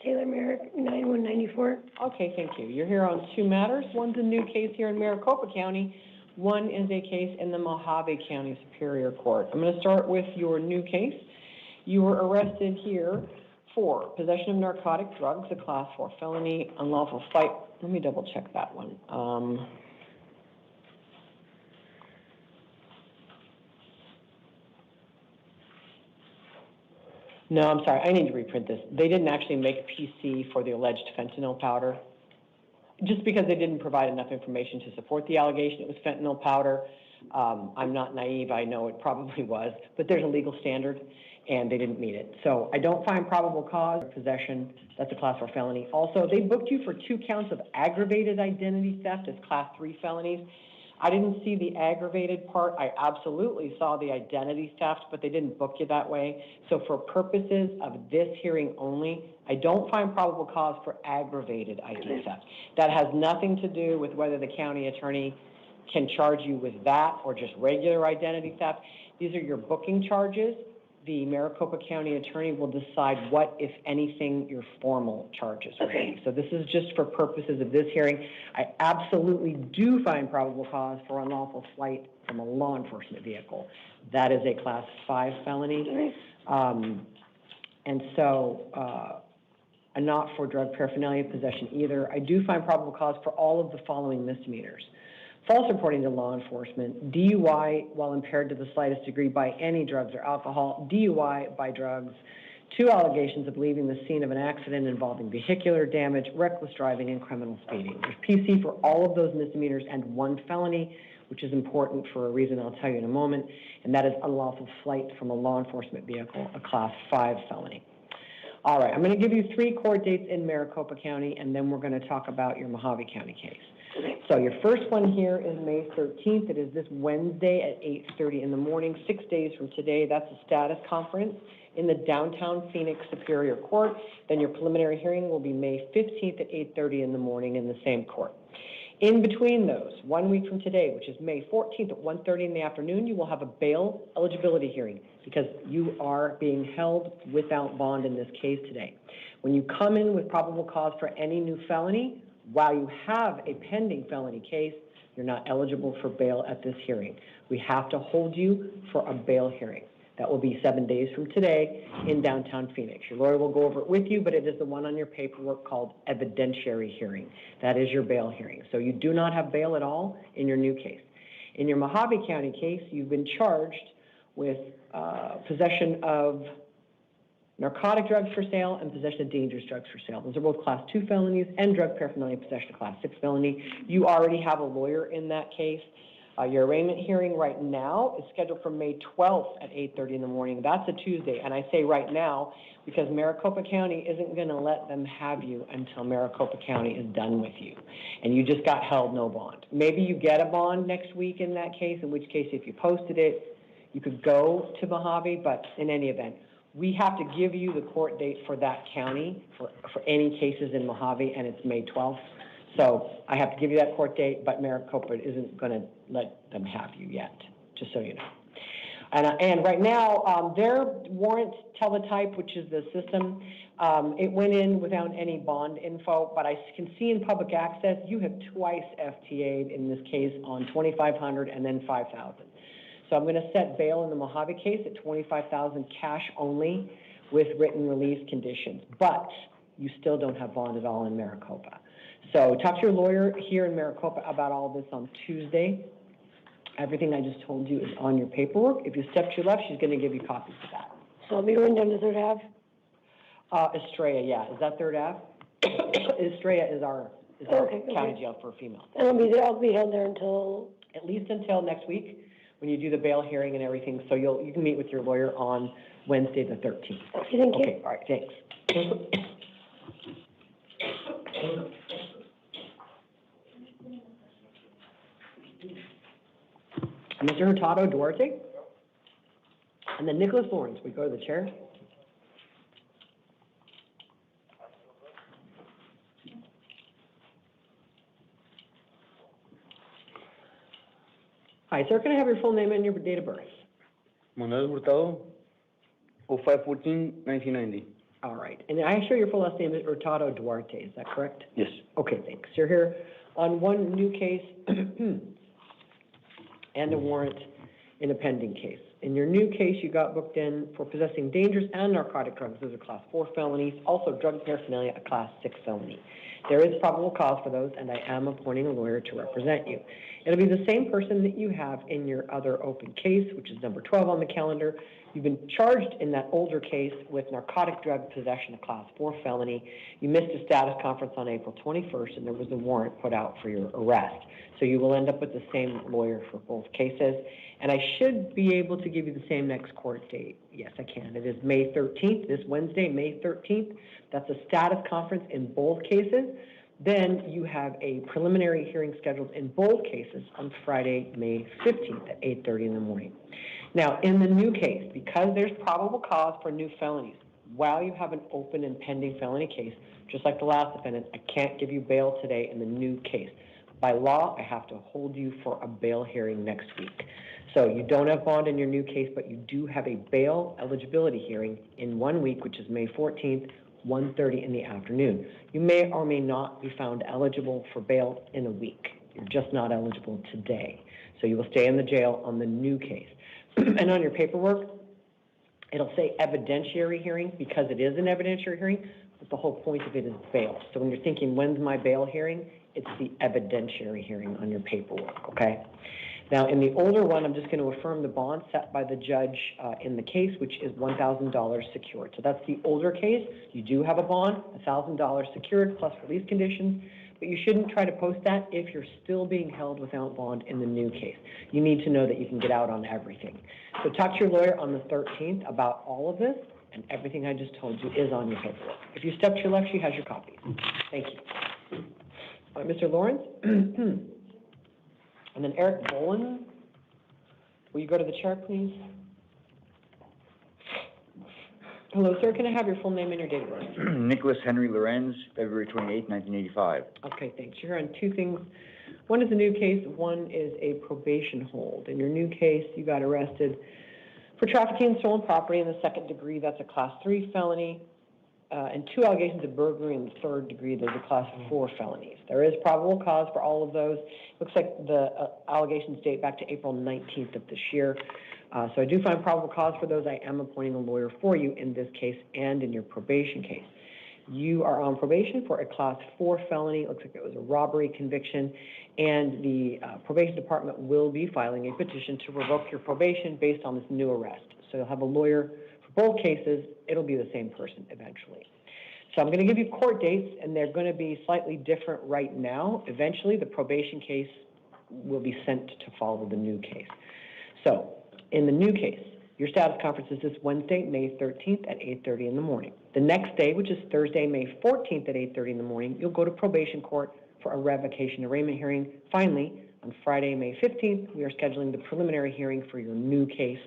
Speaker 8: Taylor Merrick, 9194.
Speaker 14: Okay, thank you. You're here on two matters. One's a new case here in Maricopa County. One is a case in the Mojave County Superior Court. I'm going to start with your new case. You were arrested here for possession of narcotic drugs, a class 4 felony, unlawful flight. Let me double check that one. No, I'm sorry, I need to reprint this. They didn't actually make PC for the alleged fentanyl powder. Just because they didn't provide enough information to support the allegation it was fentanyl powder. I'm not naive, I know it probably was, but there's a legal standard and they didn't meet it. So I don't find probable cause of possession, that's a class 4 felony. Also, they booked you for 2 counts of aggravated identity theft as class 3 felonies. I didn't see the aggravated part. I absolutely saw the identity theft, but they didn't book you that way. So for purposes of this hearing only, I don't find probable cause for aggravated ID theft. That has nothing to do with whether the county attorney can charge you with that or just regular identity theft. These are your booking charges. The Maricopa County attorney will decide what, if anything, your formal charges will be. So this is just for purposes of this hearing. I absolutely do find probable cause for unlawful flight from a law enforcement vehicle. That is a class 5 felony. And not for drug paraphernalia possession either. I do find probable cause for all of the following misdemeanors. False reporting to law enforcement, DUI while impaired to the slightest degree by any drugs or alcohol, DUI by drugs, 2 allegations of leaving the scene of an accident involving vehicular damage, reckless driving, and criminal speeding. There's PC for all of those misdemeanors and 1 felony, which is important for a reason I'll tell you in a moment, and that is unlawful flight from a law enforcement vehicle, a class 5 felony. All right, I'm going to give you 3 court dates in Maricopa County, and then we're going to talk about your Mojave County case. So your first one here is May 13th. It is this Wednesday at 8:30 in the morning, 6 days from today. That's a status conference in the downtown Phoenix Superior Court. Then your preliminary hearing will be May 15th at 8:30 in the morning in the same court. In between those, 1 week from today, which is May 14th at 1:30 in the afternoon, you will have a bail eligibility hearing because you are being held without bond in this case today. When you come in with probable cause for any new felony, while you have a pending felony case, you're not eligible for bail at this hearing. We have to hold you for a bail hearing. That will be 7 days from today in downtown Phoenix. Your lawyer will go over it with you, but it is the one on your paperwork called evidentiary hearing. That is your bail hearing. So you do not have bail at all in your new case. In your Mojave County case, you've been charged with possession of narcotic drugs for sale and possession of dangerous drugs for sale. Those are both class 2 felonies, and drug paraphernalia possession of class 6 felony. You already have a lawyer in that case. Your arraignment hearing right now is scheduled for May 12th at 8:30 in the morning. That's a Tuesday, and I say right now because Maricopa County isn't going to let them have you until Maricopa County is done with you. And you just got held no bond. Maybe you get a bond next week in that case, in which case if you posted it, you could go to Mojave, but in any event, we have to give you the court date for that county for any cases in Mojave, and it's May 12th. So I have to give you that court date, but Maricopa isn't going to let them have you yet, just so you know. And right now, their warrant teletype, which is the system, it went in without any bond info, but I can see in public access, you have twice FTA'd in this case on $2,500 and then $5,000. So I'm going to set bail in the Mojave case at $25,000 cash only with written release conditions, but you still don't have bond at all in Maricopa. So talk to your lawyer here in Maricopa about all this on Tuesday. Everything I just told you is on your paperwork. If you step to your left, she's going to give you copies of that.
Speaker 8: So I'll be going down to Third Ave?
Speaker 14: Estrella, yeah, is that Third Ave? Estrella is our
Speaker 17: Okay,
Speaker 14: county
Speaker 17: okay.
Speaker 14: jail for females.
Speaker 17: And I'll be held there until,
Speaker 14: At least until next week, when you do the bail hearing and everything, so you can meet with your lawyer on Wednesday the 13th.
Speaker 17: okay, thank you.
Speaker 14: Okay, all right, thanks. Mr. Hurtado Duarte? And then Nicholas Lawrence, we go to the chair. Hi, sir, can I have your full name and your date of birth?
Speaker 20: Manuel Hurtado, 05/14/1990.
Speaker 14: All right, and I show your full last name is Hurtado Duarte, is that correct?
Speaker 20: Yes.
Speaker 14: Okay, thanks. You're here on one new case and a warrant in a pending case. In your new case, you got booked in for possessing dangerous and narcotic drugs. Those are Class 4 felonies. Also, drug paraphernalia, a Class 6 felony. There is probable cause for those, and I am appointing a lawyer to represent you. It'll be the same person that you have in your other open case, which is number 12 on the calendar. You've been charged in that older case with narcotic drug possession, a Class 4 felony. You missed a status conference on April 21st, and there was a warrant put out for your arrest. So you will end up with the same lawyer for both cases. And I should be able to give you the same next court date. Yes, I can. It is May 13th, this Wednesday, May 13th. That's a status conference in both cases. Then you have a preliminary hearing scheduled in both cases on Friday, May 15th at 8:30 in the morning. Now, in the new case, because there's probable cause for new felonies, while you have an open and pending felony case, just like the last defendant, I can't give you bail today in the new case. By law, I have to hold you for a bail hearing next week. So you don't have bond in your new case, but you do have a bail eligibility hearing in 1 week, which is May 14th, 1:30 in the afternoon. You may or may not be found eligible for bail in a week. You're just not eligible today. So you will stay in the jail on the new case. And on your paperwork, it'll say evidentiary hearing because it is an evidentiary hearing, but the whole point of it is bail. So when you're thinking, when's my bail hearing? It's the evidentiary hearing on your paperwork, okay? Now, in the older one, I'm just going to affirm the bond set by the judge in the case, which is $1,000 secured. So that's the older case. You do have a bond, $1,000 secured plus release conditions, but you shouldn't try to post that if you're still being held without bond in the new case. You need to know that you can get out on everything. So talk to your lawyer on the 13th about all of this, and everything I just told you is on your paperwork. If you step to your left, she has your copies. Thank you. Mr. Lawrence? And then Eric Bolin, will you go to the chair, please? Hello, sir. Can I have your full name and your date of birth?
Speaker 19: Nicholas Henry Lorenz, February 28, 1985.
Speaker 14: Okay, thanks. You're on two things. One is a new case. One is a probation hold. In your new case, you got arrested for trafficking and stolen property in the second degree. That's a Class 3 felony. And 2 allegations of burglary in the third degree. Those are Class 4 felonies. There is probable cause for all of those. Looks like the allegations date back to April 19th of this year. So I do find probable cause for those. I am appointing a lawyer for you in this case and in your probation case. You are on probation for a Class 4 felony. It looks like it was a robbery conviction. And the probation department will be filing a petition to revoke your probation based on this new arrest. So you'll have a lawyer both cases. It'll be the same person eventually. So I'm going to give you court dates, and they're going to be slightly different right now. Eventually, the probation case will be sent to follow the new case. So in the new case, your status conference is this Wednesday, May 13th at 8:30 in the morning. The next day, which is Thursday, May 14th at 8:30 in the morning, you'll go to probation court for a revocation arraignment hearing. Finally, on Friday, May 15th, we are scheduling the preliminary hearing for your new case,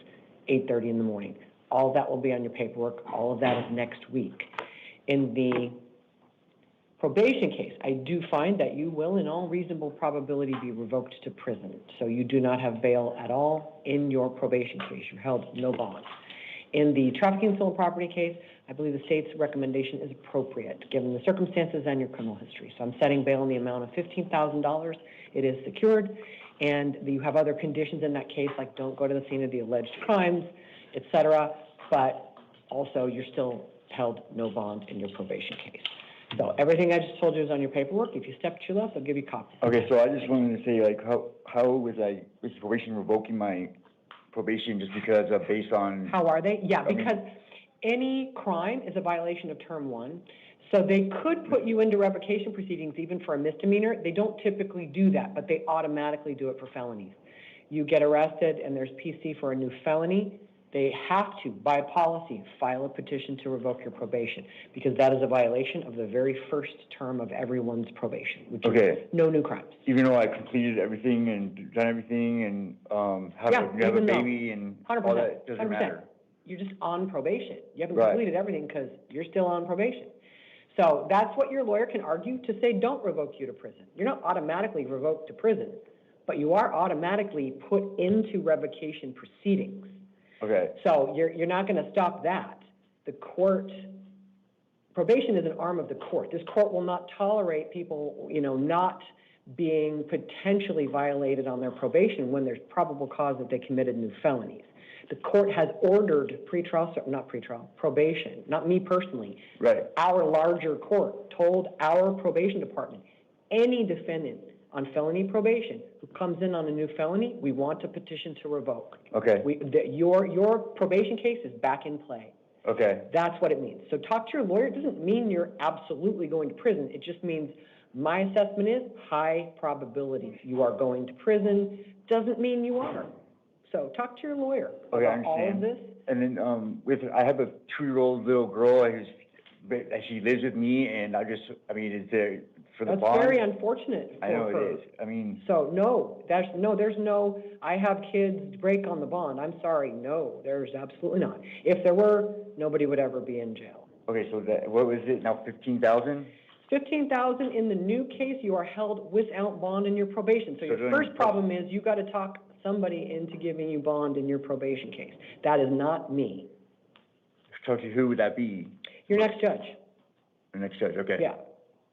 Speaker 14: 8:30 in the morning. All of that will be on your paperwork. All of that is next week. In the probation case, I do find that you will, in all reasonable probability, be revoked to prison. So you do not have bail at all in your probation case. You're held no bond. In the trafficking and stolen property case, I believe the state's recommendation is appropriate, given the circumstances and your criminal history. So I'm setting bail in the amount of $15,000. It is secured, and you have other conditions in that case, like don't go to the scene of the alleged crimes, etc., but also you're still held no bond in your probation case. So everything I just told you is on your paperwork. If you step to your left, I'll give you copies.
Speaker 19: Okay, so I just wanted to say, like, how was probation revoking my probation just because based on...
Speaker 14: How are they? Yeah, because Any crime is a violation of term 1. So they could put you into revocation proceedings even for a misdemeanor. They don't typically do that, but they automatically do it for felonies. You get arrested and there's PC for a new felony, they have to, by policy, file a petition to revoke your probation because that is a violation of the very first term of everyone's probation, which is no new crimes.
Speaker 19: Even though I completed everything and done everything and have a baby and
Speaker 14: 100%,
Speaker 19: all that, doesn't
Speaker 14: 100%.
Speaker 19: matter.
Speaker 14: You're just on probation. You haven't
Speaker 19: Right.
Speaker 14: completed everything because you're still on probation. So that's what your lawyer can argue to say don't revoke you to prison. You're not automatically revoked to prison, but you are automatically put into revocation proceedings.
Speaker 19: Okay.
Speaker 14: So you're not going to stop that. The court, probation is an arm of the court. This court will not tolerate people, not being potentially violated on their probation when there's probable cause that they committed new felonies. The court has ordered probation, not me personally.
Speaker 19: Right.
Speaker 14: Our larger court told our probation department, any defendant on felony probation who comes in on a new felony, we want a petition to revoke.
Speaker 19: Okay.
Speaker 14: Your probation case is back in play.
Speaker 19: Okay.
Speaker 14: That's what it means. So talk to your lawyer. It doesn't mean you're absolutely going to prison. It just means my assessment is high probability you are going to prison. Doesn't mean you are. So talk to your lawyer about all of this.
Speaker 19: And then I have a 2-year-old little girl she lives with me, and is there for the
Speaker 14: That's
Speaker 19: bond?
Speaker 14: very unfortunate.
Speaker 19: I know
Speaker 14: for her.
Speaker 19: it is.
Speaker 14: So there's no, I have kids, break on the bond. I'm sorry, no, there's absolutely not. If there were, nobody would ever be in jail.
Speaker 19: Okay, so what was it now, 15,000?
Speaker 14: 15,000 in the new case, you are held without bond in your probation. So your first problem is you got to talk somebody into giving you bond in your probation case. That is not me.
Speaker 19: Talk to who would that be?
Speaker 14: Your next judge.
Speaker 19: The next judge, okay.
Speaker 14: Yeah.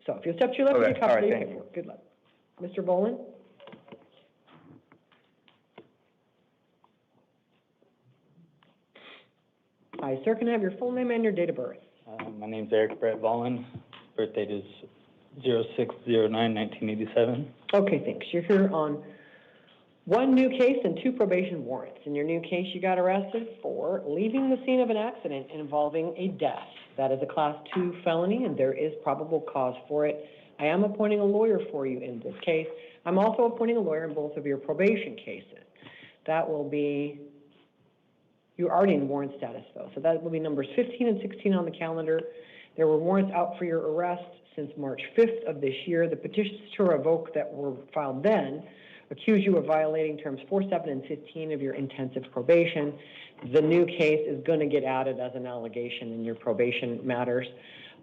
Speaker 14: So if you step to your left,
Speaker 19: Okay.
Speaker 14: you talk
Speaker 19: All
Speaker 14: to
Speaker 19: right,
Speaker 14: your
Speaker 19: thank you.
Speaker 14: Good luck. Mr. Boland? Hi, sir. Can I have your full name and your date of birth?
Speaker 20: My name's Eric Brett Vollen. Birth date is 06/09/1987.
Speaker 14: Okay, thanks. You're here on one new case and 2 probation warrants. In your new case, you got arrested for leaving the scene of an accident involving a death. That is a Class 2 felony, and there is probable cause for it. I am appointing a lawyer for you in this case. I'm also appointing a lawyer in both of your probation cases. That will be, you're already in warrant status, though, so that will be numbers 15 and 16 on the calendar. There were warrants out for your arrest since March 5th of this year. The petitions to revoke that were filed then accuse you of violating terms 4, 7, and 15 of your intensive probation. The new case is going to get added as an allegation in your probation matters,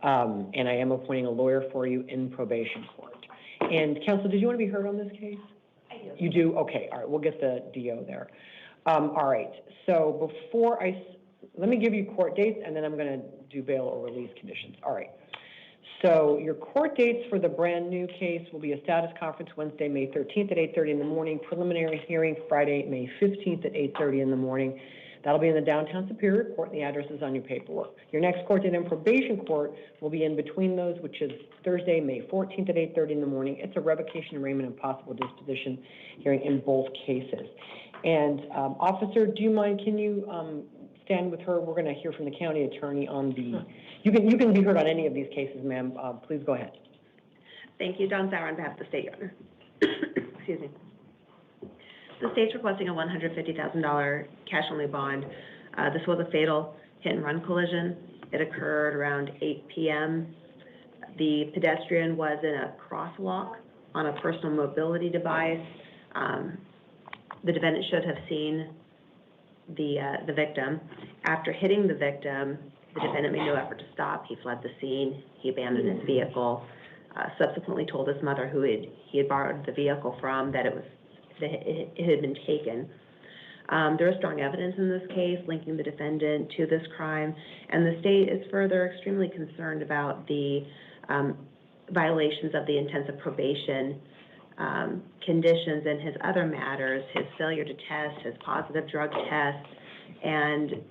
Speaker 14: and I am appointing a lawyer for you in probation court. And counsel, did you want to be heard on this case?
Speaker 8: I do.
Speaker 14: You do? Okay, all right, we'll get the DO there. All right, so before let me give you court dates, and then I'm going to do bail or release conditions. All right. So your court dates for the brand new case will be a status conference Wednesday, May 13th at 8:30 in the morning, preliminary hearing Friday, May 15th at 8:30 in the morning. That'll be in the downtown Superior Court, and the address is on your paperwork. Your next court date in probation court will be in between those, which is Thursday, May 14th at 8:30 in the morning. It's a revocation, arraignment, and possible disposition hearing in both cases. And officer, do you mind, can you stand with her? We're going to hear from the county attorney on the, you can be heard on any of these cases, ma'am. Please go ahead.
Speaker 2: Thank you. Dawn Sauer on behalf of the state, Your Honor. Excuse me. The state's requesting a $150,000 cash-only bond. This was a fatal hit-and-run collision. It occurred around 8 p.m. The pedestrian was in a crosswalk on a personal mobility device. The defendant should have seen the victim. After hitting the victim, the defendant made no effort to stop. He fled the scene. He abandoned his vehicle. Subsequently told his mother, who he had borrowed the vehicle from, that it had been taken. There is strong evidence in this case linking the defendant to this crime, and the state is further extremely concerned about the violations of the intensive probation conditions and his other matters, his failure to test, his positive drug test, and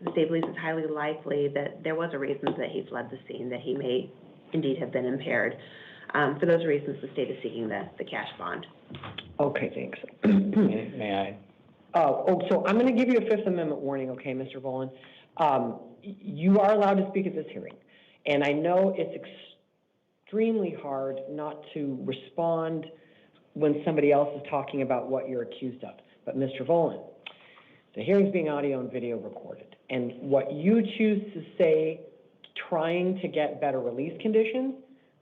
Speaker 2: the state believes it's highly likely that there was a reason that he fled the scene, that he may indeed have been impaired. For those reasons, the state is seeking the cash bond.
Speaker 14: Okay, thanks.
Speaker 20: May I?
Speaker 14: So I'm going to give you a Fifth Amendment warning, okay, Mr. Vollen. You are allowed to speak at this hearing, and I know it's extremely hard not to respond when somebody else is talking about what you're accused of. But Mr. Volan, the hearing's being audio and video recorded, and what you choose to say trying to get better release conditions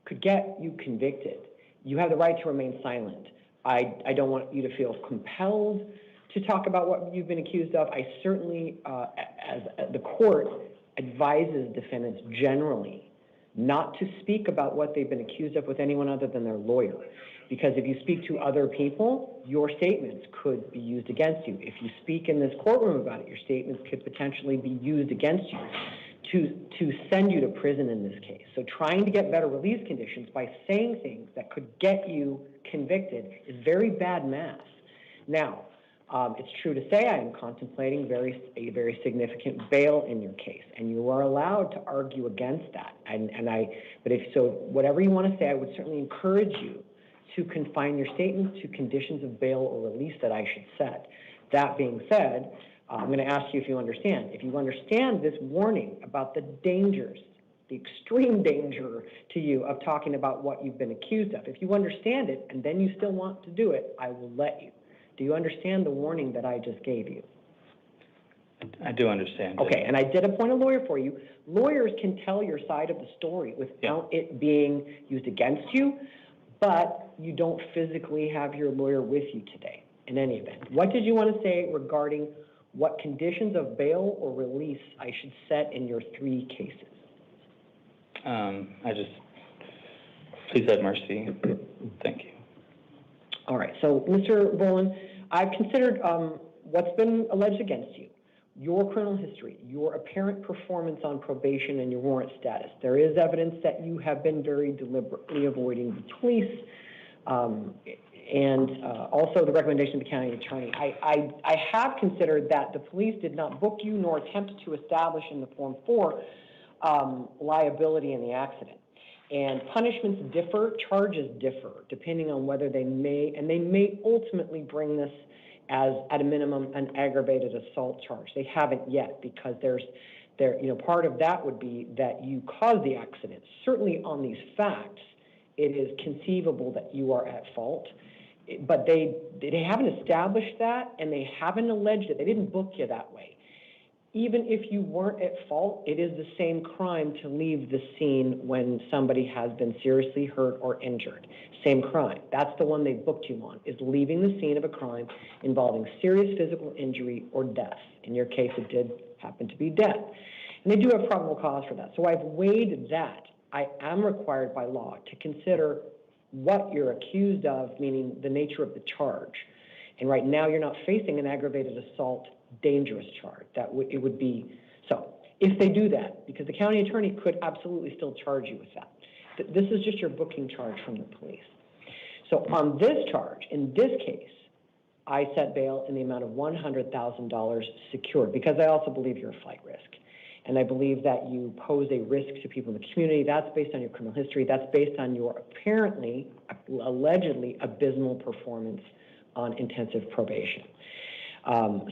Speaker 14: could get you convicted. You have the right to remain silent. I don't want you to feel compelled to talk about what you've been accused of. I certainly, as the court advises defendants generally not to speak about what they've been accused of with anyone other than their lawyer. Because if you speak to other people, your statements could be used against you. If you speak in this courtroom about it, your statements could potentially be used against you to send you to prison in this case. So trying to get better release conditions by saying things that could get you convicted is very bad math. Now, it's true to say I am contemplating a very significant bail in your case, and you are allowed to argue against that. But if so, whatever you want to say, I would certainly encourage you to confine your statements to conditions of bail or release that I should set. That being said, I'm going to ask you if you understand. If you understand this warning about the dangers, the extreme danger to you of talking about what you've been accused of, if you understand it and then you still want to do it, I will let you. Do you understand the warning that I just gave you?
Speaker 20: I do understand.
Speaker 14: Okay, and I did appoint a lawyer for you. Lawyers can tell your side of the story without it being used against you, but you don't physically have your lawyer with you today in any event. What did you want to say regarding what conditions of bail or release I should set in your 3 cases?
Speaker 20: Please have mercy. Thank you.
Speaker 14: All right, so Mr. Boland, I've considered what's been alleged against you, your criminal history, your apparent performance on probation, and your warrant status. There is evidence that you have been very deliberately avoiding the police, and also the recommendation of the county attorney. I have considered that the police did not book you nor attempt to establish in the Form 4 liability in the accident. And punishments differ, charges differ, depending on whether they may ultimately bring this as, at a minimum, an aggravated assault charge. They haven't yet, because part of that would be that you caused the accident. Certainly on these facts, it is conceivable that you are at fault, but they haven't established that, and they haven't alleged it. They didn't book you that way. Even if you weren't at fault, it is the same crime to leave the scene when somebody has been seriously hurt or injured. Same crime. That's the one they booked you on, is leaving the scene of a crime involving serious physical injury or death. In your case, it did happen to be death. And they do have probable cause for that. So I've weighed that. I am required by law to consider what you're accused of, meaning the nature of the charge. And right now, you're not facing an aggravated assault dangerous charge. It would be so. If they do that, because the county attorney could absolutely still charge you with that. This is just your booking charge from the police. So on this charge, in this case, I set bail in the amount of $100,000 secured, because I also believe you're a flight risk. And I believe that you pose a risk to people in the community. That's based on your criminal history. That's based on your allegedly abysmal performance on intensive probation.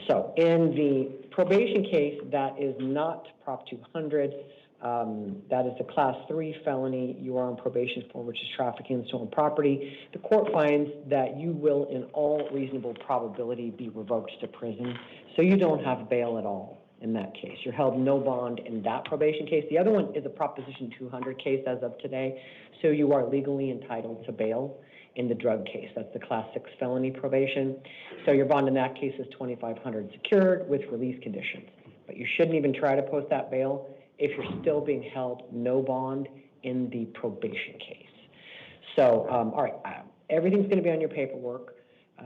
Speaker 14: So in the probation case, that is not Prop 200. That is a Class 3 felony you are on probation for, which is trafficking in stolen property. The court finds that you will, in all reasonable probability, be revoked to prison, so you don't have bail at all in that case. You're held no bond in that probation case. The other one is a Proposition 200 case as of today, so you are legally entitled to bail in the drug case. That's the Class 6 felony probation. So your bond in that case is $2,500 secured with release conditions. But you shouldn't even try to post that bail if you're still being held no bond in the probation case. So, all right, everything's going to be on your paperwork.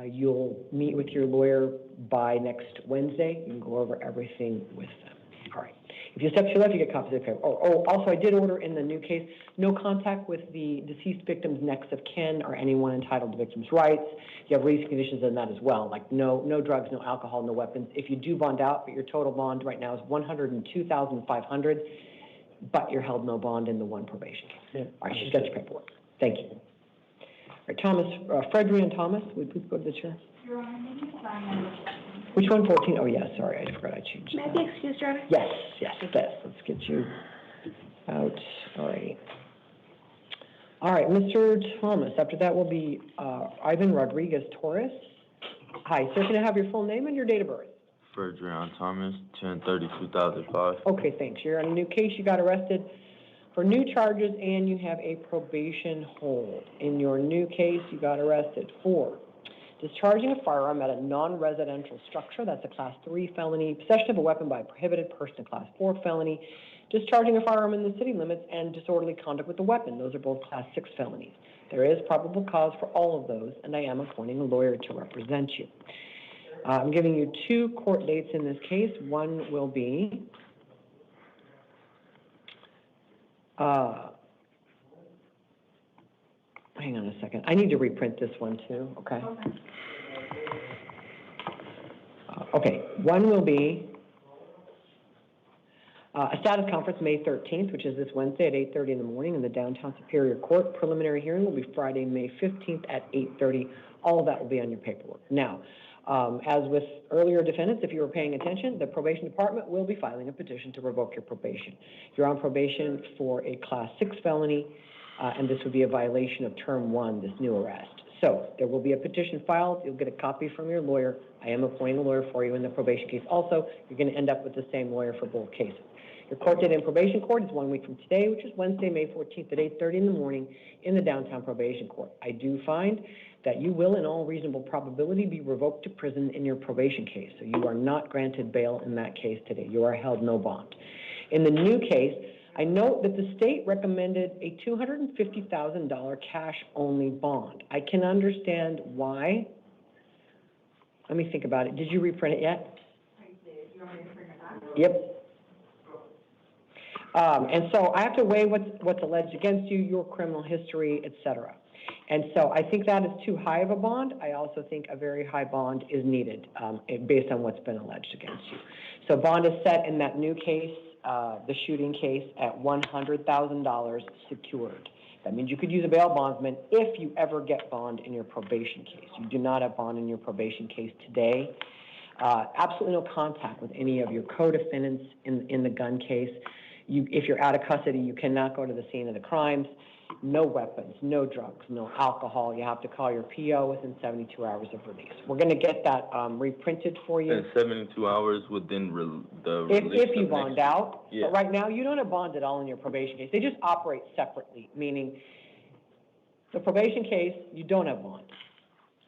Speaker 14: You'll meet with your lawyer by next Wednesday. You can go over everything with them. All right. If you step to your left, you get copies of the paper. Also, I did order in the new case, no contact with the deceased victim's next of kin or anyone entitled to victim's rights. You have release conditions in that as well, like no drugs, no alcohol, no weapons. If you do bond out, but your total bond right now is $102,500, but you're held no bond in the one probation case. Yeah. All right, she's got your paperwork. Thank you. All right, Thomas, Frederick and Thomas, would you please go to the chair?
Speaker 7: Your Honor, may you sign my
Speaker 14: Which one, 14? Oh, yeah, sorry, I forgot I changed
Speaker 2: May I
Speaker 14: that.
Speaker 2: be excused, Your Honor?
Speaker 14: Yes, let's get you out, all right. All right, Mr. Thomas, after that will be Ivan Rodriguez Torres. Hi, sir, can I have your full name and your date of birth?
Speaker 7: Ferdinand Thomas, 10/30/2005.
Speaker 14: Okay, thanks. You're on a new case. You got arrested for new charges and you have a probation hold. In your new case, you got arrested for discharging a firearm at a non-residential structure. That's a Class 3 felony. Possession of a weapon by a prohibited person, a Class 4 felony. Discharging a firearm in the city limits and disorderly conduct with a weapon. Those are both Class 6 felonies. There is probable cause for all of those, and I am appointing a lawyer to represent you. I'm giving you 2 court dates in this case. One will be hang on a second. I need to reprint this one too, okay? Okay, one will be a status conference May 13th, which is this Wednesday at 8:30 in the morning in the Downtown Superior Court. Preliminary hearing will be Friday, May 15th at 8:30. All of that will be on your paperwork. Now, as with earlier defendants, if you were paying attention, the probation department will be filing a petition to revoke your probation. You're on probation for a Class 6 felony, and this would be a violation of Term 1, this new arrest. So there will be a petition filed. You'll get a copy from your lawyer. I am appointing a lawyer for you in the probation case. Also, you're going to end up with the same lawyer for both cases. Your court date in probation court is 1 week from today, which is Wednesday, May 14th at 8:30 in the morning in the Downtown Probation Court. I do find that you will, in all reasonable probability, be revoked to prison in your probation case. So you are not granted bail in that case today. You are held no bond. In the new case, I note that the state recommended a $250,000 cash-only bond. I can understand why. Let me think about it. Did you reprint it yet?
Speaker 2: I did. You want me to print it out?
Speaker 14: Yep. And so I have to weigh what's alleged against you, your criminal history, et cetera. And so I think that is too high of a bond. I also think a very high bond is needed based on what's been alleged against you. So bond is set in that new case, the shooting case, at $100,000 secured. That means you could use a bail bondsman if you ever get bond in your probation case. You do not have bond in your probation case today. Absolutely no contact with any of your co-defendants in the gun case. If you're out of custody, you cannot go to the scene of the crimes. No weapons, no drugs, no alcohol. You have to call your PO within 72 hours of release. We're going to get that reprinted for you.
Speaker 7: And 72 hours within the
Speaker 14: If
Speaker 7: release
Speaker 14: you
Speaker 7: of
Speaker 14: bond
Speaker 7: next-
Speaker 14: out.
Speaker 7: Yeah.
Speaker 14: But right now, you don't have bond at all in your probation case. They just operate separately, meaning the probation case, you don't have bond.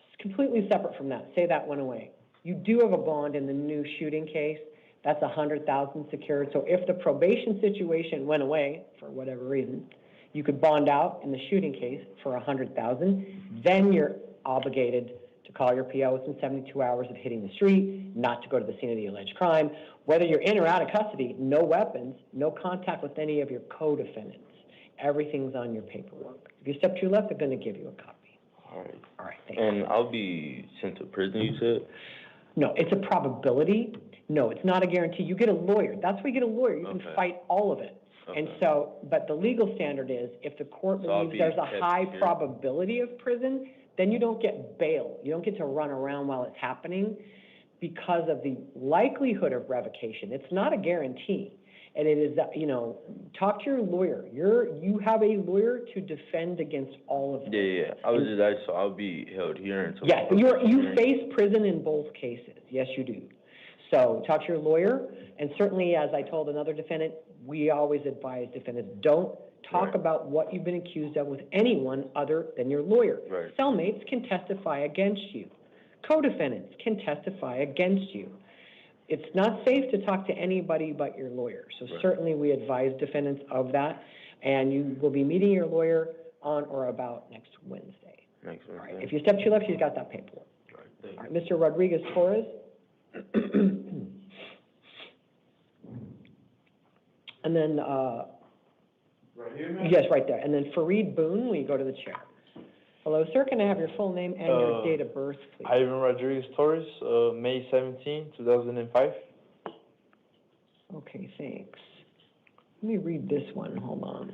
Speaker 14: It's completely separate from that. Say that one away. You do have a bond in the new shooting case. That's $100,000 secured. So if the probation situation went away for whatever reason, you could bond out in the shooting case for $100,000. Then you're obligated to call your PO within 72 hours of hitting the street, not to go to the scene of the alleged crime. Whether you're in or out of custody, no weapons, no contact with any of your co-defendants. Everything's on your paperwork. If you step to your left, they're going to give you a copy.
Speaker 7: All right.
Speaker 14: All right, thank you.
Speaker 7: And I'll be sent to prison, you said?
Speaker 14: No, it's a probability. No, it's not a guarantee. You get a lawyer. That's why you get a lawyer. You can
Speaker 7: Okay.
Speaker 14: fight all of it. And so, but the legal standard is if the court
Speaker 7: So I'll
Speaker 14: believes
Speaker 7: be
Speaker 14: there's a
Speaker 7: kept
Speaker 14: high
Speaker 7: here.
Speaker 14: probability of prison, then you don't get bail. You don't get to run around while it's happening because of the likelihood of revocation. It's not a guarantee. And it is, talk to your lawyer. You have a lawyer to defend against all of them.
Speaker 7: Yeah. I was just asking, so I'll be held here until.
Speaker 14: Yes, you face prison in both cases. Yes, you do. So talk to your lawyer, and certainly, as I told another defendant, we always advise defendants, don't talk about what you've been accused of with anyone other than your lawyer.
Speaker 7: Right.
Speaker 14: Cellmates can testify against you. Co-defendants can testify against you. It's not safe to talk to anybody but your lawyer. So certainly we advise defendants of that, and you will be meeting your lawyer on or about next Wednesday.
Speaker 7: Next Wednesday.
Speaker 14: All right. If you step to your left, she's got that paperwork.
Speaker 7: All right, thank you.
Speaker 14: All right, Mr. Rodriguez Torres. And then,
Speaker 18: Right here, man?
Speaker 14: yes, right there. And then Fareed Boone, will you go to the chair? Hello, sir. Can I have your full name and your date of birth, please?
Speaker 21: Ivan Rodriguez Torres, May 17, 2005.
Speaker 14: Okay, thanks. Let me read this one. Hold on.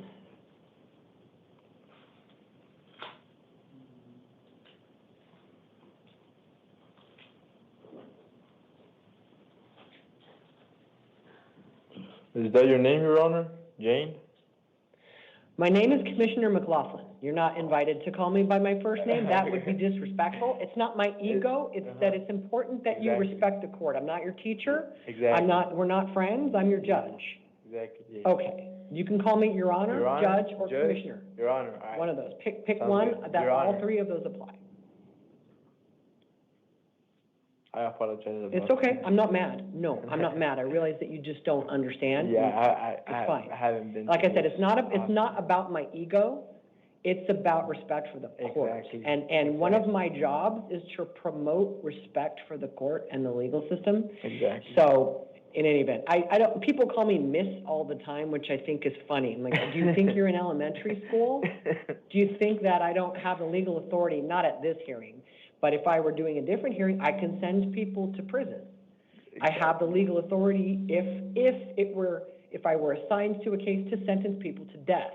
Speaker 21: Is that your name, Your Honor? Jane?
Speaker 14: My name is Commissioner McLaughlin. You're not invited to call me by my first name. That would be disrespectful. It's not my ego. It's that it's important that you
Speaker 21: Exactly.
Speaker 14: respect the court. I'm not your teacher.
Speaker 21: Exactly.
Speaker 14: We're not friends. I'm your judge.
Speaker 21: Exactly. Jane.
Speaker 14: Okay. You can call me Your Honor,
Speaker 21: Your Honor,
Speaker 14: Judge, or Commissioner.
Speaker 21: Your Honor. All right.
Speaker 14: One of those. Pick
Speaker 21: Sounds
Speaker 14: one.
Speaker 21: good.
Speaker 14: That
Speaker 21: Your
Speaker 14: all
Speaker 21: Honor.
Speaker 14: three of those apply.
Speaker 21: I apologize.
Speaker 14: It's okay. I'm not mad. No, I'm not mad. I realize that you just don't understand.
Speaker 21: Yeah,
Speaker 14: It's fine.
Speaker 21: I haven't been.
Speaker 14: Like I said, it's not about my ego. It's about respect for the court.
Speaker 21: Exactly.
Speaker 14: And one of my jobs is to promote respect for the court and the legal system.
Speaker 21: Exactly.
Speaker 14: So, in any event, I don't, people call me Miss all the time, which I think is funny. I'm like, do you think you're in elementary school? Do you think that I don't have the legal authority? Not at this hearing, but if I were doing a different hearing, I can send people to prison. I have the legal authority if I were assigned to a case to sentence people to death.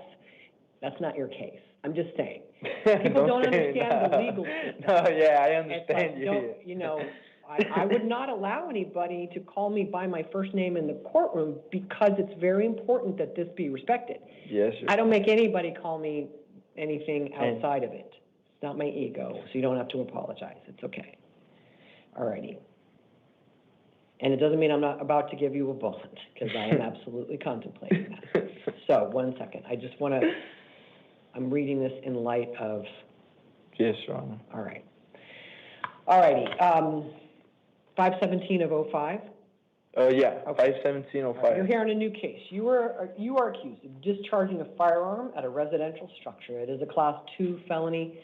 Speaker 14: That's not your case. I'm just saying. People don't understand the legal system.
Speaker 21: No, yeah, I
Speaker 14: It's like,
Speaker 21: understand you.
Speaker 14: I would not allow anybody to call me by my first name in the courtroom because it's very important that this be respected.
Speaker 21: Yes, sir.
Speaker 14: I don't make anybody call me anything outside of it. It's not my ego, so you don't have to apologize. It's okay. All righty. And it doesn't mean I'm not about to give you a bond, because I am absolutely contemplating that. So, 1 second. I just want to, I'm reading this in light of.
Speaker 21: Yes, Your Honor.
Speaker 14: All right. All righty. 517 of 05.
Speaker 21: Yeah,
Speaker 14: Okay.
Speaker 21: 51705.
Speaker 14: You're here on a new case. You are accused of discharging a firearm at a residential structure. It is a Class 2 felony.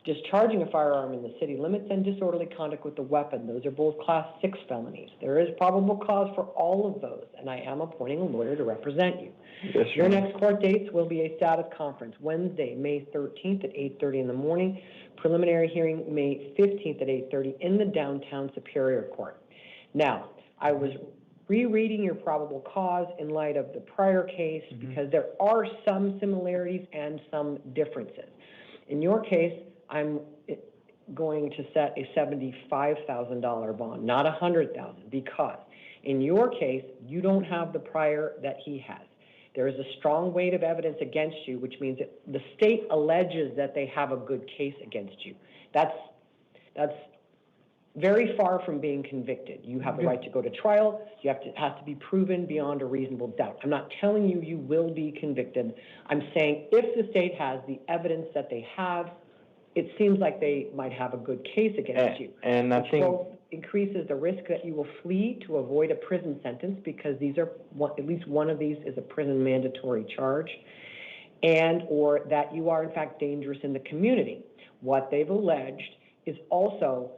Speaker 14: Discharging a firearm in the city limits and disorderly conduct with a weapon. Those are both Class 6 felonies. There is probable cause for all of those, and I am appointing a lawyer to represent you.
Speaker 21: Yes,
Speaker 14: Your
Speaker 21: Your Honor.
Speaker 14: next court dates will be a status conference, Wednesday, May 13th at 8:30 in the morning. Preliminary hearing, May 15th at 8:30 in the downtown Superior Court. Now, I was rereading your probable cause in light of the prior case because there are some similarities and some differences. In your case, I'm going to set a $75,000 bond, not $100,000, because in your case, you don't have the prior that he has. There is a strong weight of evidence against you, which means that the state alleges that they have a good case against you. That's very far from being convicted. You have the right to go to trial. It has to be proven beyond a reasonable doubt. I'm not telling you you will be convicted. I'm saying if the state has the evidence that they have, it seems like they might have a good case against you.
Speaker 21: And I
Speaker 14: which
Speaker 21: think
Speaker 14: both increases the risk that you will flee to avoid a prison sentence, because these are at least one of these is a prison mandatory charge, and or that you are in fact dangerous in the community. What they've alleged is also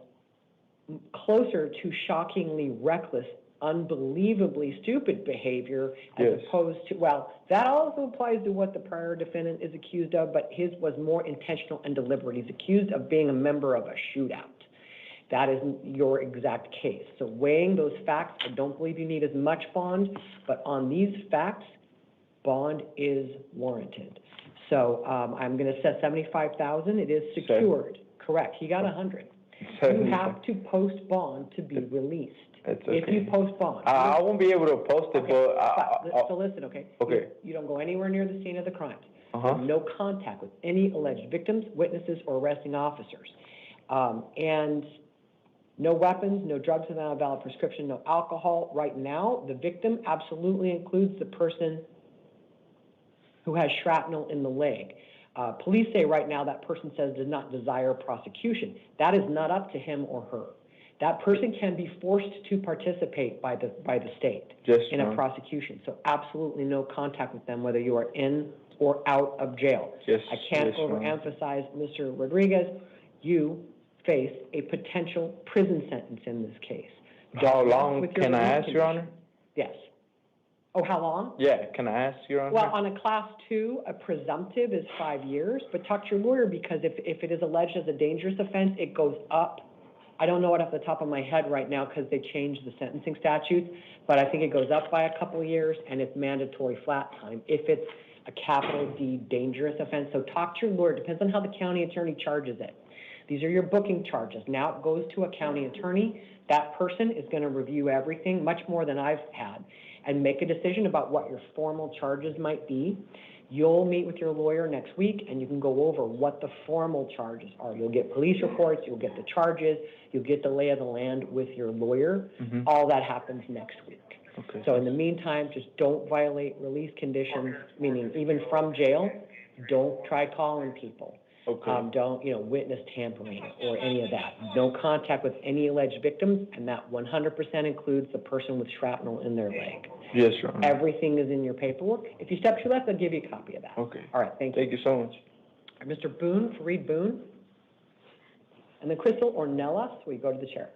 Speaker 14: closer to shockingly reckless, unbelievably stupid behavior, as
Speaker 21: Yes.
Speaker 14: opposed to, well, that also applies to what the prior defendant is accused of, but his was more intentional and deliberate. He's accused of being a member of a shootout. That is your exact case. So weighing those facts, I don't believe you need as much bond, but on these facts, bond is warranted. So I'm going to set $75,000. It is secured. Correct. He got 100. You have to post bond to be released.
Speaker 21: It's
Speaker 14: If
Speaker 21: okay.
Speaker 14: you post bond.
Speaker 21: I won't be able to post it,
Speaker 14: Okay,
Speaker 21: but
Speaker 14: so listen, okay?
Speaker 21: Okay.
Speaker 14: You don't go anywhere near the scene of the crime.
Speaker 21: Uh-huh.
Speaker 14: No contact with any alleged victims, witnesses, or arresting officers. And no weapons, no drugs without a valid prescription, no alcohol. Right now, the victim absolutely includes the person who has shrapnel in the leg. Police say right now that person says does not desire prosecution. That is not up to him or her. That person can be forced to participate by the state in a prosecution. So absolutely no contact with them, whether you are in or out of jail.
Speaker 21: Yes,
Speaker 14: I can't
Speaker 21: yes, ma'am.
Speaker 14: overemphasize, Mr. Rodriguez, you face a potential prison sentence in this case.
Speaker 21: How long
Speaker 14: With your
Speaker 21: can I
Speaker 14: release
Speaker 21: ask, Your Honor?
Speaker 14: condition. Yes. Oh, how long?
Speaker 21: Yeah, can I ask, Your Honor?
Speaker 14: Well, on a Class 2, a presumptive is 5 years, but talk to your lawyer, because if it is alleged as a dangerous offense, it goes up. I don't know it off the top of my head right now because they changed the sentencing statutes, but I think it goes up by a couple of years, and it's mandatory flat time if it's a capital D dangerous offense. So talk to your lawyer. Depends on how the county attorney charges it. These are your booking charges. Now it goes to a county attorney. That person is going to review everything, much more than I've had. and make a decision about what your formal charges might be. You'll meet with your lawyer next week, and you can go over what the formal charges are. You'll get police reports, you'll get the charges, you'll get the lay of the land with your lawyer. All that happens next week.
Speaker 21: Okay.
Speaker 14: So in the meantime, just don't violate release conditions, meaning even from jail, don't try calling people.
Speaker 21: Okay.
Speaker 14: Don't, witness tampering or any of that. No contact with any alleged victims, and that 100% includes the person with shrapnel in their leg.
Speaker 21: Yes, Your Honor.
Speaker 14: Everything is in your paperwork. If you step to your left, I'll give you a copy of that.
Speaker 21: Okay.
Speaker 14: All right, thank you.
Speaker 21: Thank you so much.
Speaker 14: Mr. Boone, Fareed Boone. And then Crystal Ornelas, we go to the chair.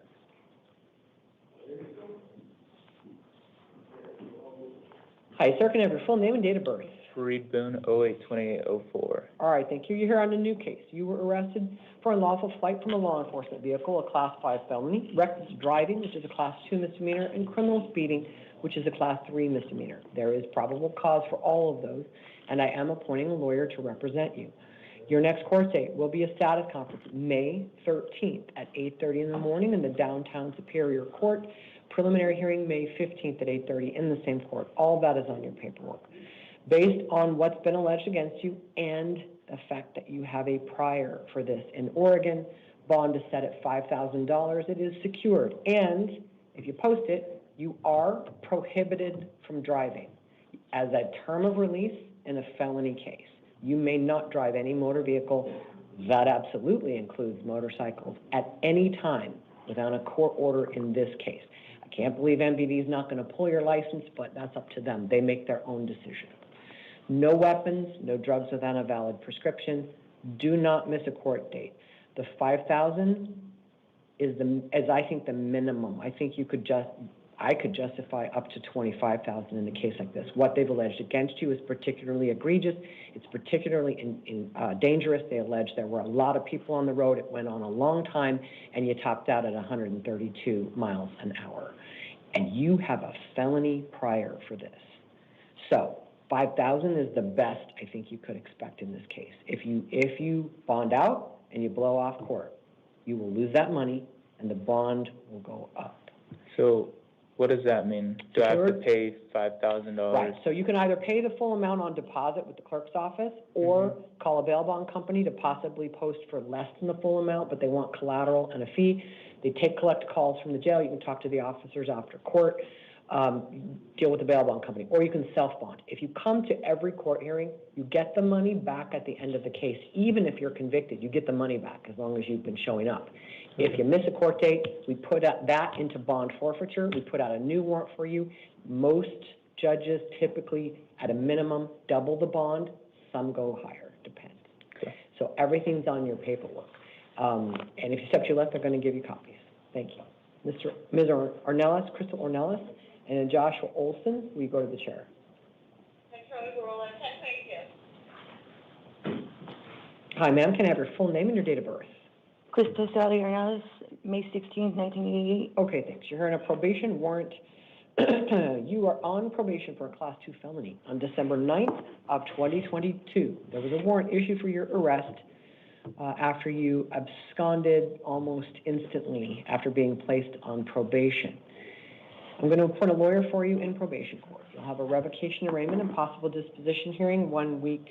Speaker 14: Hi, sir, can I have your full name and date of birth?
Speaker 21: Fareed Boone, 08/28/04.
Speaker 14: All right, thank you. You're here on a new case. You were arrested for unlawful flight from a law enforcement vehicle, a Class 5 felony, reckless driving, which is a Class 2 misdemeanor, and criminal speeding, which is a Class 3 misdemeanor. There is probable cause for all of those, and I am appointing a lawyer to represent you. Your next court date will be a status conference, May 13th at 8:30 in the morning in the downtown Superior Court. Preliminary hearing, May 15th at 8:30 in the same court. All of that is on your paperwork. Based on what's been alleged against you and the fact that you have a prior for this in Oregon, bond is set at $5,000. It is secured. And if you post it, you are prohibited from driving as a term of release in a felony case. You may not drive any motor vehicle. That absolutely includes motorcycles at any time without a court order in this case. I can't believe MPD is not going to pull your license, but that's up to them. They make their own decision. No weapons, no drugs without a valid prescription. Do not miss a court date. The $5,000 is I think the minimum. I think I could justify up to $25,000 in a case like this. What they've alleged against you is particularly egregious. It's particularly dangerous. They allege there were a lot of people on the road. It went on a long time, and you topped out at 132 miles an hour. And you have a felony prior for this. So $5,000 is the best I think you could expect in this case. If you bond out and you blow off court, you will lose that money, and the bond will go up.
Speaker 21: So what does that mean? Do I have to pay $5,000?
Speaker 14: Right, so you can either pay the full amount on deposit with the clerk's office or call a bail bond company to possibly post for less than the full amount, but they want collateral and a fee. They collect calls from the jail. You can talk to the officers after court, deal with the bail bond company, or you can self-bond. If you come to every court hearing, you get the money back at the end of the case. Even if you're convicted, you get the money back as long as you've been showing up. If you miss a court date, we put that into bond forfeiture. We put out a new warrant for you. Most judges typically, at a minimum, double the bond. Some go higher, depends.
Speaker 21: Okay.
Speaker 14: So everything's on your paperwork. And if you step to your left, they're going to give you copies. Thank you. Ms. Ornelas, Crystal Ornelas, and then Joshua Olson, we go to the chair. Hi, ma'am. Can I have your full name and your date of birth?
Speaker 17: Crystal Sally Ornelas, May 16th, 1988.
Speaker 14: Okay, thanks. You're here on a probation warrant. You are on probation for a Class 2 felony. On December 9th of 2022, there was a warrant issued for your arrest after you absconded almost instantly after being placed on probation. I'm going to appoint a lawyer for you in probation court. You'll have a revocation arraignment and possible disposition hearing 1 week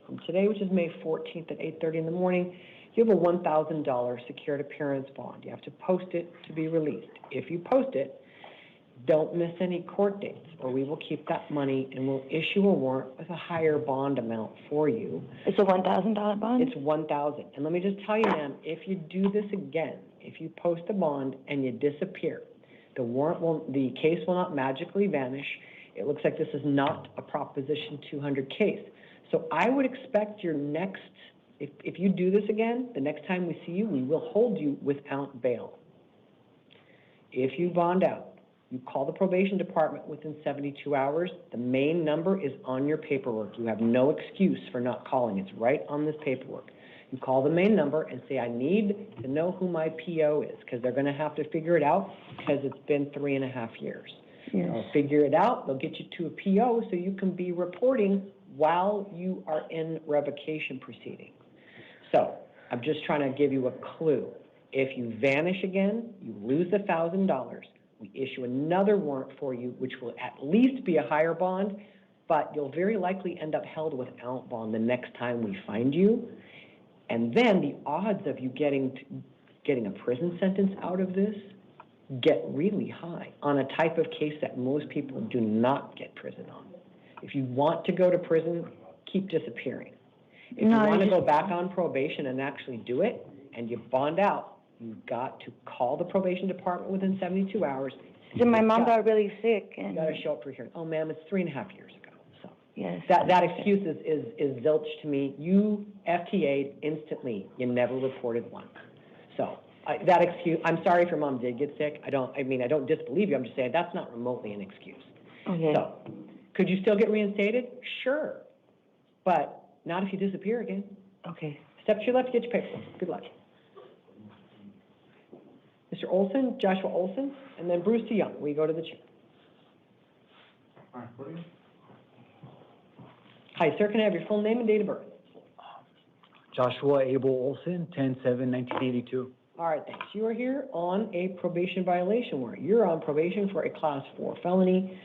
Speaker 14: from today, which is May 14th at 8:30 in the morning. You have a $1,000 secured appearance bond. You have to post it to be released. If you post it, don't miss any court dates, or we will keep that money and we'll issue a warrant with a higher bond amount for you.
Speaker 17: It's a $1,000 bond?
Speaker 14: It's $1,000. And let me just tell you, ma'am, if you do this again, if you post a bond and you disappear, the case will not magically vanish. It looks like this is not a Proposition 200 case. So I would expect your next, if you do this again, the next time we see you, we will hold you without bail. If you bond out, you call the probation department within 72 hours. The main number is on your paperwork. You have no excuse for not calling. It's right on this paperwork. You call the main number and say, I need to know who my PO is, because they're going to have to figure it out because it's been 3.5 years.
Speaker 17: Yes.
Speaker 14: They'll figure it out. They'll get you to a PO so you can be reporting while you are in revocation proceedings. So I'm just trying to give you a clue. If you vanish again, you lose the $1,000. we issue another warrant for you, which will at least be a higher bond, but you'll very likely end up held without bond the next time we find you. And then the odds of you getting a prison sentence out of this get really high on a type of case that most people do not get prison on. If you want to go to prison, keep disappearing. If you want to go back on probation and actually do it, and you bond out, you've got to call the probation department within 72 hours.
Speaker 17: So my mom got really sick,
Speaker 14: You
Speaker 17: and
Speaker 14: got to show up for hearing. Oh, ma'am, it's 3.5 years ago. So
Speaker 17: yes,
Speaker 14: that excuse is zilch to me. You FTA'd instantly. You never reported one. So that excuse, I'm sorry if your mom did get sick. I don't disbelieve you. I'm just saying that's not remotely an excuse.
Speaker 17: Okay.
Speaker 14: So could you still get reinstated? Sure. But not if you disappear again.
Speaker 17: Okay.
Speaker 14: Step to your left to get your paperwork. Good luck. Mr. Olson, Joshua Olson, and then Bruce DeYoung. We go to the chair. Hi, sir. Can I have your full name and date of birth?
Speaker 20: Joshua Abel Olson, 10/7/1982.
Speaker 14: All right, thanks. You are here on a probation violation warrant. You're on probation for a Class 4 felony.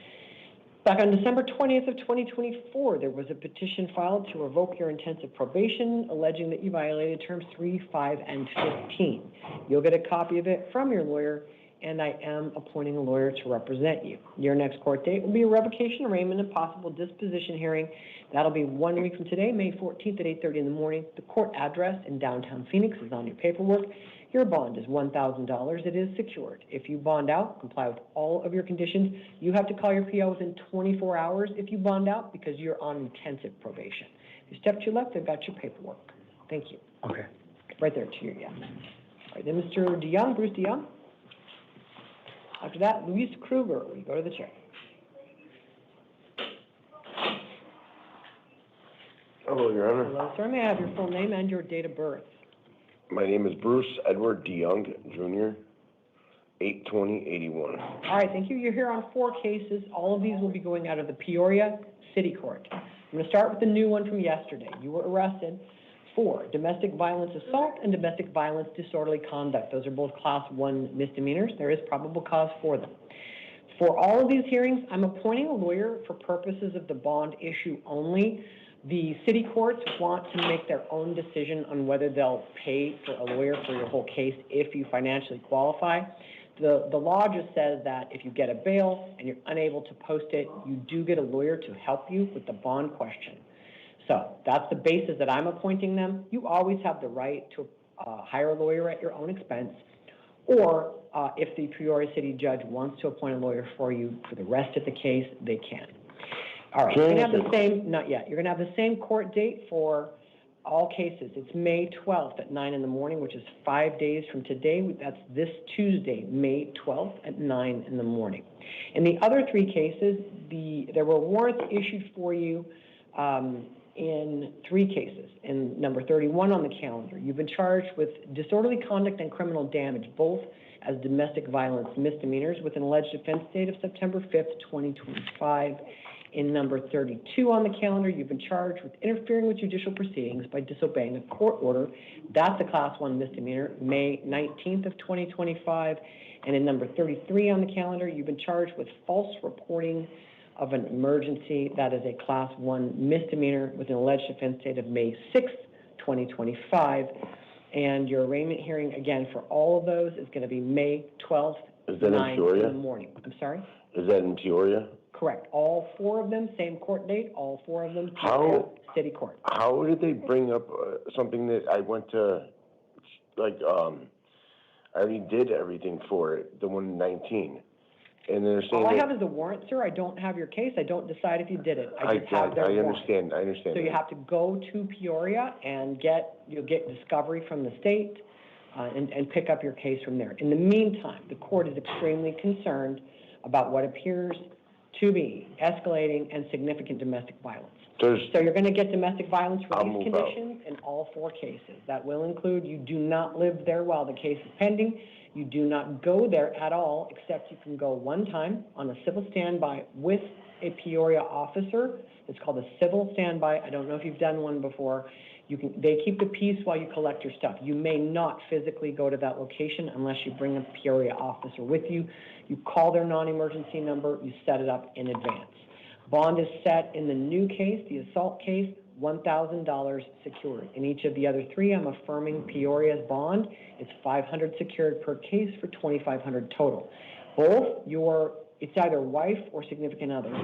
Speaker 14: Back on December 20th of 2024, there was a petition filed to revoke your intensive probation, alleging that you violated terms 3, 5, and 15. You'll get a copy of it from your lawyer, and I am appointing a lawyer to represent you. Your next court date will be a revocation arraignment and possible disposition hearing. That'll be 1 week from today, May 14th at 8:30 in the morning. The court address in downtown Phoenix is on your paperwork. Your bond is $1,000. It is secured. If you bond out, comply with all of your conditions. You have to call your PO within 24 hours if you bond out because you're on intensive probation. If you step to your left, they've got your paperwork. Thank you.
Speaker 20: Okay.
Speaker 14: Right there to your yes. All right, then Mr. DeYoung, Bruce DeYoung. After that, Luis Kruger, we go to the chair.
Speaker 4: Hello, Your Honor.
Speaker 14: Hello, sir. May I have your full name and your date of birth?
Speaker 4: My name is Bruce Edward DeYoung, Jr., 8/20/81.
Speaker 14: All right, thank you. You're here on 4 cases. All of these will be going out of the Peoria City Court. I'm going to start with the new one from yesterday. You were arrested for domestic violence assault and domestic violence disorderly conduct. Those are both Class 1 misdemeanors. There is probable cause for them. For all of these hearings, I'm appointing a lawyer for purposes of the bond issue only. The city courts want to make their own decision on whether they'll pay for a lawyer for your whole case if you financially qualify. The law just says that if you get a bail and you're unable to post it, you do get a lawyer to help you with the bond question. So that's the basis that I'm appointing them. You always have the right to hire a lawyer at your own expense, or if the Peoria City judge wants to appoint a lawyer for you for the rest of the case, they can. All right, you're going to have the same, not yet, you're going to have the same court date for all cases. It's May 12th at 9 in the morning, which is 5 days from today. That's this Tuesday, May 12th at 9 in the morning. In the other 3 cases, there were warrants issued for you in 3 cases. In number 31 on the calendar, you've been charged with disorderly conduct and criminal damage, both as domestic violence misdemeanors with an alleged offense date of September 5th, 2025. In number 32 on the calendar, you've been charged with interfering with judicial proceedings by disobeying a court order. That's a Class 1 misdemeanor, May 19th of 2025. And in number 33 on the calendar, you've been charged with false reporting of an emergency. That is a Class 1 misdemeanor with an alleged offense date of May 6th, 2025. And your arraignment hearing, again, for all of those is going to be May 12th, 9 in the morning. I'm sorry?
Speaker 4: Is that in Peoria?
Speaker 14: Correct. All 4 of them, same court date, all 4 of them, City Court.
Speaker 4: How did they bring up something that I went to, I already did everything for it, the 119, and they're saying
Speaker 14: All I have is the warrant, sir. I don't have your case. I don't decide if you did it. I just have their
Speaker 4: I
Speaker 14: warrant.
Speaker 4: understand.
Speaker 14: So you have to go to Peoria and you'll get discovery from the state and pick up your case from there. In the meantime, the court is extremely concerned about what appears to be escalating and significant domestic violence. So you're going to get domestic violence release conditions in all 4 cases. That will include you do not live there while the case is pending. You do not go there at all, except you can go one time on a civil standby with a Peoria officer. It's called a civil standby. I don't know if you've done one before. They keep the peace while you collect your stuff. You may not physically go to that location unless you bring a Peoria officer with you. You call their non-emergency number, you set it up in advance. Bond is set in the new case, the assault case, $1,000 secured. In each of the other three, I'm affirming Peoria's bond. It's $500 secured per case for $2,500 total. It's either wife or significant other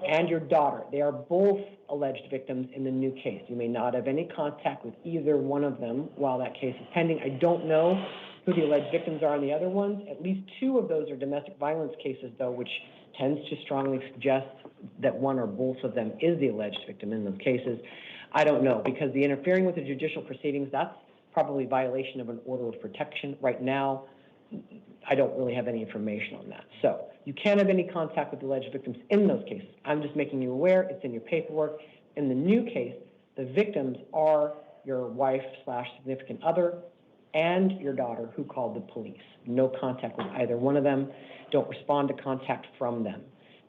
Speaker 14: and your daughter. They are both alleged victims in the new case. You may not have any contact with either one of them while that case is pending. I don't know who the alleged victims are on the other ones. At least two of those are domestic violence cases, though, which tends to strongly suggest that one or both of them is the alleged victim in those cases. I don't know, because the interfering with the judicial proceedings, that's probably violation of an order of protection. Right now, I don't really have any information on that. So you can't have any contact with the alleged victims in those cases. I'm just making you aware. It's in your paperwork. In the new case, the victims are your wife/significant other and your daughter who called the police. No contact with either one of them. Don't respond to contact from them.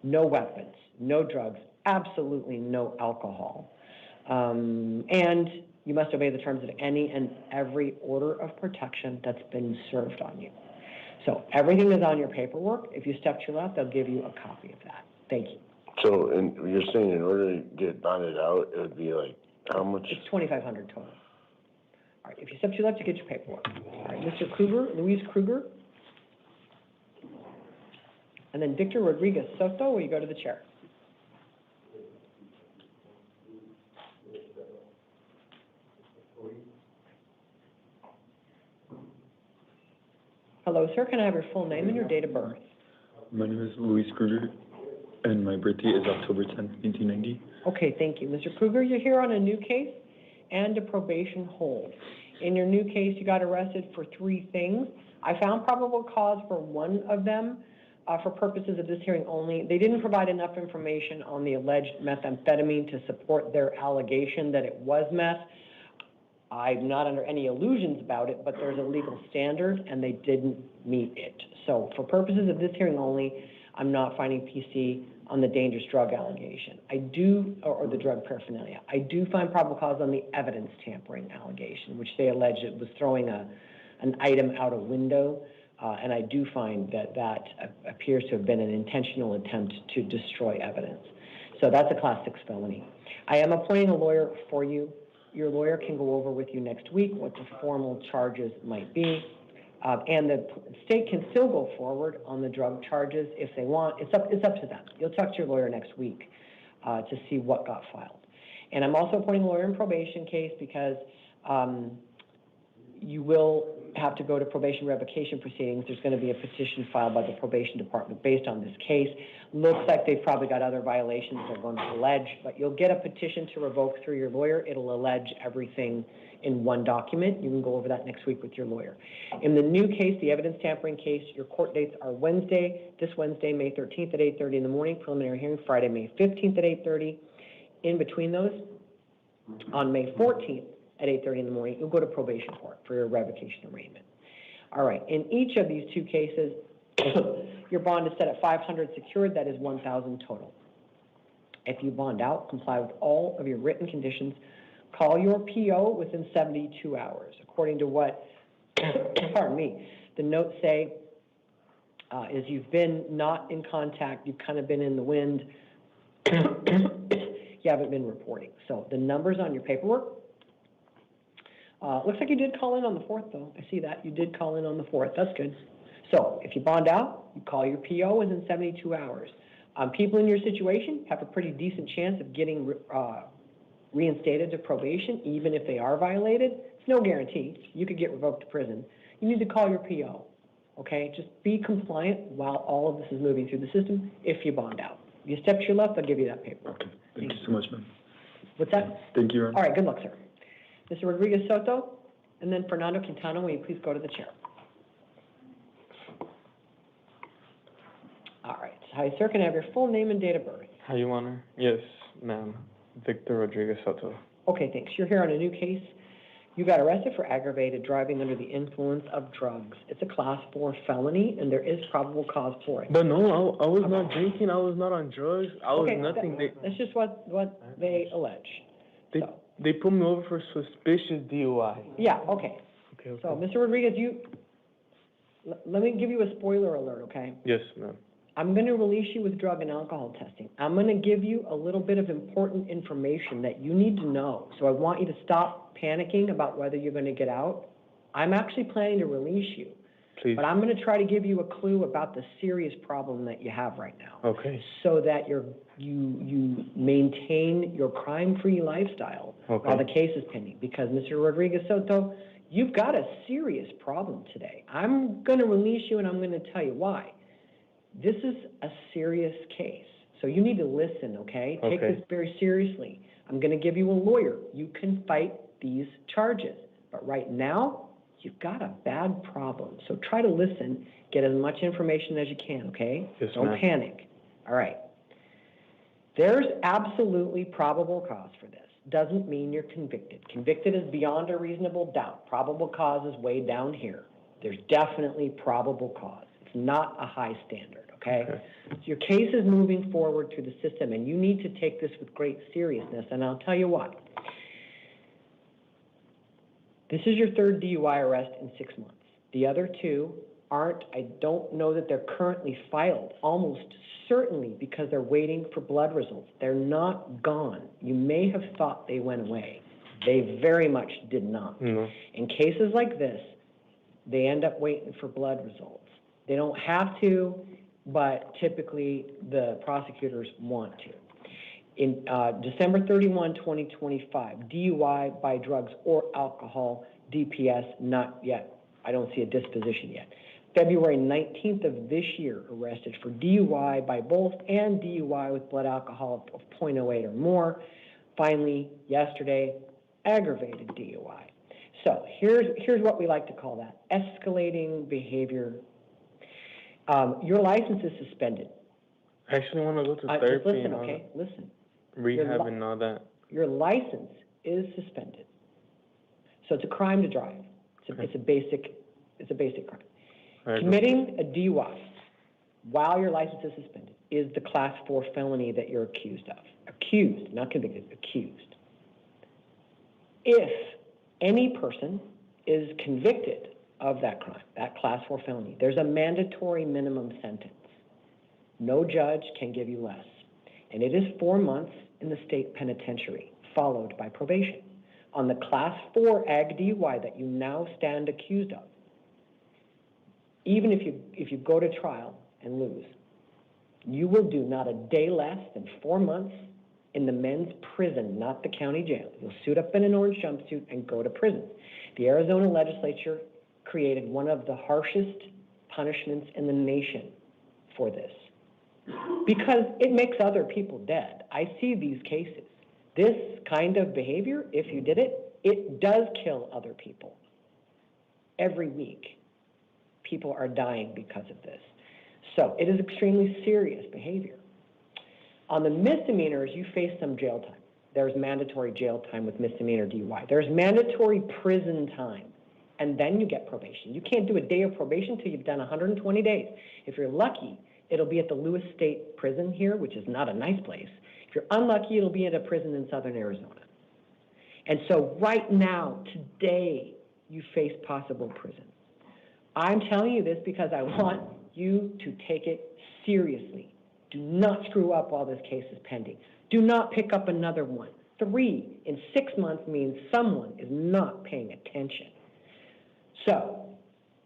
Speaker 14: No weapons, no drugs, absolutely no alcohol. And you must obey the terms of any and every order of protection that's been served on you. So everything is on your paperwork. If you step to your left, they'll give you a copy of that. Thank you.
Speaker 4: So, and you're saying in order to get bonded out, it would be like, how much?
Speaker 14: It's $2,500 total. All right, if you step to your left, you get your paperwork. All right, Mr. Kruger, Luis Kruger. And then Victor Rodriguez Soto, will you go to the chair? Hello, sir. Can I have your full name and your date of birth?
Speaker 6: My name is Luis Kruger, and my birthday is October 10th, 1990.
Speaker 14: Okay, thank you. Mr. Kruger, you're here on a new case and a probation hold. In your new case, you got arrested for 3 things. I found probable cause for one of them for purposes of this hearing only. They didn't provide enough information on the alleged methamphetamine to support their allegation that it was meth. I'm not under any illusions about it, but there's a legal standard, and they didn't meet it. So for purposes of this hearing only, I'm not finding PC on the dangerous drug allegation. Or the drug paraphernalia. I do find probable cause on the evidence tampering allegation, which they allege it was throwing an item out a window, and I do find that appears to have been an intentional attempt to destroy evidence. So that's a Class 6 felony. I am appointing a lawyer for you. Your lawyer can go over with you next week what the formal charges might be. And the state can still go forward on the drug charges if they want. It's up to them. You'll talk to your lawyer next week to see what got filed. And I'm also appointing a lawyer in probation case because you will have to go to probation revocation proceedings. There's going to be a petition filed by the probation department based on this case. Looks like they've probably got other violations they're going to allege, but you'll get a petition to revoke through your lawyer. It'll allege everything in one document. You can go over that next week with your lawyer. In the new case, the evidence tampering case, your court dates are this Wednesday, May 13th at 8:30 in the morning, preliminary hearing Friday, May 15th at 8:30. In between those, on May 14th at 8:30 in the morning, you'll go to probation court for your revocation arraignment. All right, in each of these 2 cases, your bond is set at $500 secured, that is $1,000 total. If you bond out, comply with all of your written conditions, call your PO within 72 hours. According to what, pardon me, the notes say is you've been not in contact, you've kind of been in the wind, you haven't been reporting. So the numbers on your paperwork, looks like you did call in on the 4th, though. I see that. You did call in on the 4th. That's good. So if you bond out, you call your PO within 72 hours. People in your situation have a pretty decent chance of getting reinstated to probation, even if they are violated. It's no guarantee. You could get revoked to prison. You need to call your PO, okay? Just be compliant while all of this is moving through the system if you bond out. If you step to your left, I'll give you that paperwork.
Speaker 6: Okay, thank you so much, man.
Speaker 14: What's that?
Speaker 6: Thank you, Your Honor.
Speaker 14: All right, good luck, sir. Mr. Rodriguez Soto, and then Fernando Quintana, will you please go to the chair? All right. Hi, sir. Can I have your full name and date of birth?
Speaker 11: Hi, Your Honor. Yes, ma'am. Victor Rodriguez Soto.
Speaker 14: Okay, thanks. You're here on a new case. You got arrested for aggravated driving under the influence of drugs. It's a Class 4 felony, and there is probable cause for it.
Speaker 11: But no, I was not drinking. I was not on drugs. I was
Speaker 14: Okay,
Speaker 11: nothing.
Speaker 14: that's just what they allege.
Speaker 11: They put me over for suspicious DUI.
Speaker 14: Yeah, okay.
Speaker 11: Okay.
Speaker 14: So, Mr. Rodriguez, let me give you a spoiler alert, okay?
Speaker 11: Yes, ma'am.
Speaker 14: I'm going to release you with drug and alcohol testing. I'm going to give you a little bit of important information that you need to know. So I want you to stop panicking about whether you're going to get out. I'm actually planning to release you.
Speaker 11: Please.
Speaker 14: But I'm going to try to give you a clue about the serious problem that you have right now.
Speaker 11: Okay.
Speaker 14: So that you maintain your crime-free lifestyle while the case is pending. Because Mr. Rodriguez Soto, you've got a serious problem today. I'm going to release you and I'm going to tell you why. This is a serious case. So you need to listen, okay? Take this very seriously. I'm going to give you a lawyer. You can fight these charges. But right now, you've got a bad problem. So try to listen, get as much information as you can, okay?
Speaker 11: Yes,
Speaker 14: Don't panic. All right. There's absolutely probable cause for this. Doesn't mean you're convicted. Convicted is beyond a reasonable doubt. Probable cause is way down here. There's definitely probable cause. It's not a high standard, okay? So your case is moving forward through the system, and you need to take this with great seriousness, and I'll tell you why. This is your third DUI arrest in 6 months. The other two aren't, I don't know that they're currently filed, almost certainly because they're waiting for blood results. They're not gone. You may have thought they went away. They very much did not.
Speaker 11: No. In
Speaker 14: cases like this, they end up waiting for blood results. They don't have to, but typically the prosecutors want to. In December 31, 2025, DUI by drugs or alcohol, DPS, not yet. I don't see a disposition yet. February 19th of this year, arrested for DUI by both and DUI with blood alcohol of 0.08 or more. Finally, yesterday, aggravated DUI. So here's what we like to call that, escalating behavior. Your license is suspended.
Speaker 11: I actually want to go to therapy.
Speaker 14: Listen,
Speaker 11: and all
Speaker 14: okay,
Speaker 11: that.
Speaker 14: listen.
Speaker 11: Rehab and all that.
Speaker 14: Your license is suspended. So it's a crime to drive. It's a basic crime. Committing a DUI while your license is suspended is the class 4 felony that you're accused of. Accused, not convicted, accused. If any person is convicted of that crime, that class 4 felony, there's a mandatory minimum sentence. No judge can give you less. And it is 4 months in the state penitentiary, followed by probation. On the class 4 ag DUI that you now stand accused of, even if you go to trial and lose, you will do not a day less than 4 months in the men's prison, not the county jail. You'll suit up in an orange jumpsuit and go to prison. The Arizona legislature created one of the harshest punishments in the nation for this because it makes other people dead. I see these cases. This kind of behavior, if you did it, it does kill other people. Every week, people are dying because of this. So it is extremely serious behavior. On the misdemeanors, you face some jail time. There's mandatory jail time with misdemeanor DUI. There's mandatory prison time, and then you get probation. You can't do a day of probation until you've done 120 days. If you're lucky, it'll be at the Lewis State Prison here, which is not a nice place. If you're unlucky, it'll be at a prison in southern Arizona. And so right now, today, you face possible prison. I'm telling you this because I want you to take it seriously. Do not screw up while this case is pending. Do not pick up another one. 3 in 6 months means someone is not paying attention. So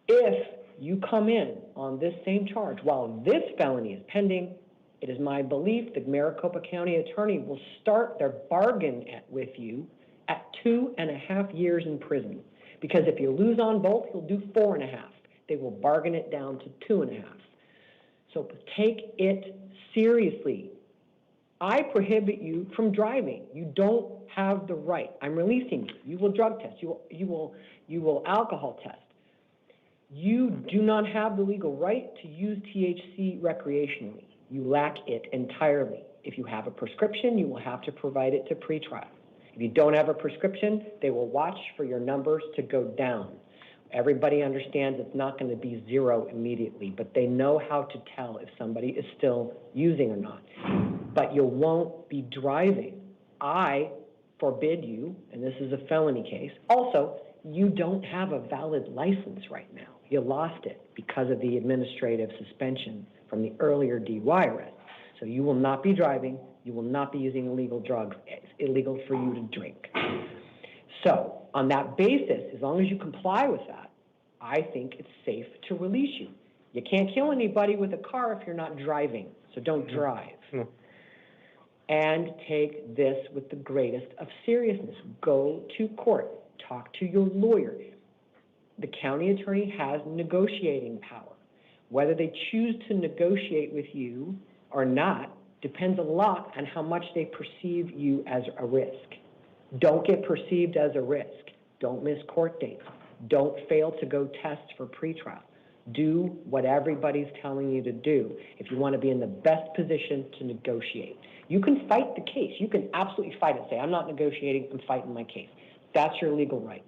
Speaker 14: if you come in on this same charge while this felony is pending, it is my belief the Maricopa County attorney will start their bargain with you at 2.5 years in prison. Because if you lose on both, you'll do 4.5. They will bargain it down to 2.5. So take it seriously. I prohibit you from driving. You don't have the right. I'm releasing you. You will drug test. You will alcohol test. You do not have the legal right to use THC recreationally. You lack it entirely. If you have a prescription, you will have to provide it to pretrial. If you don't have a prescription, they will watch for your numbers to go down. Everybody understands it's not going to be 0 immediately, but they know how to tell if somebody is still using or not. But you won't be driving. I forbid you, and this is a felony case. Also, you don't have a valid license right now. You lost it because of the administrative suspension from the earlier DUI arrest. So you will not be driving. You will not be using illegal drugs. It's illegal for you to drink. So on that basis, as long as you comply with that, I think it's safe to release you. You can't kill anybody with a car if you're not driving, so don't drive.
Speaker 11: No.
Speaker 14: And take this with the greatest of seriousness. Go to court. Talk to your lawyer. The county attorney has negotiating power. Whether they choose to negotiate with you or not depends a lot on how much they perceive you as a risk. Don't get perceived as a risk. Don't miss court dates. Don't fail to go test for pretrial. Do what everybody's telling you to do if you want to be in the best position to negotiate. You can fight the case. You can absolutely fight it. Say, I'm not negotiating, I'm fighting my case. That's your legal right.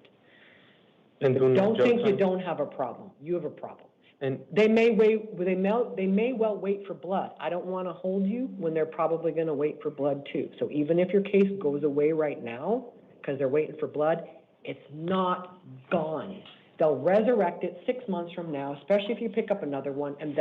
Speaker 11: And
Speaker 14: But don't think you don't have a problem. You have a problem.
Speaker 11: And
Speaker 14: They may well wait for blood. I don't want to hold you when they're probably going to wait for blood too. So even if your case goes away right now because they're waiting for blood, it's not gone. They'll resurrect it 6 months from now, especially if you pick up another one, and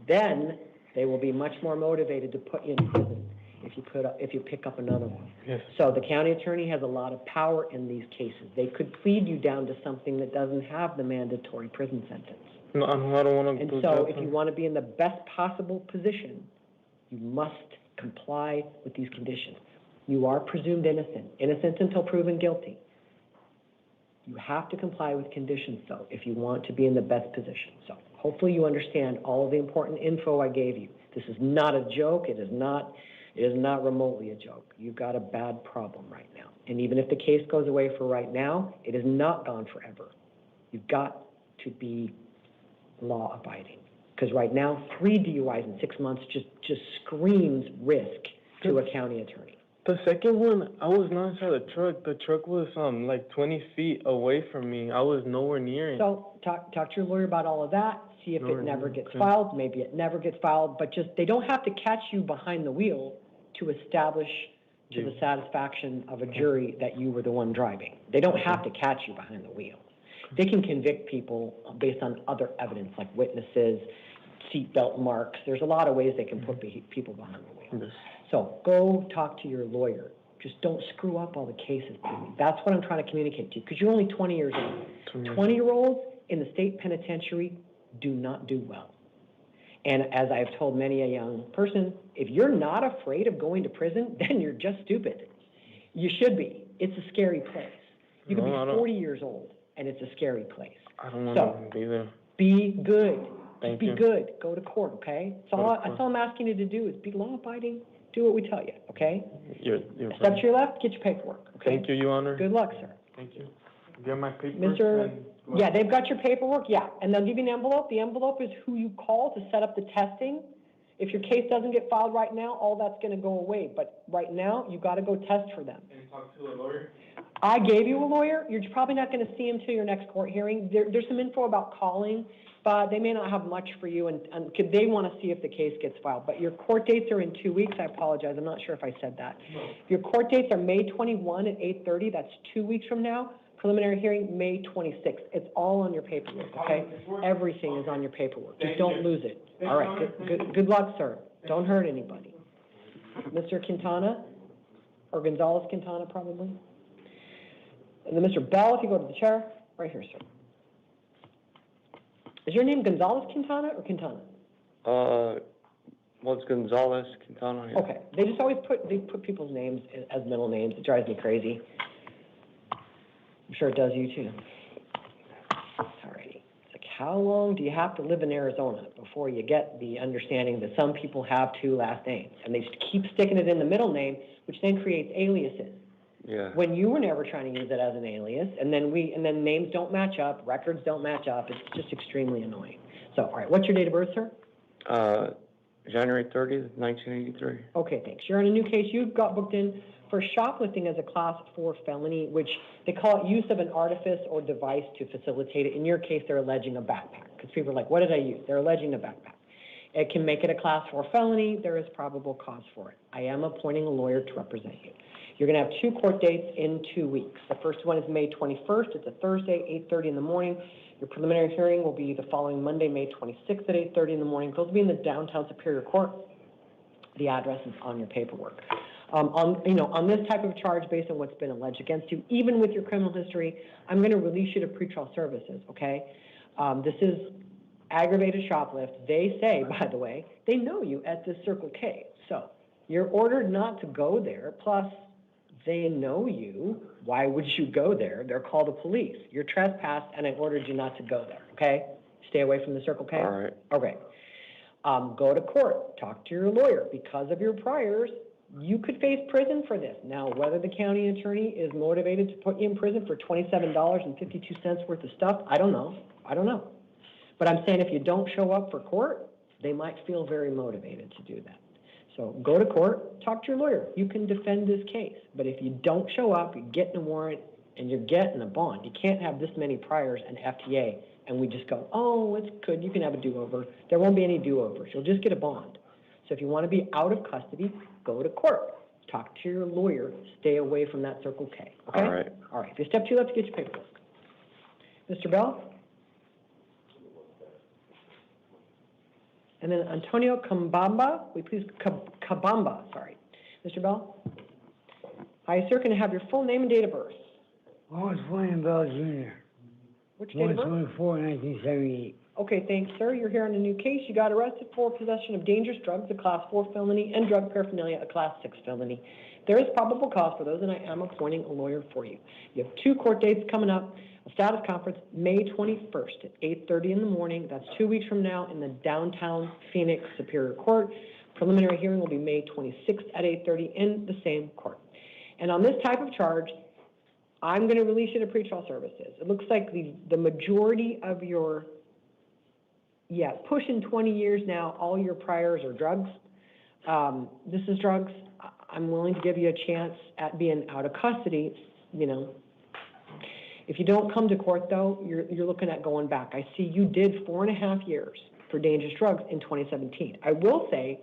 Speaker 14: then they will be much more motivated to put you in prison if you pick up another one.
Speaker 11: yes.
Speaker 14: So the county attorney has a lot of power in these cases. They could plead you down to something that doesn't have the mandatory prison sentence.
Speaker 11: No, I don't want to
Speaker 14: And
Speaker 11: go
Speaker 14: so
Speaker 11: jail
Speaker 14: if you want to be in the best possible position, you must comply with these conditions. You are presumed innocent until proven guilty. You have to comply with conditions, though, if you want to be in the best position. So hopefully you understand all of the important info I gave you. This is not a joke. It is not remotely a joke. You've got a bad problem right now. And even if the case goes away for right now, it is not gone forever. You've got to be law-abiding. Because right now, 3 DUIs in 6 months just screams risk to a county attorney.
Speaker 11: The second one, I was not inside the truck. The truck was like 20 feet away from me. I was nowhere near it.
Speaker 14: So talk to your lawyer about all of that, see if it never gets
Speaker 11: okay.
Speaker 14: filed. Maybe it never gets filed, but just they don't have to catch you behind the wheel to establish to the satisfaction of a jury that you were the one driving. They don't have to catch you behind the wheel. They can convict people based on other evidence like witnesses, seatbelt marks. There's a lot of ways they can put people behind the wheel.
Speaker 11: Yes.
Speaker 14: So go talk to your lawyer. Just don't screw up all the cases. That's what I'm trying to communicate to you, because you're only 20 years old. 20-year-olds in the state penitentiary do not do well. And as I've told many a young person, if you're not afraid of going to prison, then you're just stupid. You should be. It's a scary place. You can be 40 years old, and it's a scary place.
Speaker 11: I don't want to be there.
Speaker 14: Be good.
Speaker 11: Thank
Speaker 14: Just
Speaker 11: you.
Speaker 14: be good. Go to court, okay? That's all I'm asking you to do is be law-abiding. Do what we tell you, okay?
Speaker 11: You're
Speaker 14: Step to your left, get your paperwork, okay?
Speaker 11: Thank you, Your Honor.
Speaker 14: Good luck, sir.
Speaker 11: Thank you. Get my paper.
Speaker 14: Yeah, they've got your paperwork, yeah. And they'll give you an envelope. The envelope is who you call to set up the testing. If your case doesn't get filed right now, all that's going to go away. But right now, you got to go test for them.
Speaker 11: And talk to a lawyer?
Speaker 14: I gave you a lawyer. You're probably not going to see him till your next court hearing. There's some info about calling, but they may not have much for you, and they want to see if the case gets filed. But your court dates are in 2 weeks. I apologize. I'm not sure if I said that.
Speaker 11: No.
Speaker 14: Your court dates are May 21 at 8:30. That's 2 weeks from now. Preliminary hearing, May 26th. It's all on your paperwork, okay? Everything is on your paperwork. Just don't lose it. All right. Good luck, sir. Don't hurt anybody. Mr. Quintana, or Gonzalez Quintana, probably. And then Mr. Bell, if you go to the chair, right here, sir. Is your name Gonzalez Quintana or Quintana?
Speaker 11: Well, it's Gonzalez Quintana. Yeah.
Speaker 14: Okay. They just always put people's names as middle names. It drives me crazy. I'm sure it does you too. Alrighty. It's like, how long do you have to live in Arizona before you get the understanding that some people have 2 last names, and they just keep sticking it in the middle name, which then creates aliases.
Speaker 11: Yeah.
Speaker 14: When you were never trying to use it as an alias, and then names don't match up, records don't match up. It's just extremely annoying. So, all right, what's your date of birth, sir?
Speaker 11: January 30th, 1983.
Speaker 14: Okay, thanks. You're on a new case. You got booked in for shoplifting as a Class 4 felony, which they call it use of an artifice or device to facilitate it. In your case, they're alleging a backpack, because people are like, what did I use? They're alleging a backpack. It can make it a Class 4 felony. There is probable cause for it. I am appointing a lawyer to represent you. You're gonna have 2 court dates in 2 weeks. The first one is May 21st. It's a Thursday, 8:30 in the morning. Your preliminary hearing will be the following Monday, May 26th at 8:30 in the morning. Those will be in the downtown Superior Court. The address is on your paperwork. On this type of charge, based on what's been alleged against you, even with your criminal history, I'm going to release you to pretrial services, okay? This is aggravated shoplift. They say, by the way, they know you at this Circle K. So you're ordered not to go there, plus they know you. Why would you go there? They're called the police. You're trespassed, and I ordered you not to go there, okay? Stay away from the Circle K.
Speaker 4: All right.
Speaker 14: Okay. Go to court, talk to your lawyer. Because of your priors, you could face prison for this. Now, whether the county attorney is motivated to put you in prison for $27.52 worth of stuff, I don't know. But I'm saying if you don't show up for court, they might feel very motivated to do that. So go to court, talk to your lawyer. You can defend this case. But if you don't show up, you're getting a warrant and you're getting a bond. You can't have this many priors and FTA and we just go, oh, it's good, you can have a do-over. There won't be any do-overs. You'll just get a bond. So if you want to be out of custody, go to court. Talk to your lawyer. Stay away from that Circle K. Okay?
Speaker 4: All right.
Speaker 14: All right. If you step 2 left, get your paperwork. Mr. Bell? And then Antonio Kabamba, sorry. Mr. Bell? Hi, sir. Can I have your full name and date of birth?
Speaker 12: Lawrence William Bell Jr.
Speaker 14: Which date of birth?
Speaker 12: 1/24/1978.
Speaker 14: Okay, thanks, sir. You're here on a new case. You got arrested for possession of dangerous drugs, a Class 4 felony, and drug paraphernalia, a Class 6 felony. There is probable cause for those, and I am appointing a lawyer for you. You have 2 court dates coming up. A status conference, May 21st at 8:30 in the morning. That's 2 weeks from now in the downtown Phoenix Superior Court. Preliminary hearing will be May 26th at 8:30 in the same court. And on this type of charge, I'm going to release you to pretrial services. It looks like the majority of your, pushing 20 years now, all your priors are drugs. This is drugs. I'm willing to give you a chance at being out of custody, If you don't come to court, though, you're looking at going back. I see you did 4.5 years for dangerous drugs in 2017. I will say,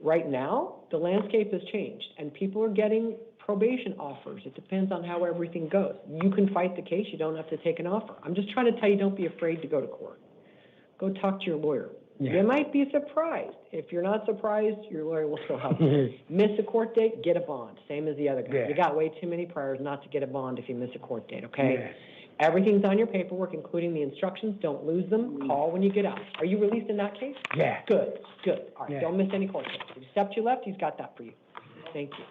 Speaker 14: right now, the landscape has changed, and people are getting probation offers. It depends on how everything goes. You can fight the case. You don't have to take an offer. I'm just trying to tell you, don't be afraid to go to court. Go talk to your lawyer.
Speaker 12: Yeah.
Speaker 14: You might be surprised. If you're not surprised, your lawyer will still help you. Miss a court date, get a bond. Same as the other guy.
Speaker 12: Yeah.
Speaker 14: You got way too many priors not to get a bond if you miss a court date, okay?
Speaker 12: Yeah.
Speaker 14: Everything's on your paperwork, including the instructions. Don't lose them. Call when you get out. Are you released in that case?
Speaker 12: Yeah.
Speaker 14: Good. All right,
Speaker 12: Yeah.
Speaker 14: don't miss any court dates. If you step 2 left, he's got that for you. Thank you.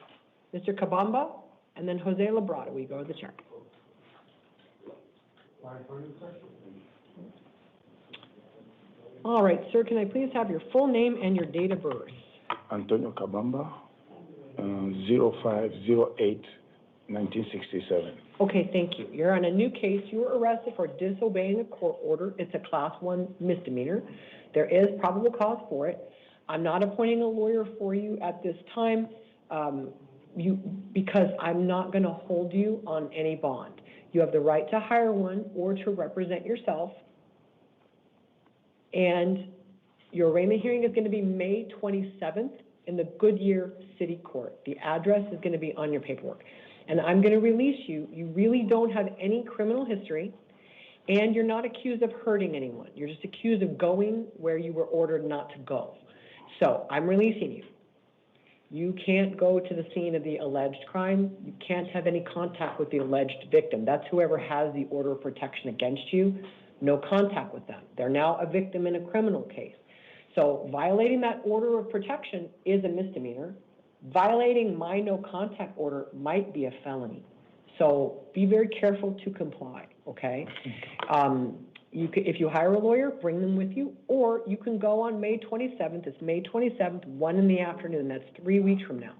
Speaker 14: Mr. Kabamba, and then Jose Labrada. We go to the chair. All right, sir, can I please have your full name and your date of birth?
Speaker 13: Antonio Kabamba, 05/08/1967.
Speaker 14: Okay, thank you. You're on a new case. You were arrested for disobeying a court order. It's a Class 1 misdemeanor. There is probable cause for it. I'm not appointing a lawyer for you at this time because I'm not going to hold you on any bond. You have the right to hire one or to represent yourself. And your arraignment hearing is going to be May 27th in the Goodyear City Court. The address is going to be on your paperwork. And I'm going to release you. You really don't have any criminal history, and you're not accused of hurting anyone. You're just accused of going where you were ordered not to go. So I'm releasing you. You can't go to the scene of the alleged crime. You can't have any contact with the alleged victim. That's whoever has the order of protection against you. No contact with them. They're now a victim in a criminal case. So violating that order of protection is a misdemeanor. Violating my no contact order might be a felony. So be very careful to comply, okay? If you hire a lawyer, bring them with you, or you can go on May 27th. It's May 27th, 1 in the afternoon. That's 3 weeks from now.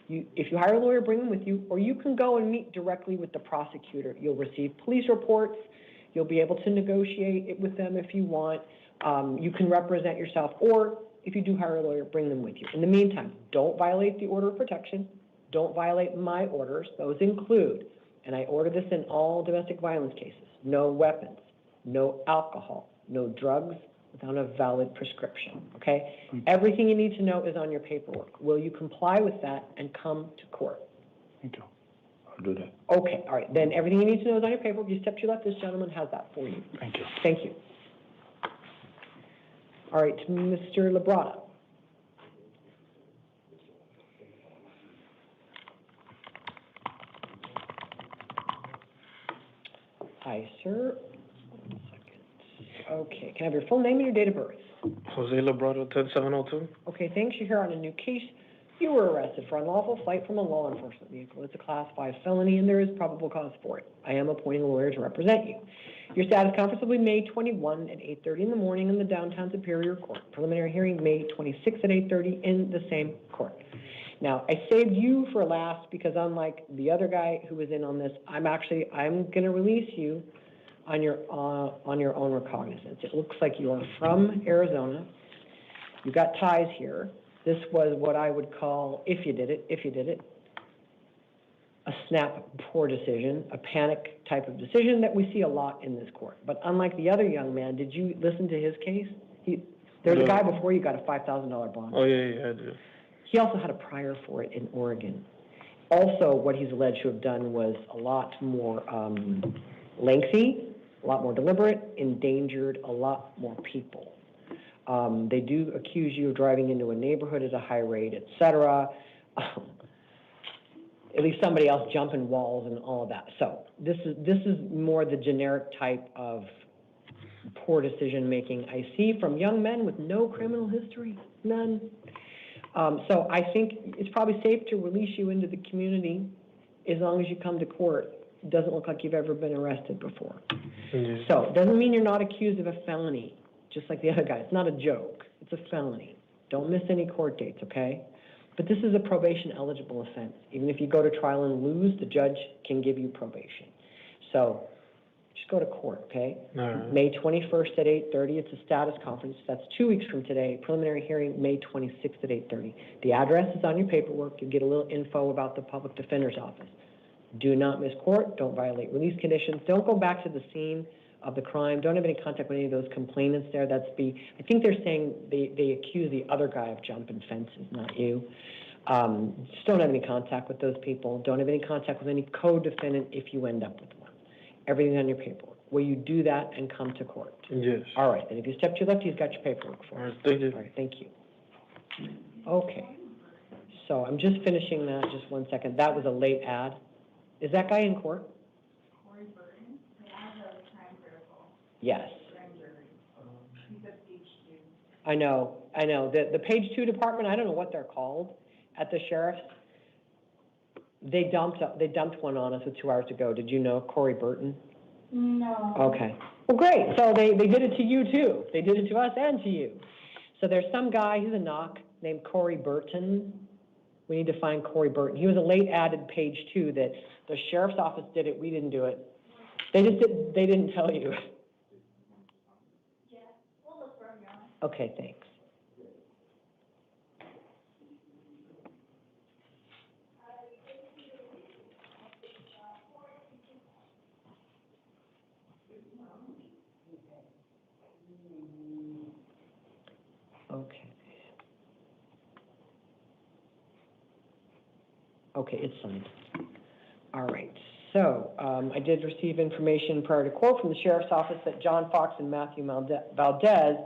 Speaker 14: If you hire a lawyer, bring them with you, or you can go and meet directly with the prosecutor. You'll receive police reports. You'll be able to negotiate it with them if you want. You can represent yourself, or if you do hire a lawyer, bring them with you. In the meantime, don't violate the order of protection. Don't violate my orders. Those include, and I order this in all domestic violence cases, no weapons, no alcohol, no drugs without a valid prescription, okay? Everything you need to know is on your paperwork. Will you comply with that and come to court?
Speaker 13: Thank you. I'll do that.
Speaker 14: Okay, all right, then everything you need to know is on your paperwork. You step to your left, this gentleman has that for you.
Speaker 13: Thank you.
Speaker 14: Thank you. All right, Mr. Labrada. Hi, sir. 1 second. Okay, can I have your full name and your date of birth?
Speaker 11: Jose Labrado, 10702.
Speaker 14: Okay, thanks. You're here on a new case. You were arrested for unlawful flight from a law enforcement vehicle. It's a Class 5 felony, and there is probable cause for it. I am appointing a lawyer to represent you. Your status conference will be May 21 at 8:30 in the morning in the downtown Superior Court. Preliminary hearing May 26 at 8:30 in the same court. Now, I saved you for last because unlike the other guy who was in on this, I'm going to release you on your own recognizance. It looks like you are from Arizona. You got ties here. This was what I would call, if you did it, a snap poor decision, a panic type of decision that we see a lot in this court. But unlike the other young man, did you listen to his case? There's a guy before you got a $5,000 bond.
Speaker 11: Oh, yeah, I do.
Speaker 14: He also had a prior for it in Oregon. Also, what he's alleged to have done was a lot more lengthy, a lot more deliberate, endangered a lot more people. They do accuse you of driving into a neighborhood at a high rate, et cetera. At least somebody else jumping walls and all of that. So this is more the generic type of poor decision-making I see from young men with no criminal history, none. So I think it's probably safe to release you into the community as long as you come to court. It doesn't look like you've ever been arrested before.
Speaker 11: Mm-hmm.
Speaker 14: So it doesn't mean you're not accused of a felony, just like the other guy. It's not a joke. It's a felony. Don't miss any court dates, okay? But this is a probation-eligible offense. Even if you go to trial and lose, the judge can give you probation. So just go to court, okay?
Speaker 11: All right.
Speaker 14: May 21st at 8:30. It's a status conference. That's 2 weeks from today. Preliminary hearing, May 26th at 8:30. The address is on your paperwork. You get a little info about the public defender's office. Do not miss court. Don't violate release conditions. Don't go back to the scene of the crime. Don't have any contact with any of those complainants there. I think they're saying they accuse the other guy of jumping fences, not you. Just don't have any contact with those people. Don't have any contact with any co-defendant if you end up with one. Everything on your paperwork. Will you do that and come to court?
Speaker 11: Yes.
Speaker 14: All right, then if you step to your left, he's got your paperwork for you.
Speaker 11: All right, thank you.
Speaker 14: All right, thank you. Okay. So I'm just finishing that, just 1 second. That was a late ad. Is that guy in court? Yes. I know. The page 2 department, I don't know what they're called at the sheriff's. They dumped one on us with 2 hours to go. Did you know Corey Burton?
Speaker 8: No.
Speaker 14: Okay. Well, great. So they did it to you too. They did it to us and to you. So there's some guy, he's a knock, named Corey Burton. We need to find Corey Burton. He was a late added page 2 that the sheriff's office did it. We didn't do it. They didn't tell you. Okay, thanks. Okay, it's signed. All right. So I did receive information prior to court from the sheriff's office that John Fox and Matthew Valdez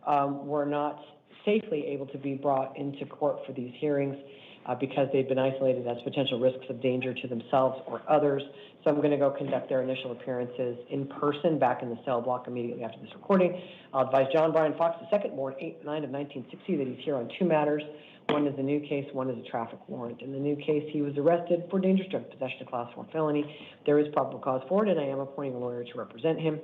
Speaker 14: were not safely able to be brought into court for these hearings because they've been isolated as potential risks of danger to themselves or others. So I'm going to go conduct their initial appearances in person back in the cell block immediately after this recording. I'll advise John Brian Fox II, born 8/9 of 1960, that he's here on 2 matters. One is a new case, one is a traffic warrant. In the new case, he was arrested for dangerous drug possession of Class 4 felony. There is probable cause for it, and I am appointing a lawyer to represent him.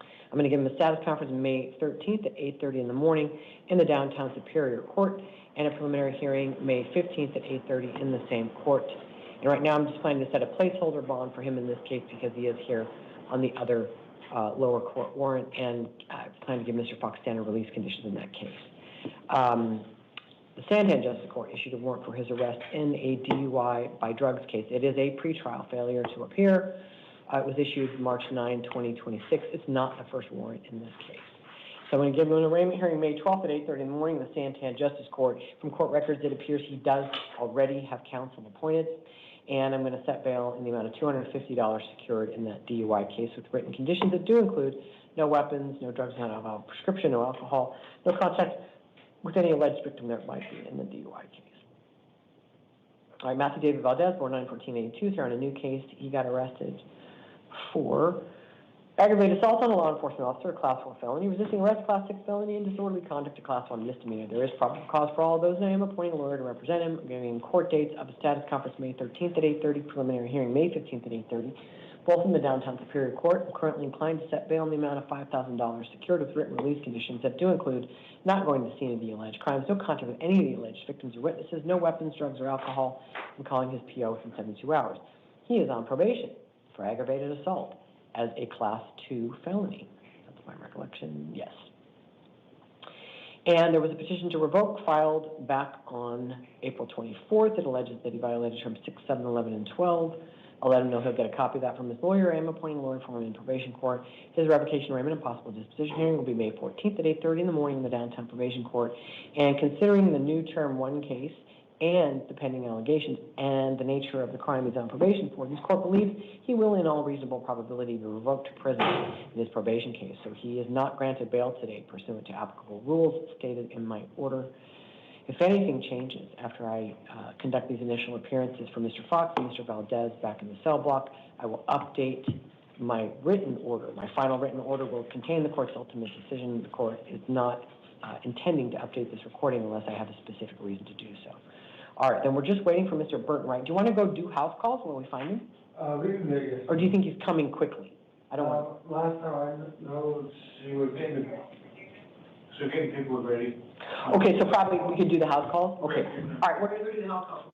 Speaker 14: I'm going to give him a status conference May 13th at 8:30 in the morning in the downtown Superior Court, and a preliminary hearing May 15th at 8:30 in the same court. And right now, I'm just planning to set a placeholder bond for him in this case because he is here on the other lower court warrant, and I plan to give Mr. Fox standard release conditions in that case. The Santan Justice Court issued a warrant for his arrest in a DUI by drugs case. It is a pretrial failure to appear. It was issued March 9, 2026. It's not the first warrant in this case. So I'm going to give him an arraignment hearing May 12th at 8:30 in the morning in the Santan Justice Court. From court records, it appears he does already have counsel appointed. And I'm going to set bail in the amount of $250 secured in that DUI case with written conditions that do include no weapons, no drugs, no alcohol, prescription, no alcohol, no contact with any alleged victim that might be in the DUI case. All right, Matthew David Valdez, born 9/14/82, here on a new case. He got arrested for aggravated assault on a law enforcement officer, Class 4 felony, resisting arrest, Class 6 felony, and disorderly conduct, a Class 1 misdemeanor. There is probable cause for all of those, and I am appointing a lawyer to represent him. I'm giving him court dates of a status conference May 13th at 8:30, preliminary hearing May 15th at 8:30, both in the downtown Superior Court. I'm currently inclined to set bail in the amount of $5,000 secured with written release conditions that do include not going to the scene of the alleged crimes, no contact with any of the alleged victims or witnesses, no weapons, drugs, or alcohol, and calling his PO within 72 hours. He is on probation for aggravated assault as a Class 2 felony. That's my recollection, yes. And there was a petition to revoke filed back on April 24th. It alleges that he violated terms 6, 7, 11, and 12. I'll let him know he'll get a copy of that from his lawyer. I am appointing a lawyer for him in probation court. His revocation arraignment and possible disposition hearing will be May 14th at 8:30 in the morning in the downtown probation court. And considering the new term 1 case and the pending allegations and the nature of the crime he's on probation for, this court believes he will in all reasonable probability be revoked to prison in his probation case. So he is not granted bail today pursuant to applicable rules stated in my order. If anything changes after I conduct these initial appearances for Mr. Fox and Mr. Valdez back in the cell block, I will update my written order. My final written order will contain the court's ultimate decision. The court is not intending to update this recording unless I have a specific reason to do so. All right, then we're just waiting for Mr. Burton, right? Do you want to go do house calls when we find him?
Speaker 18: We can make it.
Speaker 14: Or do you think he's coming quickly? I don't want.
Speaker 18: Last time I know she was getting people ready.
Speaker 14: Okay, so probably we could do the house calls? Okay. All right, we're going to do the house calls.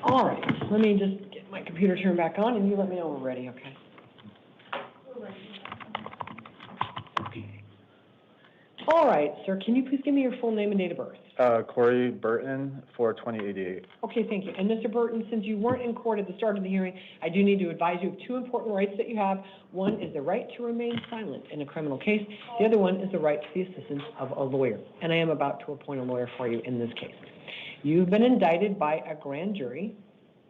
Speaker 14: All right, let me just get my computer turned back on and you let me know when we're ready, okay? All right, sir, can you please give me your full name and date of birth?
Speaker 21: Corey Burton, 4/20/88.
Speaker 14: Okay, thank you. And Mr. Burton, since you weren't in court at the start of the hearing, I do need to advise you of 2 important rights that you have. One is the right to remain silent in a criminal case. The other one is the right to the assistance of a lawyer. And I am about to appoint a lawyer for you in this case. You've been indicted by a grand jury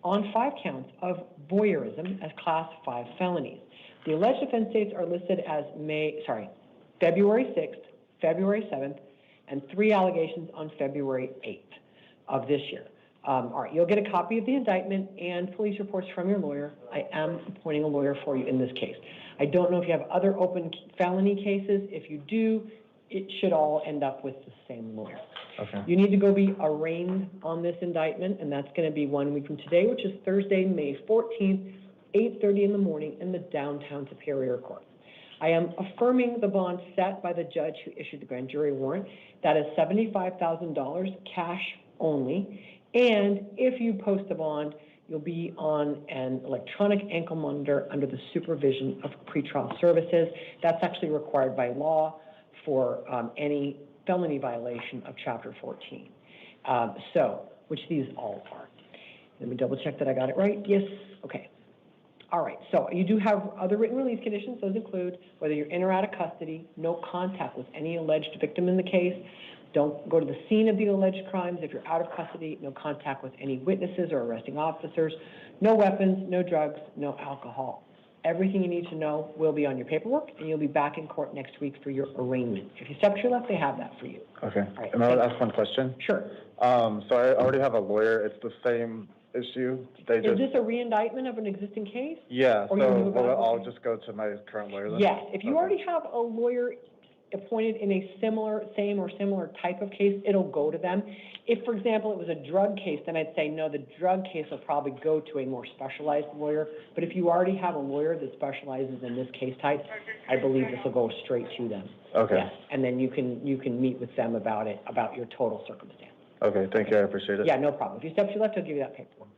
Speaker 14: on 5 counts of voyeurism as Class 5 felonies. The alleged offense dates are listed as February 6th, February 7th, and 3 allegations on February 8th of this year. All right, you'll get a copy of the indictment and police reports from your lawyer. I am appointing a lawyer for you in this case. I don't know if you have other open felony cases. If you do, it should all end up with the same lawyer.
Speaker 21: Okay.
Speaker 14: You need to go be arraigned on this indictment, and that's going to be 1 week from today, which is Thursday, May 14th, 8:30 in the morning in the downtown Superior Court. I am affirming the bond set by the judge who issued the grand jury warrant. That is $75,000 cash only. And if you post a bond, you'll be on an electronic ankle monitor under the supervision of pretrial services. That's actually required by law for any felony violation of Chapter 14. Which these all are. Let me double check that I got it right. Yes, okay. All right, so you do have other written release conditions. Those include whether you're in or out of custody, no contact with any alleged victim in the case, don't go to the scene of the alleged crimes. If you're out of custody, no contact with any witnesses or arresting officers, no weapons, no drugs, no alcohol. Everything you need to know will be on your paperwork, and you'll be back in court next week for your arraignment. If you step to your left, they have that for you.
Speaker 3: Okay.
Speaker 14: right,
Speaker 3: Am I allowed
Speaker 14: thank
Speaker 3: to ask one question?
Speaker 14: Sure.
Speaker 3: So I already have a lawyer. It's the same issue. They
Speaker 14: Is
Speaker 3: just,
Speaker 14: this a re-indictment of an existing case?
Speaker 3: yeah,
Speaker 14: or
Speaker 3: so
Speaker 14: you knew about
Speaker 3: will it
Speaker 14: it?
Speaker 3: all just go to my current lawyer then?
Speaker 14: Yes, if you
Speaker 3: Okay.
Speaker 14: already have a lawyer appointed in a same or similar type of case, it'll go to them. If, for example, it was a drug case, then I'd say, no, the drug case will probably go to a more specialized lawyer. But if you already have a lawyer that specializes in this case type, I believe this will go straight to them.
Speaker 3: Okay.
Speaker 14: Yes, and then you can meet with them about it, about your total circumstance.
Speaker 3: Okay, thank you, I appreciate it.
Speaker 14: Yeah, no problem. If you step to your left, I'll give you that paperwork.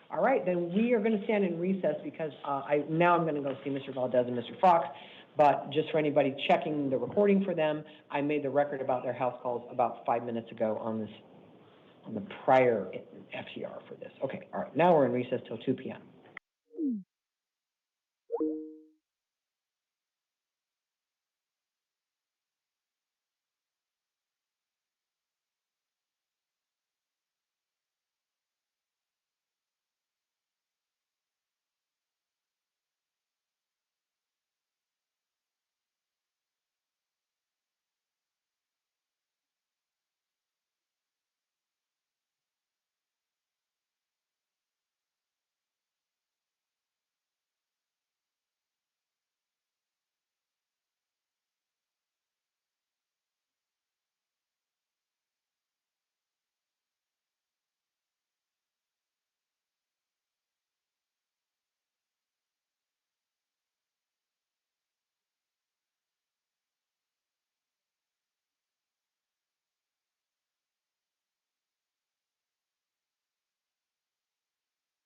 Speaker 14: All right, then we are going to stand in recess because I'm going to go see Mr. Valdez and Mr. Fox. But just for anybody checking the recording for them, I made the record about their house calls about 5 minutes ago on the prior FCR for this. Okay, all right, now we're in recess till 2 p.m.